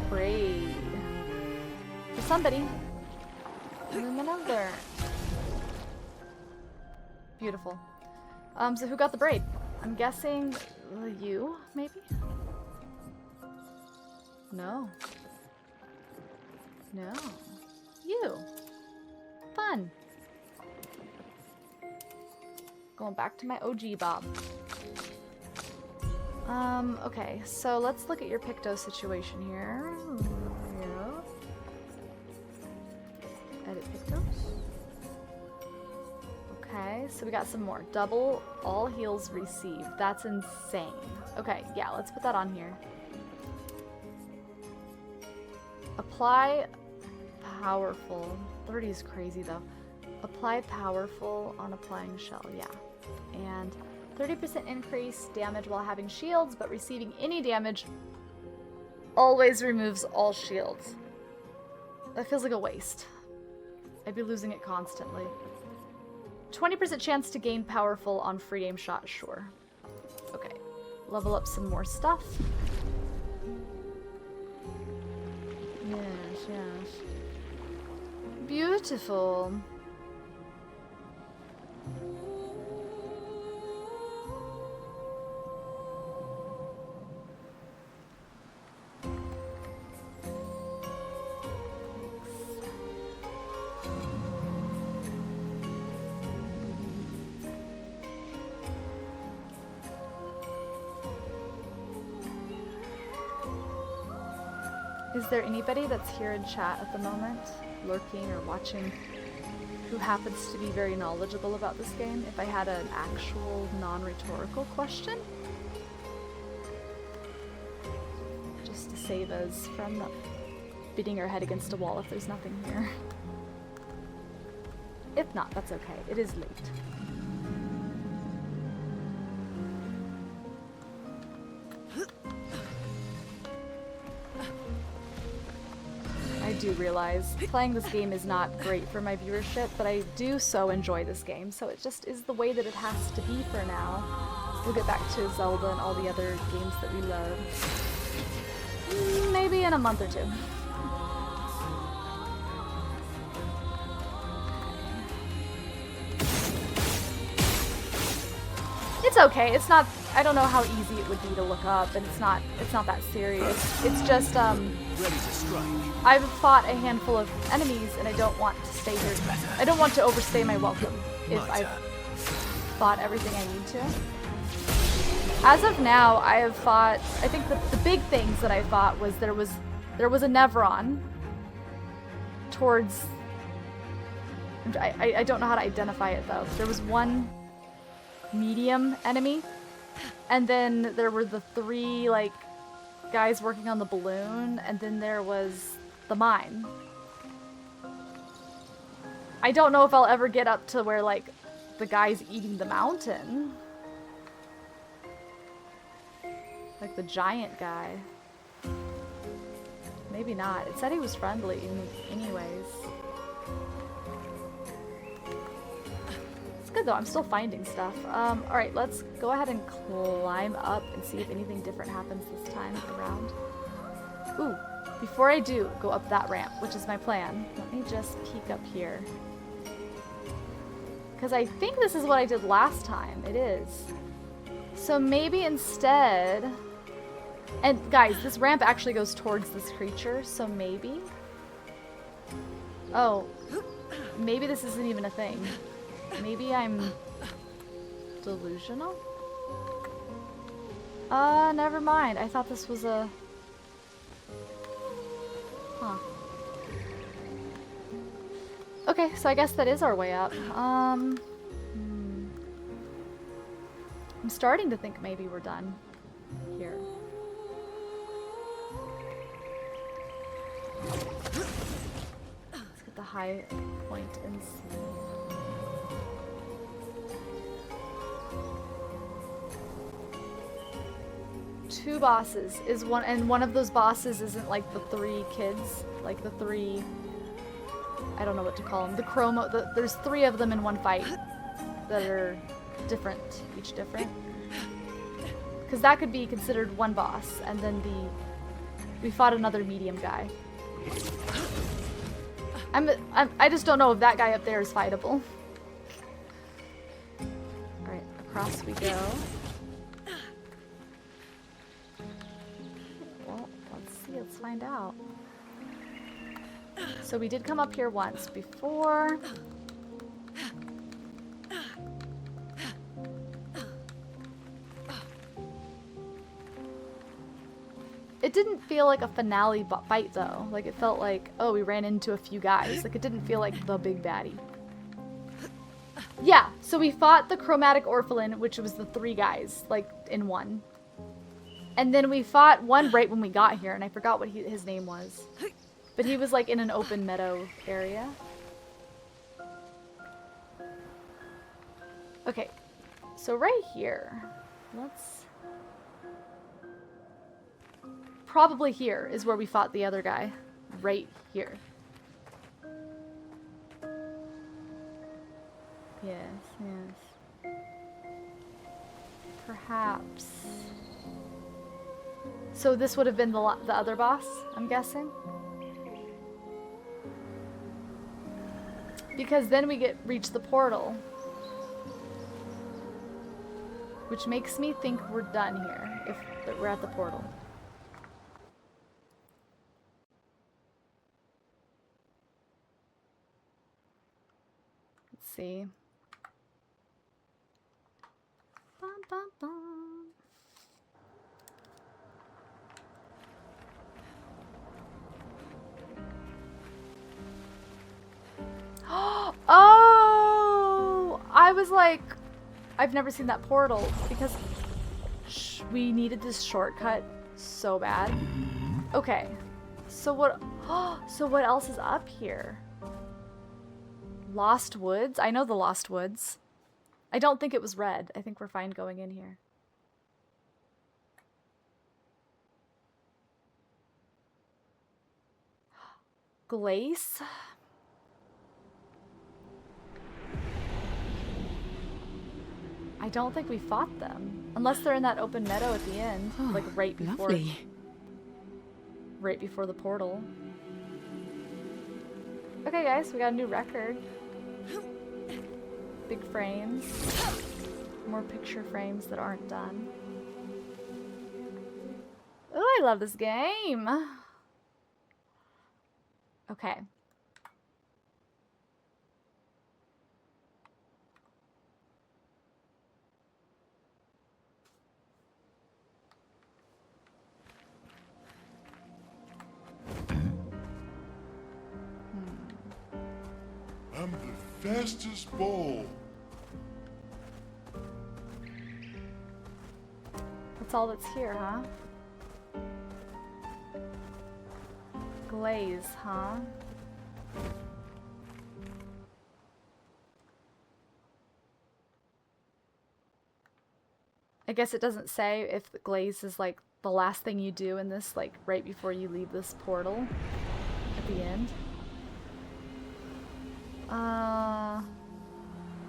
Braid. For somebody. Another. Beautiful. So who got the braid? I'm guessing you, maybe? No. No. You. Fun. Going back to my OG Bob. Okay, so let's look at your Picto situation here. Yeah. Edit Pictos. Okay, so we got some more. Double all heals received. That's insane. Okay, yeah, let's put that on here. Apply powerful. 30 is crazy though. Apply powerful on applying shell, yeah. And 30% increase damage while having shields, but receiving any damage always removes all shields. That feels like a waste. I'd be losing it constantly. 20% chance to gain powerful on free aim shot, sure. Okay. Level up some more stuff. Yes, yes. Beautiful. Is there anybody that's here in chat at the moment, lurking or watching, who happens to be very knowledgeable about this game? If I had an actual non-rhetorical question? Just to save us from beating our head against a wall if there's nothing here. If not, that's okay. It is late. I do realize playing this game is not great for my viewership, but I do so enjoy this game, so it just is the way that it has to be for now. We'll get back to Zelda and all the other games that we love. Maybe in a month or two. It's okay. It's not, I don't know how easy it would be to look up, and it's not that serious. It's just, I've fought a handful of enemies, and I don't want to stay here. I don't want to overstay my welcome if I've fought everything I need to. As of now, I have fought, I think the big things that I fought was there was a Nevron towards, I don't know how to identify it though. There was one medium enemy, and then there were the 3 like guys working on the balloon, and then there was the mine. I don't know if I'll ever get up to where like the guy's eating the mountain, like the giant guy. Maybe not. It said he was friendly anyways. It's good though, I'm still finding stuff. Alright, let's go ahead and climb up and see if anything different happens this time around. Ooh, before I do go up that ramp, which is my plan, let me just peek up here. Because I think this is what I did last time. It is. So maybe instead... And guys, this ramp actually goes towards this creature, so maybe... Oh, maybe this isn't even a thing. Maybe I'm delusional? Never mind. I thought this was a... Huh. Okay, so I guess that is our way up. I'm starting to think maybe we're done here. Let's get the high point and see. Two bosses is one, and one of those bosses isn't like the 3 kids, like the 3, I don't know what to call them, the chromo, there's 3 of them in one fight that are different, each different. Because that could be considered one boss, and then we fought another medium guy. I just don't know if that guy up there is fightable. Alright, across we go. Well, let's see, let's find out. So we did come up here once before. It didn't feel like a finale fight though. Like it felt like, oh, we ran into a few guys. Like it didn't feel like the big baddie. Yeah, so we fought the chromatic orphelin, which was the 3 guys, like in one. And then we fought one right when we got here, and I forgot what his name was. But he was like in an open meadow area. Okay, so right here, let's... Probably here is where we fought the other guy. Right here. yes. Perhaps. So this would have been the other boss, I'm guessing? Because then we reach the portal. Which makes me think we're done here, if we're at the portal. Let's see. Bum, bum, bum. Oh! I was like, I've never seen that portal because we needed this shortcut so bad. Okay. So what else is up here? Lost Woods? I know the Lost Woods. I don't think it was red. I think we're fine going in here. Glace? I don't think we fought them. Unless they're in that open meadow at the end. Oh, like right before. Lovely. Right before the portal. Okay guys, we got a new record. Big frames. More picture frames that aren't done. Oh, I love this game. Okay. I'm the fastest ball. That's all that's here, huh? Glaze, huh? I guess it doesn't say if the glaze is like the last thing you do in this, like right before you leave this portal at the end.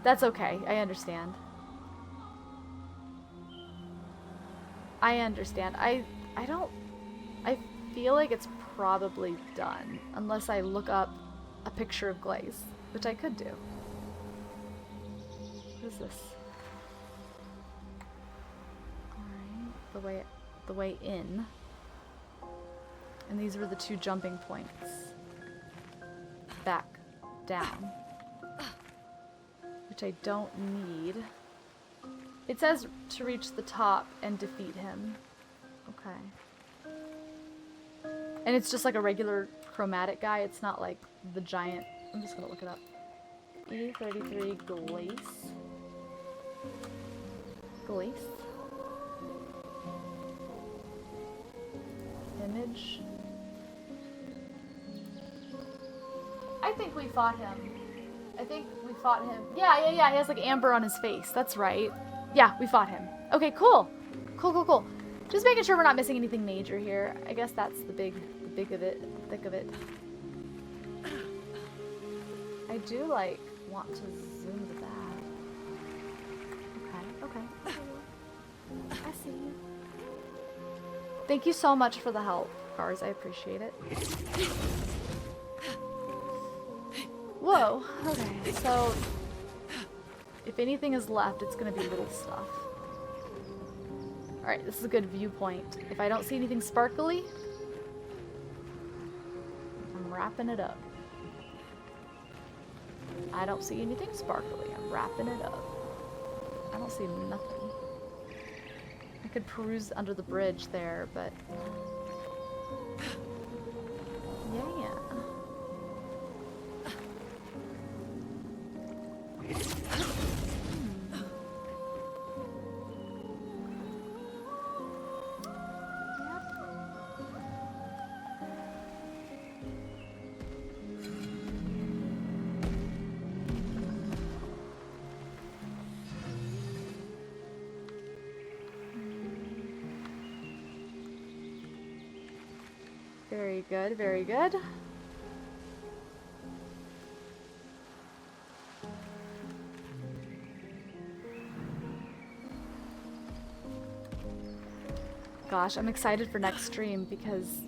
That's okay. I understand. I understand. I feel like it's probably done unless I look up a picture of glaze, which I could do. What is this? Alright, the way in. And these were the two jumping points. Back, down. Which I don't need. It says to reach the top and defeat him. Okay. And it's just like a regular chromatic guy. It's not like the giant. I'm just gonna look it up. E33 Glace. Glace. Image. I think we fought him. I think we fought him. Yeah. He has like amber on his face. That's right. Yeah, we fought him. Okay, cool. Cool. Just making sure we're not missing anything major here. I guess that's the thick of it. I do like want to zoom to that. Okay. I see you. Thank you so much for the help, Cars. I appreciate it. Whoa. Okay, so if anything is left, it's gonna be little stuff. Alright, this is a good viewpoint. If I don't see anything sparkly, I'm wrapping it up. I don't see anything sparkly. I'm wrapping it up. I don't see nothing. I could peruse under the bridge there, but yeah. Very good, very good. Gosh, I'm excited for next stream because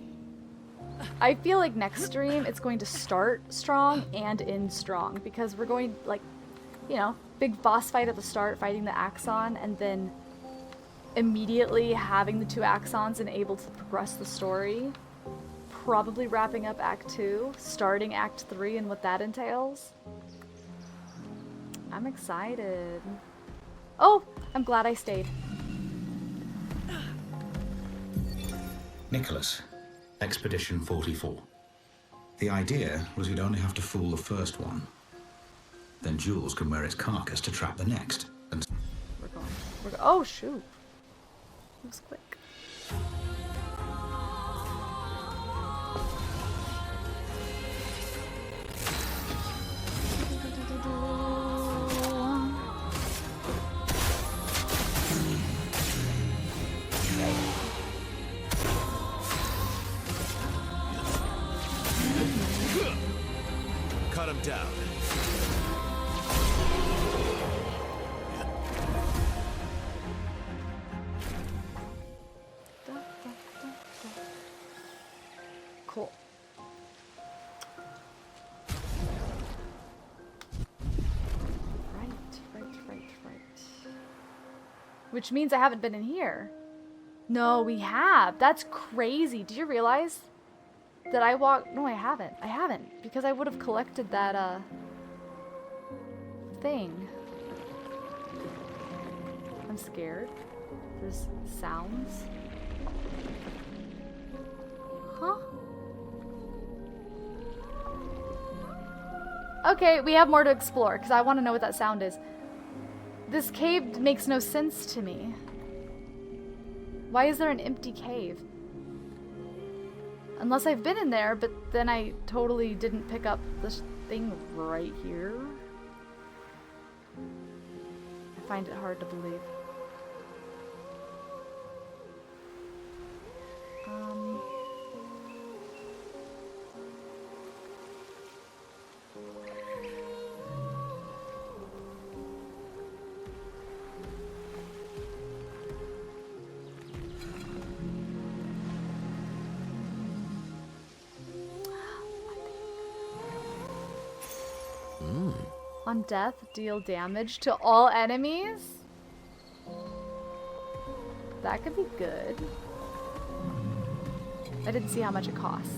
I feel like next stream it's going to start strong and end strong because we're going, like, you know, big boss fight at the start, fighting the Axon, and then immediately having the 2 Axons and able to progress the story. Probably wrapping up Act 2, starting Act 3 and what that entails. I'm excited. Oh, I'm glad I stayed. Nicholas, Expedition 44. The idea was you'd only have to fool the first one. Then Jules can wear its carcass to trap the next. And Oh, shoot. That was quick. Cut him down. Cool. Right. Which means I haven't been in here. No, we have. That's crazy. Did you realize that I walked? No, I haven't. I haven't. Because I would have collected that, thing. I'm scared. There's sounds. Huh? Okay, we have more to explore, because I want to know what that sound is. This cave makes no sense to me. Why is there an empty cave? Unless I've been in there, but then I totally didn't pick up this thing right here. I find it hard to believe. On death, deal damage to all enemies? That could be good. I didn't see how much it costs.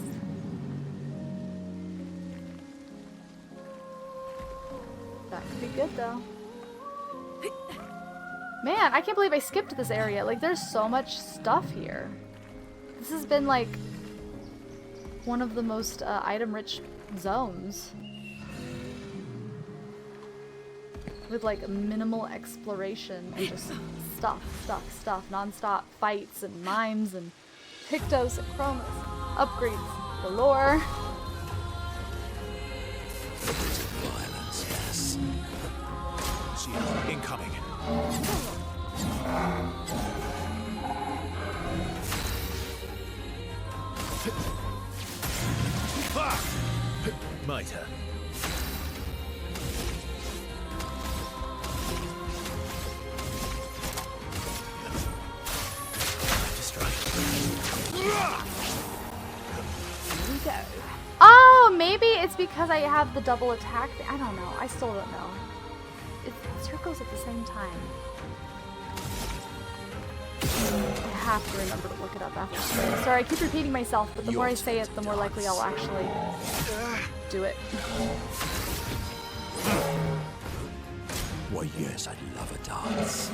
That could be good though. Man, I can't believe I skipped this area. Like, there's so much stuff here. This has been like one of the most item-rich zones. With like minimal exploration and just stuff, non-stop fights and mimes and Pictos and Chromas, upgrades galore. Violence, yes. Shield incoming. My turn. Oh, maybe it's because I have the double attack thing. I don't know. I still don't know. It circles at the same time. I have to remember to look it up after stream. Sorry, I keep repeating myself, but the more I say it, the more likely I'll actually do it. Why, yes, I'd love a dance.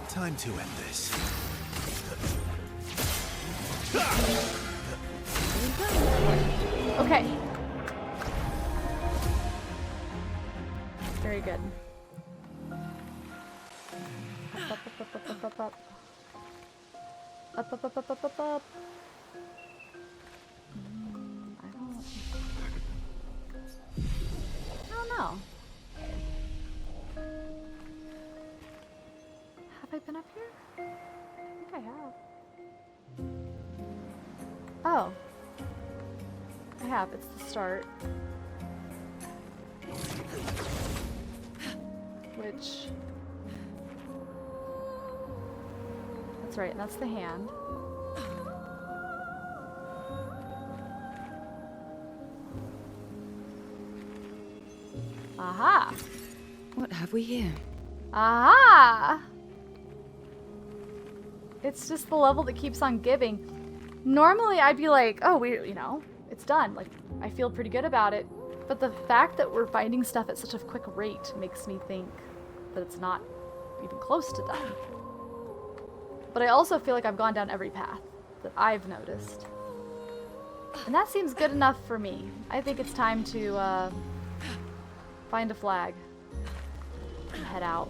Time to end this. Okay. Very good. Up. Up. I don't know. Have I been up here? I think I have. Oh. I have. It's the start. which... That's right, and that's the hand. Aha! What have we here? Aha! It's just the level that keeps on giving. Normally I'd be like, oh, you know, it's done. Like, I feel pretty good about it. But the fact that we're finding stuff at such a quick rate makes me think that it's not even close to done. But I also feel like I've gone down every path that I've noticed. And that seems good enough for me. I think it's time to find a flag and head out.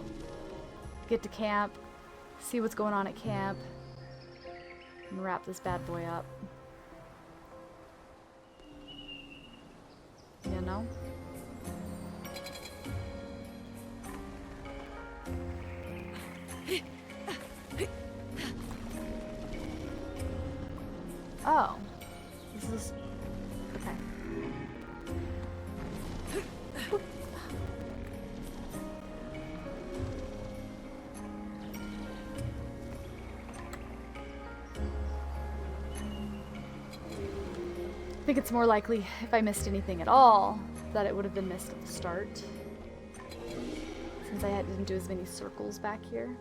Get to camp, see what's going on at camp, and wrap this bad boy up. You know? Oh. This is... okay. I think it's more likely, if I missed anything at all, that it would have been missed at the start. Since I didn't do as many circles back here.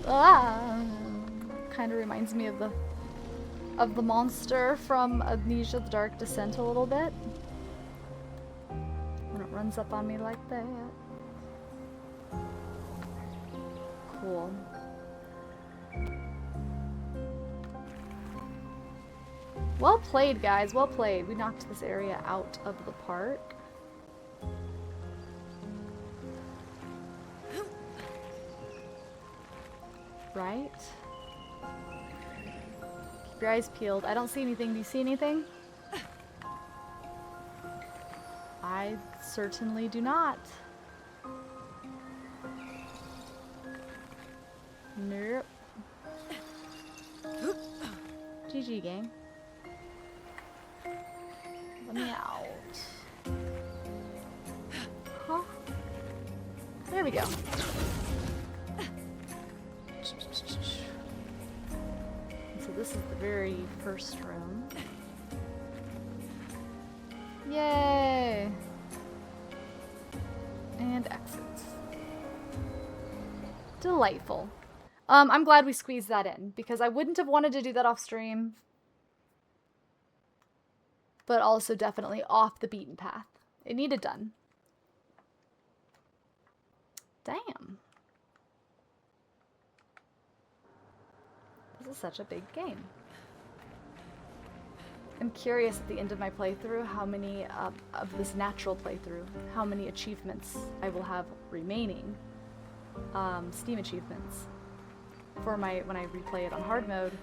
Ah, kind of reminds me of the monster from Amnesia: The Dark Descent a little bit. When it runs up on me like that. Cool. Well played, guys. Well played. We knocked this area out of the park. Right? Keep your eyes peeled. I don't see anything. Do you see anything? I certainly do not. Nope. GG, gang. Let me out. Huh? There we go. So this is the very first room. Yay! And exits. Delightful. I'm glad we squeezed that in, because I wouldn't have wanted to do that off stream, but also definitely off the beaten path. It needed done. Damn. This is such a big game. I'm curious at the end of my playthrough how many of this natural playthrough, how many achievements I will have remaining. Steam achievements. For when I replay it on hard mode.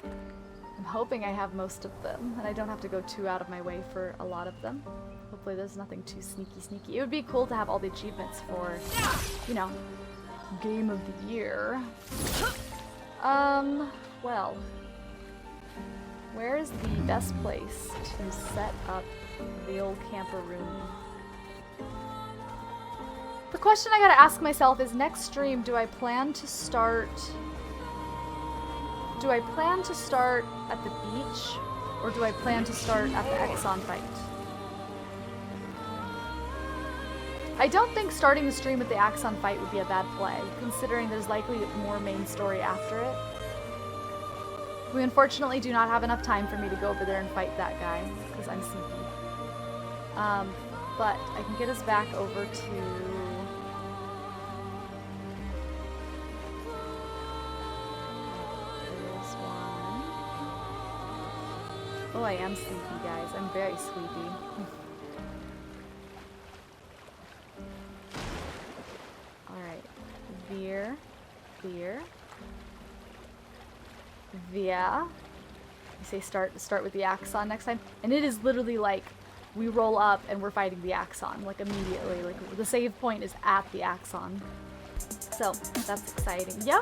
I'm hoping I have most of them, and I don't have to go too out of my way for a lot of them. Hopefully there's nothing too sneaky. It would be cool to have all the achievements for, you know, Game of the Year. Well, where is the best place to set up the old camper room? The question I gotta ask myself is, next stream, do I plan to start at the beach, or do I plan to start at the Exxon fight? I don't think starting the stream with the Axon fight would be a bad play, considering there's likely more main story after it. We unfortunately do not have enough time for me to go over there and fight that guy, because I'm sneaky. But I can get us back over to... this one. Oh, I am sleepy, guys. I'm very sleepy. Alright. Veer. You say start with the Axon next time, and it is literally like we roll up and we're fighting the Axon like immediately. Like the save point is at the Axon, so that's exciting. Yo,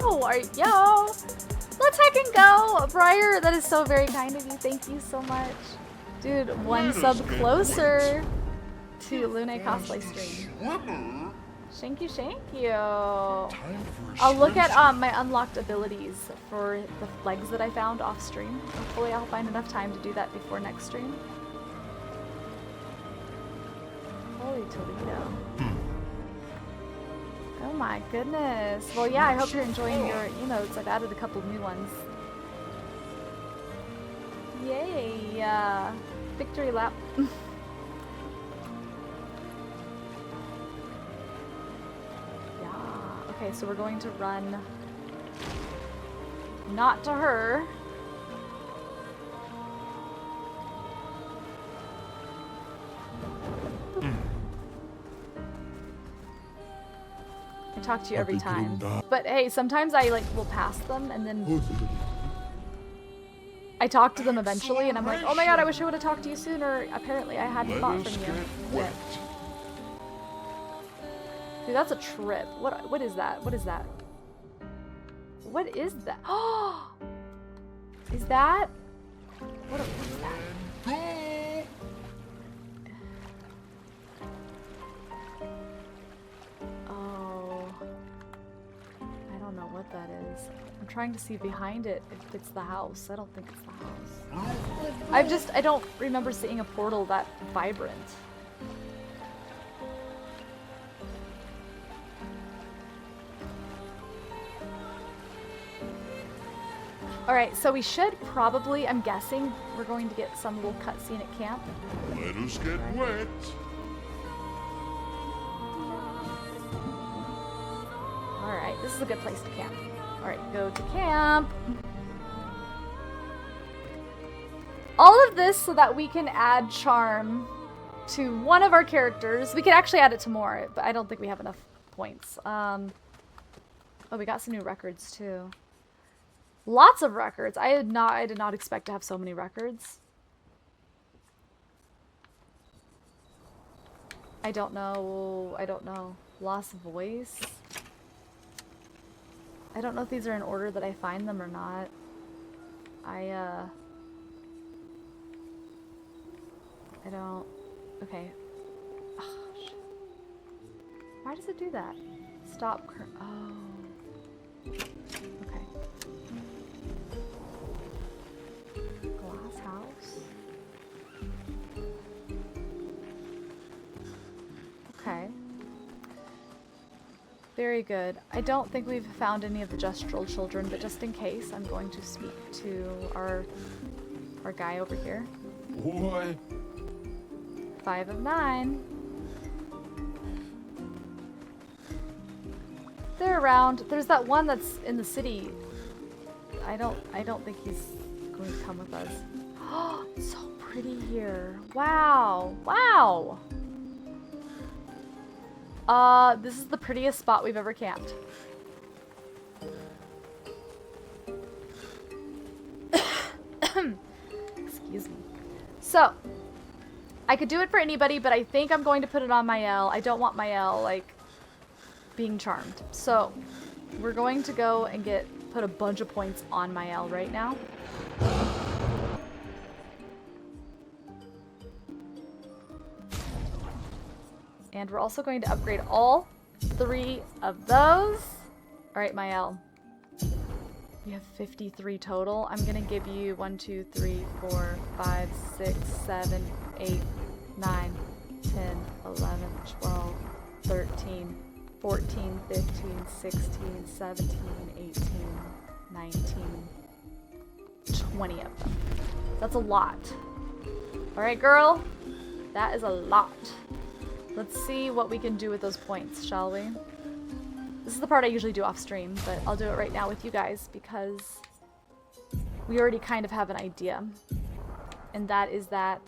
let's heck and go, Briar. That is so very kind of you. Thank you so much. Dude, one sub closer to Lune cosplay stream. Thank you. I'll look at my unlocked abilities for the legs that I found off stream. Hopefully I'll find enough time to do that before next stream. Holy Toledo. Oh my goodness. Well, yeah, I hope you're enjoying your emotes. I've added a couple new ones. Yay! Victory lap. Okay, so we're going to run not to her. I talk to you every time. But hey, sometimes I will pass them and then I talk to them eventually and I'm like, oh my god, I wish I would have talked to you sooner. Apparently I hadn't bought from you yet. Dude, that's a trip. What is that? What is that? What is that? Oh! Is that? What is that? Oh. I don't know what that is. I'm trying to see behind it if it's the house. I don't think it's the house. I don't remember seeing a portal that vibrant. Alright, so we should probably, I'm guessing, we're going to get some little cutscene at camp. Let us get wet. Alright, this is a good place to camp. Alright, go to camp. All of this so that we can add charm to one of our characters. We could actually add it to more, but I don't think we have enough points. Oh, we got some new records too. Lots of records. I did not expect to have so many records. I don't know. Lost voice. I don't know if these are in order that I find them or not. I don't. Okay. Oh, shit. Why does it do that? Stop. Oh. Okay. Glass house. Okay. Very good. I don't think we've found any of the Justral children, but just in case, I'm going to speak to our guy over here. Boy. 5 of 9. They're around. There's that one that's in the city. I don't think he's going to come with us. Oh, it's so pretty here. Wow. Wow. This is the prettiest spot we've ever camped. Excuse me. So, I could do it for anybody, but I think I'm going to put it on Mael. I don't want Mael, like, being charmed. So, we're going to go and put a bunch of points on Mael right now. And we're also going to upgrade all 3 of those. Alright, Mael. You have 53 total. I'm gonna give you 1, 2, 3, 4, 5, 6, 7, 8, 9, 10, 11, 12, 13, 14, 15, 16, 17, 18, 19, 20 of them. That's a lot. Alright, girl. That is a lot. Let's see what we can do with those points, shall we? This is the part I usually do off stream, but I'll do it right now with you guys because we already kind of have an idea. And that is that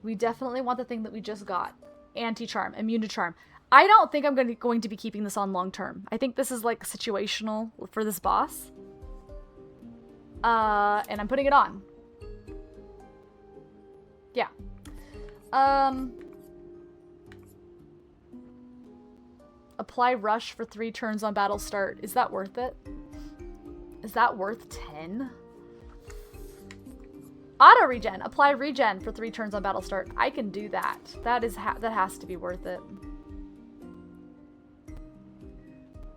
we definitely want the thing that we just got. Anti-charm, immune to charm. I don't think I'm going to be keeping this on long term. I think this is like situational for this boss. And I'm putting it on. Yeah. Apply rush for 3 turns on battle start. Is that worth it? Is that worth 10? Auto regen. Apply regen for 3 turns on battle start. I can do that. That has to be worth it.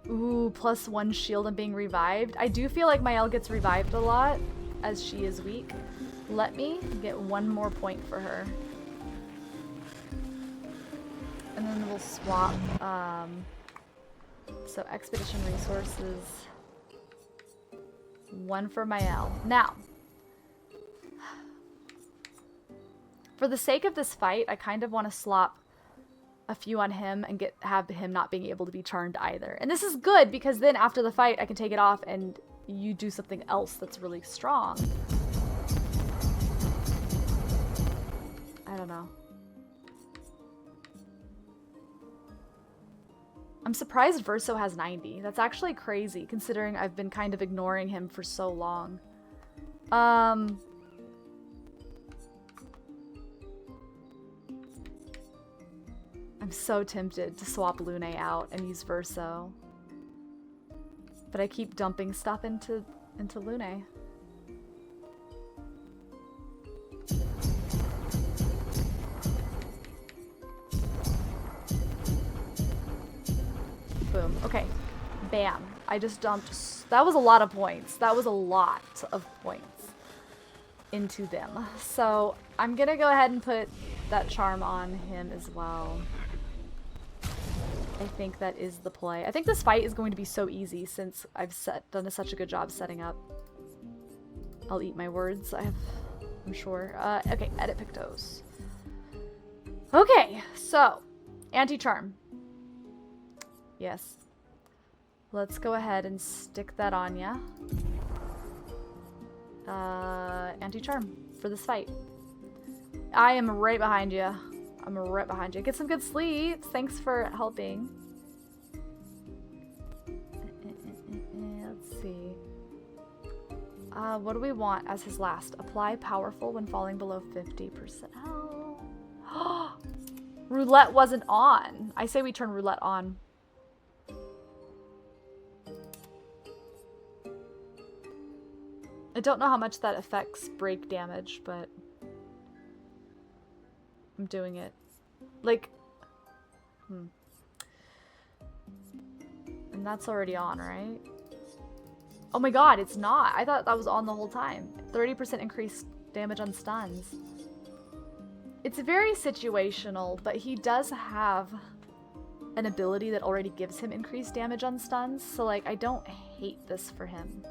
Ooh, +1 shield and being revived. I do feel like Mael gets revived a lot as she is weak. Let me get 1 more point for her. And then we'll swap. So expedition resources. 1 for Mael. Now, for the sake of this fight, I kind of want to slop a few on him and have him not being able to be charmed either. And this is good because then after the fight, I can take it off and you do something else that's really strong. I don't know. I'm surprised Verso has 90. That's actually crazy considering I've been kind of ignoring him for so long. I'm so tempted to swap Lune out and use Verso. But I keep dumping stuff into Lune. Boom. Okay. Bam. I just dumped... That was a lot of points. That was a lot of points into them. So I'm gonna go ahead and put that charm on him as well. I think that is the play. I think this fight is going to be so easy since I've done such a good job setting up. I'll eat my words. I'm sure. Okay, edit Pictos. Okay, so anti-charm. Yes. Let's go ahead and stick that on ya. Anti-charm for this fight. I am right behind you. I'm right behind you. Get some good sleeps. Thanks for helping. Let's see. What do we want as his last? Apply powerful when falling below 50%. Oh. Roulette wasn't on. I say we turn roulette on. I don't know how much that affects break damage, but I'm doing it. Like, and that's already on, right? Oh my god, it's not. I thought that was on the whole time. 30% increased damage on stuns. It's very situational, but he does have an ability that already gives him increased damage on stuns, so like, I don't hate this for him.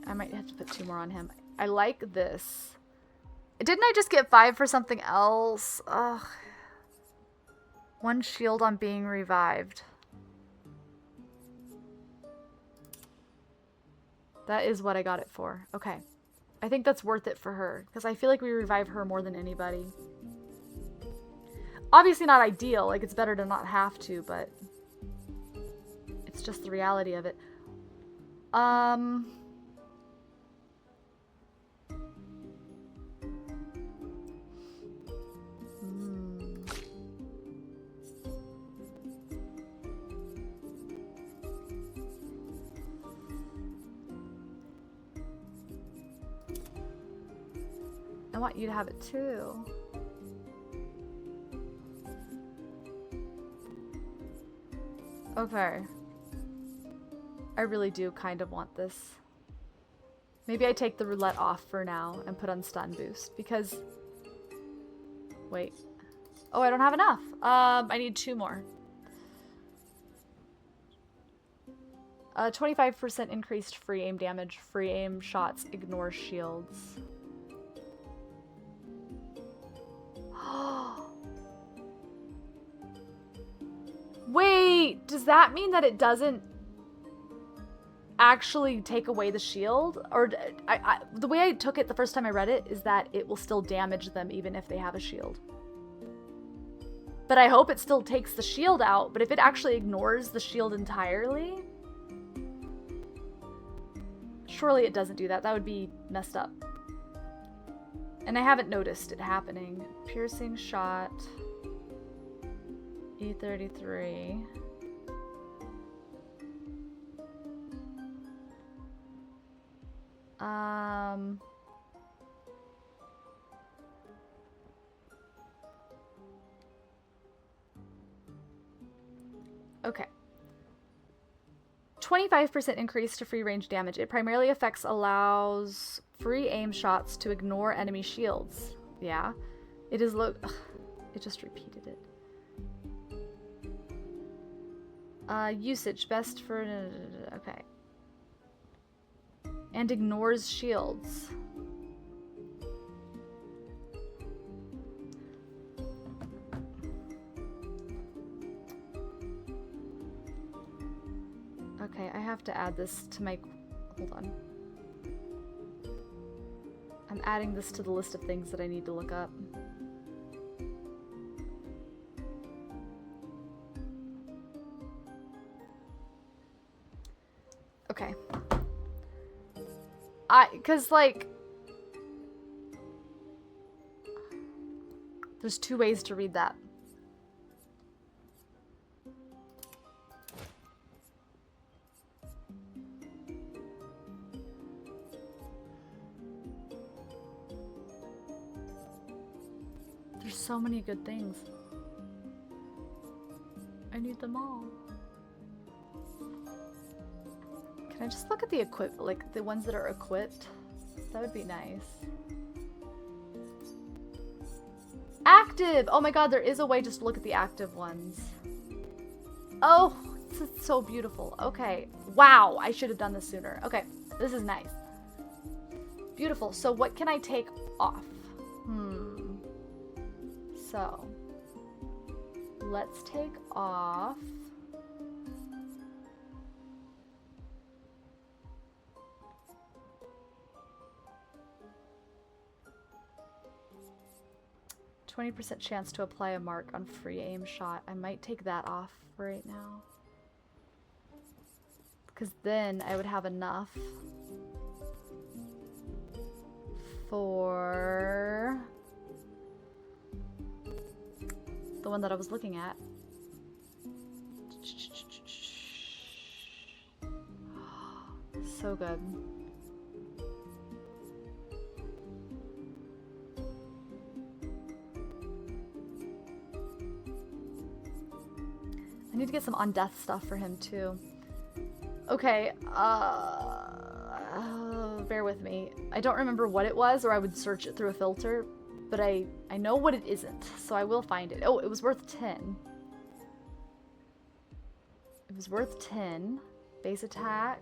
I might have to put 2 more on him. I like this. Didn't I just get 5 for something else? Ugh. 1 shield on being revived. That is what I got it for. Okay. I think that's worth it for her, because I feel like we revive her more than anybody. Obviously not ideal, like it's better to not have to, but it's just the reality of it. I want you to have it too. Okay. I really do kind of want this. Maybe I take the roulette off for now and put on stun boost because... Wait. Oh, I don't have enough. I need 2 more. 25% increased free aim damage. Free aim shots ignore shields. Wait, does that mean that it doesn't actually take away the shield? Or the way I took it the first time I read it is that it will still damage them even if they have a shield. But I hope it still takes the shield out. But if it actually ignores the shield entirely... Surely it doesn't do that. That would be messed up. And I haven't noticed it happening. Piercing shot. E33. Okay. 25% increase to free range damage. It primarily allows free aim shots to ignore enemy shields. Yeah. It is Ugh, it just repeated it. Usage best for okay. And ignores shields. Okay, I have to add this to my... Hold on. I'm adding this to the list of things that I need to look up. Okay. Cause like... There's two ways to read that. There's so many good things. I need them all. Can I just look at the like the ones that are equipped? That would be nice. Active! Oh my god, there is a way just to look at the active ones. Oh, this is so beautiful. Okay. Wow, I should have done this sooner. Okay, this is nice. Beautiful. So what can I take off? So, let's take off... %20 chance to apply a mark on free aim shot. I might take that off right now. Because then I would have enough for the one that I was looking at. So good. I need to get some on-death stuff for him too. Okay, bear with me. I don't remember what it was, or I would search it through a filter, but I know what it isn't, so I will find it. Oh, it was worth 10. It was worth 10. Base attack.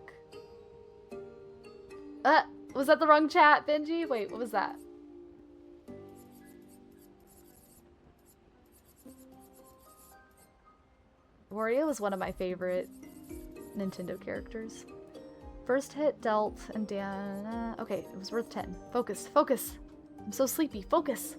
Was that the wrong chat, Benji? Wait, what was that? Wario was one of my favorite Nintendo characters. First hit dealt and Dan. Okay, it was worth 10. Focus, focus. I'm so sleepy. Focus.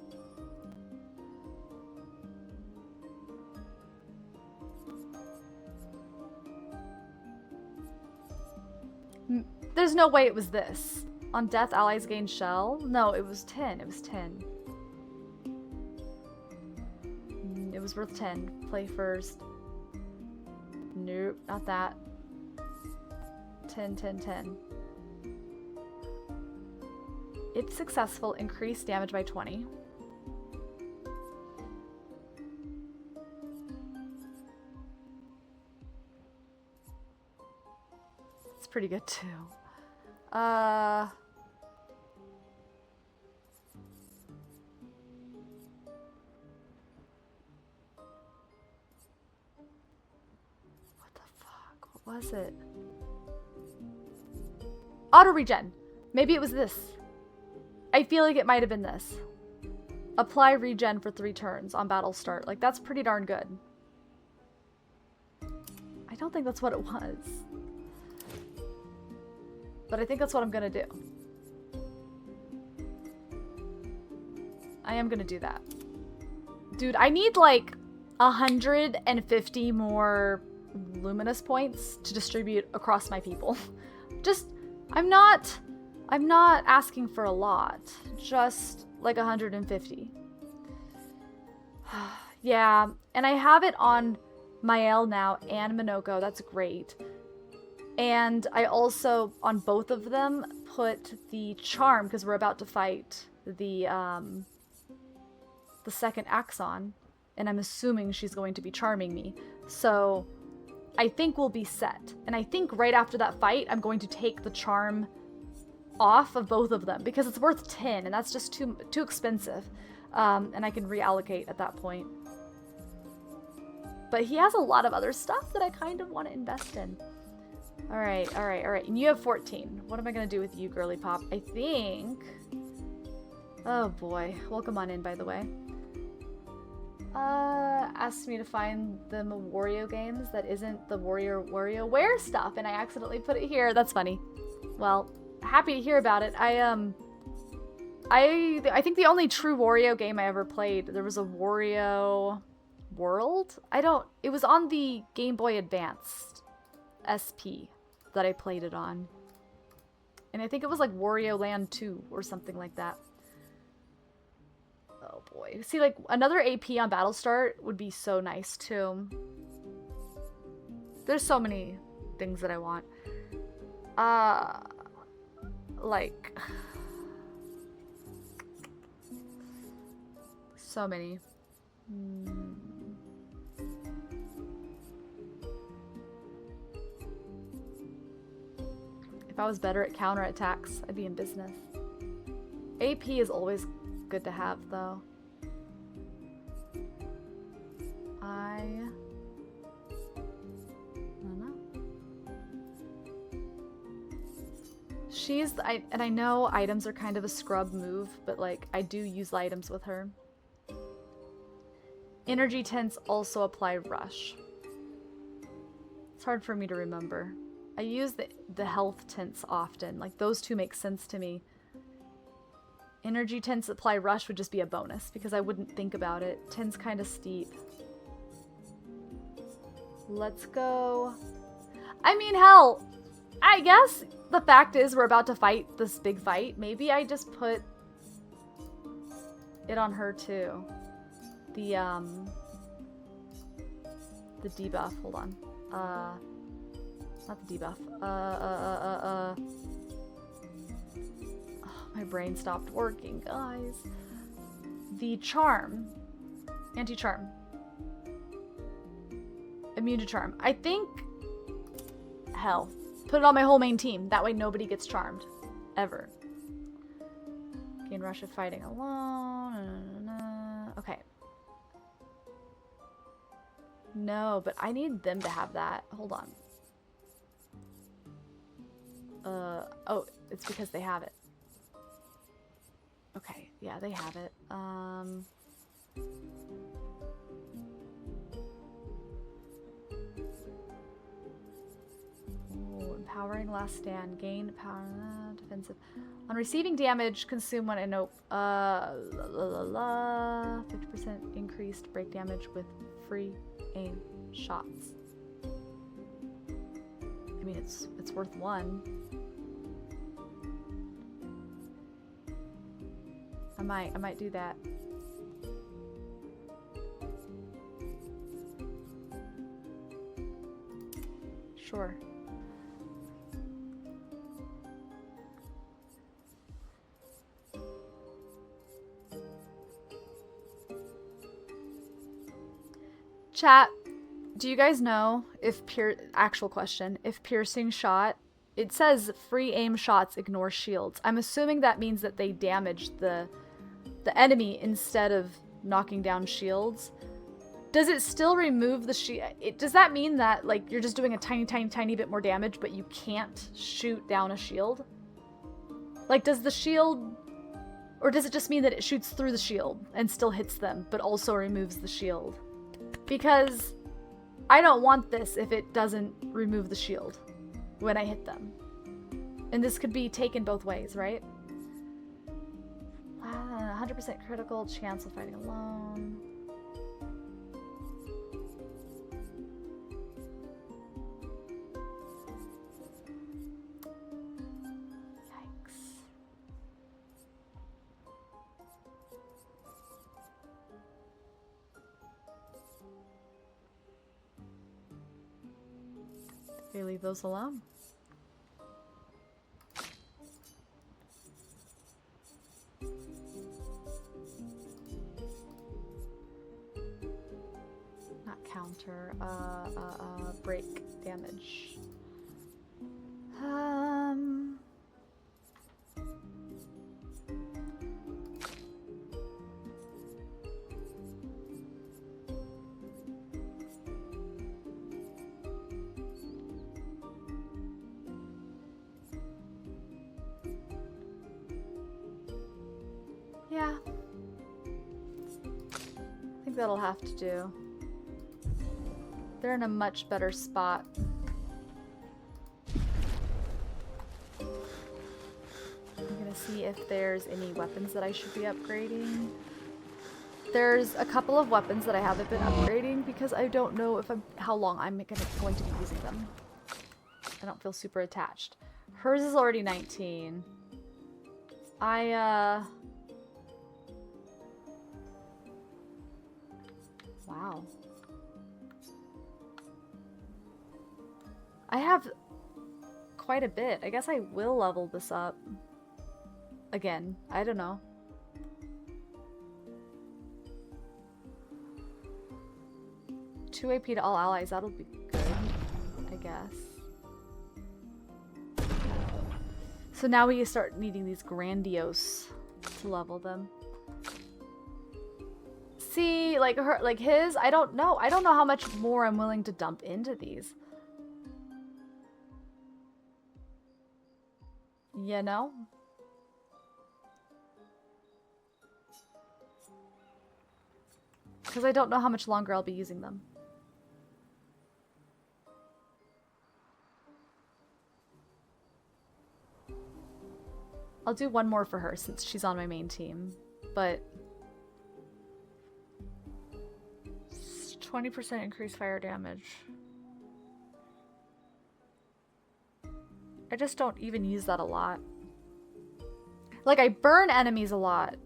There's no way it was this. On death, allies gain shell? No, it was 10. It was 10. It was worth 10. Play first. Nope, not that. 10, 10, 10. If successful, increase damage by 20. It's pretty good too. What the fuck? What was it? Auto regen. Maybe it was this. I feel like it might have been this. Apply regen for 3 turns on battle start. Like, that's pretty darn good. I don't think that's what it was. But I think that's what I'm gonna do. I am gonna do that. Dude, I need like 150 more luminous points to distribute across my people. Just, I'm not asking for a lot. Just like 150. Yeah, and I have it on Mael now and Minoko. That's great. And I also, on both of them, put the charm, because we're about to fight the second Axon, and I'm assuming she's going to be charming me. So I think we'll be set. And I think right after that fight, I'm going to take the charm off of both of them, because it's worth 10, and that's just too expensive. And I can reallocate at that point. But he has a lot of other stuff that I kind of want to invest in. Alright. And you have 14. What am I going to do with you, girly pop? I think... Oh boy. Welcome on in, by the way. Asked me to find them a Wario games that isn't the WarioWare stuff, and I accidentally put it here. That's funny. Well, happy to hear about it. I think the only true Wario game I ever played, there was a Wario World? It was on the Game Boy Advanced SP that I played it on. And I think it was like Wario Land 2 or something like that. Oh boy. See, like, another AP on Battle Start would be so nice too. There's so many things that I want. Like... So many. If I was better at counterattacks, I'd be in business. AP is always good to have, though. I don't know. And I know items are kind of a scrub move, but like, I do use items with her. Energy tints also apply rush. It's hard for me to remember. I use the health tints often. Like, those two make sense to me. Energy tints apply rush would just be a bonus, because I wouldn't think about it. 10's kind of steep. Let's go. I mean, hell, I guess the fact is we're about to fight this big fight. Maybe I just put it on her too. The debuff. Hold on. Not the debuff. Oh, my brain stopped working, guys. The charm. Anti-charm. Immune to charm. I think... Hell. Put it on my whole main team. That way nobody gets charmed. Ever. Gain rush of fighting alone. Okay. No, but I need them to have that. Hold on. Oh, it's because they have it. Okay, yeah, they have it. Ooh, empowering last stand. Gain power, defensive. On receiving damage, consume one, and nope. 50% increased break damage with free aim shots. I mean, it's worth one. I might do that. Sure. Chat, do you guys know if actual question, if piercing shot, it says free aim shots ignore shields. I'm assuming that means that they damage the enemy instead of knocking down shields. Does it still remove the shield? Does that mean that, like, you're just doing a tiny bit more damage, but you can't shoot down a shield? Like, does the shield... Or does it just mean that it shoots through the shield and still hits them, but also removes the shield? Because I don't want this if it doesn't remove the shield when I hit them. And this could be taken both ways, right? 100% critical chance of fighting alone. Okay, leave those alone. Not counter, break damage. Yeah. I think that'll have to do. They're in a much better spot. I'm gonna see if there's any weapons that I should be upgrading. There's a couple of weapons that I haven't been upgrading because I don't know if how long I'm going to be using them. I don't feel super attached. Hers is already 19. Wow. I have quite a bit. I guess I will level this up. Again, I don't know. Two AP to all allies, that'll be good, I guess. So now we start needing these grandiose to level them. See, like her, like his, I don't know. I don't know how much more I'm willing to dump into these. You know? Because I don't know how much longer I'll be using them. I'll do one more for her since she's on my main team, but 20% increased fire damage. I just don't even use that a lot. Like, I burn enemies a lot,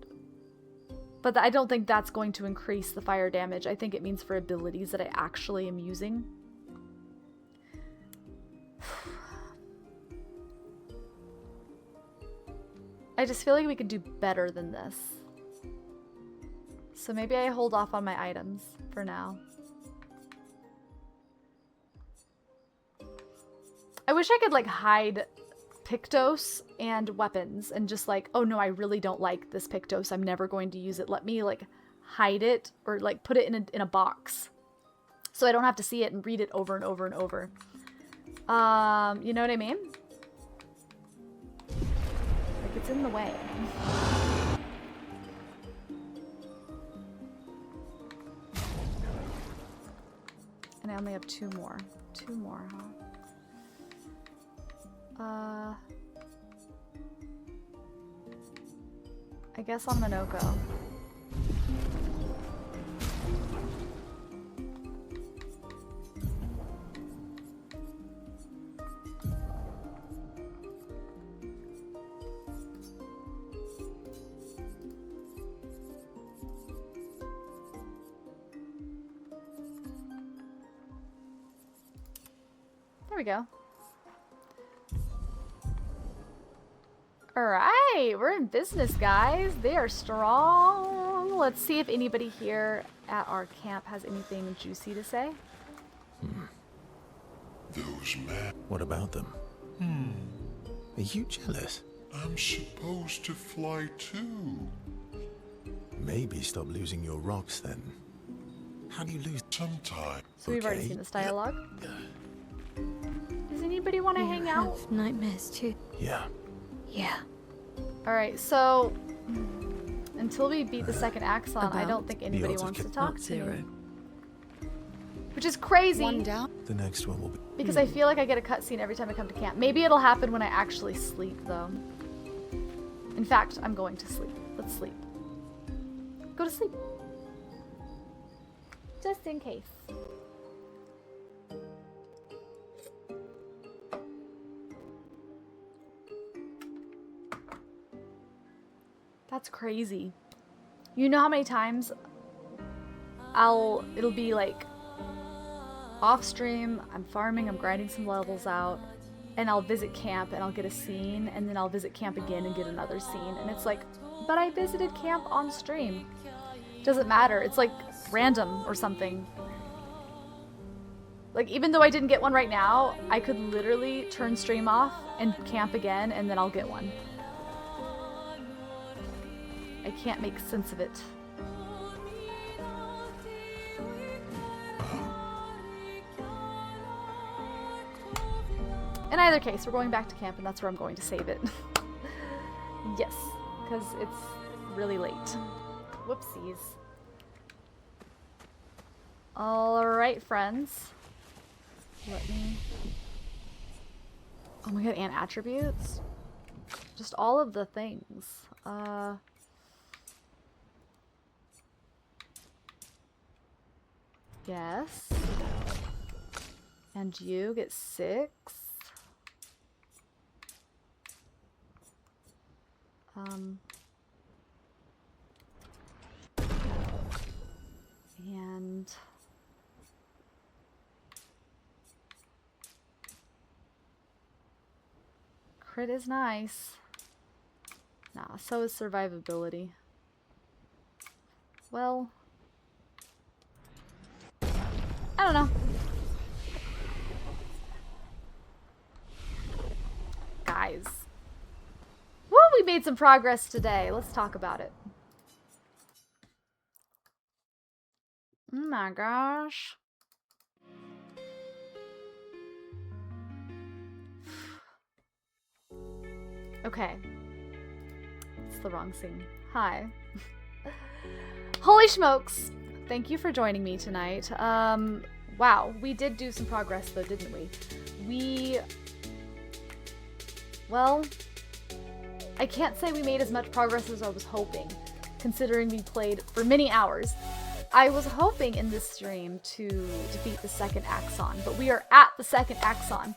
but I don't think that's going to increase the fire damage. I think it means for abilities that I actually am using. I just feel like we could do better than this. So maybe I hold off on my items for now. I wish I could like hide Pictos and weapons and just like, oh no, I really don't like this Pictos. I'm never going to use it. Let me like hide it or like put it in a box so I don't have to see it and read it over and over and over. You know what I mean? Like it's in the way. And I only have two more. Two more, huh? I guess on Minoko. There we go. Alright, we're in business, guys. They are strong. Let's see if anybody here at our camp has anything juicy to say. Those men. What about them? Are you jealous? I'm supposed to fly too. Maybe stop losing your rocks then. How do you lose? Sometime. So we've already seen this dialogue. Does anybody want to hang out? Have nightmares too. Yeah. Yeah. Alright, so until we beat the second Axon, I don't think anybody odds of wants to kill- talk to Zero. me. Which is crazy. One down. The next one will be. Because I feel like I get a cutscene every time I come to camp. Maybe it'll happen when I actually sleep, though. In fact, I'm going to sleep. Let's sleep. Go to sleep. Just in case. That's crazy. You know how many times it'll be like Off stream, I'm farming, I'm grinding some levels out, and I'll visit camp and I'll get a scene, and then I'll visit camp again and get another scene. And it's like, but I visited camp on stream. Doesn't matter. It's like random or something. Like, even though I didn't get one right now, I could literally turn stream off and camp again, and then I'll get one. I can't make sense of it. In either case, we're going back to camp, and that's where I'm going to save it. Yes, because it's really late. Whoopsies. Alright, friends. Let me... Oh my god, and attributes? Just all of the things. Yes. And you get 6. And... Crit is nice. Nah, so is survivability. Well... I don't know. Guys. Woo, we made some progress today. Let's talk about it. Oh my gosh. Okay. It's the wrong scene. Hi. Holy smokes. Thank you for joining me tonight. Wow, we did do some progress though, didn't we? Well, I can't say we made as much progress as I was hoping, considering we played for many hours. I was hoping in this stream to defeat the second Axon, but we are at the second Axon.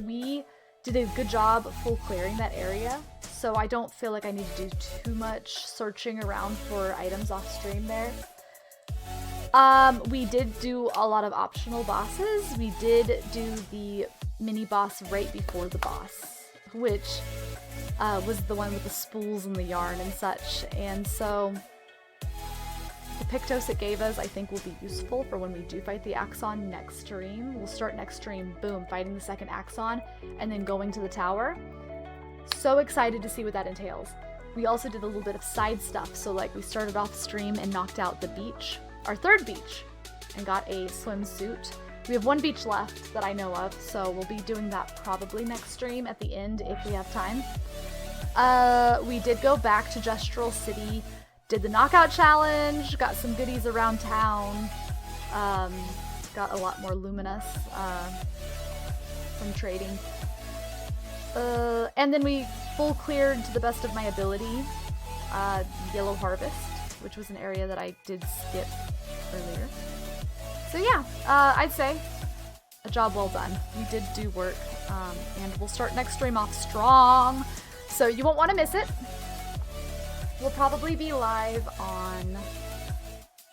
We did a good job full clearing that area, so I don't feel like I need to do too much searching around for items off stream there. We did do a lot of optional bosses. We did do the mini boss right before the boss, which was the one with the spools and the yarn and such, and so the Pictos it gave us I think will be useful for when we do fight the Axon next stream. We'll start next stream, boom, fighting the second Axon, and then going to the tower. So excited to see what that entails. We also did a little bit of side stuff, so like we started off stream and knocked out the beach, our third beach, and got a swimsuit. We have one beach left that I know of, so we'll be doing that probably next stream at the end if we have time. We did go back to Gestural City, did the knockout challenge, got some goodies around town, got a lot more luminous from trading. And then we full cleared to the best of my ability Yellow Harvest, which was an area that I did skip earlier. So yeah, I'd say a job well done. We did do work, and we'll start next stream off strong, so you won't want to miss it. We'll probably be live on,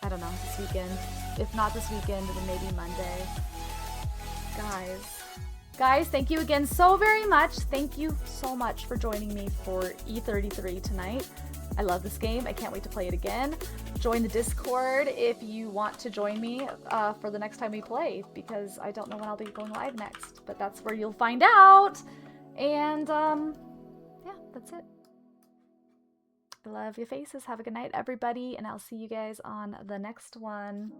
I don't know, this weekend. If not this weekend, then maybe Monday. Guys, thank you again so very much. Thank you so much for joining me for E33 tonight. I love this game. I can't wait to play it again. Join the Discord if you want to join me for the next time we play, because I don't know when I'll be going live next, but that's where you'll find out. And yeah, that's it. I love your faces. Have a good night, everybody, and I'll see you guys on the next one.